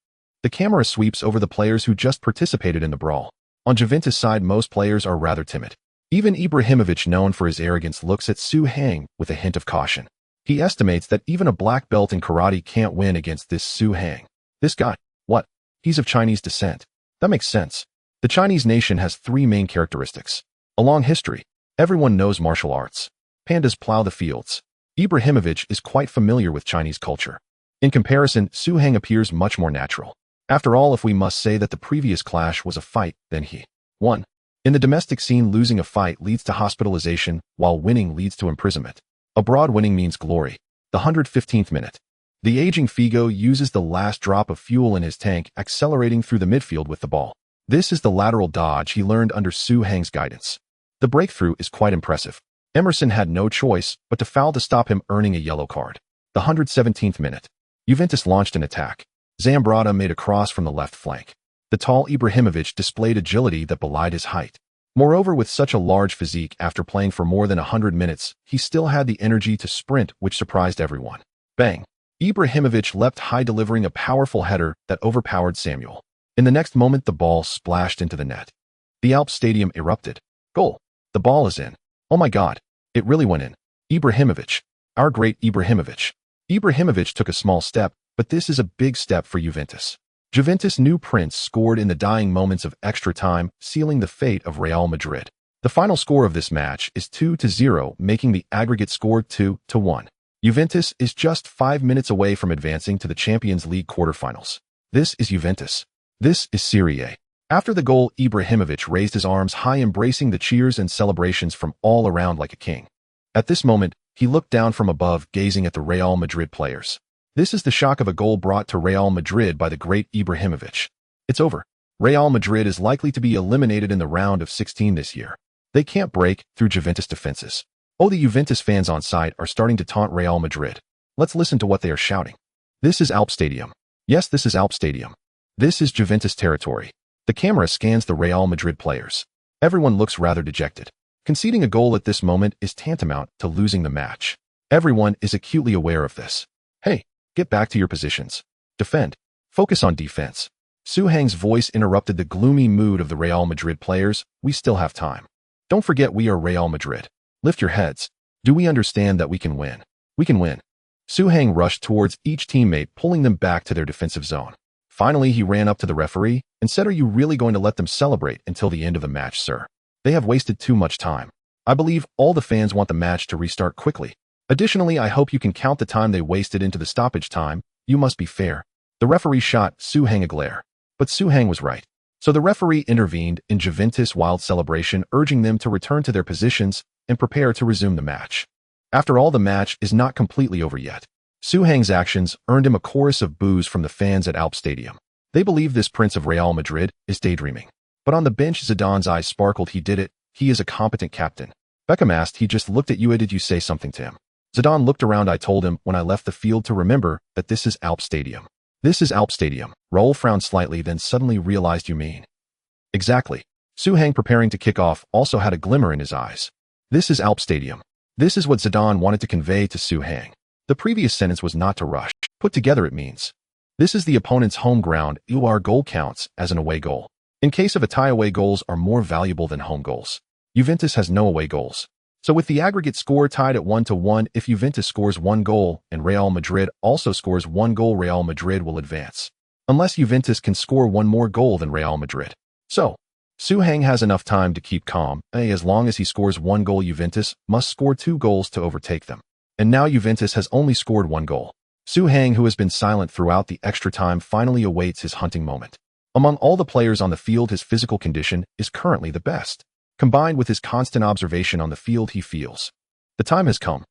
The camera sweeps over the players who just participated in the brawl. On Juventus' side, most players are rather timid. Even Ibrahimovic, known for his arrogance, looks at Su Hang with a hint of caution. He estimates that even a black belt in karate can't win against this Su Hang. This guy, what? He's of Chinese descent. That makes sense. The Chinese nation has three main characteristics. A long history. Everyone knows martial arts. Pandas plow the fields. Ibrahimovic is quite familiar with Chinese culture. In comparison, Su Hang appears much more natural. After all, if we must say that the previous clash was a fight, then he won. In the domestic scene, losing a fight leads to hospitalization, while winning leads to imprisonment. Abroad, winning means glory. The 115th minute. The aging Figo uses the last drop of fuel in his tank, accelerating through the midfield with the ball. This is the lateral dodge he learned under Su Hang's guidance. The breakthrough is quite impressive. Emerson had no choice but to foul to stop him, earning a yellow card. The 117th minute. Juventus launched an attack. Zambrata made a cross from the left flank. The tall Ibrahimovic displayed agility that belied his height. Moreover, with such a large physique, after playing for more than 100 minutes, he still had the energy to sprint, which surprised everyone. Bang! Ibrahimovic leapt high, delivering a powerful header that overpowered Samuel. In the next moment, the ball splashed into the net. The Alps Stadium erupted. Goal! The ball is in. Oh my God! It really went in. Ibrahimovic. Our great Ibrahimovic. Ibrahimovic took a small step, but this is a big step for Juventus. Juventus' new prince scored in the dying moments of extra time, sealing the fate of Real Madrid. The final score of this match is 2-0, making the aggregate score 2-1. Juventus is just 5 minutes away from advancing to the Champions League quarterfinals. This is Juventus. This is Serie A. After the goal, Ibrahimovic raised his arms high, embracing the cheers and celebrations from all around like a king. At this moment, he looked down from above, gazing at the Real Madrid players. This is the shock of a goal brought to Real Madrid by the great Ibrahimovic. It's over. Real Madrid is likely to be eliminated in the round of 16 this year. They can't break through Juventus defenses. Oh, the Juventus fans on site are starting to taunt Real Madrid. Let's listen to what they are shouting. This is Alp Stadium. Yes, this is Alp Stadium. This is Juventus territory. The camera scans the Real Madrid players. Everyone looks rather dejected. Conceding a goal at this moment is tantamount to losing the match. Everyone is acutely aware of this. Hey, get back to your positions. Defend. Focus on defense. Su Hang's voice interrupted the gloomy mood of the Real Madrid players. We still have time. Don't forget, we are Real Madrid. Lift your heads. Do we understand that we can win? We can win. Su Hang rushed towards each teammate, pulling them back to their defensive zone. Finally, he ran up to the referee and said, "Are you really going to let them celebrate until the end of the match, sir? They have wasted too much time. I believe all the fans want the match to restart quickly. Additionally, I hope you can count the time they wasted into the stoppage time. You must be fair." The referee shot Su Hang a glare. But Su Hang was right. So the referee intervened in Juventus' wild celebration, urging them to return to their positions and prepare to resume the match. After all, the match is not completely over yet. Su Hang's actions earned him a chorus of boos from the fans at Alp Stadium. They believe this prince of Real Madrid is daydreaming. But on the bench, Zidane's eyes sparkled. He did it. He is a competent captain. Beckham asked, "He just looked at you. Did you say something to him?" Zidane looked around. "I told him when I left the field to remember that this is Alp Stadium." This is Alp Stadium. Raúl frowned slightly, then suddenly realized, "You mean?" Exactly. Su Hang, preparing to kick off, also had a glimmer in his eyes. This is Alp Stadium. This is what Zidane wanted to convey to Su Hang. The previous sentence was not to rush. Put together, it means, this is the opponent's home ground. Our goal counts as an away goal. In case of a tie, away goals are more valuable than home goals. Juventus has no away goals. So with the aggregate score tied at 1-1, if Juventus scores 1 goal and Real Madrid also scores 1 goal, Real Madrid will advance. Unless Juventus can score 1 more goal than Real Madrid. So, Su Hang has enough time to keep calm. As long as he scores 1 goal, Juventus must score 2 goals to overtake them. And now Juventus has only scored 1 goal. Su Hang, who has been silent throughout the extra time, finally awaits his hunting moment. Among all the players on the field, his physical condition is currently the best. Combined with his constant observation on the field, he feels the time has come.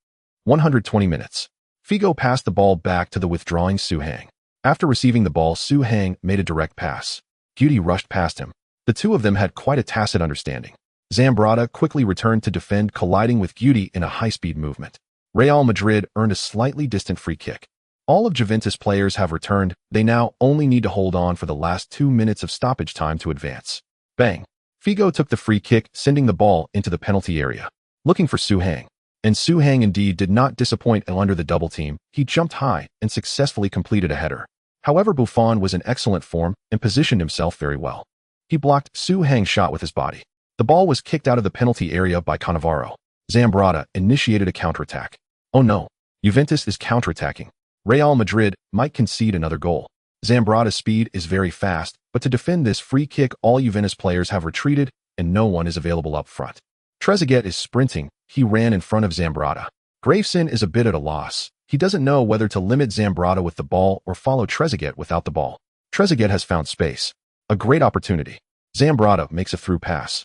120 minutes. Figo passed the ball back to the withdrawing Su Hang. After receiving the ball, Su Hang made a direct pass. Guti rushed past him. The two of them had quite a tacit understanding. Zambrata quickly returned to defend, colliding with Guti in a high-speed movement. Real Madrid earned a slightly distant free kick. All of Juventus players have returned. They now only need to hold on for the last 2 minutes of stoppage time to advance. Bang! Figo took the free kick, sending the ball into the penalty area, looking for Su Hang. And Su Hang indeed did not disappoint under the double team. He jumped high and successfully completed a header. However, Buffon was in excellent form and positioned himself very well. He blocked Su Hang's shot with his body. The ball was kicked out of the penalty area by Cannavaro. Zambrotta initiated a counterattack. Oh no, Juventus is counterattacking. Real Madrid might concede another goal. Zambrotta's speed is very fast, but to defend this free kick, all Juventus players have retreated and no one is available up front. Trezeguet is sprinting. He ran in front of Zambrotta. Graveson is a bit at a loss. He doesn't know whether to limit Zambrotta with the ball or follow Trezeguet without the ball. Trezeguet has found space. A great opportunity. Zambrotta makes a through pass.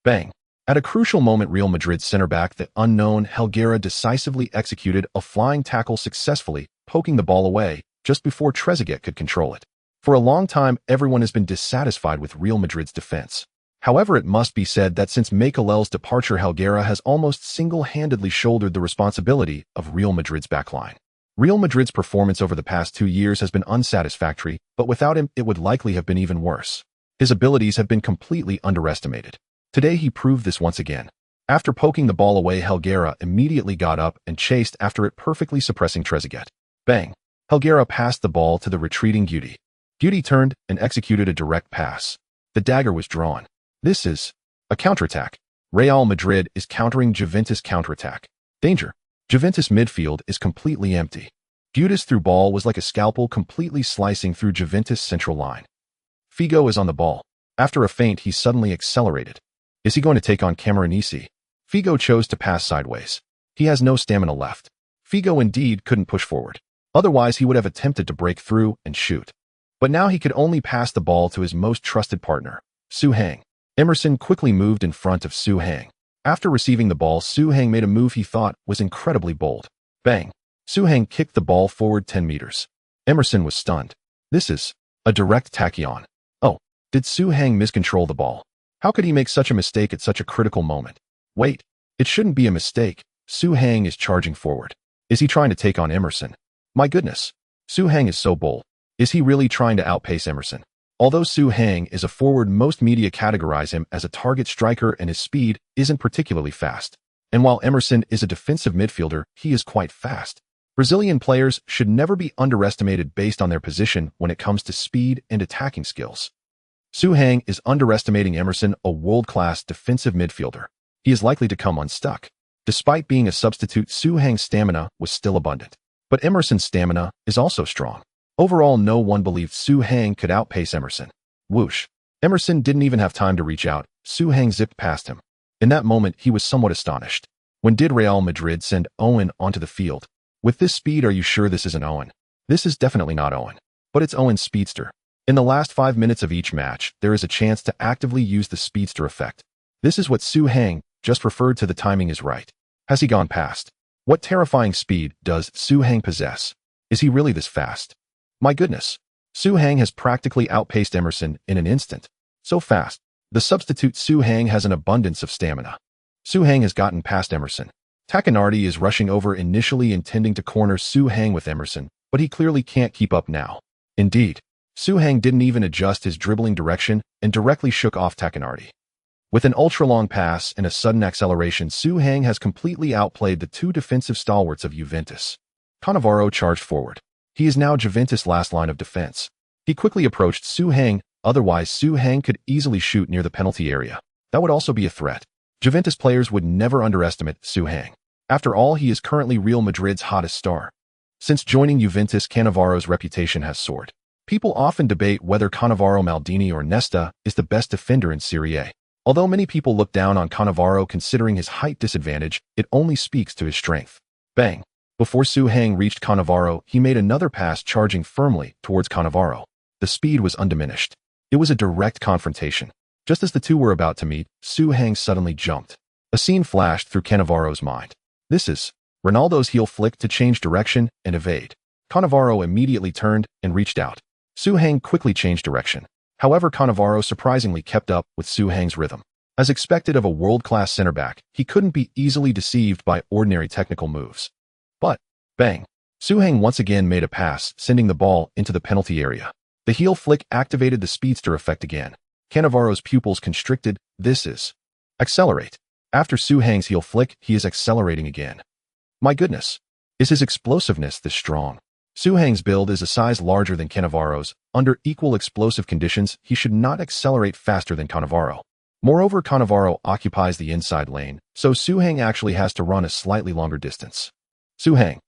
Bang! At a crucial moment, Real Madrid center-back, the unknown Helguera, decisively executed a flying tackle, successfully poking the ball away just before Trezeguet could control it. For a long time, everyone has been dissatisfied with Real Madrid's defense. However, it must be said that since Mikel's departure, Helguera has almost single-handedly shouldered the responsibility of Real Madrid's backline. Real Madrid's performance over the past 2 years has been unsatisfactory, but without him, it would likely have been even worse. His abilities have been completely underestimated. Today, he proved this once again. After poking the ball away, Helguera immediately got up and chased after it, perfectly suppressing Trezeguet. Bang! Helguera passed the ball to the retreating Guti. Guti turned and executed a direct pass. The dagger was drawn. This is a counterattack. Real Madrid is countering Juventus counterattack. Danger. Juventus midfield is completely empty. Guti's through ball was like a scalpel, completely slicing through Juventus' central line. Figo is on the ball. After a feint, he suddenly accelerated. Is he going to take on Camoranesi? Figo chose to pass sideways. He has no stamina left. Figo indeed couldn't push forward. Otherwise, he would have attempted to break through and shoot. But now he could only pass the ball to his most trusted partner, Su Hang. Emerson quickly moved in front of Su Hang. After receiving the ball, Su Hang made a move he thought was incredibly bold. Bang! Su Hang kicked the ball forward 10 meters. Emerson was stunned. This is a direct tachyon. Oh, did Su Hang miscontrol the ball? How could he make such a mistake at such a critical moment? Wait, it shouldn't be a mistake. Su Hang is charging forward. Is he trying to take on Emerson? My goodness, Su Hang is so bold. Is he really trying to outpace Emerson? Although Su Hang is a forward, most media categorize him as a target striker and his speed isn't particularly fast. And while Emerson is a defensive midfielder, he is quite fast. Brazilian players should never be underestimated based on their position when it comes to speed and attacking skills. Su Hang is underestimating Emerson, a world-class defensive midfielder. He is likely to come unstuck. Despite being a substitute, Su Hang's stamina was still abundant. But Emerson's stamina is also strong. Overall, no one believed Su Hang could outpace Emerson. Whoosh. Emerson didn't even have time to reach out. Su Hang zipped past him. In that moment, he was somewhat astonished. When did Real Madrid send Owen onto the field? With this speed, are you sure this isn't Owen? This is definitely not Owen. But it's Owen's speedster. In the last 5 minutes of each match, there is a chance to actively use the speedster effect. This is what Su Hang just referred to. The timing is right. Has he gone past? What terrifying speed does Su Hang possess? Is he really this fast? My goodness. Su Hang has practically outpaced Emerson in an instant. So fast. The substitute Su Hang has an abundance of stamina. Su Hang has gotten past Emerson. Tacchinardi is rushing over, initially intending to corner Su Hang with Emerson, but he clearly can't keep up now. Indeed, Su Hang didn't even adjust his dribbling direction and directly shook off Tacchinardi. With an ultra-long pass and a sudden acceleration, Su Hang has completely outplayed the two defensive stalwarts of Juventus. Cannavaro charged forward. He is now Juventus' last line of defense. He quickly approached Su Hang, otherwise Su Hang could easily shoot near the penalty area. That would also be a threat. Juventus players would never underestimate Su Hang. After all, he is currently Real Madrid's hottest star. Since joining Juventus, Cannavaro's reputation has soared. People often debate whether Cannavaro, Maldini, or Nesta is the best defender in Serie A. Although many people look down on Cannavaro considering his height disadvantage, it only speaks to his strength. Bang! Before Su Hang reached Cannavaro, he made another pass, charging firmly towards Cannavaro. The speed was undiminished. It was a direct confrontation. Just as the two were about to meet, Su Hang suddenly jumped. A scene flashed through Cannavaro's mind. This is Ronaldo's heel flick to change direction and evade. Cannavaro immediately turned and reached out. Su Hang quickly changed direction. However, Cannavaro surprisingly kept up with Su Hang's rhythm. As expected of a world-class center-back, he couldn't be easily deceived by ordinary technical moves. But, bang! Heng once again made a pass, sending the ball into the penalty area. The heel flick activated the speedster effect again. Cannavaro's pupils constricted. This is accelerate. After Heng's heel flick, he is accelerating again. My goodness. Is his explosiveness this strong? Heng's build is a size larger than Cannavaro's. Under equal explosive conditions, he should not accelerate faster than Cannavaro. Moreover, Cannavaro occupies the inside lane, so Heng actually has to run a slightly longer distance. Heng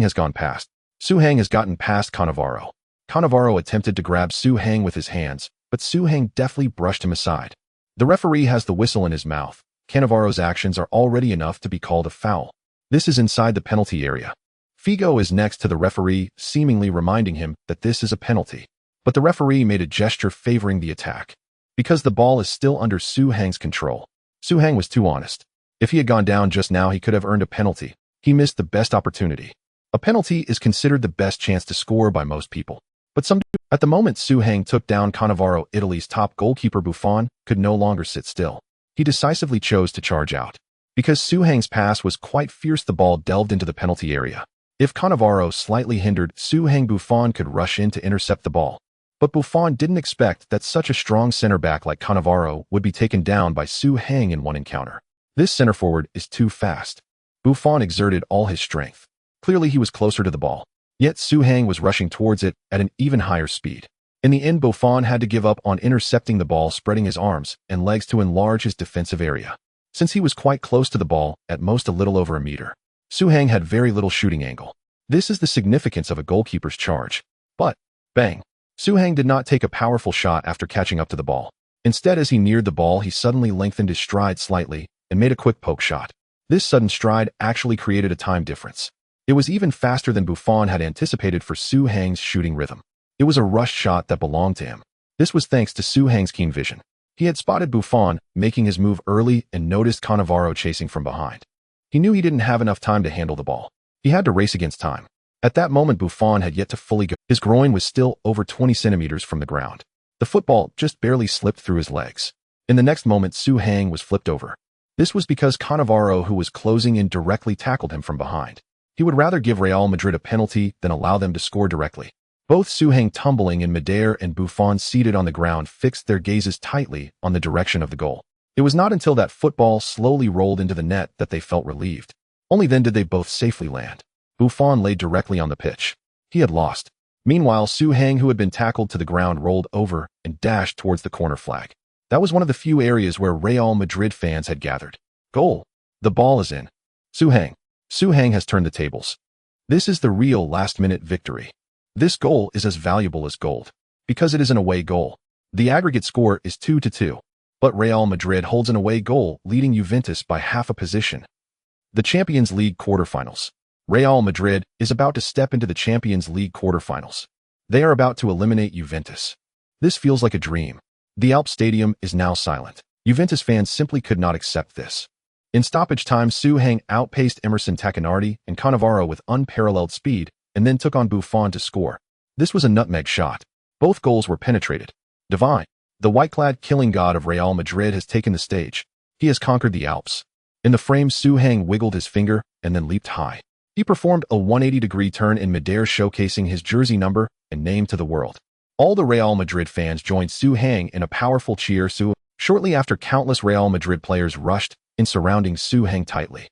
has gone past. Heng has gotten past Cannavaro. Cannavaro attempted to grab Heng with his hands, but Heng deftly brushed him aside. The referee has the whistle in his mouth. Cannavaro's actions are already enough to be called a foul. This is inside the penalty area. Figo is next to the referee, seemingly reminding him that this is a penalty. But the referee made a gesture favoring the attack. Because the ball is still under Heng's control. Heng was too honest. If he had gone down just now, he could have earned a penalty. He missed the best opportunity. A penalty is considered the best chance to score by most people. But some do. At the moment Heng took down Cannavaro, Italy's top goalkeeper Buffon could no longer sit still. He decisively chose to charge out. Because Heng's pass was quite fierce, the ball delved into the penalty area. If Cannavaro slightly hindered Heng, Buffon could rush in to intercept the ball. But Buffon didn't expect that such a strong center-back like Cannavaro would be taken down by Heng in one encounter. This center-forward is too fast. Buffon exerted all his strength. Clearly he was closer to the ball. Yet Heng was rushing towards it at an even higher speed. In the end, Buffon had to give up on intercepting the ball, spreading his arms and legs to enlarge his defensive area. Since he was quite close to the ball, at most a little over a meter, Heng had very little shooting angle. This is the significance of a goalkeeper's charge. But, bang! Heng did not take a powerful shot after catching up to the ball. Instead, as he neared the ball, he suddenly lengthened his stride slightly and made a quick poke shot. This sudden stride actually created a time difference. It was even faster than Buffon had anticipated for Heng's shooting rhythm. It was a rushed shot that belonged to him. This was thanks to Heng's keen vision. He had spotted Buffon making his move early and noticed Cannavaro chasing from behind. He knew he didn't have enough time to handle the ball. He had to race against time. At that moment, Buffon had yet to fully go. His groin was still over 20 centimeters from the ground. The football just barely slipped through his legs. In the next moment, Heng was flipped over. This was because Cannavaro, who was closing in directly, tackled him from behind. He would rather give Real Madrid a penalty than allow them to score directly. Both Heng tumbling in midair and Buffon seated on the ground fixed their gazes tightly on the direction of the goal. It was not until that football slowly rolled into the net that they felt relieved. Only then did they both safely land. Buffon lay directly on the pitch. He had lost. Meanwhile, Heng, who had been tackled to the ground, rolled over and dashed towards the corner flag. That was one of the few areas where Real Madrid fans had gathered. Goal! The ball is in. Heng has turned the tables. This is the real last-minute victory. This goal is as valuable as gold. Because it is an away goal. The aggregate score is 2-2. But Real Madrid holds an away goal, leading Juventus by half a position. The Champions League quarterfinals. Real Madrid is about to step into the Champions League quarterfinals. They are about to eliminate Juventus. This feels like a dream. The Alp Stadium is now silent. Juventus fans simply could not accept this. In stoppage time, Heng outpaced Emerson Tacchinardi and Cannavaro with unparalleled speed and then took on Buffon to score. This was a nutmeg shot. Both goals were penetrated. Divine. The white-clad killing god of Real Madrid has taken the stage. He has conquered the Alps. In the frame, Heng wiggled his finger and then leaped high. He performed a 180-degree turn in midair, showcasing his jersey number and name to the world. All the Real Madrid fans joined Heng in a powerful cheer. Shortly after, countless Real Madrid players rushed in, surrounding Heng tightly.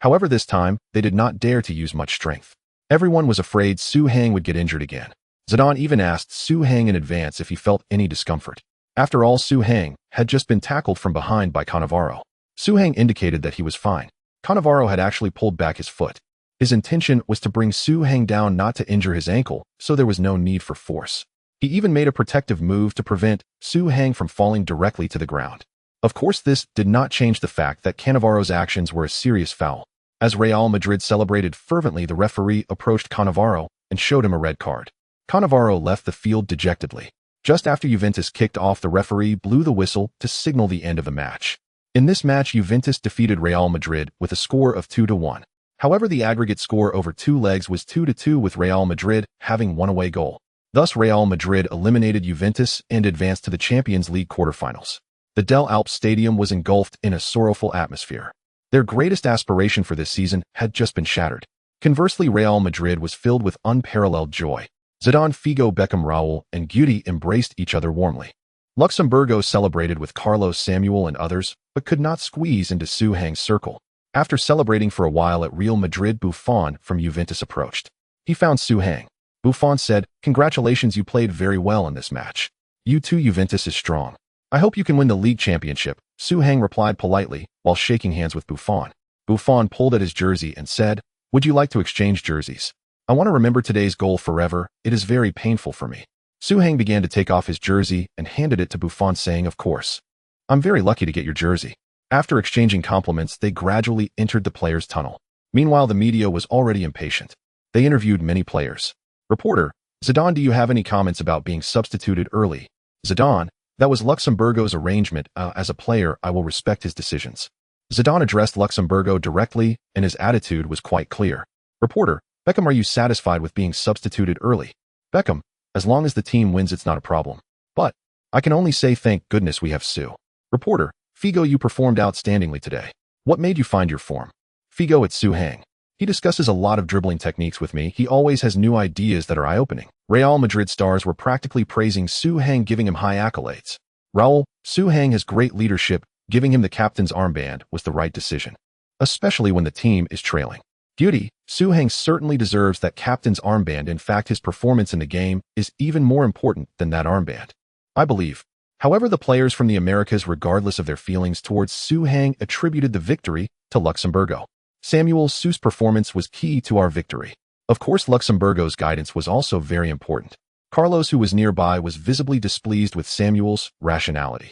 However, this time, they did not dare to use much strength. Everyone was afraid Heng would get injured again. Zidane even asked Heng in advance if he felt any discomfort. After all, Heng had just been tackled from behind by Cannavaro. Heng indicated that he was fine. Cannavaro had actually pulled back his foot. His intention was to bring Heng down, not to injure his ankle, so there was no need for force. He even made a protective move to prevent Heng from falling directly to the ground. Of course, this did not change the fact that Cannavaro's actions were a serious foul. As Real Madrid celebrated fervently, the referee approached Cannavaro and showed him a red card. Cannavaro left the field dejectedly. Just after Juventus kicked off, the referee blew the whistle to signal the end of the match. In this match, Juventus defeated Real Madrid with a score of 2-1. However, the aggregate score over 2 legs was 2-2, with Real Madrid having one away goal. Thus, Real Madrid eliminated Juventus and advanced to the Champions League quarterfinals. The Del Alp Stadium was engulfed in a sorrowful atmosphere. Their greatest aspiration for this season had just been shattered. Conversely, Real Madrid was filled with unparalleled joy. Zidane, Figo, Beckham, Raúl, and Guti embraced each other warmly. Luxemburgo celebrated with Carlos, Samuel, and others, but could not squeeze into Su Hang's circle. After celebrating for a while at Real Madrid, Buffon from Juventus approached. He found Su Hang. Buffon said, "Congratulations, you played very well in this match. You too, Juventus is strong. I hope you can win the league championship." Su Hang replied politely while shaking hands with Buffon. Buffon pulled at his jersey and said, "Would you like to exchange jerseys? I want to remember today's goal forever. It is very painful for me." Su Hang began to take off his jersey and handed it to Buffon, saying, "Of course. I'm very lucky to get your jersey." After exchanging compliments, they gradually entered the players' tunnel. Meanwhile, the media was already impatient. They interviewed many players. Reporter: Zidane, do you have any comments about being substituted early? Zidane: That was Luxemburgo's arrangement. As a player, I will respect his decisions. Zidane addressed Luxemburgo directly, and his attitude was quite clear. Reporter: Beckham, are you satisfied with being substituted early? Beckham: As long as the team wins, it's not a problem. But I can only say thank goodness we have Su. Reporter: Figo, you performed outstandingly today. What made you find your form? Figo: It's Su Hang. He discusses a lot of dribbling techniques with me. He always has new ideas that are eye-opening. Real Madrid stars were practically praising Su Hang, giving him high accolades. Raúl: Su Hang has great leadership. Giving him the captain's armband was the right decision, especially when the team is trailing. Guti: Su Hang certainly deserves that captain's armband. In fact, his performance in the game is even more important than that armband, I believe. However, the players from the Americas, regardless of their feelings towards Su Hang, attributed the victory to Luxemburgo. Samuel: Su's performance was key to our victory. Of course, Luxemburgo's guidance was also very important. Carlos, who was nearby, was visibly displeased with Samuel's rationality.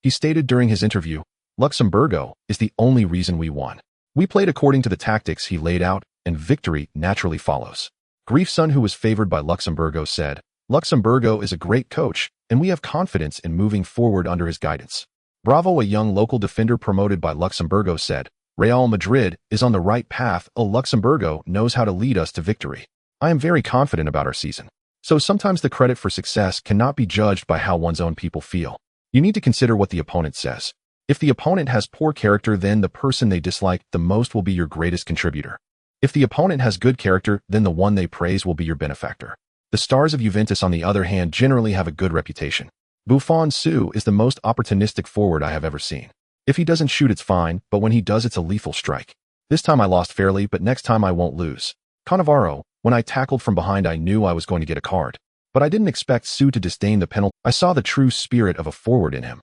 He stated during his interview, "Luxemburgo is the only reason we won. We played according to the tactics he laid out, and victory naturally follows." Griefson, who was favored by Luxemburgo, said, "Luxemburgo is a great coach, and we have confidence in moving forward under his guidance." Bravo, a young local defender promoted by Luxemburgo, said, "Real Madrid is on the right path. Luxemburgo knows how to lead us to victory. I am very confident about our season." So sometimes the credit for success cannot be judged by how one's own people feel. You need to consider what the opponent says. If the opponent has poor character, then the person they dislike the most will be your greatest contributor. If the opponent has good character, then the one they praise will be your benefactor. The stars of Juventus, on the other hand, generally have a good reputation. Buffon: Su is the most opportunistic forward I have ever seen. If he doesn't shoot, it's fine, but when he does, it's a lethal strike. This time I lost fairly, but next time I won't lose. Cannavaro: When I tackled from behind, I knew I was going to get a card. But I didn't expect Su to disdain the penalty. I saw the true spirit of a forward in him.